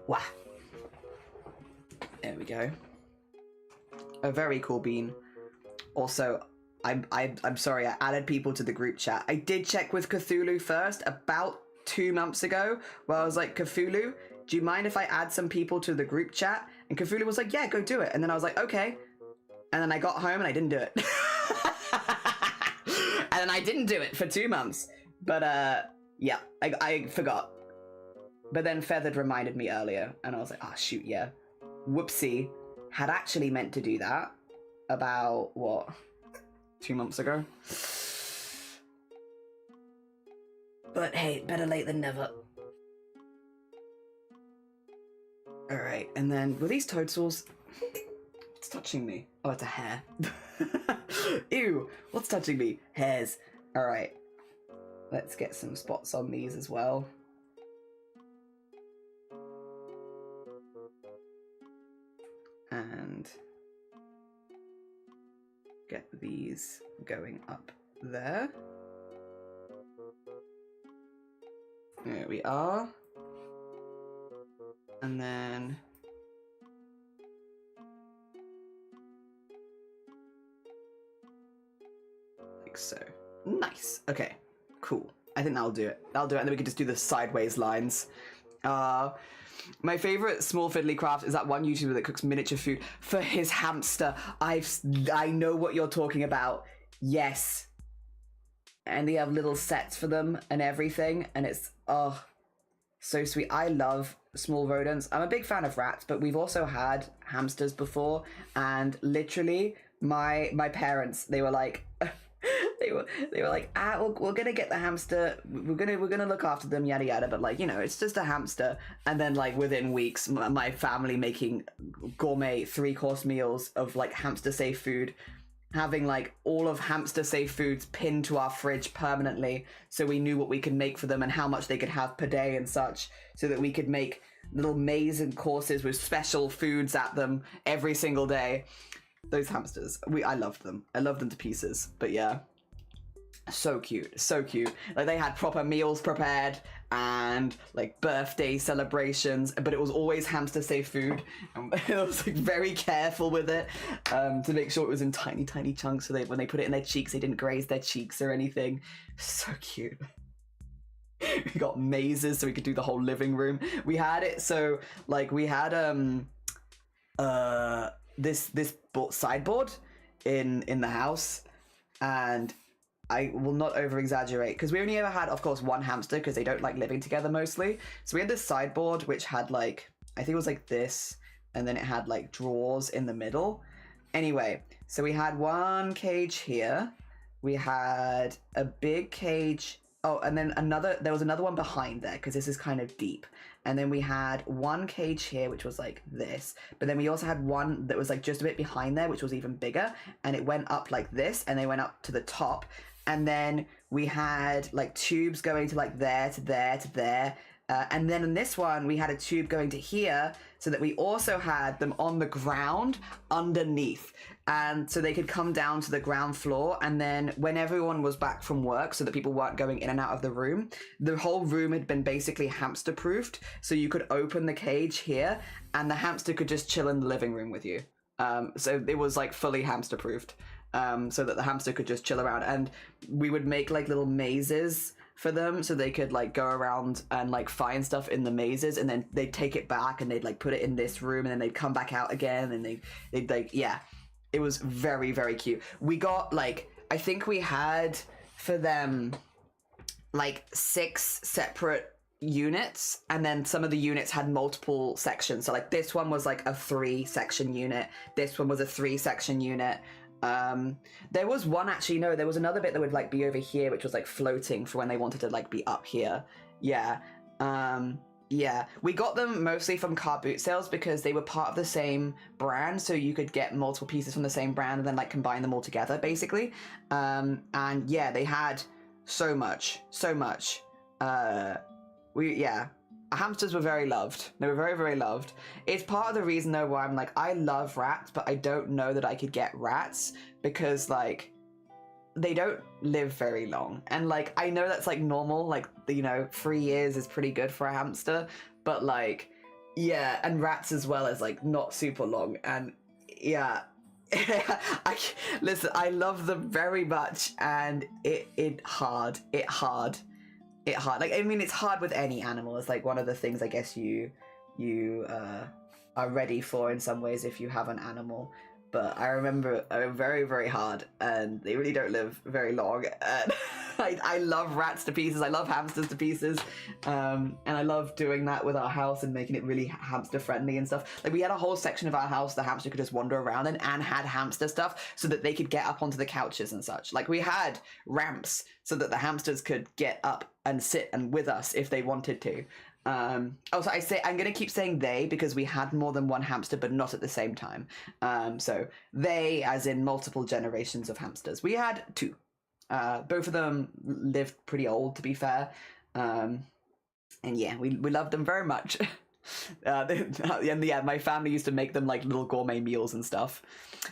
Wow. There we go. A very cool bean. Also, I'm sorry, I added people to the group chat. I did check with Cthulhu first about 2 months ago, where I was like, Cthulhu, do you mind if I add some people to the group chat? And Cthulhu was like, yeah, go do it. And then I was like, okay. And then I got home and I didn't do it. And then I didn't do it for 2 months. But yeah, I forgot. But then Feathered reminded me earlier, and I was like, oh shoot, yeah. Whoopsie. Had actually meant to do that about, what, 2 months ago? But hey, better late than never. Alright, and then, were these toadstools? It's touching me. Oh, it's a hair. Ew, what's touching me? Hairs. Alright. Let's get some spots on these as well. And get these going up there. There we are. And then like so. Nice. Okay, cool. I think that'll do it. That'll do it, and then we can just do the sideways lines. My favorite small fiddly craft is that one YouTuber that cooks miniature food for his hamster. I know what you're talking about. Yes. And they have little sets for them and everything, and it's so sweet. I love small rodents. I'm a big fan of rats, but we've also had hamsters before, and literally my parents, they were like they were like, we're gonna get the hamster, we're gonna look after them, yada yada, but like, you know, it's just a hamster. And then like within weeks, my family making gourmet 3-course meals of like hamster safe food, having like all of hamster safe foods pinned to our fridge permanently, so we knew what we could make for them and how much they could have per day and such, so that we could make little maze and courses with special foods at them every single day. Those hamsters, I loved them. I loved them to pieces. But yeah, so cute, so cute. Like, they had proper meals prepared and like birthday celebrations, but it was always hamster safe food. And I was like very careful with it to make sure it was in tiny chunks, so when they put it in their cheeks, they didn't graze their cheeks or anything. So cute. We got mazes so we could do the whole living room. We had it so like we had this sideboard in the house, and I will not over exaggerate because we only ever had, of course, one hamster because they don't like living together mostly. So we had this sideboard which had like, I think it was like this, and then it had like drawers in the middle. Anyway, so we had one cage here, we had a big cage, oh, and then there was another one behind there because this is kind of deep. And then we had one cage here, which was like this. But then we also had one that was like just a bit behind there, which was even bigger. And it went up like this, and they went up to the top. And then we had like tubes going to like there, to there, to there. And then in this one, we had a tube going to here, so that we also had them on the ground underneath. And so they could come down to the ground floor. And then when everyone was back from work, so that people weren't going in and out of the room, the whole room had been basically hamster proofed. So you could open the cage here and the hamster could just chill in the living room with you. So it was like fully hamster proofed, so that the hamster could just chill around. And we would make like little mazes for them, so they could like go around and like find stuff in the mazes, and then they'd take it back and they'd like put it in this room, and then they'd come back out again, and they'd like, yeah, it was very, very cute. We got like, I think we had for them like 6 separate units, and then some of the units had multiple sections. So like this one was like a 3-section unit. This one was a 3-section unit. There was one, actually, no, there was another bit that would like be over here, which was like floating for when they wanted to like be up here. Yeah. Yeah, we got them mostly from car boot sales because they were part of the same brand, so you could get multiple pieces from the same brand and then like combine them all together, basically. And yeah, they had so much. Hamsters were very loved. They were very, very loved. It's part of the reason though why I'm like, I love rats, but I don't know that I could get rats because like, they don't live very long, and like I know that's like normal, like, you know, 3 years is pretty good for a hamster, but like, yeah, and rats as well as like not super long. And yeah, listen, I love them very much, and it hard like, I mean, it's hard with any animal. It's like one of the things I guess you are ready for in some ways if you have an animal. But I remember very, very hard, and they really don't live very long. And I love rats to pieces. I love hamsters to pieces. And I love doing that with our house and making it really hamster friendly and stuff. Like we had a whole section of our house the hamster could just wander around in, and had hamster stuff so that they could get up onto the couches and such. Like we had ramps so that the hamsters could get up and sit and with us if they wanted to. Also, I'm gonna keep saying they because we had more than one hamster, but not at the same time. So they, as in multiple generations of hamsters. We had 2. Both of them lived pretty old, to be fair. And yeah, we loved them very much. And yeah, my family used to make them like little gourmet meals and stuff.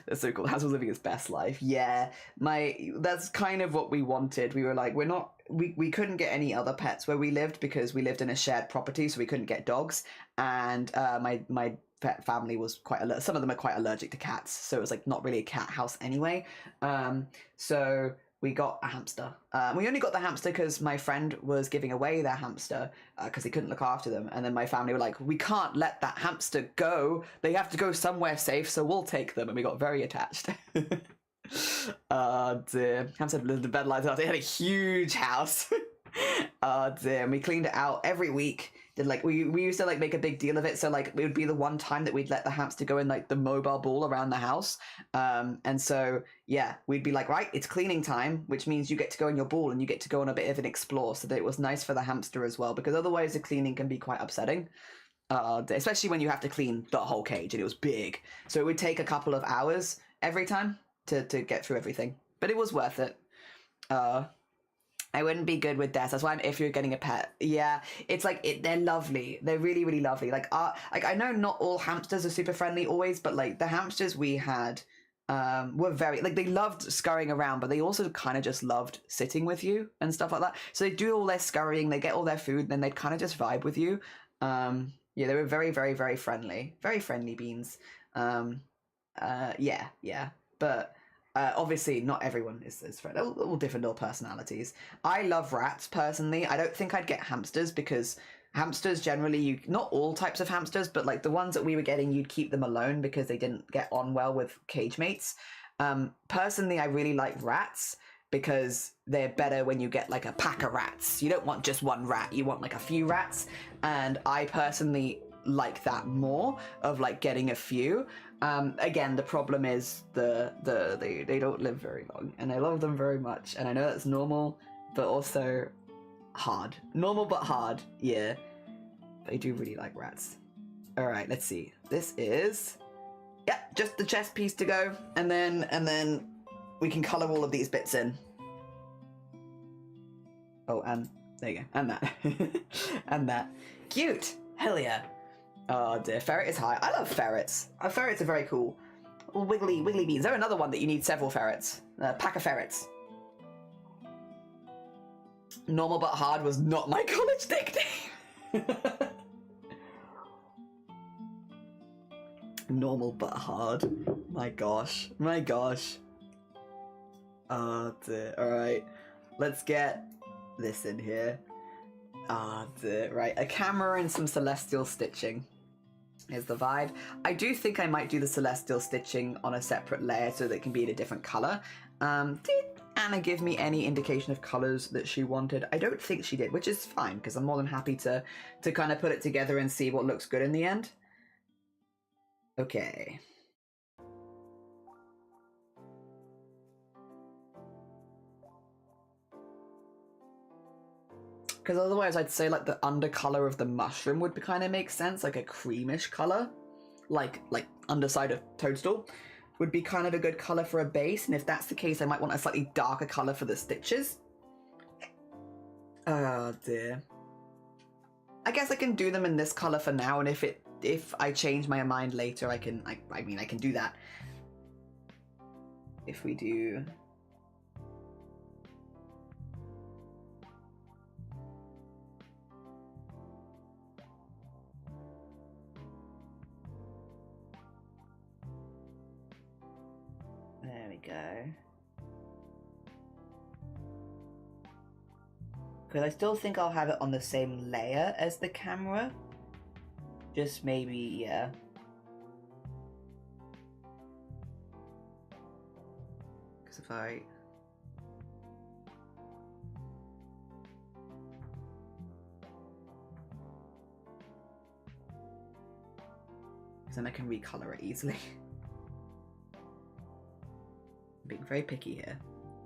That's so cool. Hans was living his best life. Yeah, that's kind of what we wanted. We were like, we couldn't get any other pets where we lived because we lived in a shared property, so we couldn't get dogs. And my pet family was quite some of them are quite allergic to cats, so it was like not really a cat house anyway. So we got a hamster. We only got the hamster because my friend was giving away their hamster because he couldn't look after them. And then my family were like, we can't let that hamster go. They have to go somewhere safe, so we'll take them. And we got very attached. Dear. Hamster lived in bed like that. They had a huge house. Dear. And we cleaned it out every week. We used to like make a big deal of it, so like it would be the one time that we'd let the hamster go in like the mobile ball around the house. And so yeah, we'd be like, right, it's cleaning time, which means you get to go in your ball and you get to go on a bit of an explore, so that it was nice for the hamster as well, because otherwise the cleaning can be quite upsetting. Especially when you have to clean the whole cage, and it was big, so it would take a couple of hours every time to get through everything, but it was worth it. I wouldn't be good with death. That's why I'm if you're getting a pet. Yeah, it's like they're lovely. They're really, really lovely. Like I know not all hamsters are super friendly always, but like the hamsters we had were very, like, they loved scurrying around, but they also kind of just loved sitting with you and stuff like that. So they do all their scurrying, they get all their food, and then they'd kind of just vibe with you. Yeah, they were very, very, very friendly. Very friendly beans. Yeah, but obviously not everyone is friendly. All different little personalities. I love rats personally. I don't think I'd get hamsters because hamsters generally, not all types of hamsters, but like the ones that we were getting, you'd keep them alone because they didn't get on well with cage mates. Personally, I really like rats because they're better when you get like a pack of rats. You don't want just one rat, you want like a few rats. And I personally like that more, of like getting a few. Again, the problem is they don't live very long, and I love them very much, and I know that's normal, but also hard. Normal but hard, yeah. But I do really like rats. Alright, let's see. This is, yeah, just the chest piece to go, and then we can colour all of these bits in. Oh, and there you go, and that. And that. Cute! Hell yeah. Oh dear, ferret is high. I love ferrets. Ferrets are very cool. Wiggly beans. They're another one that you need several ferrets. A pack of ferrets. Normal but hard was not my college nickname. Normal but hard. My gosh. Oh dear. Alright. Let's get this in here. Ah, dear. Right. A camera and some celestial stitching is the vibe. I do think I might do the celestial stitching on a separate layer so that it can be in a different colour. And Anna give me any indication of colours that she wanted? I don't think she did, which is fine, because I'm more than happy to kind of put it together and see what looks good in the end. Okay. Because otherwise I'd say like the undercolor of the mushroom would kind of make sense, like a creamish color, like underside of toadstool would be kind of a good color for a base. And if that's the case, I might want a slightly darker color for the stitches. Oh dear. I guess I can do them in this color for now, and if I change my mind later, I mean I can do that. If we do. There we go. Because I still think I'll have it on the same layer as the camera. Just maybe, yeah. Because if I... Because then I can recolor it easily. Being very picky here.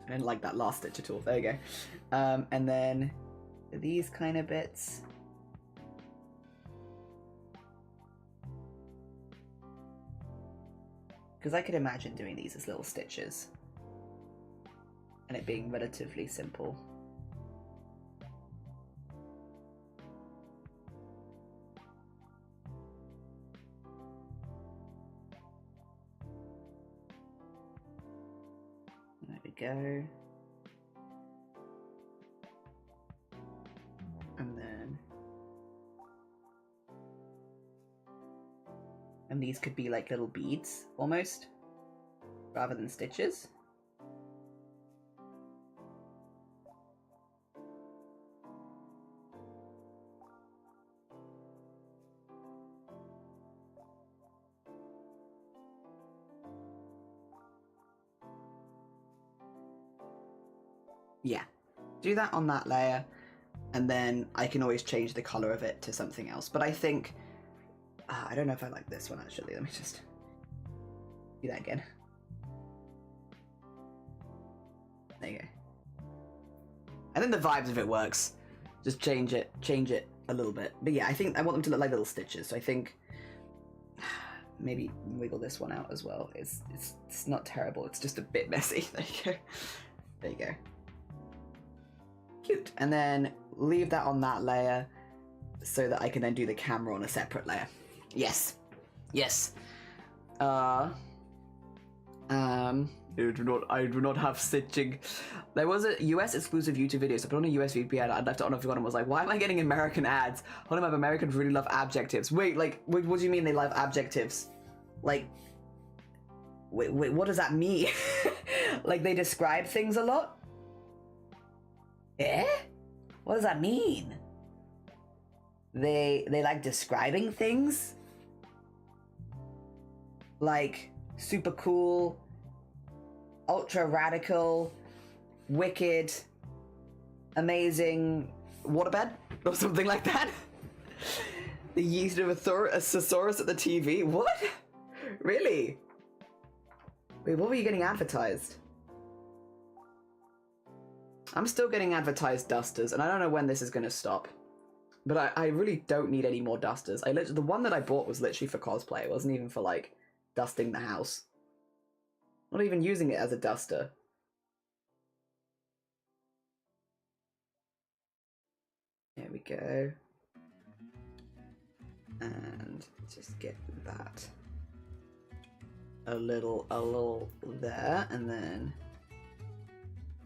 I didn't like that last stitch at all. There you go. And then these kind of bits. Because I could imagine doing these as little stitches. And it being relatively simple. There we go. And then... And these could be like little beads, almost, rather than stitches. Yeah, do that on that layer, and then I can always change the color of it to something else. But I think, I don't know if I like this one actually. Let me just do that again. There you go. I think the vibes of it works. Just change it a little bit. But yeah, I think I want them to look like little stitches. So I think maybe wiggle this one out as well. It's not terrible. It's just a bit messy. There you go. There you go. Cute. And then leave that on that layer so that I can then do the camera on a separate layer. Yes. Yes. I do not have stitching. There was a US exclusive YouTube video, so I put on a US VPN, I left it on and forgot and was like, why am I getting American ads? One of my Americans really love adjectives. Wait, like, what do you mean they love adjectives? Like, wait, what does that mean? Like, they describe things a lot? Eh? What does that mean? They like describing things? Like, super cool, ultra radical, wicked, amazing waterbed? Or something like that? The yeast of a thesaurus at the TV? What? Really? Wait, what were you getting advertised? I'm still getting advertised dusters, and I don't know when this is going to stop. But I really don't need any more dusters. The one that I bought was literally for cosplay. It wasn't even for, like, dusting the house. Not even using it as a duster. There we go. And just get that a little there, and then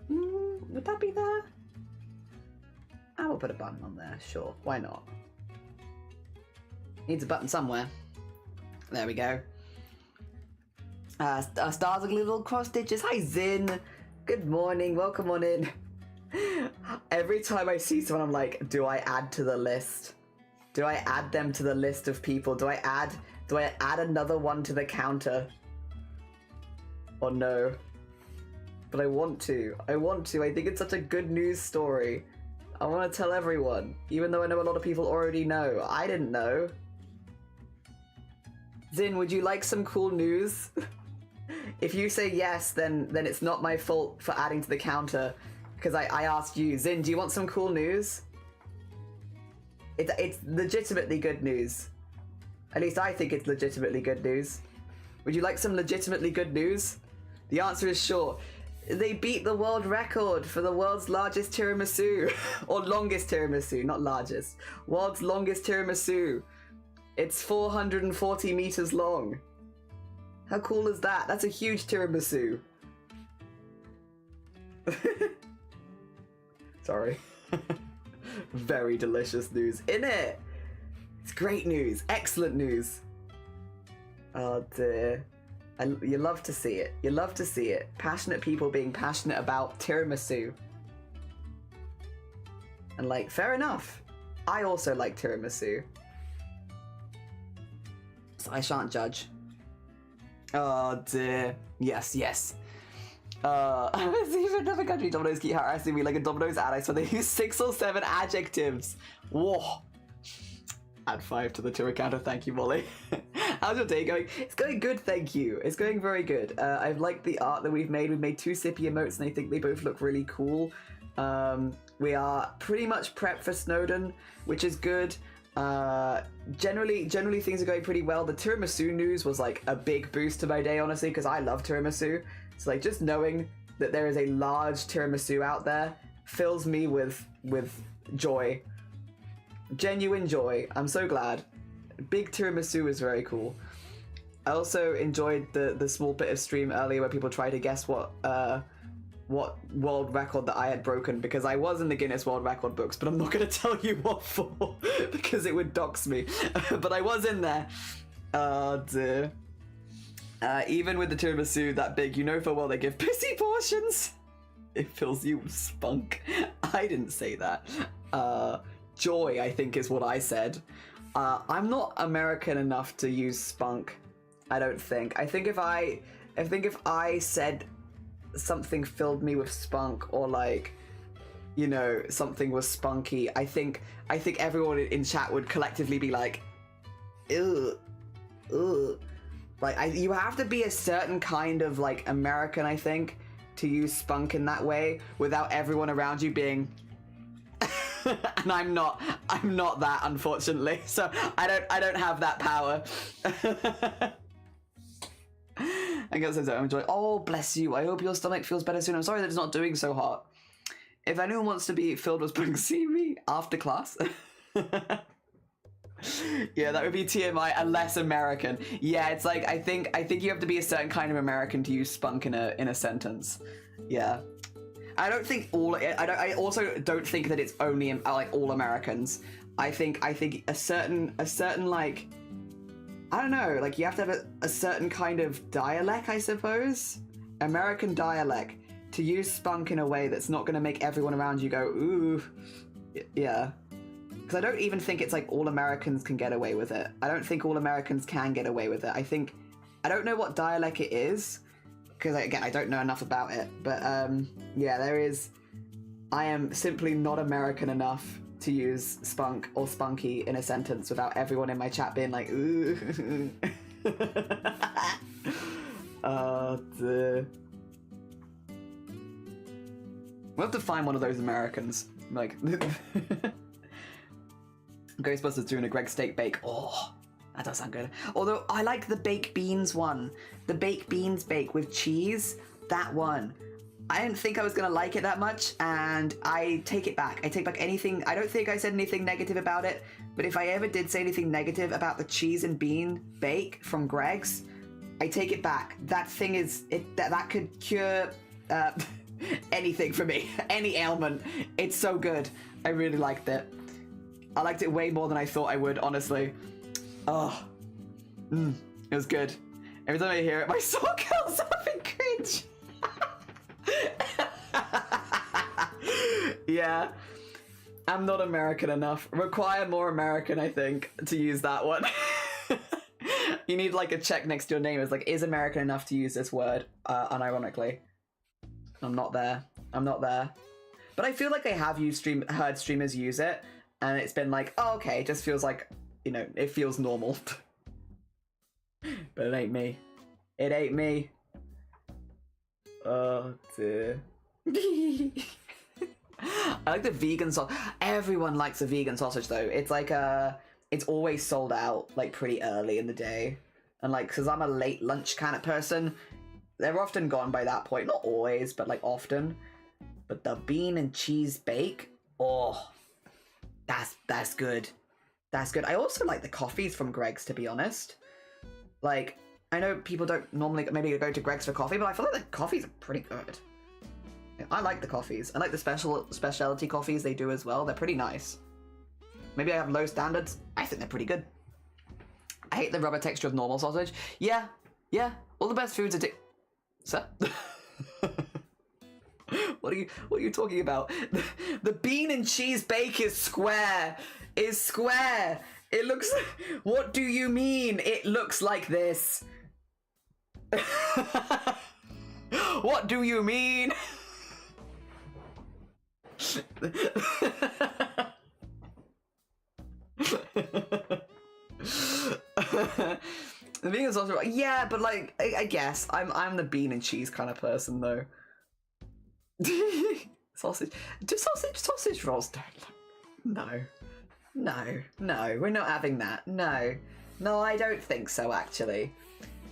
would that be there? I will put a button on there, sure, why not? Needs a button somewhere. There we go. Stars are little cross stitches. Hi Zin, good morning, welcome on in. Every time I see someone, I'm like, do I add to the list? Do I add them to the list of people? Do I add another one to the counter? Or no? but I want to. I think it's such a good news story. I want to tell everyone, even though I know a lot of people already know. I didn't know. Zin, would you like some cool news? If you say yes, then it's not my fault for adding to the counter, because I asked you. Zin, do you want some cool news? It's legitimately good news. At least I think it's legitimately good news. Would you like some legitimately good news? The answer is sure. They beat the world record for the world's largest tiramisu. Or longest tiramisu, not largest. World's longest tiramisu. It's 440 meters long. How cool is that? That's a huge tiramisu. Sorry. Very delicious news, innit? It's great news. Excellent news. Oh dear. You love to see it. You love to see it. Passionate people being passionate about tiramisu. And like, fair enough. I also like tiramisu. So I shan't judge. Oh dear. Yes, yes. Even another country Domino's keep harassing me like a Domino's ad. I swear they use 6 or 7 adjectives. Whoa. Add 5 to the tour counter. Thank you, Molly. How's your day going? It's going good, thank you. It's going very good. I've liked the art that we've made. We've made 2 sippy emotes and I think they both look really cool. We are pretty much prepped for Snowdon, which is good. Generally things are going pretty well. The tiramisu news was like a big boost to my day, honestly, because I love tiramisu. So like just knowing that there is a large tiramisu out there fills me with joy. Genuine joy. I'm so glad. Big tiramisu is very cool. I also enjoyed the small bit of stream earlier where people tried to guess what world record that I had broken, because I was in the Guinness World Record books, but I'm not going to tell you what for because it would dox me. But I was in there. Oh dear. Even with the tiramisu that big, you know full well they give pissy portions. It fills you with spunk. I didn't say that. Joy, I think, is what I said. I'm not American enough to use spunk. I don't think. I think if I said something filled me with spunk, or like, you know, something was spunky, I think everyone in chat would collectively be like, ew, ugh. Like, you have to be a certain kind of like American, I think, to use spunk in that way without everyone around you being. And I'm not that, unfortunately. So I don't have that power. I guess I'm enjoying. Oh, bless you. I hope your stomach feels better soon. I'm sorry that it's not doing so hot. If anyone wants to be filled with spunk, see me after class. Yeah, that would be TMI, a less American. Yeah, it's like I think you have to be a certain kind of American to use spunk in a sentence. Yeah. I don't think I also don't think that it's only like all Americans. I think a certain like, I don't know, like you have to have a certain kind of dialect, I suppose. American dialect to use spunk in a way that's not going to make everyone around you go, ooh. Yeah. Because I don't even think it's like all Americans can get away with it. I don't think all Americans can get away with it. I don't know what dialect it is, because again, I don't know enough about it. But yeah, I am simply not American enough to use spunk or spunky in a sentence without everyone in my chat being like, ooh. Oh, dear. We'll have to find one of those Americans. Like, Ghostbusters doing a Greg steak bake. Oh, that does sound good. Although, I like the baked beans one. The baked beans bake with cheese. That one. I didn't think I was going to like it that much, and I take it back. I take back anything. I don't think I said anything negative about it, but if I ever did say anything negative about the cheese and bean bake from Greg's, I take it back. That thing is... that could cure... anything for me. Any ailment. It's so good. I really liked it. I liked it way more than I thought I would, honestly. Oh. It was good. Every time I hear it, my soul curls up in cringe. Yeah. I'm not American enough. Require more American, I think, to use that one. You need like a check next to your name. It's like, is American enough to use this word, unironically. I'm not there. I'm not there. But I feel like I have heard streamers use it, and it's been like, oh, okay, it just feels like, you know, it feels normal. But it ain't me. It ain't me. Oh dear. I like the vegan sausage. Everyone likes a vegan sausage though. It's like it's always sold out like pretty early in the day, and like because I'm a late lunch kind of person, they're often gone by that point. Not always, but like often. But the bean and cheese bake, oh, that's good. That's good. I also like the coffees from Greg's, to be honest. Like, I know people don't normally maybe go to Greg's for coffee, but I feel like the coffees are pretty good. I like the coffees. I like the specialty coffees they do as well. They're pretty nice. Maybe I have low standards. I think they're pretty good. I hate the rubber texture of normal sausage. Yeah. All the best foods are Sir? What are you talking about? The bean and cheese bake is square. It looks. What do you mean? It looks like this. What do you mean? The vegan sausage, yeah, but like I guess I'm the bean and cheese kind of person though. Sausage rolls don't look. No, we're not having that. No, I don't think so actually.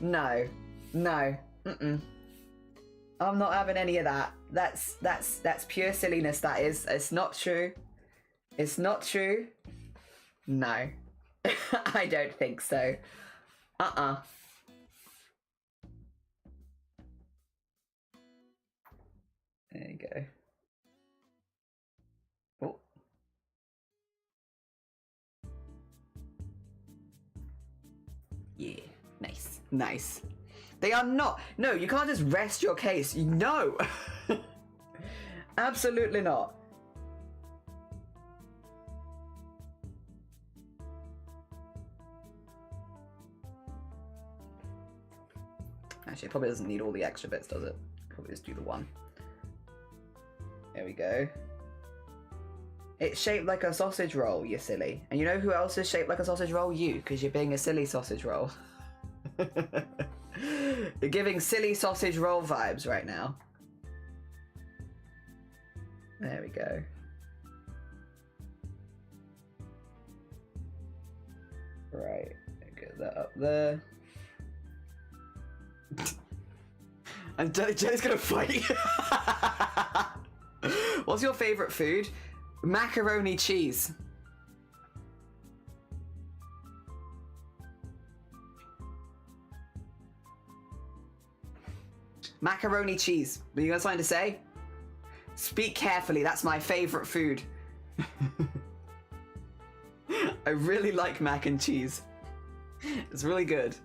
No, I'm not having any of that. That's pure silliness. That is. It's not true. It's not true. No, I don't think so. There you go. Oh. Yeah, nice. They are not. No, you can't just rest your case. No. Absolutely not. Actually, it probably doesn't need all the extra bits, does it? Probably just do the one. There we go. It's shaped like a sausage roll, you silly. And you know who else is shaped like a sausage roll? You, because you're being a silly sausage roll. You're giving silly sausage roll vibes right now. There we go. Right, get that up there. And Jenny's gonna fight. What's your favorite food? Macaroni cheese. Macaroni cheese. Are you got something to say? Speak carefully. That's my favorite food. I really like mac and cheese. It's really good.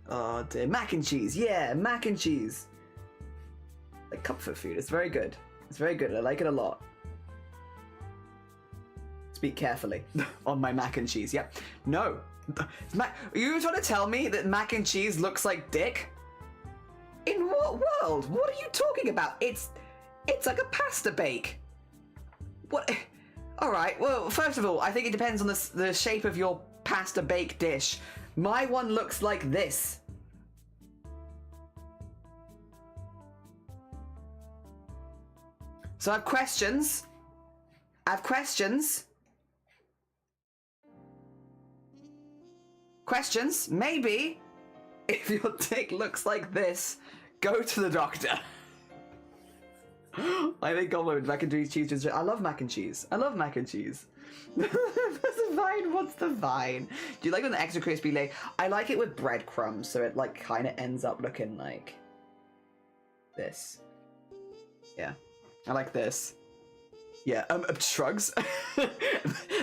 Oh dear, mac and cheese. Yeah, mac and cheese. Like comfort food. It's very good. It's very good. I like it a lot. Speak carefully on my mac and cheese. Yep. No. Are you trying to tell me that mac and cheese looks like dick? In what world? What are you talking about? It's like a pasta bake. What? All right. Well, first of all, I think it depends on the shape of your pasta bake dish. My one looks like this. So I have questions. Questions? Maybe if your dick looks like this, go to the doctor. I think compliment mac and cheese. I love mac and cheese. There's a vine. What's the vine? Do you like when the extra crispy lay? I like it with breadcrumbs, so it like kind of ends up looking like this. Yeah, I like this. Yeah. Shrugs.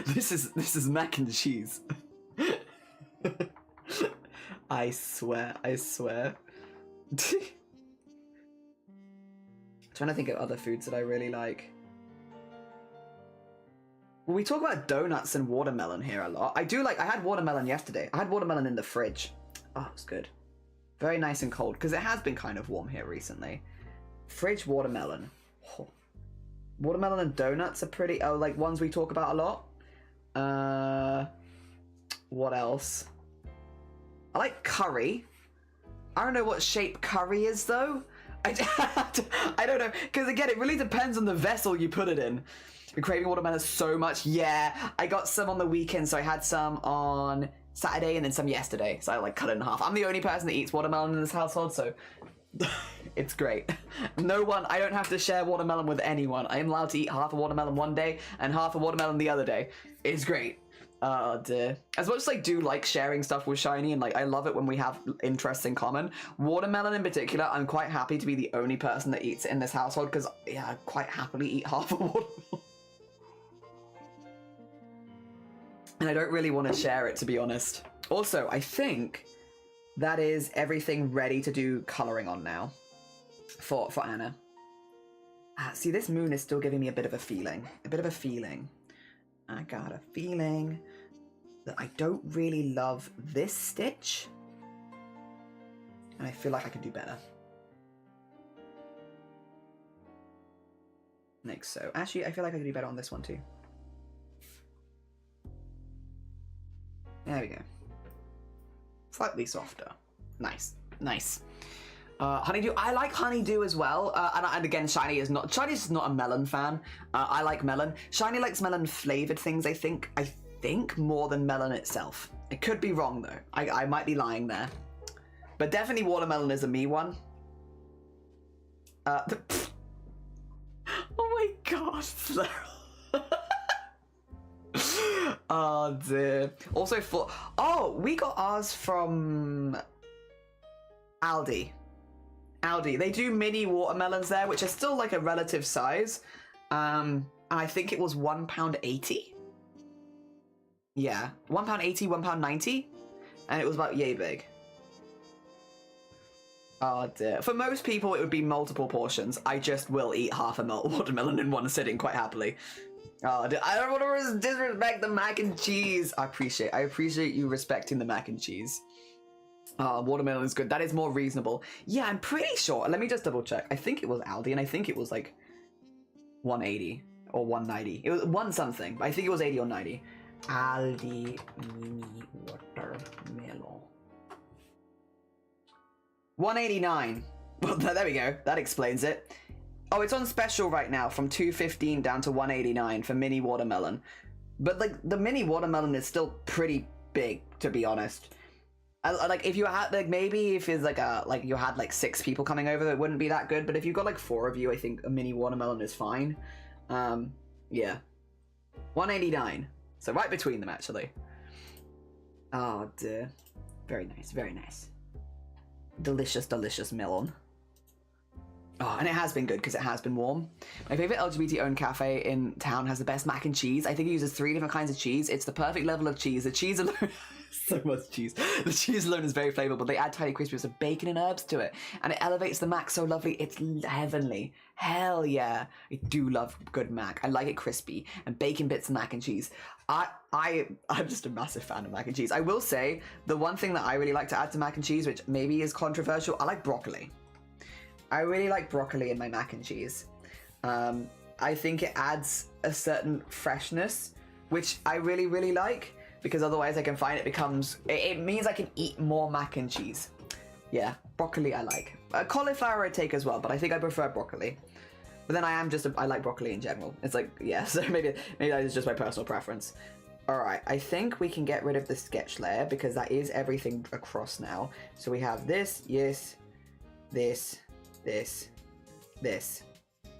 This is mac and cheese. I swear. Trying to think of other foods that I really like. Well, we talk about donuts and watermelon here a lot. I had watermelon yesterday. I had watermelon in the fridge. Oh, it's good. Very nice and cold, because it has been kind of warm here recently. Fridge watermelon. Oh. Watermelon and donuts are pretty... Oh, like ones we talk about a lot. What else? I like curry. I don't know what shape curry is, though. I don't know, because again, it really depends on the vessel you put it in. Been craving watermelon so much. Yeah, I got some on the weekend, so I had some on Saturday and then some yesterday. So I like cut it in half. I'm the only person that eats watermelon in this household, so it's great. No one, I don't have to share watermelon with anyone. I am allowed to eat half a watermelon one day and half a watermelon the other day. It's great. Oh dear. As much as I do like sharing stuff with Shiny, and like I love it when we have interests in common, watermelon in particular, I'm quite happy to be the only person that eats it in this household, because yeah, I quite happily eat half a watermelon. And I don't really want to share it, to be honest. Also, I think that is everything ready to do colouring on now for Anna. See, this moon is still giving me a bit of a feeling. I got a feeling that I don't really love this stitch. And I feel like I can do better. Like so. Actually, I feel like I can do better on this one too. There we go. Slightly softer. Nice. Nice. Honeydew, I like honeydew as well, and again, Shiny's not a melon fan. I like melon. Shiny likes melon flavored things, I think more than melon itself. I could be wrong though. I might be lying there, but definitely watermelon is a me one. Oh my gosh, oh dear. Also we got ours from Aldi. They do mini watermelons there, which are still like a relative size. And I think it was £1.80. Yeah, £1.80, £1.90, and it was about yay big. Oh dear. For most people, it would be multiple portions. I just will eat half a watermelon in one sitting quite happily. Oh dear. I don't want to disrespect the mac and cheese. I appreciate you respecting the mac and cheese. Watermelon is good. That is more reasonable. Yeah, I'm pretty sure. Let me just double check. I think it was Aldi, and I think it was like 180 or 190. It was one something. I think it was 80 or 90. Aldi mini watermelon. 189. Well, there we go. That explains it. Oh, it's on special right now from 215 down to 189 for mini watermelon. But like the mini watermelon is still pretty big, to be honest. Like if you had like maybe if it's like you had like 6 people coming over, it wouldn't be that good. But if you've got like 4 of you, I think a mini watermelon is fine. Yeah, 189. So right between them actually. Oh dear, very nice, very nice. Delicious, delicious melon. Oh, and it has been good because it has been warm. My favorite LGBT-owned cafe in town has the best mac and cheese. I think it uses 3 different kinds of cheese. It's the perfect level of cheese. The cheese alone, so much cheese. The cheese alone is very flavorful. They add tiny crispy bits of bacon and herbs to it, and it elevates the mac so lovely. It's heavenly. Hell yeah, I do love good mac. I like it crispy and bacon bits of mac and cheese. I'm just a massive fan of mac and cheese. I will say the one thing that I really like to add to mac and cheese, which maybe is controversial, I like broccoli. I really like broccoli in my mac and cheese. I think it adds a certain freshness, which I really, really like, because otherwise I can find it means I can eat more mac and cheese. Yeah, broccoli I like. Cauliflower I take as well, but I think I prefer broccoli. But then I like broccoli in general. It's like, yeah, so maybe that is just my personal preference. All right, I think we can get rid of the sketch layer because that is everything across now. So we have this, yes, this, this,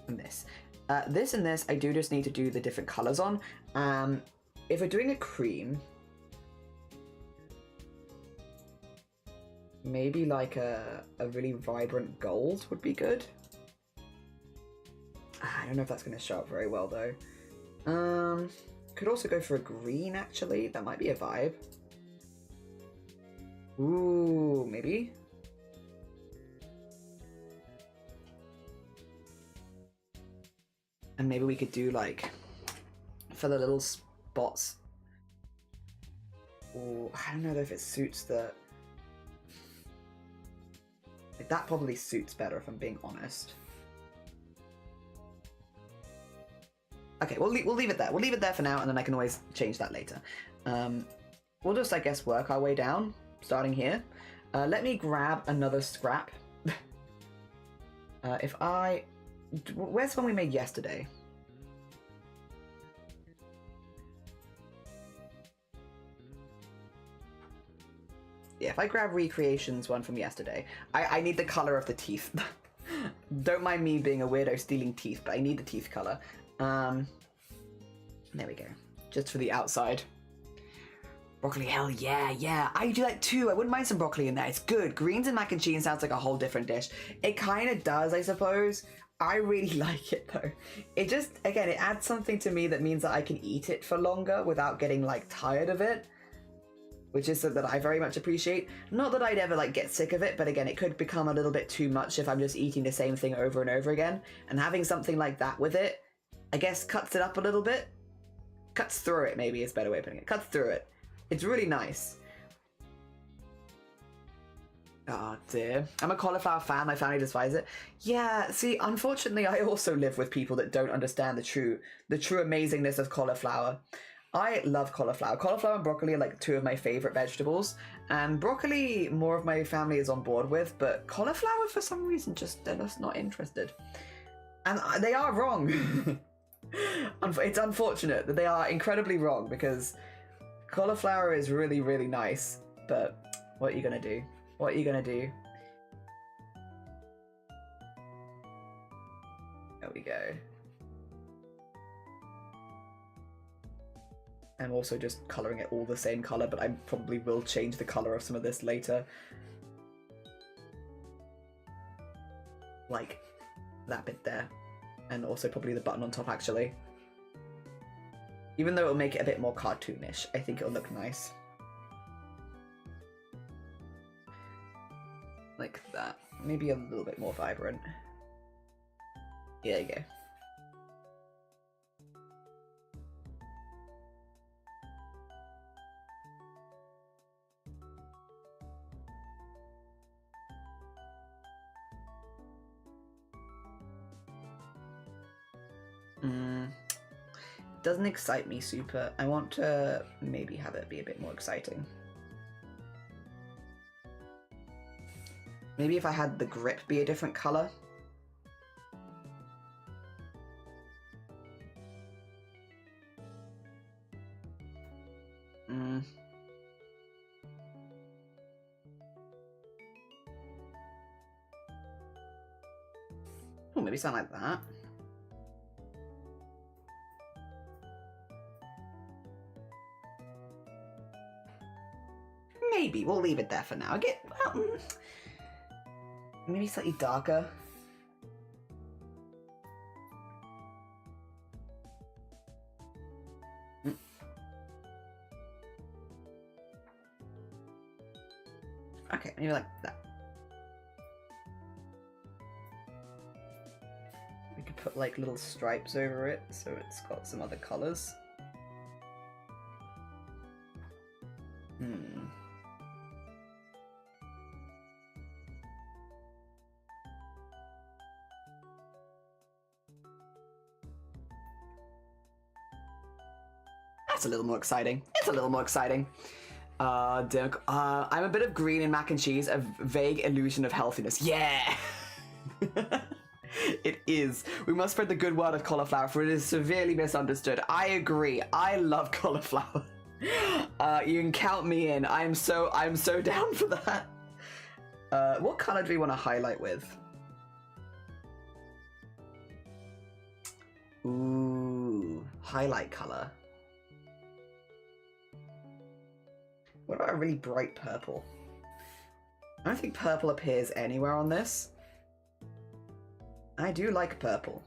and this. This and this, I do just need to do the different colors on. If we're doing a cream, maybe like a really vibrant gold would be good. I don't know if that's going to show up very well though. Could also go for a green actually. That might be a vibe. Ooh, maybe. And maybe we could do like, for the little spots. Ooh, I don't know if it suits the... Like, that probably suits better if I'm being honest. Okay, we'll leave it there. We'll leave it there for now, and then I can always change that later. We'll just, I guess, work our way down, starting here. Let me grab another scrap. Where's the one we made yesterday? Yeah, if I grab Recreations one from yesterday, I need the color of the teeth. Don't mind me being a weirdo stealing teeth, but I need the teeth color. There we go. Just for the outside. Broccoli, hell yeah, yeah. I do that too. I wouldn't mind some broccoli in there. It's good. Greens and mac and cheese sounds like a whole different dish. It kind of does, I suppose. I really like it though. It just, again, it adds something to me that means that I can eat it for longer without getting like tired of it. Which is something that I very much appreciate. Not that I'd ever like get sick of it, but again, it could become a little bit too much if I'm just eating the same thing over and over again. And having something like that with it, I guess cuts it up a little bit. Cuts through it, maybe is a better way of putting it. Cuts through it. It's really nice. Oh dear. I'm a cauliflower fan, my family despises it. Yeah, see, unfortunately I also live with people that don't understand the true amazingness of cauliflower. I love cauliflower. Cauliflower and broccoli are like two of my favorite vegetables. And broccoli, more of my family is on board with, but cauliflower for some reason they're just not interested. And they are wrong. It's unfortunate that they are incredibly wrong because cauliflower is really, really nice. But what are you gonna do? What are you gonna do? There we go. I'm also just colouring it all the same colour, but I probably will change the colour of some of this later. Like that bit there. And also probably the button on top, actually. Even though it'll make it a bit more cartoonish, I think it'll look nice. Like that. Maybe a little bit more vibrant. Yeah, there you go. Doesn't excite me super. I want to maybe have it be a bit more exciting. Maybe if I had the grip be a different color. Oh, maybe something like that. Maybe we'll leave it there for now. Maybe slightly darker. Okay, maybe like that. We could put like little stripes over it so it's got some other colors. That's a little more exciting. It's a little more exciting. I'm a bit of green in mac and cheese, a vague illusion of healthiness. Yeah! It is. We must spread the good word of cauliflower, for it is severely misunderstood. I agree. I love cauliflower. You can count me in. I'm so down for that. What color do we want to highlight with? Ooh, highlight color. What about a really bright purple? I don't think purple appears anywhere on this. I do like purple.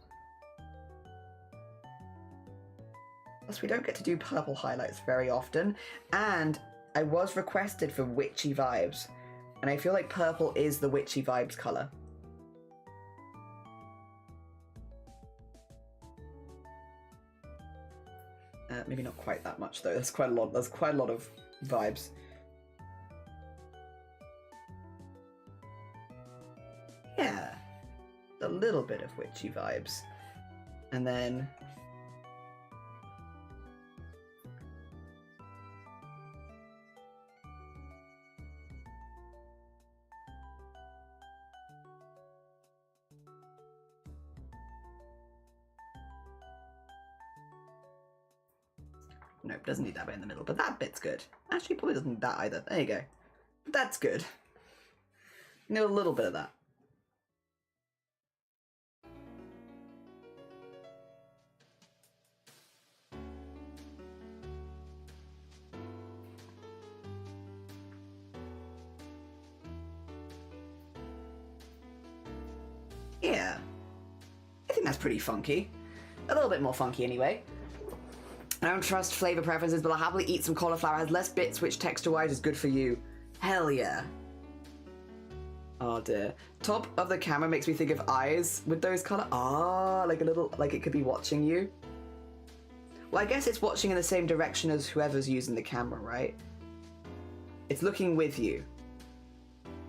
Plus, we don't get to do purple highlights very often, and I was requested for witchy vibes, and I feel like purple is the witchy vibes color. Maybe not quite that much though. That's quite a lot. That's quite a lot of vibes. Yeah, a little bit of witchy vibes. And then nope, doesn't need that bit in the middle, but that bit's good. Actually, probably doesn't need that either. There you go. That's good. Need a little bit of that. Yeah. I think that's pretty funky. A little bit more funky anyway. I don't trust flavor preferences, but I'll happily eat some cauliflower. It has less bits, which texture-wise is good for you. Hell yeah. Oh dear. Top of the camera makes me think of eyes with those color. Ah, like a little, like it could be watching you. Well, I guess it's watching in the same direction as whoever's using the camera, right? It's looking with you.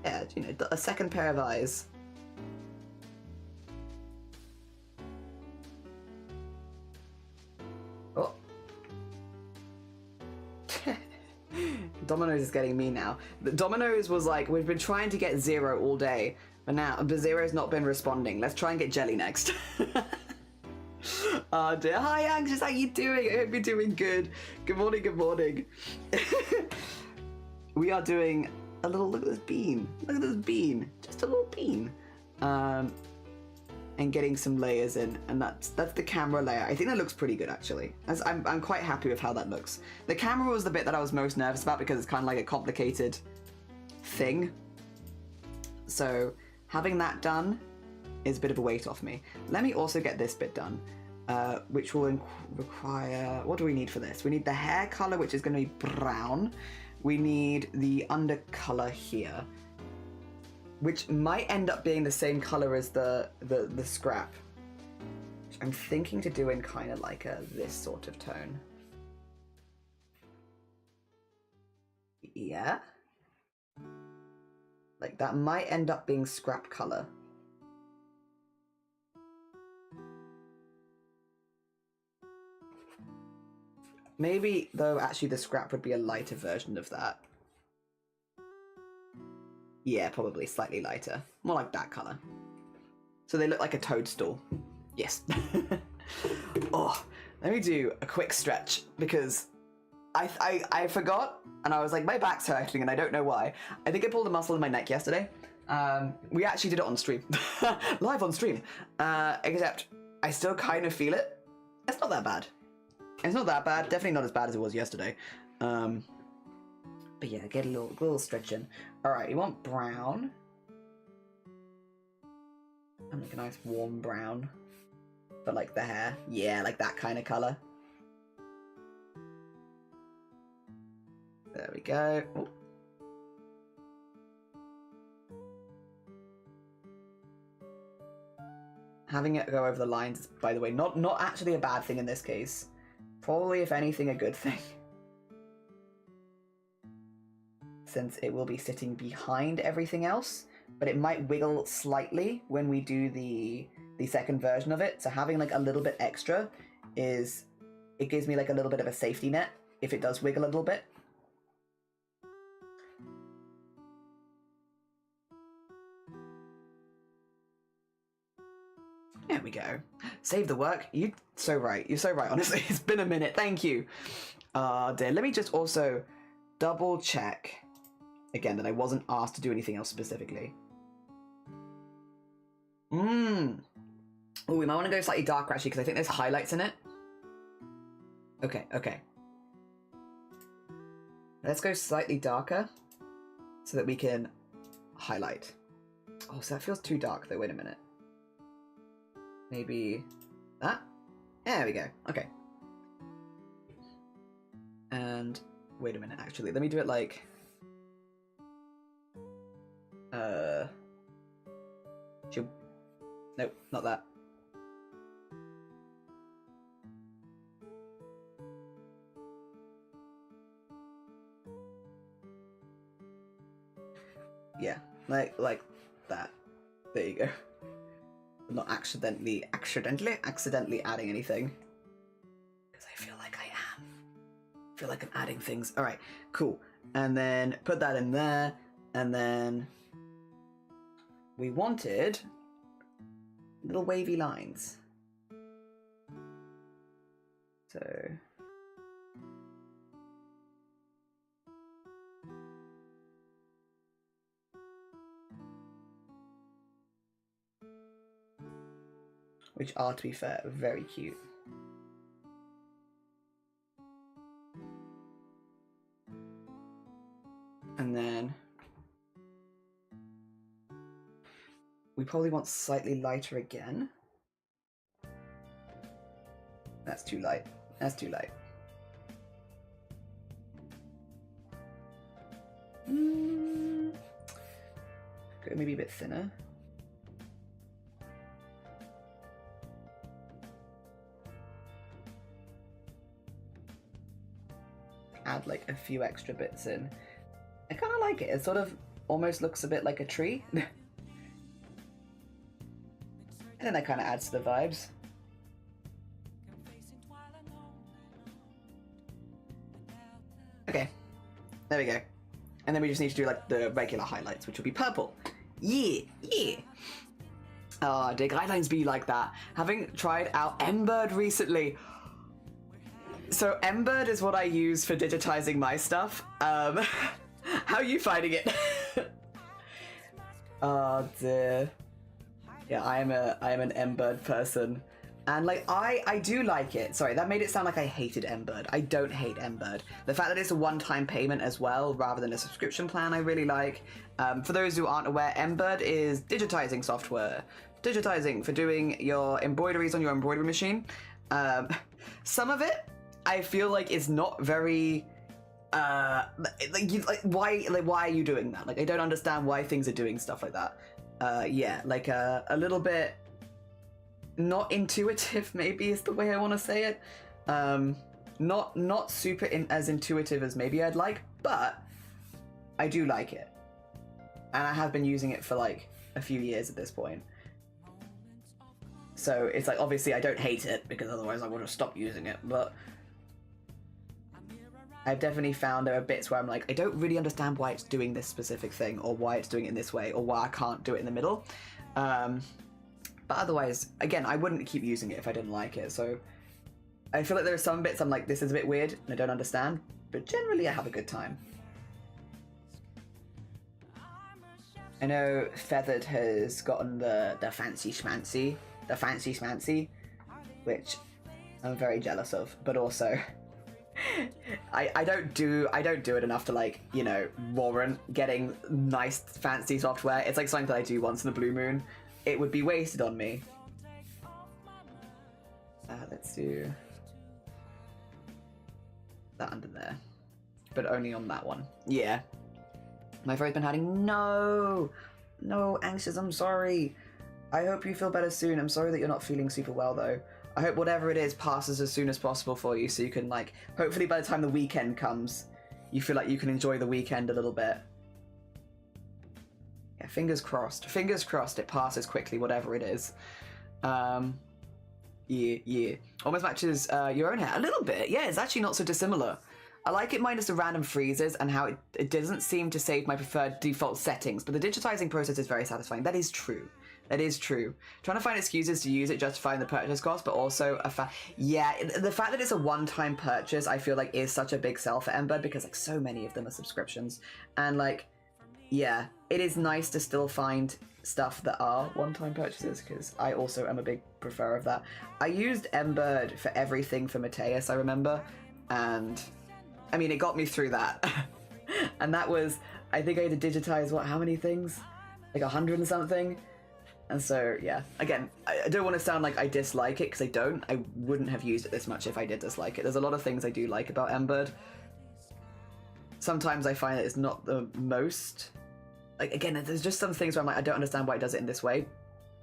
Yeah, you know, a second pair of eyes. Oh. Domino's is getting me now. Domino's was like, we've been trying to get Zero all day, but Zero's not been responding. Let's try and get Jelly next. Oh dear. Hi Anxious, how you doing? I hope you're doing good. Good morning, good morning. We are doing a little, look at this bean. Look at this bean. Just a little bean. And getting some layers in, and that's the camera layer. I think that looks pretty good actually. I'm quite happy with how that looks. The camera was the bit that I was most nervous about because it's kind of like a complicated thing. So having that done is a bit of a weight off me. Let me also get this bit done, which will require, what do we need for this? We need the hair color, which is going to be brown. We need the undercolor here, which might end up being the same color as the scrap. Which I'm thinking to do in kind of like this sort of tone. Yeah. Like that might end up being scrap color. Maybe, though, actually the scrap would be a lighter version of that. Yeah, probably slightly lighter. More like that color. So they look like a toadstool. Yes. Oh, let me do a quick stretch because I forgot and I was like, my back's hurting and I don't know why. I think I pulled a muscle in my neck yesterday. We actually did it on stream. Live on stream. Except I still kind of feel it. It's not that bad. It's not that bad. Definitely not as bad as it was yesterday. But yeah, get a little stretch in. All right, you want brown. And like a nice warm brown. For like the hair. Yeah, like that kind of color. There we go. Ooh. Having it go over the lines is, by the way, not actually a bad thing in this case. Probably, if anything, a good thing. Since it will be sitting behind everything else, but it might wiggle slightly when we do the second version of it. So having like a little bit extra it gives me like a little bit of a safety net if it does wiggle a little bit. There we go. Save the work. You're so right. You're so right, honestly. It's been a minute. Thank you. Dear. Let me just also double check again that I wasn't asked to do anything else specifically. Oh, we might want to go slightly darker actually because I think there's highlights in it. Okay. Let's go slightly darker so that we can highlight. Oh, so that feels too dark though. Wait a minute. Maybe that? There we go. Okay. And wait a minute, actually. Let me do it like... Nope, not that. Yeah, like that. There you go. Not accidentally adding anything. Because I feel like I am. I feel like I'm adding things. All right, cool. And then put that in there. And then we wanted little wavy lines. So which are, to be fair, very cute. And then we probably want slightly lighter again. That's too light. That's too light. Go maybe a bit thinner. Add like a few extra bits in. I kind of like it. It sort of almost looks a bit like a tree. And then that kind of adds to the vibes. Okay, there we go. And then we just need to do like the regular highlights, which will be purple. Yeah, yeah. Oh, do guidelines be like that? Having tried out Embird recently. So Embird is what I use for digitizing my stuff. How are you finding it? Oh dear. Yeah, I am an Embird person. And like I do like it. Sorry, that made it sound like I hated Embird. I don't hate Embird. The fact that it's a one-time payment as well, rather than a subscription plan, I really like. For those who aren't aware, Embird is digitizing software. Digitizing for doing your embroideries on your embroidery machine. Some of it, I feel like is not very. Why are you doing that? Like, I don't understand why things are doing stuff like that. Yeah, like a little bit. Not intuitive, maybe is the way I want to say it. Not super as intuitive as maybe I'd like, but I do like it, and I have been using it for like a few years at this point. So it's like, obviously I don't hate it, because otherwise I would have stopped using it, but I've definitely found there are bits where I'm like, I don't really understand why it's doing this specific thing, or why it's doing it in this way, or why I can't do it in the middle. But otherwise, again, I wouldn't keep using it if I didn't like it, so I feel like there are some bits I'm like, this is a bit weird, and I don't understand, but generally I have a good time. I know Feathered has gotten the fancy schmancy, which I'm very jealous of, but also I don't do it enough to, like, you know, warrant getting nice fancy software. It's like something that I do once in a blue moon. It would be wasted on me. Let's do that under there, but only on that one. Yeah. My throat's been hurting. No, Anxious, I'm sorry. I hope you feel better soon. I'm sorry that you're not feeling super well, though. I hope whatever it is passes as soon as possible for you, so you can, like, hopefully by the time the weekend comes, you feel like you can enjoy the weekend a little bit. Yeah, fingers crossed. Fingers crossed it passes quickly, whatever it is. Yeah. Almost matches your own hair. A little bit, yeah, it's actually not so dissimilar. I like it minus the random freezes and how it doesn't seem to save my preferred default settings, but the digitizing process is very satisfying. That is true. That is true. Trying to find excuses to use it justifying the purchase cost, but also yeah, the fact that it's a one-time purchase, I feel like is such a big sell for Embird, because like so many of them are subscriptions, and like, yeah, it is nice to still find stuff that are one-time purchases, because I also am a big preferrer of that. I used Embird for everything for Mateus, I remember, and I mean, it got me through that. And that was, I think I had to digitize, what, how many things? Like 100 and something? And so, yeah, again, I don't want to sound like I dislike it, because I don't. I wouldn't have used it this much if I did dislike it. There's a lot of things I do like about Embird. Sometimes I find that it's not the most... Like, again, there's just some things where I'm like, I don't understand why it does it in this way.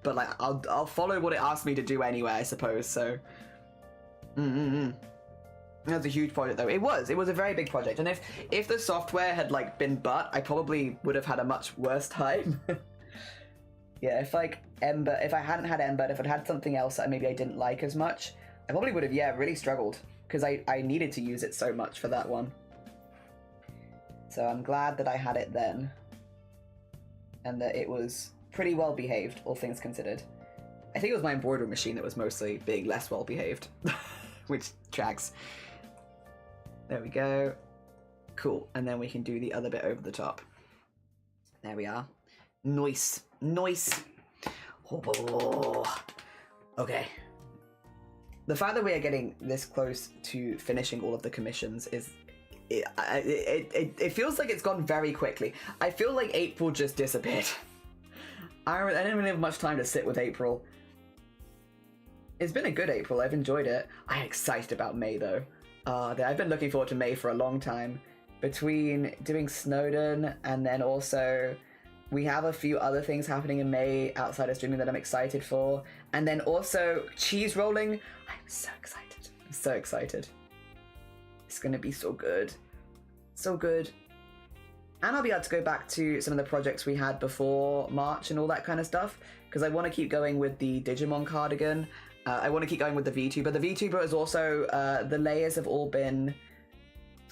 But, like, I'll follow what it asked me to do anyway, I suppose, so... That was a huge project, though. It was a very big project. And if the software had, like, been butt, I probably would have had a much worse time. Yeah, if like Ember, if I hadn't had Ember, if I'd had something else that maybe I didn't like as much, I probably would have, yeah, really struggled. Because I needed to use it so much for that one. So I'm glad that I had it then. And that it was pretty well behaved, all things considered. I think it was my embroidery machine that was mostly being less well behaved. Which tracks. There we go. Cool. And then we can do the other bit over the top. There we are. Nice. Nice. Oh. Okay. The fact that we are getting this close to finishing all of the commissions is... It feels like it's gone very quickly. I feel like April just disappeared. I didn't really have much time to sit with April. It's been a good April. I've enjoyed it. I'm excited about May, though. I've been looking forward to May for a long time. Between doing Snowden and then also... We have a few other things happening in May outside of streaming that I'm excited for. And then also cheese rolling. I'm so excited. I'm so excited. It's going to be so good. So good. And I'll be able to go back to some of the projects we had before March and all that kind of stuff. Because I want to keep going with the Digimon cardigan. I want to keep going with the VTuber. The VTuber is also, the layers have all been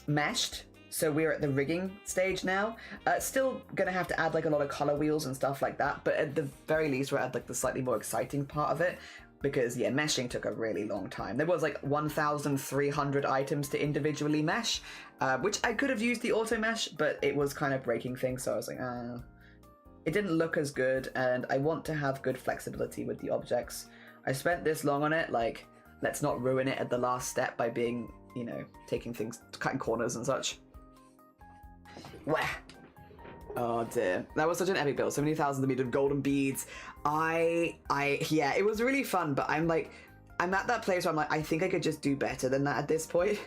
meshed. So we're at the rigging stage now. Still gonna have to add like a lot of color wheels and stuff like that, but at the very least we're at like the slightly more exciting part of it, because yeah, meshing took a really long time. There was like 1,300 items to individually mesh, which I could have used the auto mesh, but it was kind of breaking things, so I was like, it didn't look as good, and I want to have good flexibility with the objects. I spent this long on it, like, let's not ruin it at the last step by being, you know, taking things, cutting corners and such. Wah. Oh dear, that was such an epic build. So many thousands of golden beads. Yeah, it was really fun, but I'm at that place where I'm like, I think I could just do better than that at this point.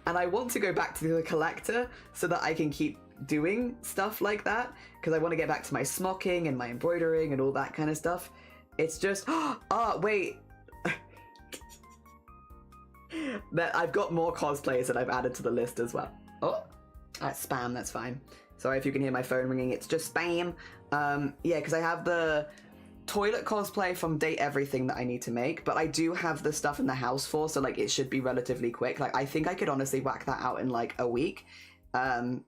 And I want to go back to the collector so that I can keep doing stuff like that, because I want to get back to my smocking and my embroidering and all that kind of stuff. It's just, wait. That I've got more cosplayers that I've added to the list as well. Oh. That's spam, that's fine. Sorry if you can hear my phone ringing, it's just spam. Yeah, because I have the toilet cosplay from Date Everything that I need to make, but I do have the stuff in the house for, so like it should be relatively quick. Like I think I could honestly whack that out in like a week,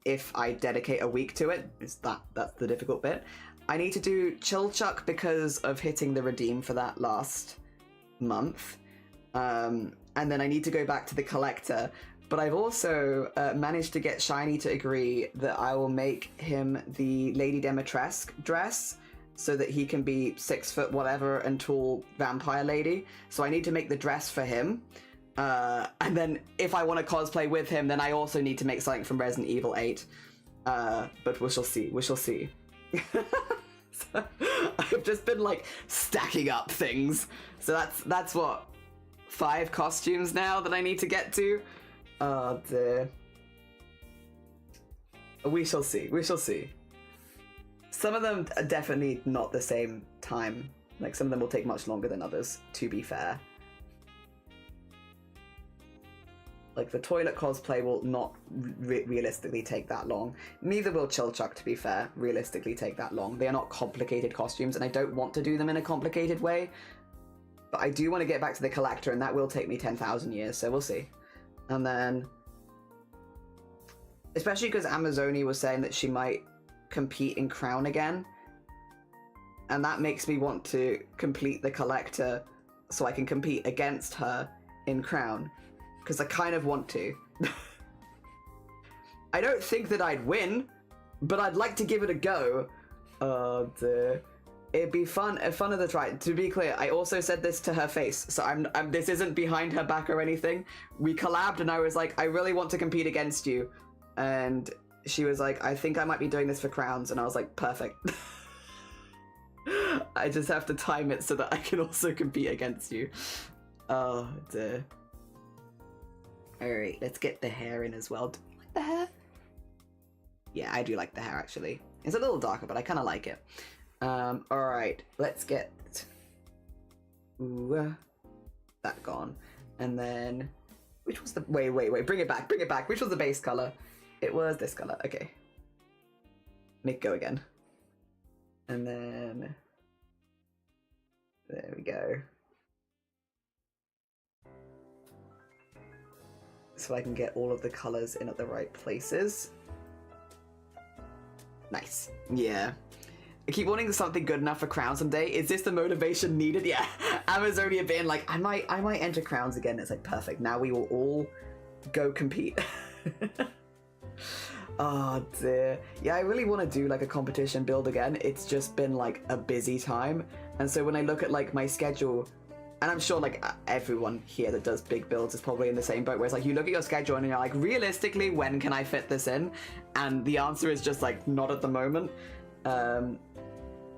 if I dedicate a week to it. That's the difficult bit. I need to do Chilchuck because of hitting the redeem for that last month. And then I need to go back to the collector. But I've also managed to get Shiny to agree that I will make him the Lady Demetresque dress so that he can be 6 foot whatever and tall vampire lady. So I need to make the dress for him. And then if I want to cosplay with him, then I also need to make something from Resident Evil 8. But we shall see. We shall see. So I've just been like stacking up things. So that's what, 5 costumes now that I need to get to. Oh dear. We shall see. We shall see. Some of them are definitely not the same time. Like some of them will take much longer than others, to be fair. Like the toilet cosplay will not realistically take that long. Neither will Chilchuck, to be fair, realistically take that long. They are not complicated costumes, and I don't want to do them in a complicated way. But I do want to get back to the collector, and that will take me 10,000 years, so we'll see. And then, especially because Amazoni was saying that she might compete in Crown again, and that makes me want to complete the collector so I can compete against her in Crown, because I kind of want to. I don't think that I'd win, but I'd like to give it a go. Oh dear. It'd be fun of the try. To be clear, I also said this to her face, so I'm this isn't behind her back or anything. We collabed and I was like, I really want to compete against you. And she was like, I think I might be doing this for crowns. And I was like, perfect. I just have to time it so that I can also compete against you. Oh dear. Alright, let's get the hair in as well. Do you like the hair? Yeah, I do like the hair actually. It's a little darker, but I kind of like it. Alright, let's get that gone. And then, which was the, wait, bring it back. Which was the base color? It was this color, okay. Make go again. And then There we go. So I can get all of the colours in at the right places. Nice. Yeah. I keep wanting something good enough for Crown someday. Is this the motivation needed? Yeah. Amazonia being like, I might enter Crowns again. It's like, perfect. Now we will all go compete. Oh dear. Yeah, I really want to do like a competition build again. It's just been like a busy time. And so when I look at like my schedule, and I'm sure like everyone here that does big builds is probably in the same boat where it's like you look at your schedule and you're like, realistically, when can I fit this in? And the answer is just like, not at the moment.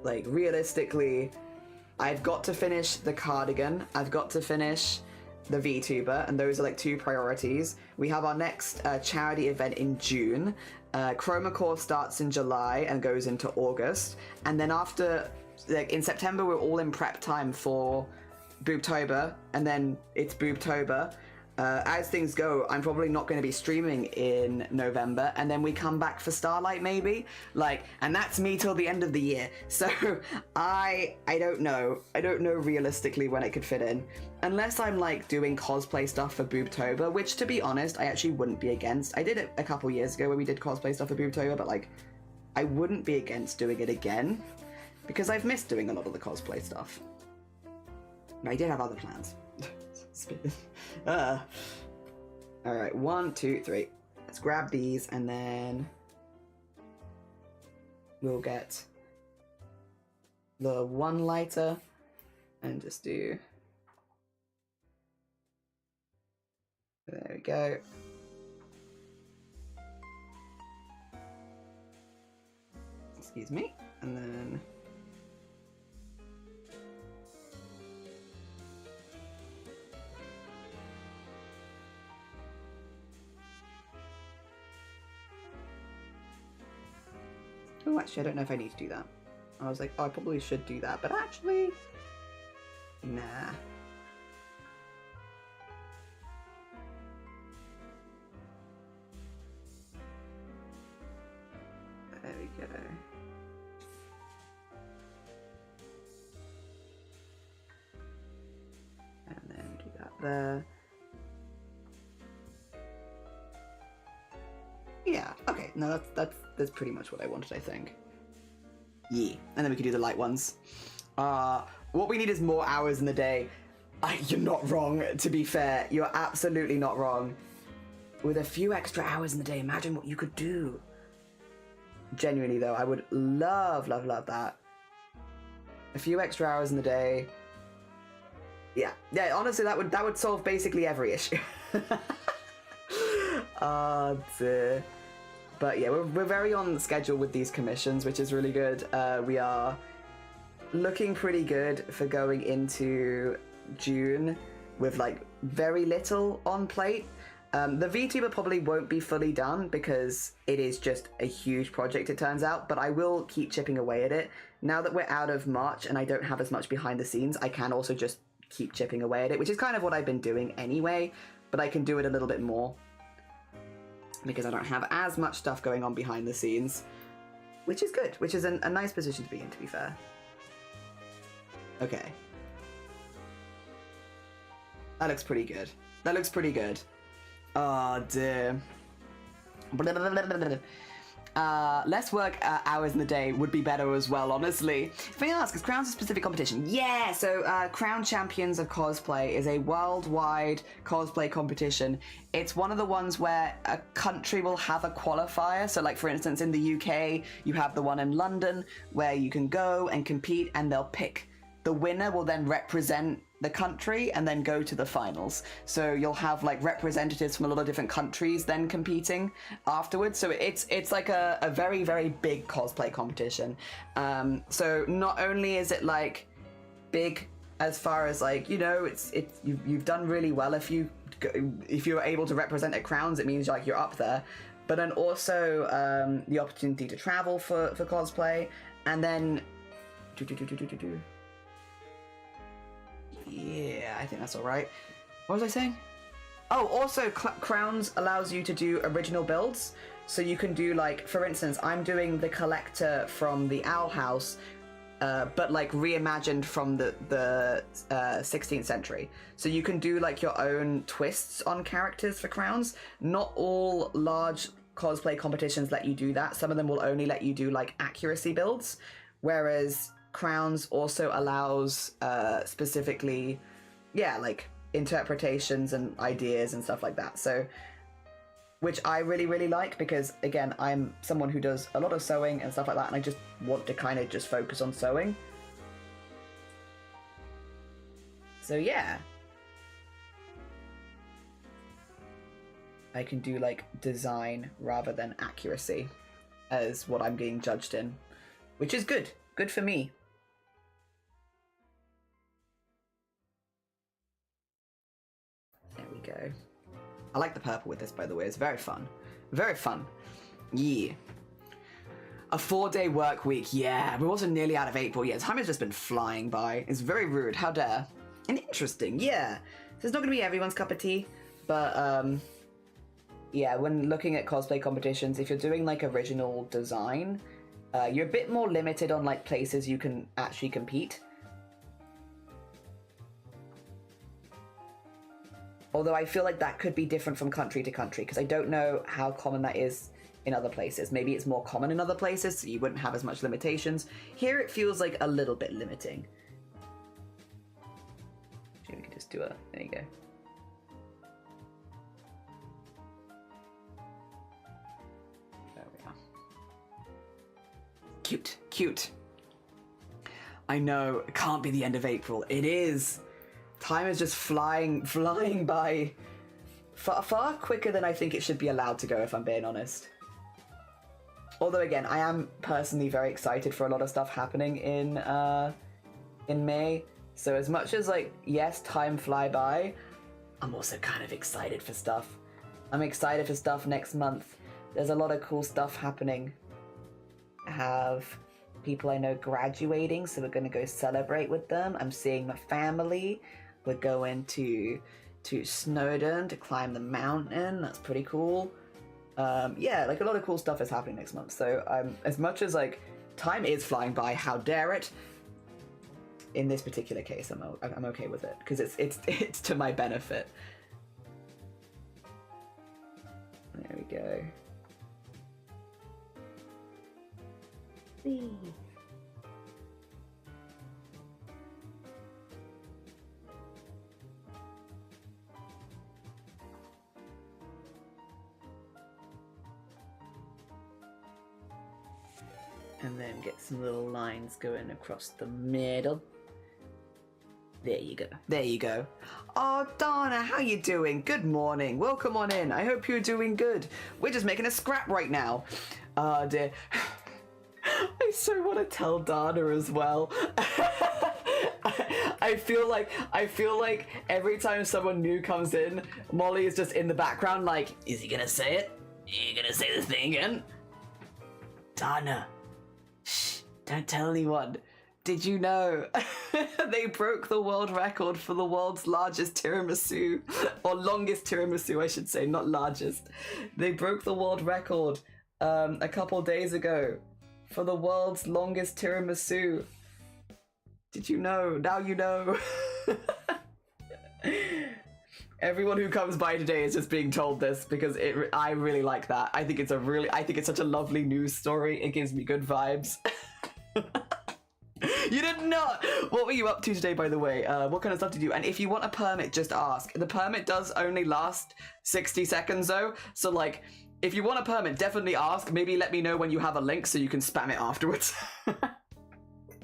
Like realistically, I've got to finish the cardigan. I've got to finish the VTuber, and those are like 2 priorities. We have our next charity event in June. Chroma Core starts in July and goes into August. And then after, like in September, we're all in prep time for Boobtober, and then it's Boobtober. As things go, I'm probably not going to be streaming in November, and then we come back for Starlight maybe, like, and that's me till the end of the year. So I don't know. I don't know realistically when it could fit in, unless I'm like doing cosplay stuff for Boobtober, which to be honest, I actually wouldn't be against. I did it a couple years ago where we did cosplay stuff for Boobtober, but like, I wouldn't be against doing it again because I've missed doing a lot of the cosplay stuff. But I did have other plans. Alright, 1, 2, 3. Let's grab these and then we'll get the 1 lighter and just do. There we go. Excuse me. And then oh, actually, I don't know if I need to do that. I was like, oh, I probably should do that, but actually, nah. There we go. And then do that there. Yeah, okay, no, that's pretty much what I wanted, I think. Yeah, and then we could do the light ones. What we need is more hours in the day. You're not wrong, to be fair. You're absolutely not wrong. With a few extra hours in the day, imagine what you could do. Genuinely, though, I would love, love, love that. A few extra hours in the day. Yeah, honestly, that would solve basically every issue. Dear. But yeah, we're very on schedule with these commissions, which is really good. We are looking pretty good for going into June with like very little on plate. The VTuber probably won't be fully done because it is just a huge project, it turns out, but I will keep chipping away at it. Now that we're out of March and I don't have as much behind the scenes, I can also just keep chipping away at it, which is kind of what I've been doing anyway, but I can do it a little bit more because I don't have as much stuff going on behind the scenes, which is good, which is a nice position to be in, to be fair. Okay. That looks pretty good. That looks pretty good. Oh dear. Less work hours in the day would be better as well, honestly. If I ask, is Crown's a specific competition? Yeah, so Crown Champions of Cosplay is a worldwide cosplay competition. It's one of the ones where a country will have a qualifier. So like, for instance, in the UK, you have the one in London where you can go and compete and they'll pick. The winner will then represent the country and then go to the finals. So you'll have like representatives from a lot of different countries then competing afterwards. So it's like a very, very big cosplay competition. So not only is it like big as far as like, you know, you've done really well if you're able to represent at Crowns, it means like you're up there. But then also the opportunity to travel for cosplay, and then yeah, I think that's all right. What was I saying? Oh, also Crowns allows you to do original builds. So you can do like, for instance, I'm doing the collector from the Owl House but like reimagined from the 16th century. So you can do like your own twists on characters for crowns. Not all large cosplay competitions let you do that. Some of them will only let you do like accuracy builds, whereas crowns also allows specifically, yeah, like interpretations and ideas and stuff like that. So, which I really like, because again, I'm someone who does a lot of sewing and stuff like that, and I just want to kind of just focus on sewing. So yeah, I can do like design rather than accuracy as what I'm being judged in, which is good for me. There we go. I like the purple with this, by the way. It's very fun. Very fun. Yeah. A 4-day work week. Yeah, we're also nearly out of April. Yeah, time has just been flying by. It's very rude. How dare. And interesting. Yeah. So it's not going to be everyone's cup of tea. But, yeah, when looking at cosplay competitions, if you're doing, like, original design, you're a bit more limited on, like, places you can actually compete. Although I feel like that could be different from country to country, because I don't know how common that is in other places. Maybe it's more common in other places, so you wouldn't have as much limitations. Here it feels like a little bit limiting. Actually, we could just do a... There you go. There we are. Cute, cute. I know, it can't be the end of April. It is! Time is just flying by far quicker than I think it should be allowed to go, if I'm being honest. Although again, I am personally very excited for a lot of stuff happening in May. So as much as like, yes, time fly by, I'm also kind of excited for stuff. I'm excited for stuff next month. There's a lot of cool stuff happening. I have people I know graduating, so we're going to go celebrate with them. I'm seeing my family. We're going to Snowdon to climb the mountain. That's pretty cool. Yeah, like a lot of cool stuff is happening next month. So as much as like time is flying by, how dare it? In this particular case, I'm okay with it because it's to my benefit. There we go. Whee. And then get some little lines going across the middle. There you go. There you go. Oh, Donna, how you doing? Good morning. Welcome on in. I hope you're doing good. We're just making a scrap right now. Oh, dear. I so want to tell Donna as well. I feel like every time someone new comes in, Molly is just in the background like, is he gonna say it? Are you gonna say this thing again? Donna. Shh, don't tell anyone. Did you know they broke the world record for the world's largest tiramisu? Or longest tiramisu, I should say, not largest. They broke the world record a couple days ago for the world's longest tiramisu. Did you know? Now you know. Everyone who comes by today is just being told this because I really like that. I think it's such a lovely news story. It gives me good vibes. You did not! What were you up to today, by the way? What kind of stuff did you do? And if you want a permit, just ask. The permit does only last 60 seconds, though. So, like, if you want a permit, definitely ask. Maybe let me know when you have a link so you can spam it afterwards.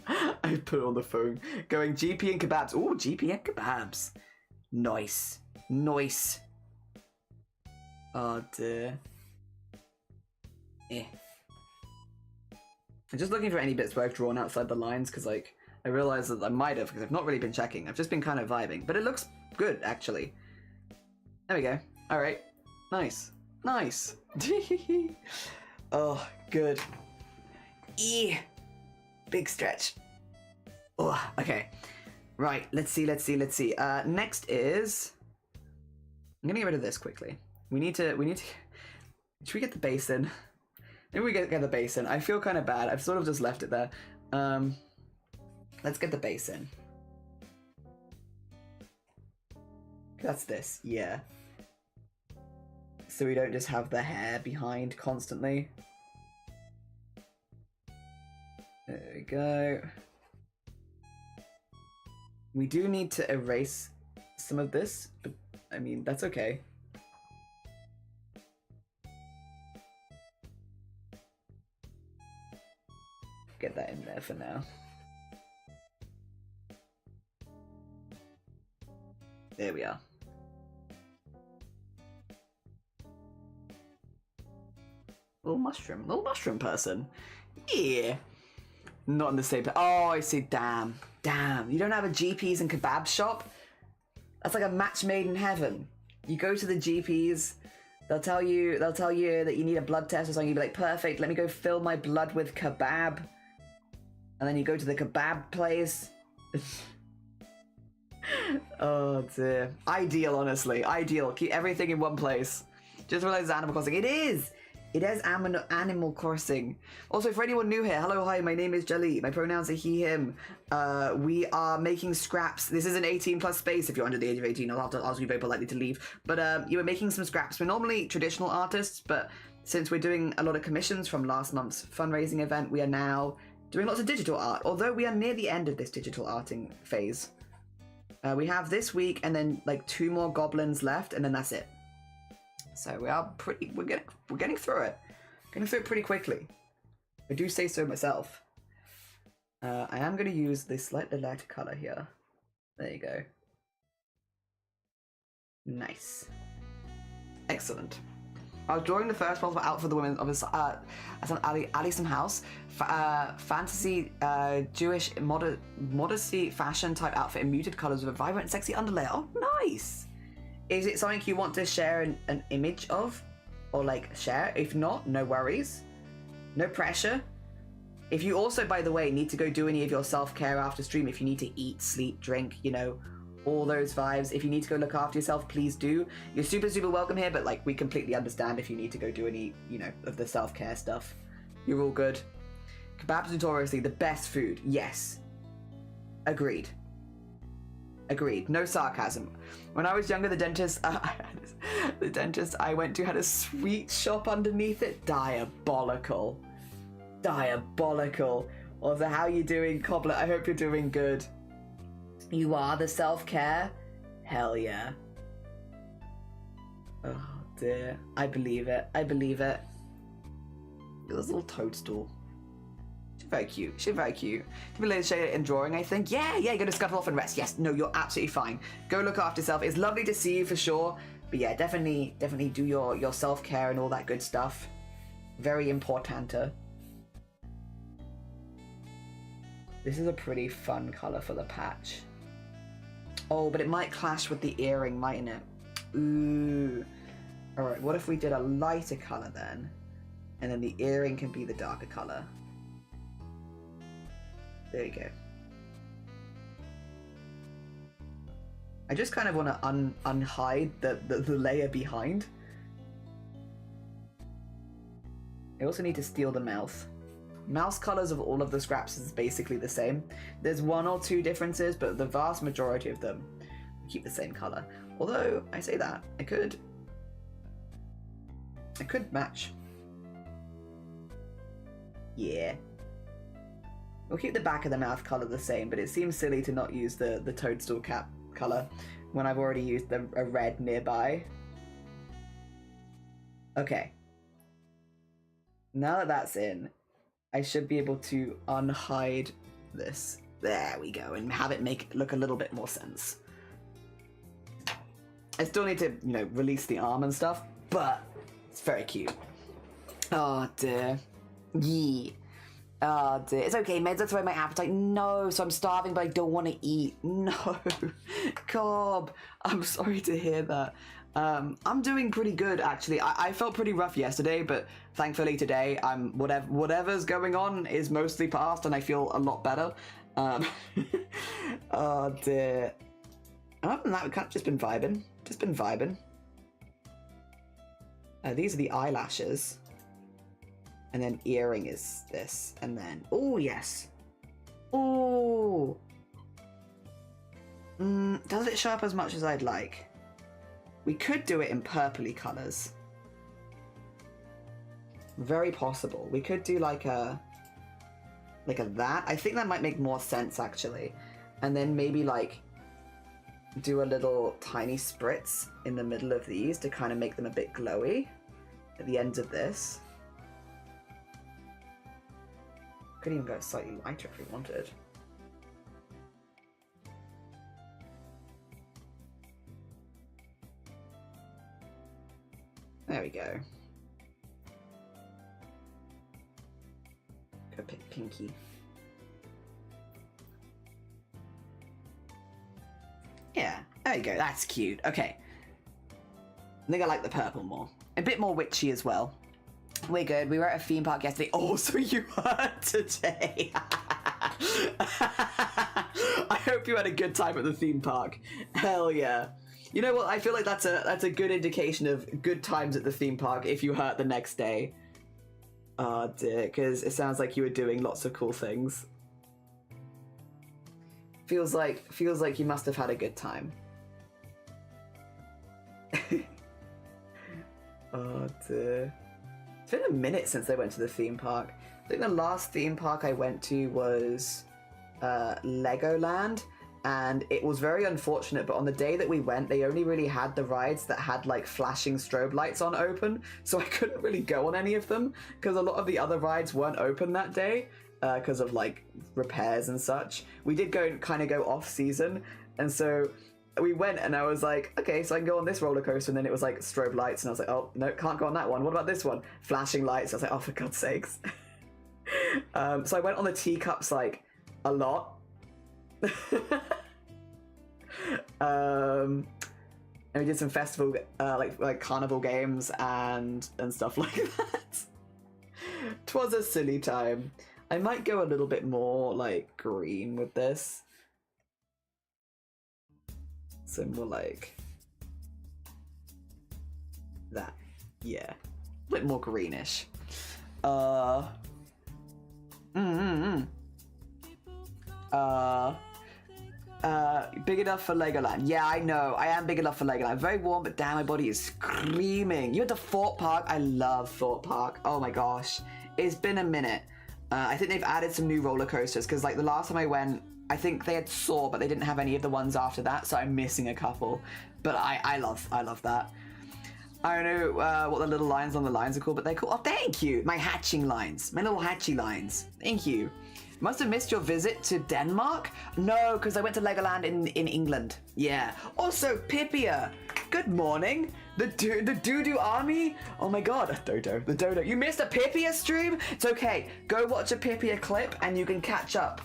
I put on the phone. Going GP and kebabs. Ooh, GP and kebabs. Nice. Nice. Oh, dear. Eh. I'm just looking for any bits where I've drawn outside the lines, because, like, I realised that I might have, because I've not really been checking. I've just been kind of vibing. But it looks good, actually. There we go. Alright. Nice. Nice. Oh, good. Big stretch. Oh, okay. Right, let's see. Next is... I'm gonna get rid of this quickly. We need to... Should we get the basin? Maybe we get the basin. I feel kind of bad. I've sort of just left it there. Let's get the base in. That's this, yeah. So we don't just have the hair behind constantly. There we go. We do need to erase some of this, but I mean, that's okay. Get that in there for now. There we are. Little mushroom person. Yeah. Not in the same. Oh, I see. Damn. You don't have a GPs and kebab shop? That's like a match made in heaven. You go to the GPs, they'll tell you that you need a blood test or something. You'll be like, perfect, let me go fill my blood with kebab. And then you go to the kebab place. Oh dear. Ideal, honestly. Ideal. Keep everything in one place. Just realized it's Animal Crossing. It is! It is Animal Crossing. Also, for anyone new here, hello, hi, my name is Jali. My pronouns are he, him. We are making scraps. This is an 18+ space. If you're under the age of 18, I'll have to ask you very politely to leave. But you were making some scraps. We're normally traditional artists, but since we're doing a lot of commissions from last month's fundraising event, we are now doing lots of digital art, although we are near the end of this digital arting phase. We have this week and then like 2 more goblins left, and then that's it. So we're getting through it. Getting through it pretty quickly. I do say so myself. I am going to use this slightly lighter color here. There you go. Nice. Excellent. I was drawing the first one out for the women of his Alison House. Fantasy Jewish modesty fashion type outfit in muted colors with a vibrant sexy underlayer. Oh, nice! Is it something you want to share an image of? Or like share? If not, no worries. No pressure. If you also, by the way, need to go do any of your self-care after stream, if you need to eat, sleep, drink, you know, all those vibes. If you need to go look after yourself, please do. You're super, super welcome here, but like we completely understand if you need to go do any, you know, of the self-care stuff. You're all good. Kebabs notoriously the best food. Yes. Agreed. Agreed. No sarcasm. When I was younger, the dentist I went to had a sweet shop underneath it. Diabolical. Diabolical. Also, how you doing, Cobbler? I hope you're doing good. You are the self-care? Hell yeah. Oh dear. I believe it. I believe it. This little toadstool. She's very cute. She's very cute. To be later shade in drawing, I think. Yeah, you're gonna scuttle off and rest. Yes, no, you're absolutely fine. Go look after yourself. It's lovely to see you for sure. But yeah, definitely do your self-care and all that good stuff. Very important. This is a pretty fun color for the patch. Oh, but it might clash with the earring, mightn't it? Ooh. Alright, what if we did a lighter color then? And then the earring can be the darker color. There you go. I just kind of want to unhide the layer behind. I also need to steal the mouth. Mouse colors of all of the scraps is basically the same. There's 1 or 2 differences, but the vast majority of them keep the same color. Although, I say that, I could match. Yeah. We'll keep the back of the mouth color the same, but it seems silly to not use the toadstool cap color when I've already used a red nearby. Okay. Now that that's in, I should be able to unhide this. There we go, and have it make it look a little bit more sense. I still need to, you know, release the arm and stuff, but it's very cute. Oh dear. Yee. Oh dear. It's okay, meds are throwing my appetite. No, so I'm starving, but I don't want to eat. No. Cobb, I'm sorry to hear that. I'm doing pretty good, actually. I felt pretty rough yesterday, but thankfully today, whatever's going on is mostly past, and I feel a lot better. Oh dear. Other than that, we've kind of just been vibing. These are the eyelashes. And then earring is this. And then, oh yes. Ooh. Does it show up as much as I'd like? We could do it in purpley colours. Very possible. We could do like a that. I think that might make more sense actually. And then maybe like do a little tiny spritz in the middle of these to kind of make them a bit glowy at the ends of this. Could even go slightly lighter if we wanted. There we go. Go pick pinky. Yeah, there you go. That's cute. Okay. I think I like the purple more. A bit more witchy as well. We're good. We were at a theme park yesterday. Oh, so you were today. I hope you had a good time at the theme park. Hell yeah. You know what? I feel like that's a good indication of good times at the theme park if you hurt the next day. Oh dear, because it sounds like you were doing lots of cool things. Feels like you must have had a good time. Oh dear. It's been a minute since I went to the theme park. I think the last theme park I went to was Legoland, and it was very unfortunate, but on the day that we went, they only really had the rides that had like flashing strobe lights on open, so I couldn't really go on any of them because a lot of the other rides weren't open that day because of like repairs and such. We did kind of go off season, and so we went and I was like, okay, so I can go on this roller coaster, and then it was like strobe lights and I was like, oh no, can't go on that one. What about this one? Flashing lights. I was like, oh, for God's sakes. So I went on the teacups like a lot. And we did some festival like carnival games and stuff like that. 'Twas a silly time. I might go a little bit more like green with this. So more like that. Yeah. A bit more greenish. Big enough for Legoland. Yeah, I know. I am big enough for Legoland. Very warm, but damn, my body is screaming. You went to Thorpe Park? I love Thorpe Park. Oh my gosh. It's been a minute. I think they've added some new roller coasters because like the last time I went, I think they had Soar, but they didn't have any of the ones after that, so I'm missing a couple. But I love that. I don't know what the little lines on the lines are called, but they're cool. Oh, thank you! My hatching lines. My little hatchy lines. Thank you. Must have missed your visit to Denmark? No, because I went to Legoland in England. Yeah. Also, Pipia. Good morning. The doo-doo army? Oh my god. Dodo. The dodo. You missed a Pipia stream? It's okay. Go watch a Pipia clip and you can catch up.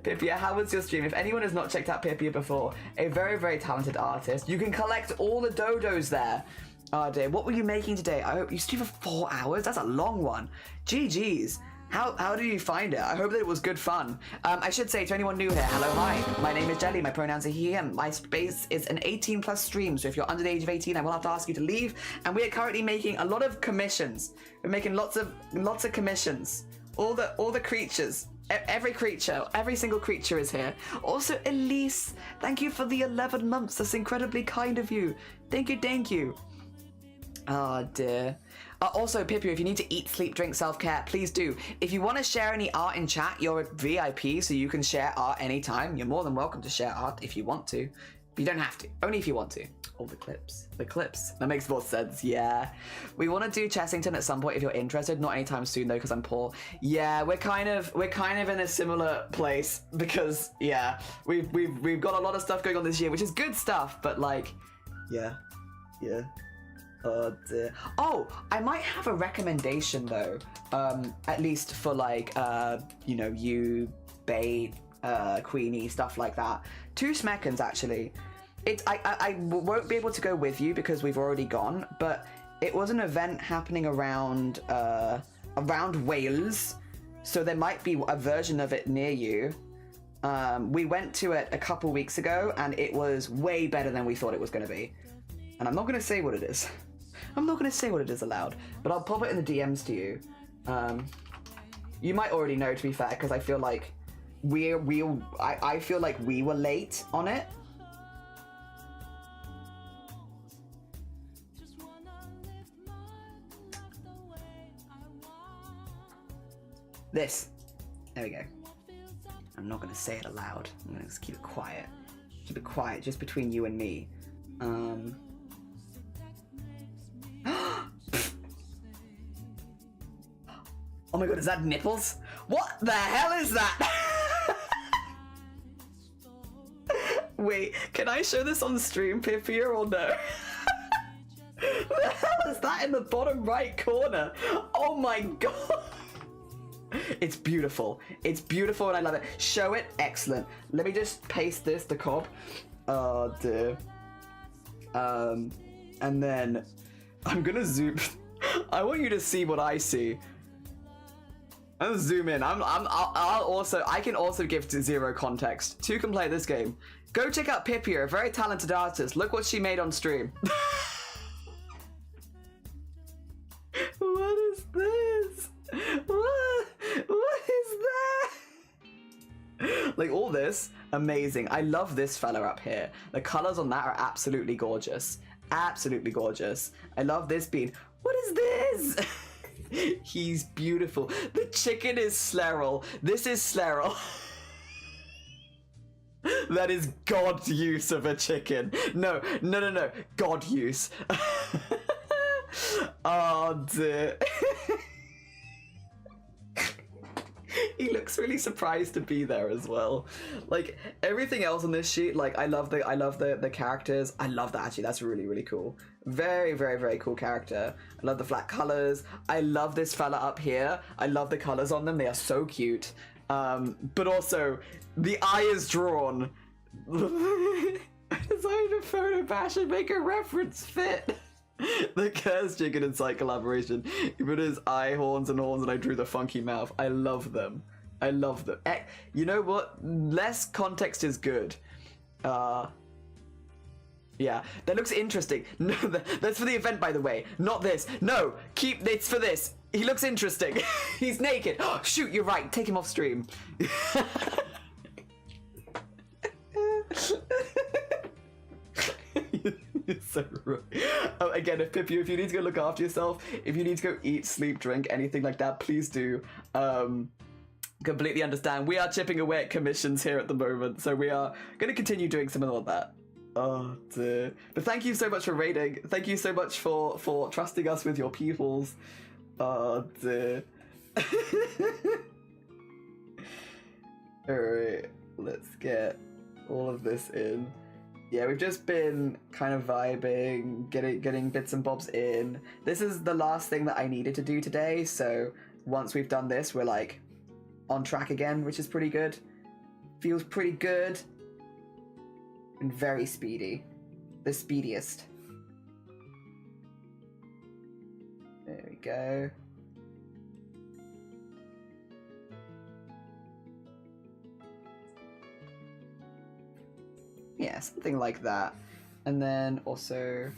Pipia, how was your stream? If anyone has not checked out Pipia before, a very, very talented artist. You can collect all the dodos there. Oh dear, what were you making today? I hope you streamed for 4 hours? That's a long one. GG's. How did you find it? I hope that it was good fun. I should say to anyone new here, hello, hi. My name is Jelly, my pronouns are he, and my space is an 18 plus stream, so if you're under the age of 18, I will have to ask you to leave. And we are currently making a lot of commissions. We're making lots of commissions. All the creatures. Every creature, every single creature is here. Also, Elise, thank you for the 11 months. That's incredibly kind of you. Thank you. Oh dear. Also, Pippi, if you need to eat, sleep, drink, self-care, please do. If you want to share any art in chat, you're a VIP, so you can share art anytime. You're more than welcome to share art if you want to. But you don't have to. Only if you want to. All the clips. The clips. That makes more sense, yeah. We want to do Chessington at some point if you're interested. Not anytime soon, though, because I'm poor. Yeah, we're kind of in a similar place because, yeah, we've got a lot of stuff going on this year, which is good stuff, but, like, yeah. Oh dear. Oh, I might have a recommendation though. At least for like you, Bait, Queenie, stuff like that. 2 Smeckens actually. I won't be able to go with you because we've already gone, but it was an event happening around Wales, so there might be a version of it near you. We went to it a couple weeks ago and it was way better than we thought it was going to be. And I'm not going to say what it is. I'm not going to say what it is aloud, but I'll pop it in the DMs to you. You might already know, to be fair, because I feel like I feel like we were late on it. This. There we go. I'm not going to say it aloud. I'm going to just keep it quiet. Keep it quiet, just between you and me. Oh my god, is that nipples? What the hell is that? Wait, can I show this on stream, Pipia, or no? What the hell is that in the bottom right corner? Oh my god. It's beautiful. It's beautiful and I love it. Show it. Excellent. Let me just paste this, the cob. Oh dear. And then I'm gonna zoom. I want you to see what I see. I'm gonna zoom in. I can also give zero context. Two can play this game. Go check out Pipia, a very talented artist. Look what she made on stream. What is this? What is that? Like all this, amazing. I love this fella up here. The colors on that are absolutely gorgeous. Absolutely gorgeous. I love this bean. What is this? He's beautiful. The chicken is Sleral. This is Sleral. That is God use of a chicken. No. God use. Oh dear. He looks really surprised to be there as well. Like everything else on this sheet, like I love the characters. I love that actually. That's really, really cool. Very, very, very cool character. I love the flat colors. I love this fella up here. I love the colors on them. They are so cute. But also the eye is drawn. I designed a photo bash and make a reference fit. The cursed chicken and site collaboration. He put his eye horns and I drew the funky mouth. I love them. I love them. You know what? Less context is good. Yeah, that looks interesting. No, that's for the event, by the way. Not this. No, it's for this. He looks interesting. He's naked. Oh, shoot, you're right. Take him off stream. You're so right. Again, if you need to go look after yourself, if you need to go eat, sleep, drink, anything like that, please do. Completely understand. We are chipping away at commissions here at the moment, so we are going to continue doing some of that. Oh dear. But thank you so much for raiding. Thank you so much for trusting us with your peoples. Oh dear. Alright, let's get all of this in. Yeah, we've just been kind of vibing, getting bits and bobs in. This is the last thing that I needed to do today, so once we've done this, we're like on track again, which is pretty good. Feels pretty good. And very speedy. The speediest. There we go. Yeah, something like that. And then also...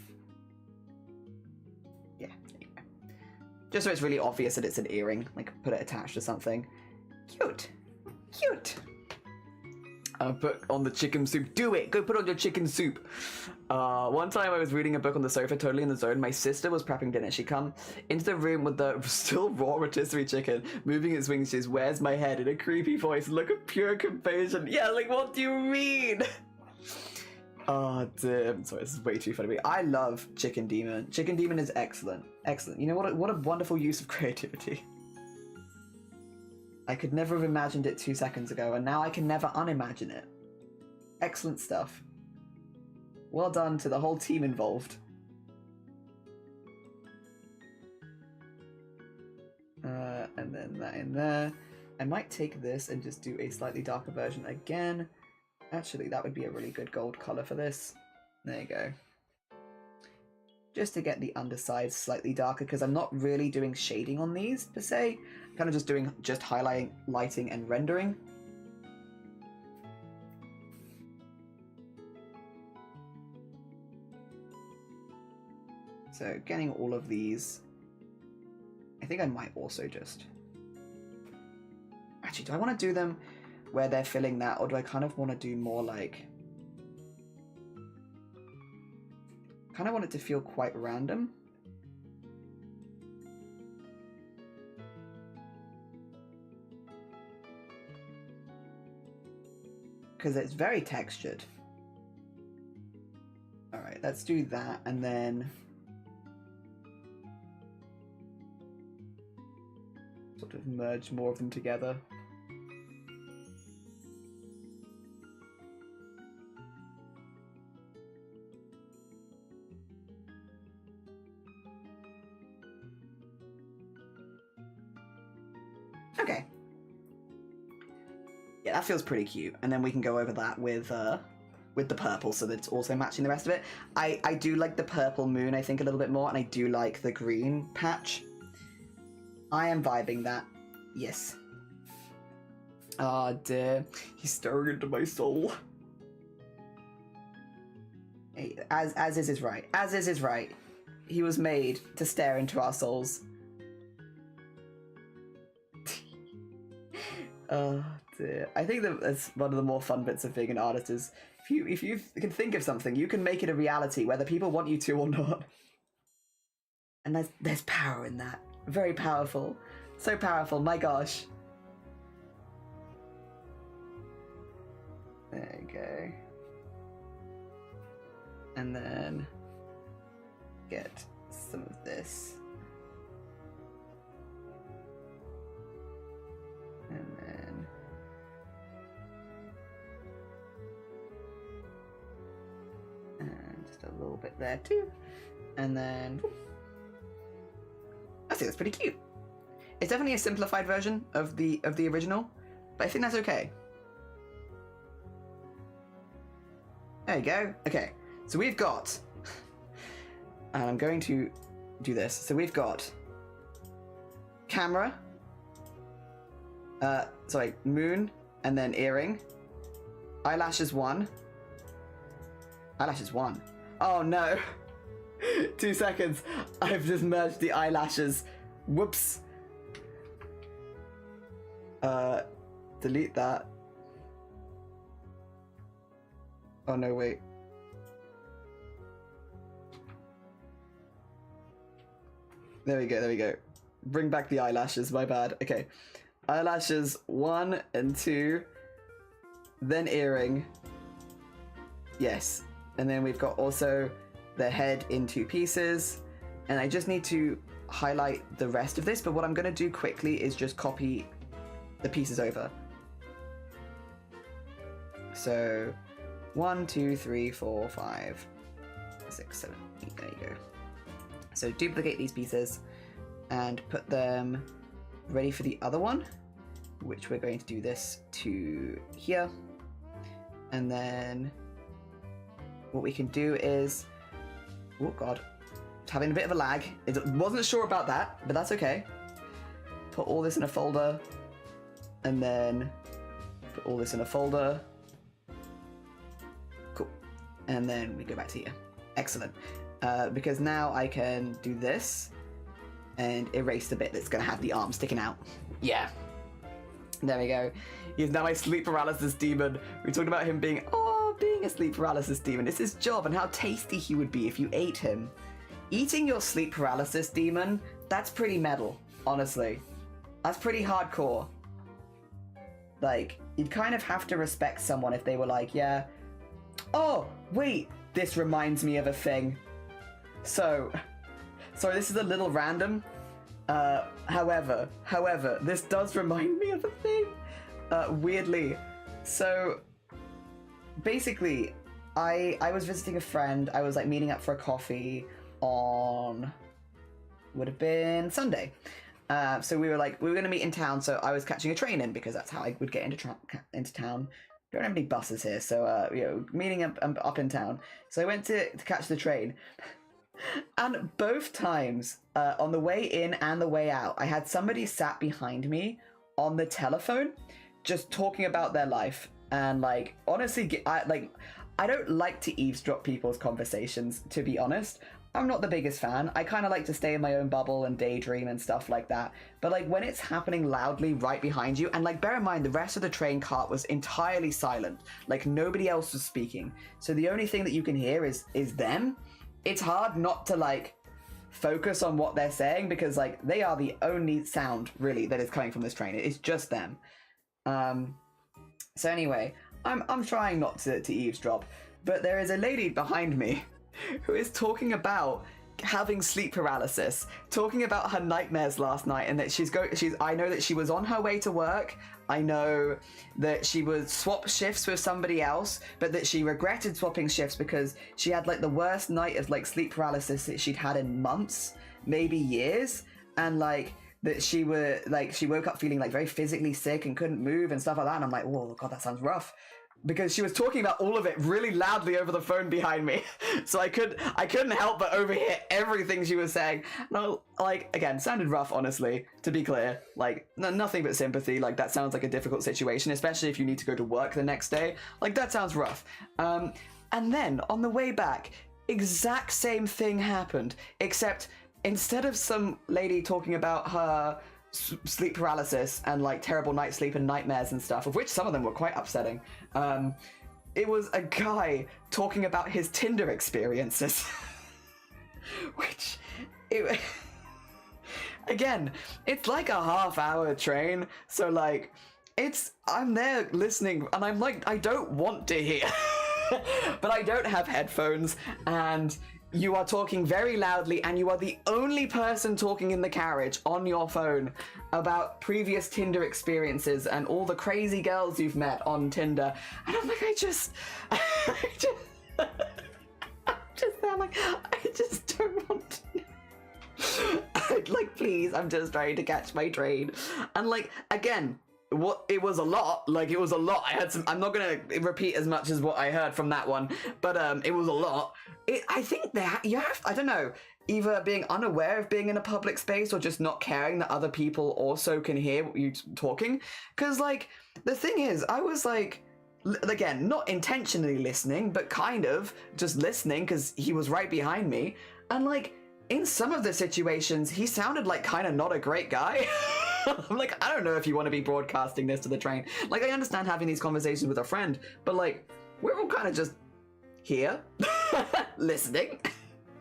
yeah, there you go. Just so it's really obvious that it's an earring. Like, put it attached to something. Cute. Cute. Put on the chicken soup. Do it! Go put on your chicken soup. One time I was reading a book on the sofa, totally in the zone. My sister was prepping dinner. She come into the room with the still raw rotisserie chicken, moving its wings. She says, "Where's my head?" in a creepy voice. Look of pure composure. Yeah, like, what do you mean? Oh, damn. Sorry, this is way too funny. I love Chicken Demon. Chicken Demon is excellent. Excellent. You know what a wonderful use of creativity. I could never have imagined it 2 seconds ago, and now I can never unimagine it. Excellent stuff. Well done to the whole team involved. And then that in there. I might take this and just do a slightly darker version again. Actually, that would be a really good gold colour for this. There you go. Just to get the underside slightly darker, because I'm not really doing shading on these, per se. I'm kind of just doing highlighting, lighting, and rendering. So, getting all of these... I think I might also just... Actually, do I want to do them... where they're filling that, or do I kind of want to do more like... kind of want it to feel quite random. Because it's very textured. Alright, let's do that, and then... sort of merge more of them together. Okay. Yeah, that feels pretty cute. And then we can go over that with the purple, so that it's also matching the rest of it. I do like the purple moon, I think, a little bit more, and I do like the green patch. I am vibing that. Yes. Ah, dear. He's staring into my soul. Hey, as is his right. As is his right. He was made to stare into our souls. Oh dear. I think that's one of the more fun bits of being an artist is if you can think of something, you can make it a reality, whether people want you to or not. And there's power in that. Very powerful. So powerful, my gosh. There you go. And then get some of this. And then just a little bit there too. And then I think that's pretty cute. It's definitely a simplified version of the original, but I think that's okay. There you go. Okay, so we've got, and I'm going to do this. So we've got camera, sorry, moon, and then earring, eyelashes 1. Eyelashes 1. Oh no. 2 seconds. I've just merged the eyelashes. Whoops. Delete that. Oh no, wait. There we go, there we go. Bring back the eyelashes, my bad. Okay. Eyelashes 1 and 2. Then earring. Yes. And then we've got also the head in 2 pieces. And I just need to highlight the rest of this, but what I'm going to do quickly is just copy the pieces over. So 1, 2, 3, 4, 5, 6, 7, 8. There you go. So duplicate these pieces and put them ready for the other one, which we're going to do this to here. And then what we can do is, oh god, it's having a bit of a lag. It wasn't sure about that, but that's okay. Put all this in a folder, and then put all this in a folder. Cool. And then we go back to here. Excellent. Because now I can do this and erase the bit that's going to have the arm sticking out. Yeah. There we go. He's now a sleep paralysis demon. We talked about him being a sleep paralysis demon. It's his job, and how tasty he would be if you ate him. Eating your sleep paralysis demon, that's pretty metal, honestly. That's pretty hardcore. Like, you'd kind of have to respect someone if they were like, yeah, oh, wait, this reminds me of a thing. So, sorry, this is a little random. However, this does remind me of a thing. Weirdly. So, basically, I was visiting a friend. I was like meeting up for a coffee on, would have been Sunday. So we were going to meet in town. So I was catching a train in because that's how I would get into town. Don't have any buses here, so meeting up in town. So I went to catch the train. And both times, on the way in and the way out, I had somebody sat behind me on the telephone, just talking about their life. And like, honestly, I don't like to eavesdrop people's conversations, to be honest. I'm not the biggest fan. I kind of like to stay in my own bubble and daydream and stuff like that. But like when it's happening loudly right behind you, and like bear in mind the rest of the train cart was entirely silent. Like nobody else was speaking. So the only thing that you can hear is them. It's hard not to like focus on what they're saying because like they are the only sound really that is coming from this train. It's just them. So anyway, I'm trying not to eavesdrop, but there is a lady behind me who is talking about having sleep paralysis, talking about her nightmares last night, and that I know that she was on her way to work. I know that she would swap shifts with somebody else, but that she regretted swapping shifts because she had like the worst night of like sleep paralysis that she'd had in months, maybe years, and like that she woke up feeling like very physically sick and couldn't move and stuff like that. And I'm like, oh god, that sounds rough. Because she was talking about all of it really loudly over the phone behind me. So I couldn't help but overhear everything she was saying. No, like, again, sounded rough, honestly, to be clear. Like, nothing but sympathy. Like, that sounds like a difficult situation, especially if you need to go to work the next day. Like, that sounds rough. And then, on the way back, exact same thing happened. Except, instead of some lady talking about her sleep paralysis and like terrible night sleep and nightmares and stuff, of which some of them were quite upsetting, it was a guy talking about his Tinder experiences. Again, it's like a half-hour train, so like I'm there listening and I'm like, I don't want to hear. But I don't have headphones, and you are talking very loudly, and you are the only person talking in the carriage on your phone about previous Tinder experiences and all the crazy girls you've met on Tinder. And I'm like, I just don't want to know. Like, please, I'm just trying to catch my train. And like, again, it was a lot. I'm not gonna repeat as much as what I heard from that one, but it was a lot. I think that you have, I don't know, either being unaware of being in a public space or just not caring that other people also can hear you talking. Because like the thing is, I was like, again, not intentionally listening, but kind of just listening because he was right behind me, and like in some of the situations he sounded like kind of not a great guy. I'm like, I don't know if you want to be broadcasting this to the train. Like, I understand having these conversations with a friend, but like, we're all kind of just here, listening.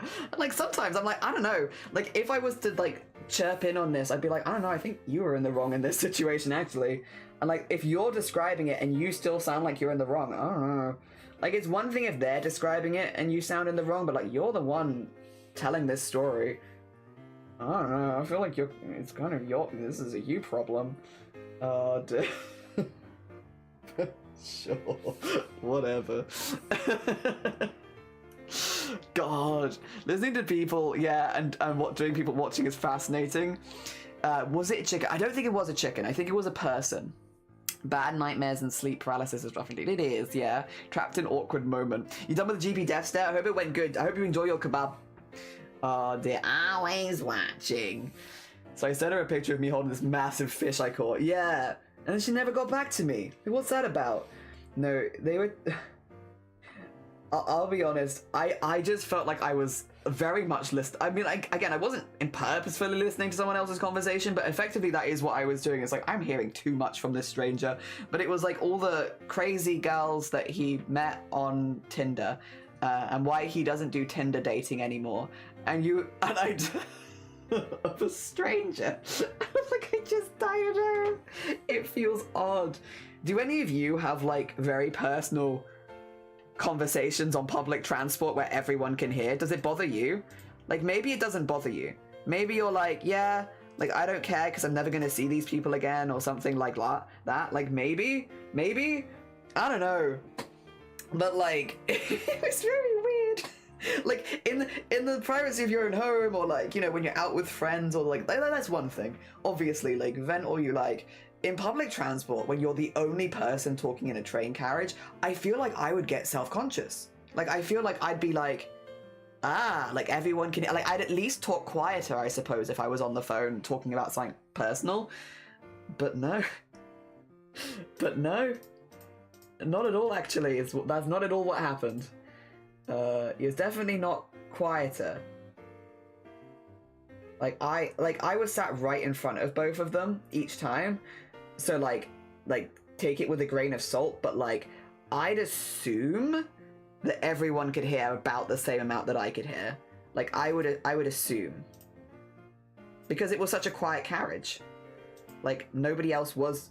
And like, sometimes I'm like, I don't know. Like, if I was to like chirp in on this, I'd be like, I don't know, I think you were in the wrong in this situation, actually. And like, if you're describing it and you still sound like you're in the wrong, I don't know. Like, it's one thing if they're describing it and you sound in the wrong, but like, you're the one telling this story. I don't know, I feel like it's kind of this is a you problem. Sure, whatever. God, listening to people, yeah, and doing people watching is fascinating. Was it a chicken? I don't think it was a chicken, I think it was a person. Bad nightmares and sleep paralysis is rough indeed. It is, yeah. Trapped in awkward moment. You done with the GP death stare? I hope it went good. I hope you enjoy your kebab. Oh, they're always watching. So I sent her a picture of me holding this massive fish I caught. Yeah. And then she never got back to me. What's that about? No, they were... I'll be honest. I just felt like I was very much listening. I mean, like, again, I wasn't purposefully listening to someone else's conversation, but effectively that is what I was doing. It's like, I'm hearing too much from this stranger. But it was like all the crazy girls that he met on Tinder, and why he doesn't do Tinder dating anymore. And I of a stranger. I was like, I don't know. It feels odd. Do any of you have like very personal conversations on public transport where everyone can hear? Does it bother you? Like, maybe it doesn't bother you. Maybe you're like, yeah, like, I don't care because I'm never gonna see these people again or something like that. Like, maybe, I don't know. But like, it was very weird. Like, in the privacy of your own home, or like, you know, when you're out with friends, or like that's one thing. Obviously, like, vent all you like. In public transport, when you're the only person talking in a train carriage, I feel like I would get self-conscious. Like, I feel like I'd be like, like everyone can, like, I'd at least talk quieter, I suppose, if I was on the phone talking about something personal. But no. Not at all, actually. That's not at all what happened. He was definitely not quieter. Like I was sat right in front of both of them each time, so like take it with a grain of salt. But like I'd assume that everyone could hear about the same amount that I could hear. Like I would assume, because it was such a quiet carriage. Like nobody else was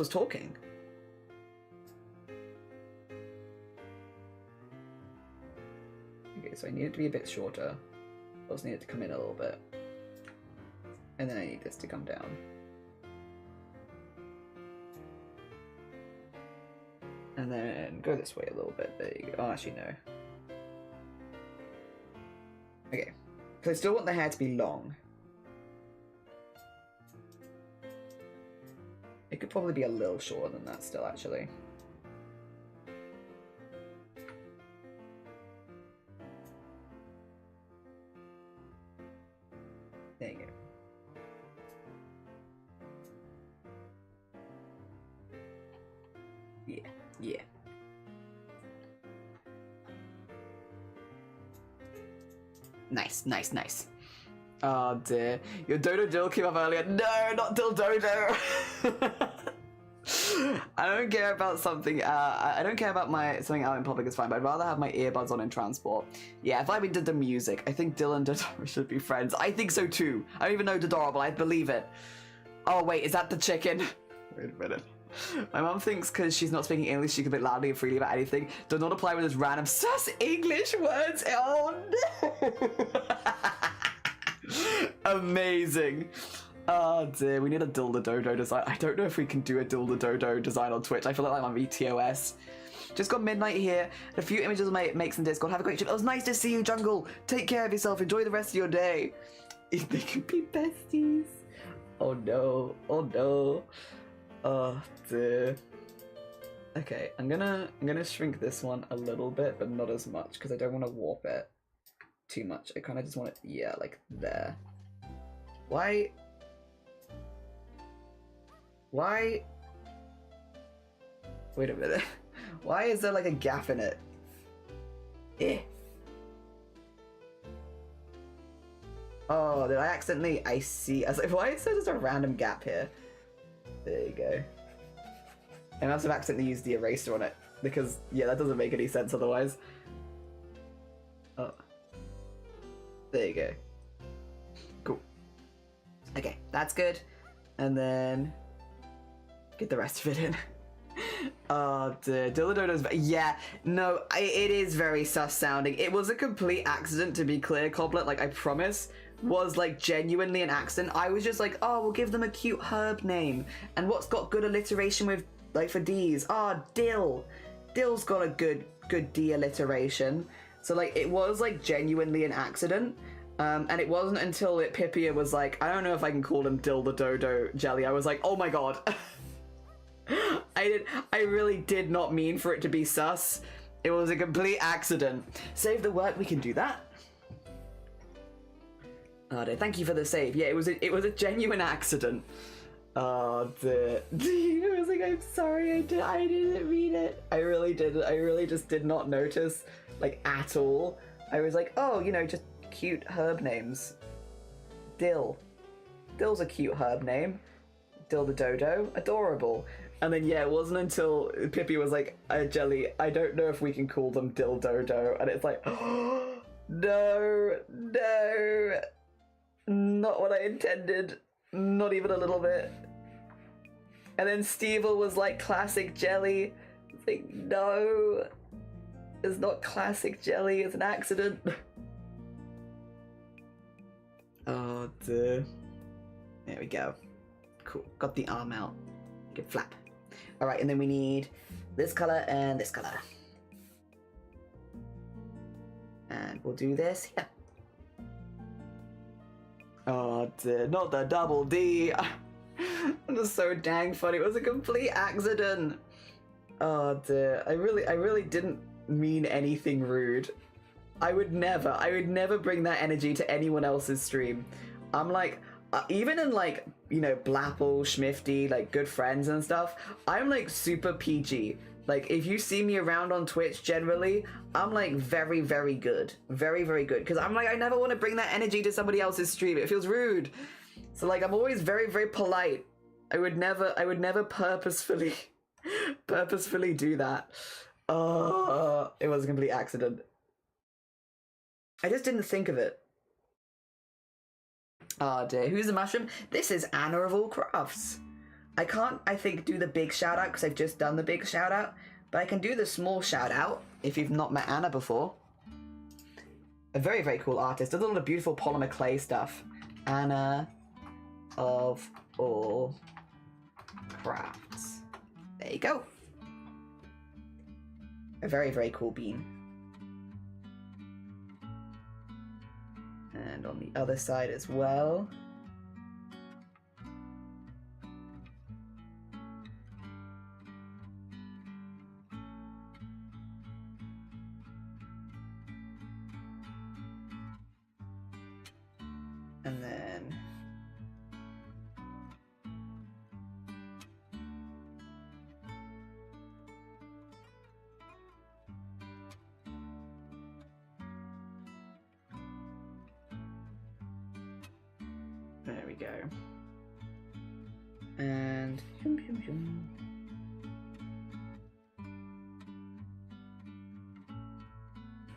talking. Okay, so I need it to be a bit shorter. I also need it to come in a little bit. And then I need this to come down. And then go this way a little bit. There you go. Oh, actually, no. Okay. So I still want the hair to be long. It could probably be a little shorter than that still, actually. There you go. Yeah, yeah. Nice, nice, nice. Oh dear. Your Dodo Dill came up earlier. No, not Dill Dodo! I don't care about something, I don't care about something out in public is fine, but I'd rather have my earbuds on in transport. Yeah, if I did the music, I think Dill and Dodo should be friends. I think so too. I don't even know Dodorable, I believe it. Oh wait, is that the chicken? Wait a minute. My mum thinks because she's not speaking English, she can speak loudly and freely about anything. Do not apply with those random sus English words. Oh no! Amazing. Oh dear, we need a Dilda Dodo design. I don't know if we can do a Dilda Dodo design on Twitch. I feel like I'm on VTOS. Just got midnight here. A few images of my makes in Discord. Have a great trip. It was nice to see you, Jungle. Take care of yourself. Enjoy the rest of your day. If they can be besties. Oh no. Oh no. Oh dear. Okay, I'm gonna shrink this one a little bit, but not as much because I don't want to warp it too much. I kind of just want it, yeah, like there. Why? Wait a minute. Why is there like a gap in it? Eh. Oh, did I accidentally? I see. I was like, why is there just a random gap here? There you go. I must have accidentally used the eraser on it because, yeah, that doesn't make any sense otherwise. Oh. There you go. Cool. Okay, that's good. And then get the rest of it in. Oh, Dilladodo's... Yeah, no, it is very sus sounding. It was a complete accident, to be clear, Coblet, like, I promise. Was, like, genuinely an accident. I was just like, oh, we'll give them a cute herb name. And what's got good alliteration with, like, for D's? Ah, Dill. Dill's got a good D alliteration. So, like, it was, like, genuinely an accident. And it wasn't until Pipia was like, I don't know if I can call him Dill the Dodo Jelly. I was like, oh my god. I really did not mean for it to be sus. It was a complete accident. Save the work, we can do that. Oh, no, thank you for the save. Yeah, it was a genuine accident. Oh, I was like, I'm sorry, I didn't read it. I really didn't. I really just did not notice, like, at all. I was like, oh, you know, just cute herb names. Dill. Dill's a cute herb name. Dill the Dodo. Adorable. And then, yeah, it wasn't until Pippi was like, Jelly, I don't know if we can call them Dill Dodo. And it's like, oh, no, not what I intended. Not even a little bit. And then Stevel was like, classic Jelly. It's like, no, it's not classic Jelly, it's an accident. Oh, dear. There we go. Cool, got the arm out. Good flap. All right, and then we need this color and this color. And we'll do this here. Oh dear, not the double D. That was so dang funny. It was a complete accident. Oh dear, I really didn't mean anything rude. I would never bring that energy to anyone else's stream. I'm like, even in like, you know, Blapple, Schmifty, like good friends and stuff, I'm like super PG. Like, if you see me around on Twitch generally, I'm like very, very good. Very, very good. Because I'm like, I never want to bring that energy to somebody else's stream. It feels rude. So like, I'm always very, very polite. I would never purposefully do that. Oh, it was a complete accident. I just didn't think of it. Oh dear, who's the mushroom? This is Anna of All Crafts. I can't, I think, do the big shout out because I've just done the big shout out, but I can do the small shout out if you've not met Anna before. A very, very cool artist. Does a lot of beautiful polymer clay stuff. Anna of All Crafts. There you go. A very, very cool bean. And on the other side as well. And then there we go. And there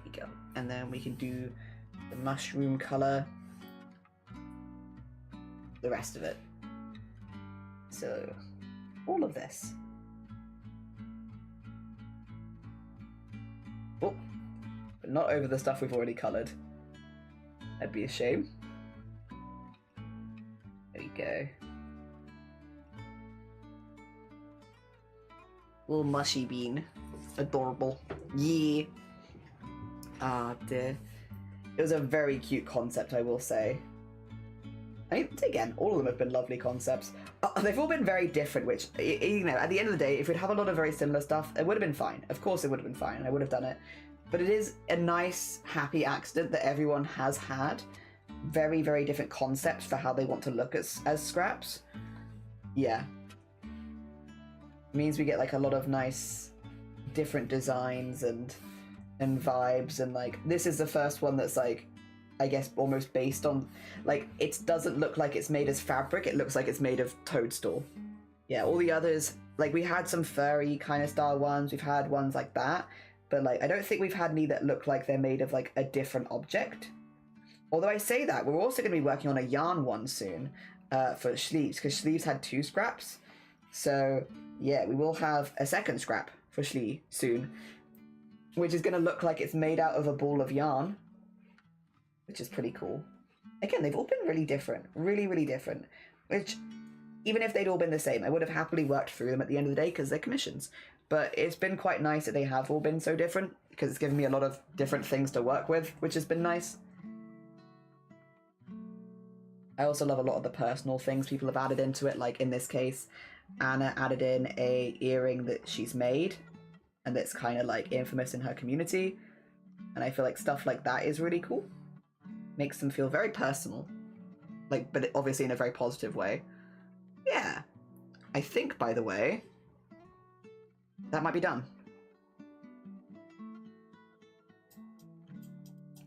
we go. And then we can do the mushroom color. The rest of it. So, all of this. Oh, but not over the stuff we've already coloured. That'd be a shame. There you go. Little mushy bean. Adorable. Yeah. Ah, dear. It was a very cute concept, I will say. I mean, again, all of them have been lovely concepts. They've all been very different, which, you know, at the end of the day, if we'd have a lot of very similar stuff, it would have been fine. Of course it would have been fine, and I would have done it. But it is a nice, happy accident that everyone has had very, very different concepts for how they want to look as scraps. Yeah. It means we get, like, a lot of nice, different designs and vibes, and, like, this is the first one that's, like, I guess almost based on, like, it doesn't look like it's made as fabric, it looks like it's made of toadstool. Yeah, all the others, like, we had some furry kind of style ones, we've had ones like that, but, like, I don't think we've had any that look like they're made of, like, a different object. Although I say that, we're also going to be working on a yarn one soon for sleeves, because sleeves had 2 scraps. So, yeah, we will have a second scrap for sleeve soon, which is going to look like it's made out of a ball of yarn, which is pretty cool. Again, they've all been really different. Really, really different. Which, even if they'd all been the same, I would have happily worked through them at the end of the day because they're commissions. But it's been quite nice that they have all been so different because it's given me a lot of different things to work with, which has been nice. I also love a lot of the personal things people have added into it, like in this case, Anna added in a earring that she's made, and that's kind of like infamous in her community. And I feel like stuff like that is really cool. Makes them feel very personal, like, but obviously in a very positive way. Yeah, I think, by the way, that might be done.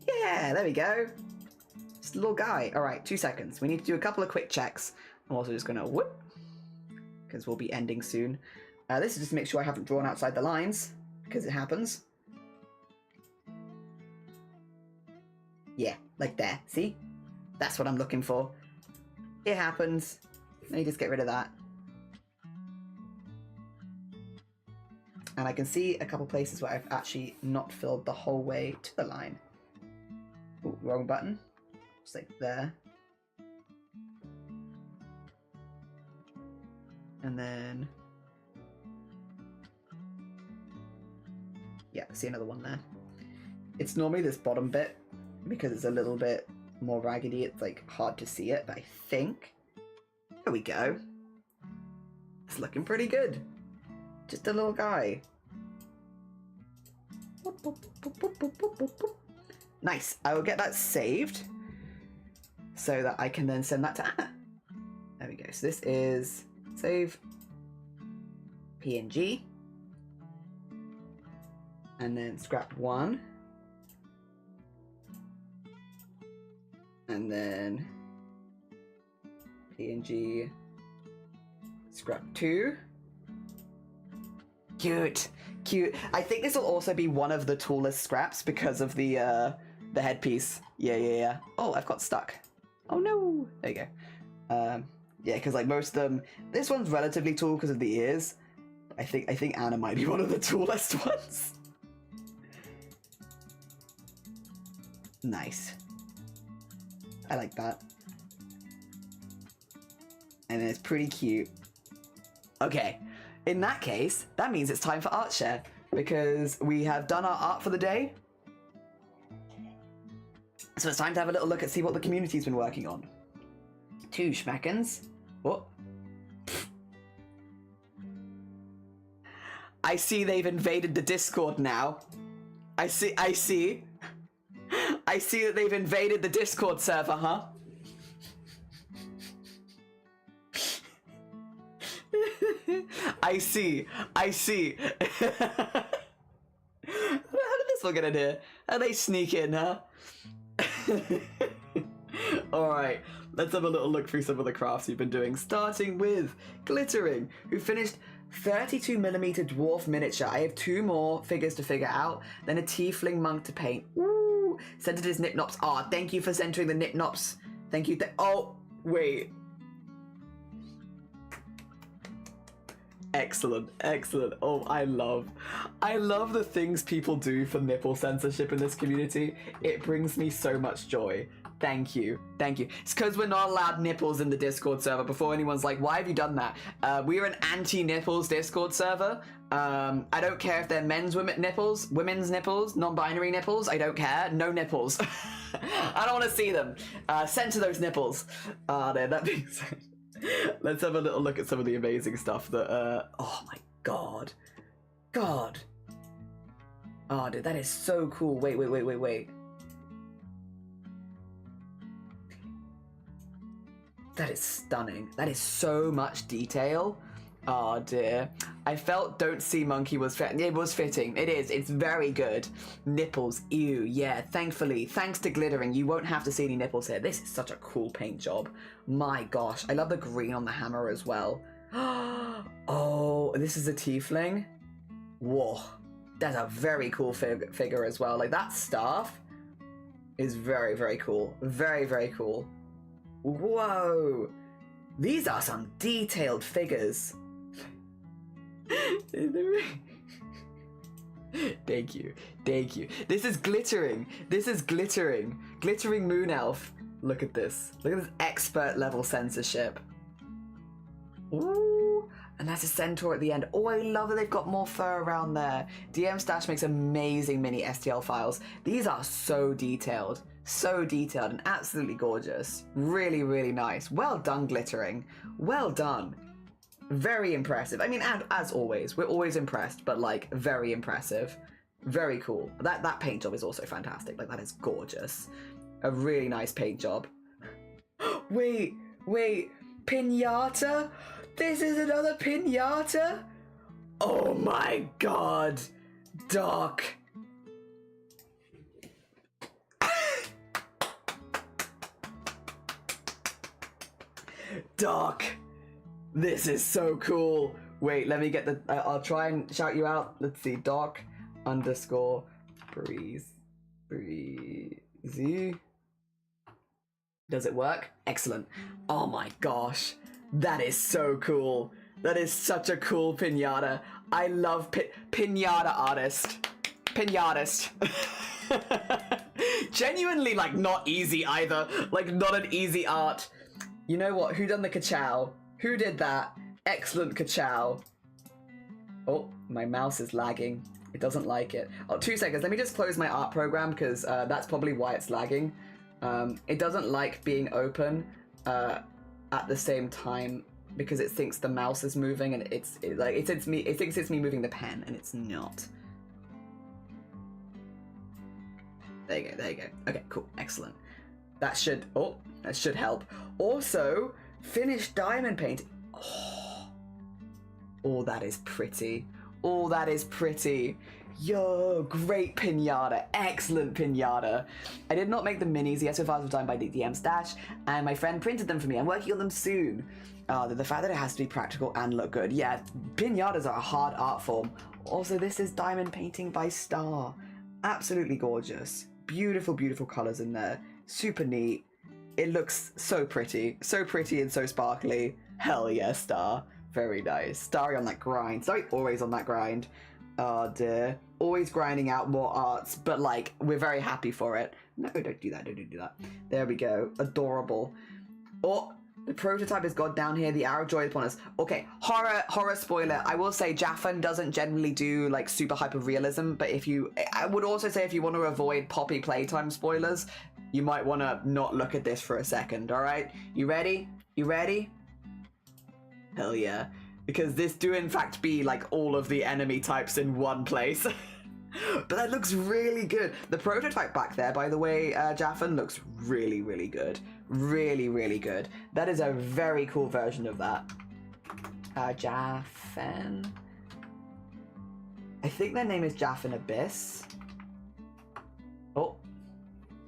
Yeah, there we go. Just a little guy. All right, 2 seconds. We need to do a couple of quick checks. I'm also just gonna whoop, because we'll be ending soon. This is just to make sure I haven't drawn outside the lines, because it happens. Yeah, like there. See? That's what I'm looking for. It happens. Let me just get rid of that. And I can see a couple places where I've actually not filled the whole way to the line. Ooh, wrong button. Just like there. And then... yeah, see another one there. It's normally this bottom bit, because it's a little bit more raggedy, it's like hard to see it, but I think... there we go. It's looking pretty good. Just a little guy. Nice. I will get that saved so that I can then send that to Anna. There we go. So this is save PNG. And then scrap 1. And then PNG scrap 2. Cute, cute. I think this will also be one of the tallest scraps because of the headpiece. Yeah. Oh, I've got stuck. Oh no. There you go. Yeah, because like most of them, this one's relatively tall because of the ears. I think Anna might be one of the tallest ones. Nice. I like that. And then it's pretty cute. Okay. In that case, that means it's time for art share, because we have done our art for the day. So it's time to have a little look and see what the community's been working on. 2 schmackens. What? I see they've invaded the Discord now. I see that they've invaded the Discord server, huh? I see. How did this one get in here? How they sneak in, huh? Alright, let's have a little look through some of the crafts you've been doing, starting with Glittering, who finished 32mm dwarf miniature. I have 2 more figures to figure out, then a tiefling monk to paint. Ooh, centered his nipnops. Ah, thank you for centering the nipnops. Thank you. Oh, wait. Excellent. Oh, I love the things people do for nipple censorship in this community. It brings me so much joy. Thank you. It's because we're not allowed nipples in the Discord server. Before anyone's like, why have you done that? We're an anti-nipples Discord server. I don't care if they're women's nipples, non-binary nipples. I don't care. No nipples. I don't want to see them. Censor those nipples. There, that being said. Let's have a little look at some of the amazing stuff that, oh my god. Oh, dude, that is so cool. Wait. That is stunning. That is so much detail. Oh dear. I felt Don't See Monkey was fitting. It was fitting. It is. It's very good. Nipples. Ew. Yeah. Thankfully, thanks to Glittering, you won't have to see any nipples here. This is such a cool paint job. My gosh. I love the green on the hammer as well. Oh, this is a tiefling. Whoa. That's a very cool figure as well. Like, that staff is very, very cool. Very, very cool. Whoa. These are some detailed figures. Thank you. This is Glittering. Glittering Moon Elf. Look at this. Look at this expert level censorship. Ooh. And that's a centaur at the end. Oh, I love that they've got more fur around there. DM Stash makes amazing mini STL files. These are so detailed and absolutely gorgeous. Really, really nice. Well done, Glittering. Well done. Very impressive. I mean, as always, we're always impressed, but like very impressive. Very cool. That paint job is also fantastic. Like, that is gorgeous. A really nice paint job. Wait. Pinata? This is another pinata? Oh my god. Doc. Doc. This is so cool. Wait, let me get the... I'll try and shout you out. Let's see. Doc _breezy. Does it work? Excellent. Oh my gosh. That is so cool. That is such a cool pinata. I love pinata artist. Pinatist. Genuinely, like, not easy either. Like, not an easy art. You know what? Who done the ka-chow? Who did that? Excellent ka-chow. Oh, my mouse is lagging. It doesn't like it. Oh, 2 seconds. Let me just close my art program, because that's probably why it's lagging. It doesn't like being open at the same time because it thinks the mouse is moving, and it thinks it's me moving the pen, and it's not. There you go. Okay, cool, excellent. That should help. Also, finished diamond paint. Oh, that is pretty. Yo, great pinata, excellent pinata. I did not make the minis yet, so far were done by DDM Stash, and my friend printed them for me. I'm working on them soon. The fact that it has to be practical and look good. Yeah, pinatas are a hard art form. Also, this is diamond painting by Star. Absolutely gorgeous. Beautiful, beautiful colors in there. Super neat. It looks so pretty and so sparkly. Hell yeah, Star. Very nice. Starry on that grind. Starry always on that grind. Oh dear. Always grinding out more arts, but like, we're very happy for it. No, don't do that, don't do that. There we go. Adorable. Oh, the prototype has got down here. The arrow joy upon us. Okay, horror spoiler. I will say Jaffan doesn't generally do like super hyper realism, but I would also say if you want to avoid Poppy playtime spoilers, you might want to not look at this for a second, all right? You ready? You ready? Hell yeah. Because this do in fact be like all of the enemy types in one place. But that looks really good. The prototype back there, by the way, Jaffan, looks really, really good. Really, really good. That is a very cool version of that. Jaffan. I think their name is Jaffan Abyss. Oh.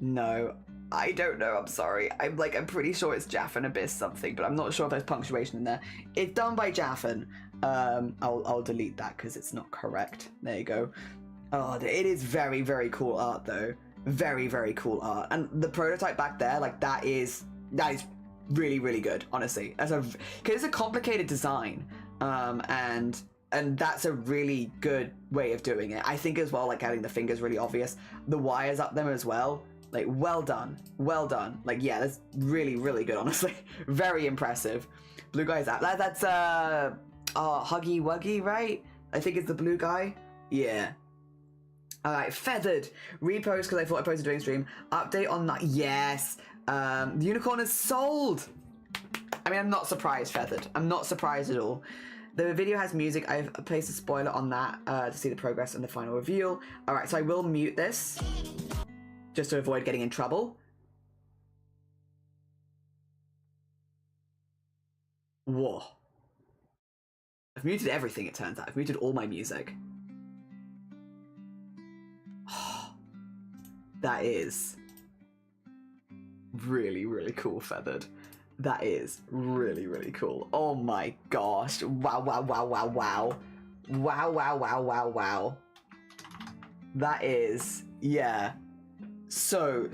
No. I don't know, I'm sorry. I'm pretty sure it's Jaffan Abyss something, but I'm not sure if there's punctuation in there. It's done by Jaffan. I'll delete that because it's not correct. There you go. Oh, it is very, very cool art though. Very, very cool art. And the prototype back there, like that is really, really good, honestly. Because it's a complicated design. And that's a really good way of doing it. I think as well, like having the fingers really obvious. The wires up them as well. Like, well done. Well done. Like, yeah, that's really, really good, honestly. Very impressive. Blue guy's out. That's, Huggy Wuggy, right? I think it's the blue guy. Yeah. Alright, Feathered. Repost because I thought I posted during stream. Update on that. Yes. The unicorn is sold. I mean, I'm not surprised, Feathered. I'm not surprised at all. The video has music. I've placed a spoiler on that to see the progress and the final reveal. Alright, so I will mute this. Just to avoid getting in trouble. Whoa. I've muted everything, it turns out. I've muted all my music. That is really, really cool, Feathered. That is really, really cool. Oh my gosh. Wow, wow, wow, wow, wow. Wow, wow, wow, wow, wow. That is, yeah. So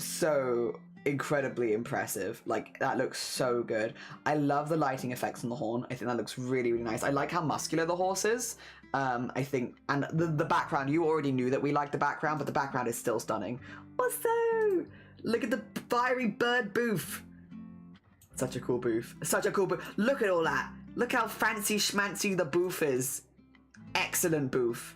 incredibly impressive. Like, that looks so good. I love the lighting effects on the horn. I think that looks really, really nice. I like how muscular the horse is. I think, and the background, you already knew that we liked the background, but the background is still stunning. Also, look at the fiery bird booth. Such a cool booth. Such a cool booth. Look at all that. Look how fancy schmancy the booth is. Excellent booth.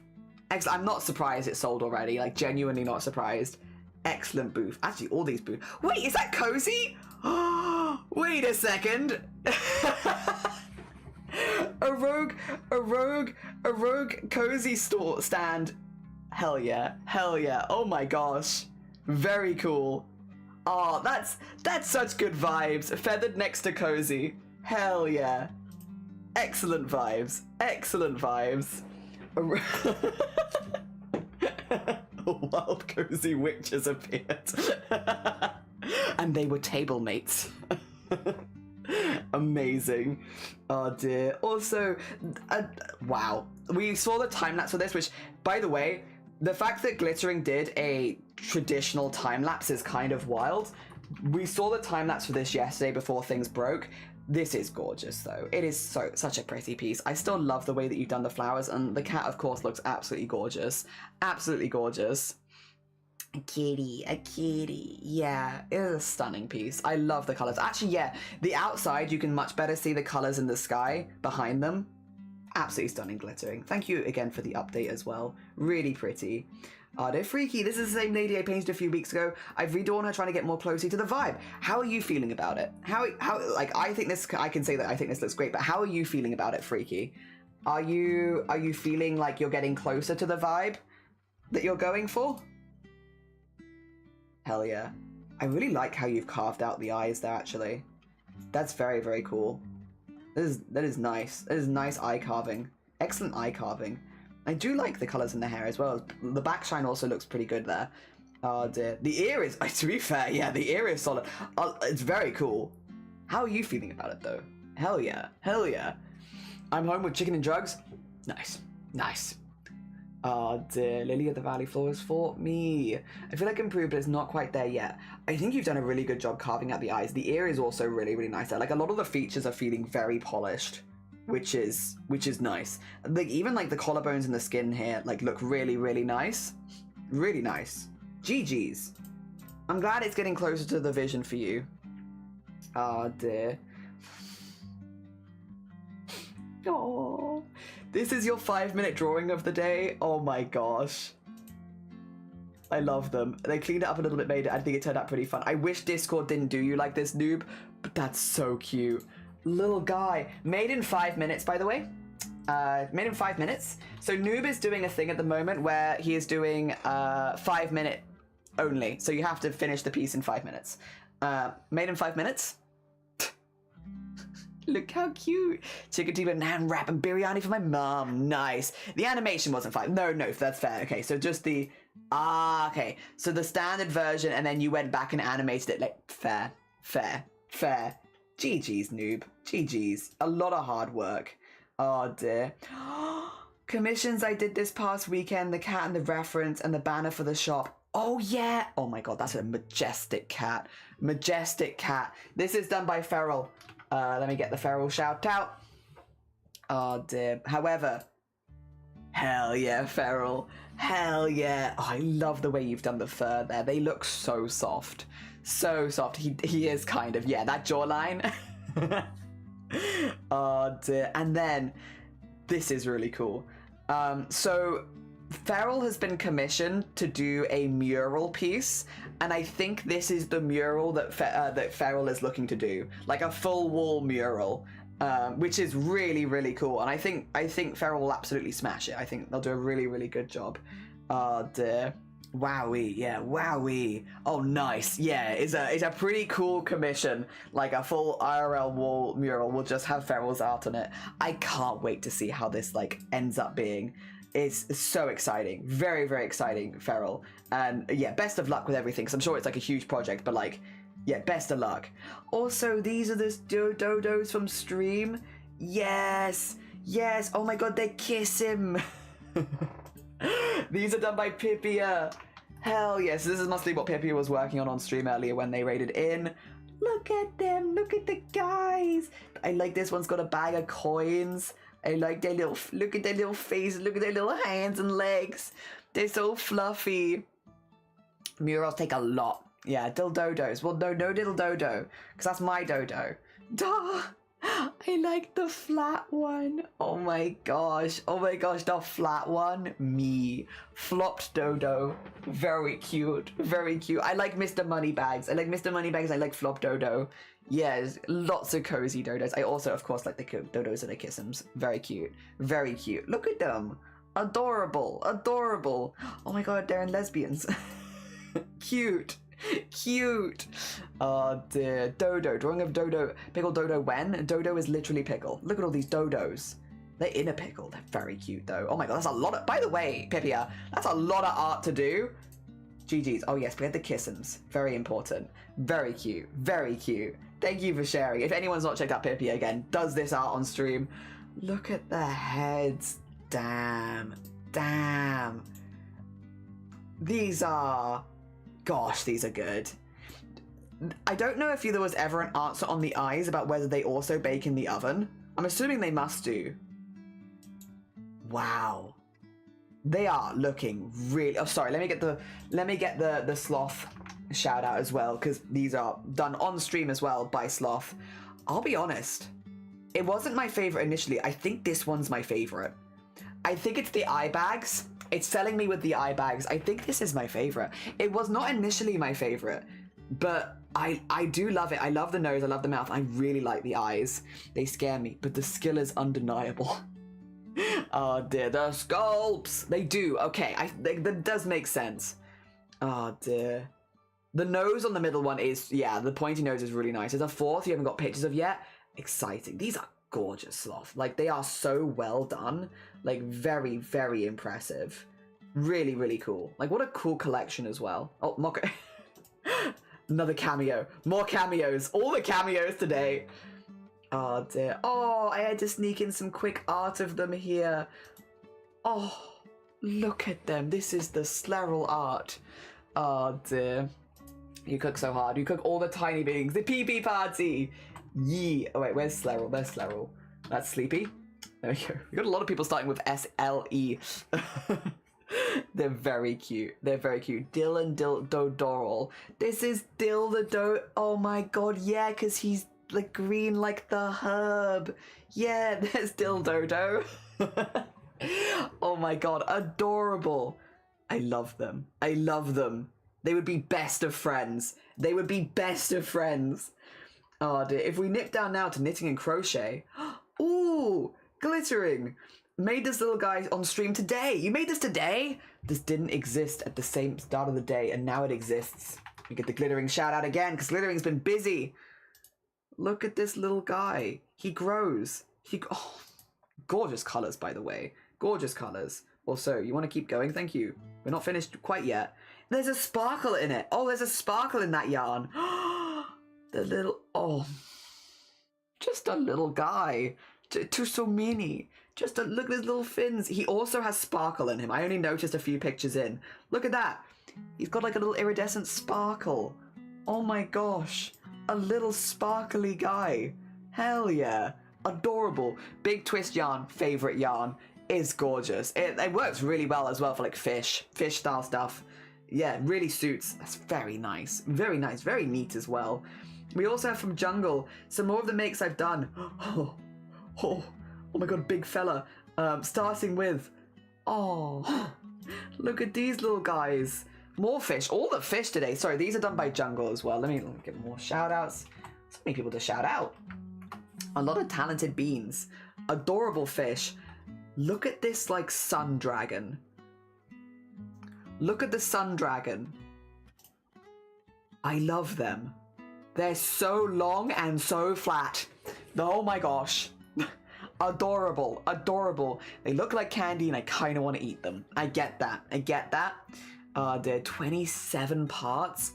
I'm not surprised it's sold already. Like, genuinely not surprised. Excellent booth. Actually, all these booths. Wait, is that Cozy? Wait a second. a rogue Cozy store stand. Hell yeah. Hell yeah. Oh my gosh. Very cool. Oh, that's such good vibes. Feathered next to Cozy. Hell yeah. Excellent vibes. Excellent vibes. Wild Cozy witches appeared. And they were table mates. Amazing. Oh dear. Also, wow. We saw the time-lapse for this, which, by the way, the fact that Glittering did a traditional time-lapse is kind of wild. We saw the time-lapse for this yesterday before things broke. This is gorgeous, though. It is such a pretty piece. I still love the way that you've done the flowers, and the cat, of course, looks absolutely gorgeous. Absolutely gorgeous. A kitty. Yeah, it is a stunning piece. I love the colors. Actually, yeah, the outside, you can much better see the colors in the sky behind them. Absolutely stunning, Glittering. Thank you again for the update as well. Really pretty. They're freaky. This is the same lady I painted a few weeks ago. I've redrawn her trying to get more closely to the vibe. How are you feeling about it? How like, I can say that I think this looks great, but how are you feeling about it, Freaky? Are you feeling like you're getting closer to the vibe that you're going for? Hell yeah. I really like how you've carved out the eyes there, actually. That's very, very cool. That is nice. That is nice eye carving. Excellent eye carving. I do like the colours in the hair as well. The back shine also looks pretty good there. Oh dear. The ear is, to be fair, yeah, the ear is solid. It's very cool. How are you feeling about it though? Hell yeah. Hell yeah. I'm home with chicken and drugs. Nice. Nice. Oh dear. Lily of the Valley floor is for me. I feel like improved, but it's not quite there yet. I think you've done a really good job carving out the eyes. The ear is also really, really nice there. Like, a lot of the features are feeling very polished, which is nice. Like, even like the collarbones and the skin here, like, look really, really nice. Really nice. GG's. I'm glad it's getting closer to the vision for you. Oh dear. Oh, this is your 5-minute drawing of the day. Oh my gosh. I love them. They cleaned it up a little bit, made it. I think it turned out pretty fun. I wish Discord didn't do you like this, noob, but that's so cute. Little guy. Made in 5 minutes, by the way. Made in 5 minutes. So noob is doing a thing at the moment where he is doing 5 minute only. So you have to finish the piece in 5 minutes. Made in 5 minutes. Look how cute. Chicken tikka naan wrap and biryani for my mom. Nice. The animation wasn't fine. No, that's fair. Okay, so just the... okay. So the standard version, and then you went back and animated it. Like, fair. GG's, noob. GG's. A lot of hard work. Oh, dear. Commissions I did this past weekend. The cat and the reference and the banner for the shop. Oh, yeah. Oh, my God. That's a majestic cat. Majestic cat. This is done by Feral. Let me get the Feral shout out. Oh dear. However, hell yeah, Feral. Hell yeah. Oh, I love the way you've done the fur there. They look so soft. So soft. He is kind of, yeah, that jawline. Oh dear. And then, this is really cool. So, Feral has been commissioned to do a mural piece, and I think this is the mural that Feral is looking to do, like a full wall mural, which is really, really cool. And I think Feral will absolutely smash it. I think they'll do a really, really good job. Oh dear. Wowie, yeah, wowie. Oh, nice. Yeah, it's a pretty cool commission. Like a full IRL wall mural will just have Feral's art on it. I can't wait to see how this like ends up being. It's so exciting. Very, very exciting, Feral. And yeah, best of luck with everything, because I'm sure it's like a huge project, but like, yeah, best of luck. Also, these are the dodos from stream. Yes. Yes. Oh my God, they kiss him. These are done by Pipia. Hell yes. This is mostly what Pipia was working on stream earlier when they raided in. Look at them. Look at the guys. I like this one's got a bag of coins. I like their little, look at their little face, look at their little hands and legs. They're so fluffy. Murals take a lot. Yeah, dildodos. Well, no diddle dodo, because that's my dodo. Duh! I like the flat one. Oh my gosh. Oh my gosh, the flat one. Me. Flopped dodo. Very cute. Very cute. I like Mr. Moneybags. I like Mr. Moneybags. I like Flop Dodo. Yes, lots of cozy dodos. I also, of course, like the dodos and the kissums. Very cute. Very cute. Look at them. Adorable. Adorable. Oh my God, they're in lesbians. Cute. Cute. Oh dear. Dodo. Drawing of Dodo. Pickle Dodo when? Dodo is literally pickle. Look at all these dodos. They're in a pickle. They're very cute though. Oh my God, that's a lot of... By the way, Pipia, that's a lot of art to do. GG's. Oh yes, we had the kissums. Very important. Very cute. Very cute. Thank you for sharing. If anyone's not checked out Pipia again, does this art on stream. Look at the heads. Damn. Damn. These are... Gosh, these are good. I don't know if there was ever an answer on the eyes about whether they also bake in the oven. I'm assuming they must do. Wow. They are looking really... Oh, sorry. Let me get the Sloth shout out as well, because these are done on stream as well by Sloth. I'll be honest. It wasn't my favorite initially. I think this one's my favorite. I think it's the eye bags. It's selling me with the eye bags. I think this is my favorite. It was not initially my favorite, but I do love it. I love the nose. I love the mouth. I really like the eyes. They scare me, but the skill is undeniable. Oh dear, the sculpts. They do. Okay, that does make sense. Oh dear. The nose on the middle one is, yeah, the pointy nose is really nice. There's a fourth you haven't got pictures of yet. Exciting. These are gorgeous sloth. Like, they are so well done. Like, very, very impressive. Really, really cool. Like, what a cool collection as well. Oh, more another cameo. More cameos. All the cameos today. Oh, dear. Oh, I had to sneak in some quick art of them here. Oh, look at them. This is the Sleral art. Oh, dear. You cook so hard. You cook all the tiny beings. The PP party. Yee. Oh, wait, where's Sleral? There's Sleral. That's Sleepy. There we go. We got a lot of people starting with SLE. They're very cute. They're very cute. Dylan Dodoral. This is Dildo. Oh my god, yeah, because he's like green like the herb. Yeah, there's Dildodo. Oh my god, adorable. I love them. I love them. They would be best of friends. They would be best of friends. Oh dear. If we nip down now to knitting and crochet. Ooh, glittering. Made this little guy on stream today. You made this today? This didn't exist at the same start of the day, and now it exists. We get the glittering shout out again, because glittering's been busy. Look at this little guy. He grows. Oh, gorgeous colours, by the way. Gorgeous colours. Also, you want to keep going? Thank you. We're not finished quite yet. There's a sparkle in it. Oh, there's a sparkle in that yarn. The little... Oh. Just a little guy. Too so mini. Just look at his little fins. He also has sparkle in him. I only noticed a few pictures in. Look at that. He's got like a little iridescent sparkle. Oh my gosh. A little sparkly guy. Hell yeah. Adorable. Big twist yarn. Favorite yarn. Is gorgeous. It works really well as well for like fish style stuff. Yeah, really suits. That's very nice. Very nice. Very neat as well. We also have from Jungle some more of the makes I've done. Oh my god, big fella. Starting with, oh, look at these little guys. More fish, all the fish today. Sorry, these are done by Jungle as well. Let me get more shout outs. So many people to shout out. A lot of talented beans. Adorable fish. Look at this like sun dragon. Look at the sun dragon. I love them. They're so long and so flat. Oh my gosh. Adorable, adorable. They look like candy and I kind of want to eat them. I get that. I get that. They're 27 parts.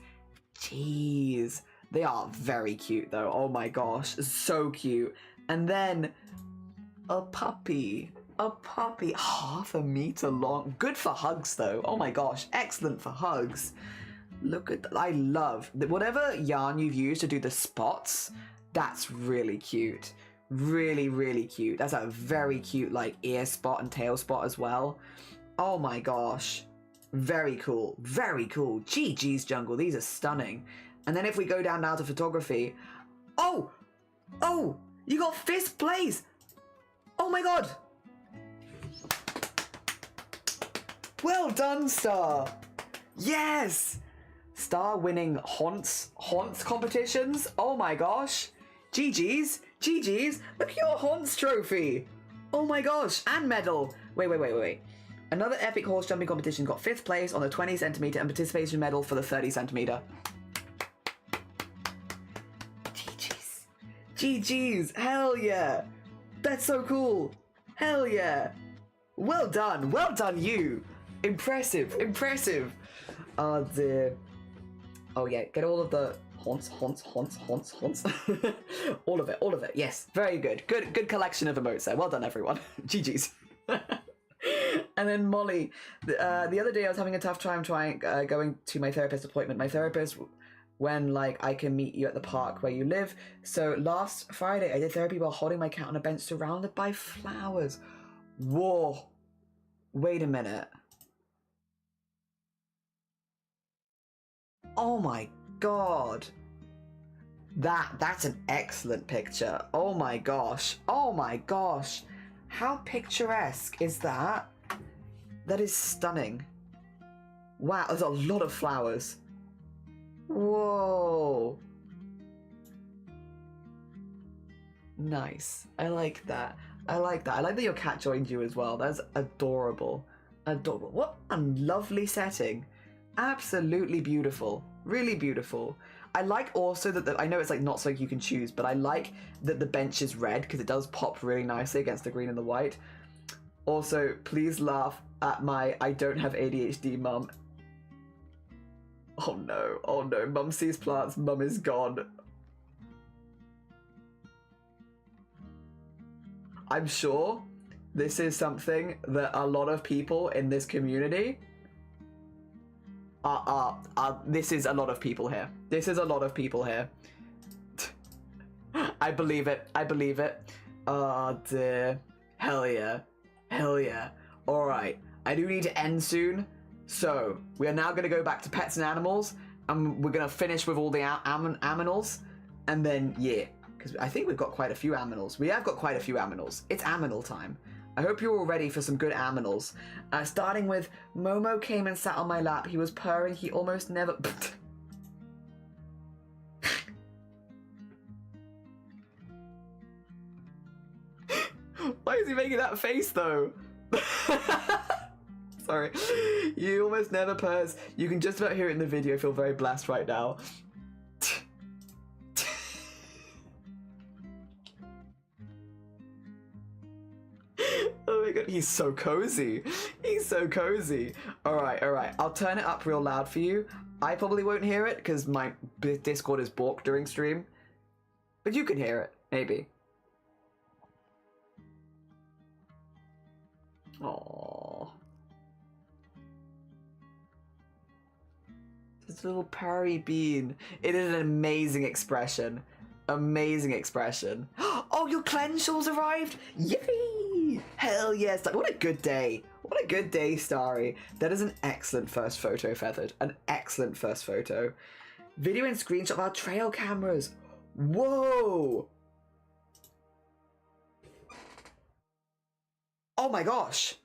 Jeez. They are very cute though. Oh my gosh. So cute. And then a puppy. A puppy. Half a meter long. Good for hugs though. Oh my gosh. Excellent for hugs. Look at that. I love whatever yarn you've used to do the spots. That's really cute. Really, really cute. That's a very cute like ear spot and tail spot as well. Oh my gosh. Very cool. Very cool. GG's Jungle. These are stunning. And then if we go down now to photography. Oh! Oh! You got 5th place! Oh my god! Well done, Star! Yes! Star winning haunts competitions. Oh my gosh. GG's. GG's. Look at your haunts trophy. Oh my gosh. And medal. Wait. Another epic horse jumping competition got 5th place on the 20 centimeter and participation medal for the 30 centimeter. GG's. GG's. Hell yeah. That's so cool. Hell yeah. Well done. Well done, you. Impressive. Impressive. Oh dear. Oh yeah, get all of the haunts. all of it, yes. Very good. Good collection of emotes there. Well done, everyone. GG's. And then Molly, the other day I was having a tough time going to my therapist appointment. My therapist, when like I can meet you at the park where you live. So last Friday I did therapy while holding my cat on a bench surrounded by flowers. Whoa. Wait a minute. Oh my god. That's an excellent picture. Oh my gosh. Oh my gosh. How picturesque is that? That is stunning. Wow, there's a lot of flowers. Whoa. Nice. I like that. I like that your cat joined you as well. That's adorable. Adorable. What a lovely setting. Absolutely beautiful. Really beautiful. I like also that I know it's like not so you can choose, but I like that the bench is red because it does pop really nicely against the green and the white. Also, please laugh at my I don't have ADHD mum. Oh no, mum sees plants, mum is gone. I'm sure this is something that a lot of people in this community this is a lot of people here. This is a lot of people here. I believe it. I believe it. Oh dear. Hell yeah. Hell yeah. Alright. I do need to end soon. So, we are now going to go back to pets and animals. And we're going to finish with all the aminals. And then, yeah. Because I think we've got quite a few aminals. We have got quite a few aminals. It's aminal time. I hope you're all ready for some good aminals. Starting with, Momo came and sat on my lap. He was purring. He almost never... Why is he making that face, though? Sorry. You almost never purrs. You can just about hear it in the video. I feel very blessed right now. Oh my god, he's so cozy. He's so cozy. Alright, alright. I'll turn it up real loud for you. I probably won't hear it because my Discord is balked during stream. But you can hear it, maybe. Aww. This little purry bean. It is an amazing expression. Amazing expression. Oh, your cleanshaw's arrived! Yippee! Hell yes! What a good day. What a good day, Starry. That is an excellent first photo, Feathered. An excellent first photo. Video and screenshot of our trail cameras. Whoa! Oh my gosh!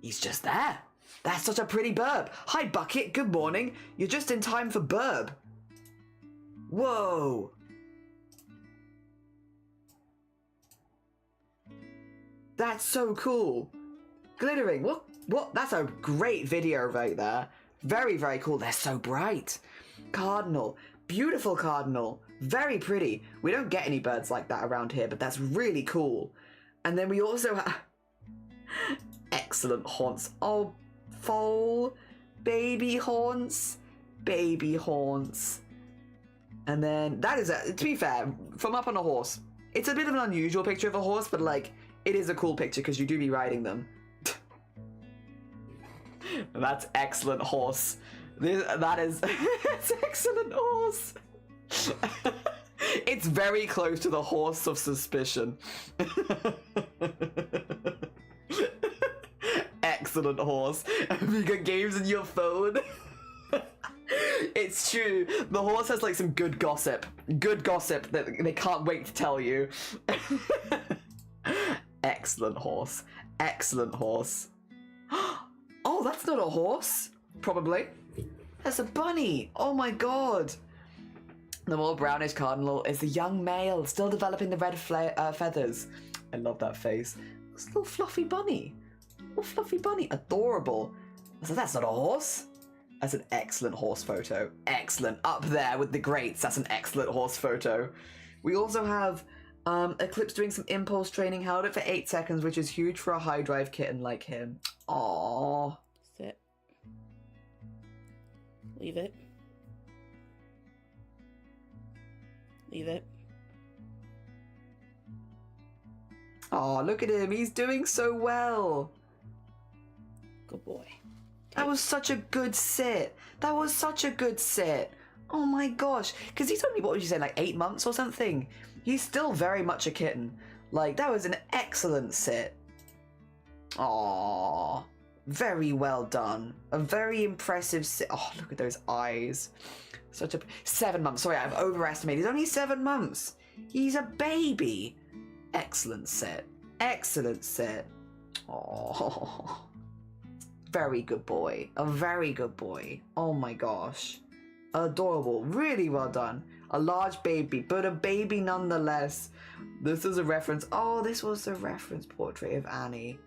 He's just there. That's such a pretty burb. Hi, Bucket. Good morning. You're just in time for burb. Whoa. That's so cool. Glittering. What? That's a great video right there. Very, very cool. They're so bright. Cardinal. Beautiful cardinal. Very pretty. We don't get any birds like that around here, but that's really cool. And then we also have... excellent haunts. Oh, foal. Baby haunts. Baby haunts. And then that is, to be fair, from up on a horse. It's a bit of an unusual picture of a horse, but like, it is a cool picture because you do be riding them. That's excellent horse. That is it's excellent horse. It's very close to the horse of suspicion. Excellent horse. Have you got games in your phone? It's true. The horse has like some good gossip. Good gossip that they can't wait to tell you. Excellent horse. Excellent horse. Oh, that's not a horse. Probably. That's a bunny. Oh my god. The more brownish cardinal is the young male, still developing the red feathers. I love that face. It's a little fluffy bunny. Little fluffy bunny. Adorable. So that's not a horse. That's an excellent horse photo. Excellent. Up there with the greats. That's an excellent horse photo. We also have Eclipse doing some impulse training. Held it for 8 seconds, which is huge for a high drive kitten like him. Aww. Sit. Leave it. Leave it. Aw, look at him. He's doing so well. Good boy. That was such a good sit. That was such a good sit. Oh my gosh. Because he's only, what would you say, like 8 months or something? He's still very much a kitten. Like, that was an excellent sit. Aww. Very well done. A very impressive sit. Oh, look at those eyes. Such a... 7 months. Sorry, I've overestimated. He's only 7 months. He's a baby. Excellent sit. Excellent sit. Oh. Very good boy. A very good boy. Oh my gosh. Adorable. Really well done. A large baby, but a baby nonetheless. This is a reference. Oh, this was a reference portrait of Annie.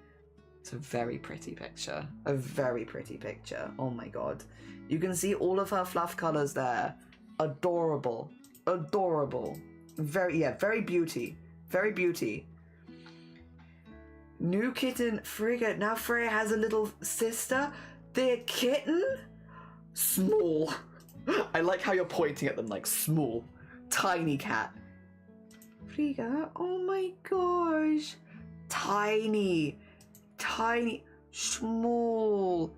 It's a very pretty picture. A very pretty picture. Oh my god. You can see all of her fluff colours there. Adorable. Adorable. Very beauty. Very beauty. New kitten, Frigga. Now Freya has a little sister. Their kitten? Small. I like how you're pointing at them like small. Tiny cat. Frigga, oh my gosh. Tiny. Tiny. Small.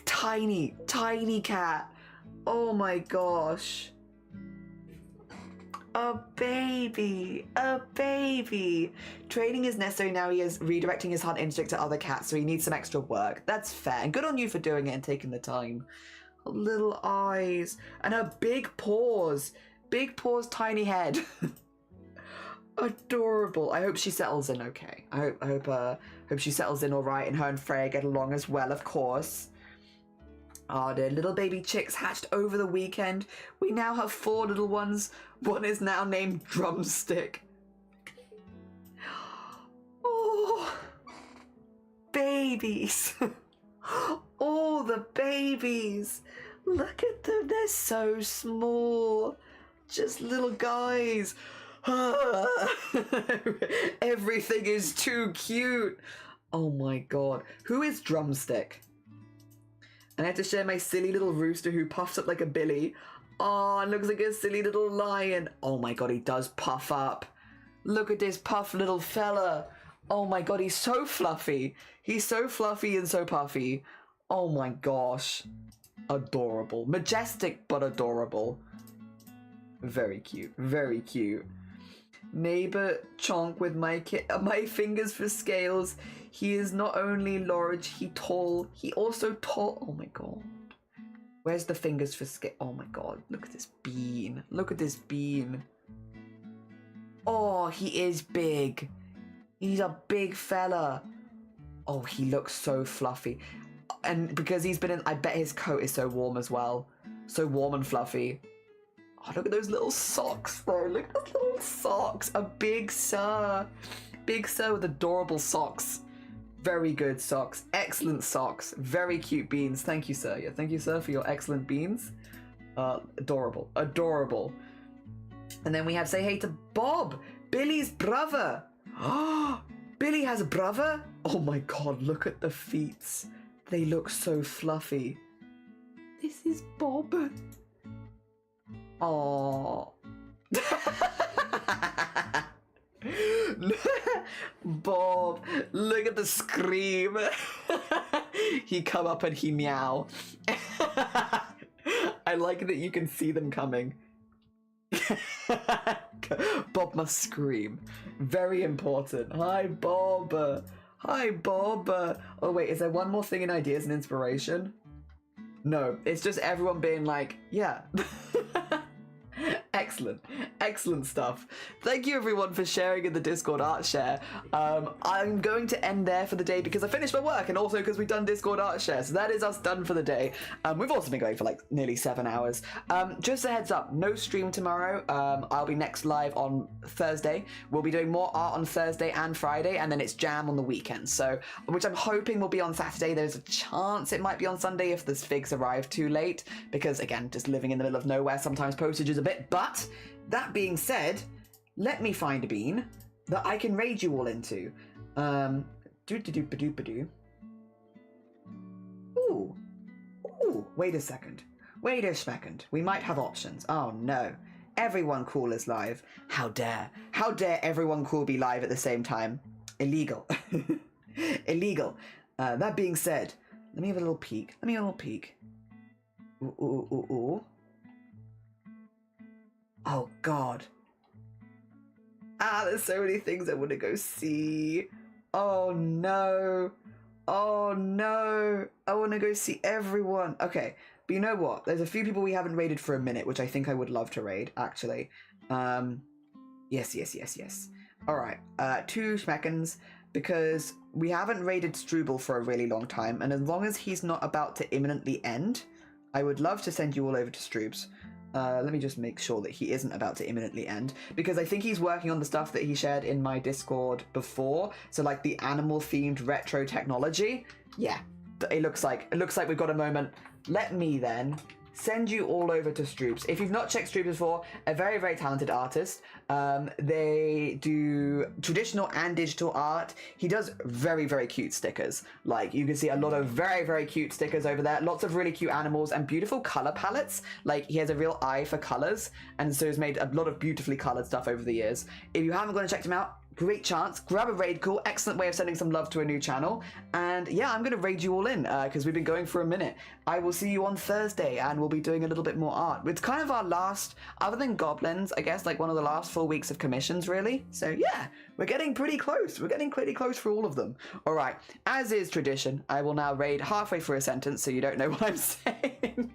Tiny. Tiny cat. Oh my gosh. A baby. A baby. Training is necessary now. He is redirecting his hunt instinct to other cats, so he needs some extra work. That's fair. And good on you for doing it and taking the time. Her little eyes. And her big paws. Big paws, tiny head. Adorable. I hope she settles in okay. I hope she settles in all right, and her and Freya get along as well, of course. Oh, the little baby chicks hatched over the weekend. We now have 4 little ones. One is now named Drumstick. Oh, babies. All the babies. Look at them. They're so small. Just little guys. Everything is too cute. Oh my god. Who is Drumstick? And I have to share my silly little rooster who puffs up like a billy. Oh, and looks like a silly little lion. Oh my god, he does puff up. Look at this puff little fella. Oh my god, he's so fluffy. He's so fluffy and so puffy. Oh my gosh. Adorable. Majestic but adorable. Very cute. Very cute. Neighbor Chonk with my fingers for scales. He is not only large, he also tall. Oh my god. Where's the fingers for scale? Oh my god. Look at this bean. Look at this bean. Oh, he is big. He's a big fella. Oh, he looks so fluffy. And because he's been in, I bet his coat is so warm as well. So warm and fluffy. Oh, look at those little socks though. Look at those little socks. A big sir. Big sir with adorable socks. Very good socks. Excellent socks. Very cute beans. Thank you, sir. Yeah, thank you, sir, for your excellent beans. Adorable. Adorable. And then we have say hey to Bob, Billy's brother. Oh, Billy has a brother? Oh my god, look at the feet. They look so fluffy. This is Bob. Aww. Bob, look at the scream. He come up and he meow. I like that you can see them coming. Bob must scream. Very important. Hi, Bob. Hi, Bob. Oh wait, is there one more thing in ideas and inspiration? No, it's just everyone being like, yeah. Excellent. Excellent stuff. Thank you everyone for sharing in the Discord art share. I'm going to end there for the day because I finished my work and also because we've done Discord art share. So that is us done for the day. We've also been going for like nearly 7 hours. Just a heads up, no stream tomorrow. I'll be next live on Thursday. We'll be doing more art on Thursday and Friday, and then it's jam on the weekend. So, which I'm hoping will be on Saturday. There's a chance it might be on Sunday if the figs arrive too late, because again, just living in the middle of nowhere, sometimes postage is a bit, but that being said, let me find a bean that I can raid you all into. Ooh. Ooh, wait a second. Wait a second. We might have options. Oh no. Everyone cool is live. How dare. How dare everyone cool be live at the same time? Illegal. Illegal. That being said, let me have a little peek. Let me have a little peek. Ooh, ooh, ooh, ooh. Oh god. There's so many things I want to go see. Oh no. Oh no. I want to go see everyone. Okay, but you know what? There's a few people we haven't raided for a minute, which I think I would love to raid, actually. Yes. Alright, 2 seconds, because we haven't raided Struble for a really long time, and as long as he's not about to imminently end, I would love to send you all over to Stroobs. Let me just make sure that he isn't about to imminently end, because I think he's working on the stuff that he shared in my Discord before. So like the animal themed retro technology. Yeah, it looks like we've got a moment. Let me then send you all over to Stroops. If you've not checked Stroops before, a very, very talented artist. They do traditional and digital art. He does very, very cute stickers. Like, you can see a lot of very, very cute stickers over there. Lots of really cute animals and beautiful color palettes. Like, he has a real eye for colors, and so he's made a lot of beautifully colored stuff over the years. If you haven't gone and checked him out, great chance, grab a raid call, excellent way of sending some love to a new channel. And yeah, I'm gonna raid you all in because we've been going for a minute. I will see you on Thursday and we'll be doing a little bit more art. It's kind of our last, other than goblins, I guess, like one of the last full weeks of commissions, really. So yeah, we're getting pretty close. We're getting pretty close for all of them. All right, as is tradition, I will now raid halfway through a sentence so you don't know what I'm saying.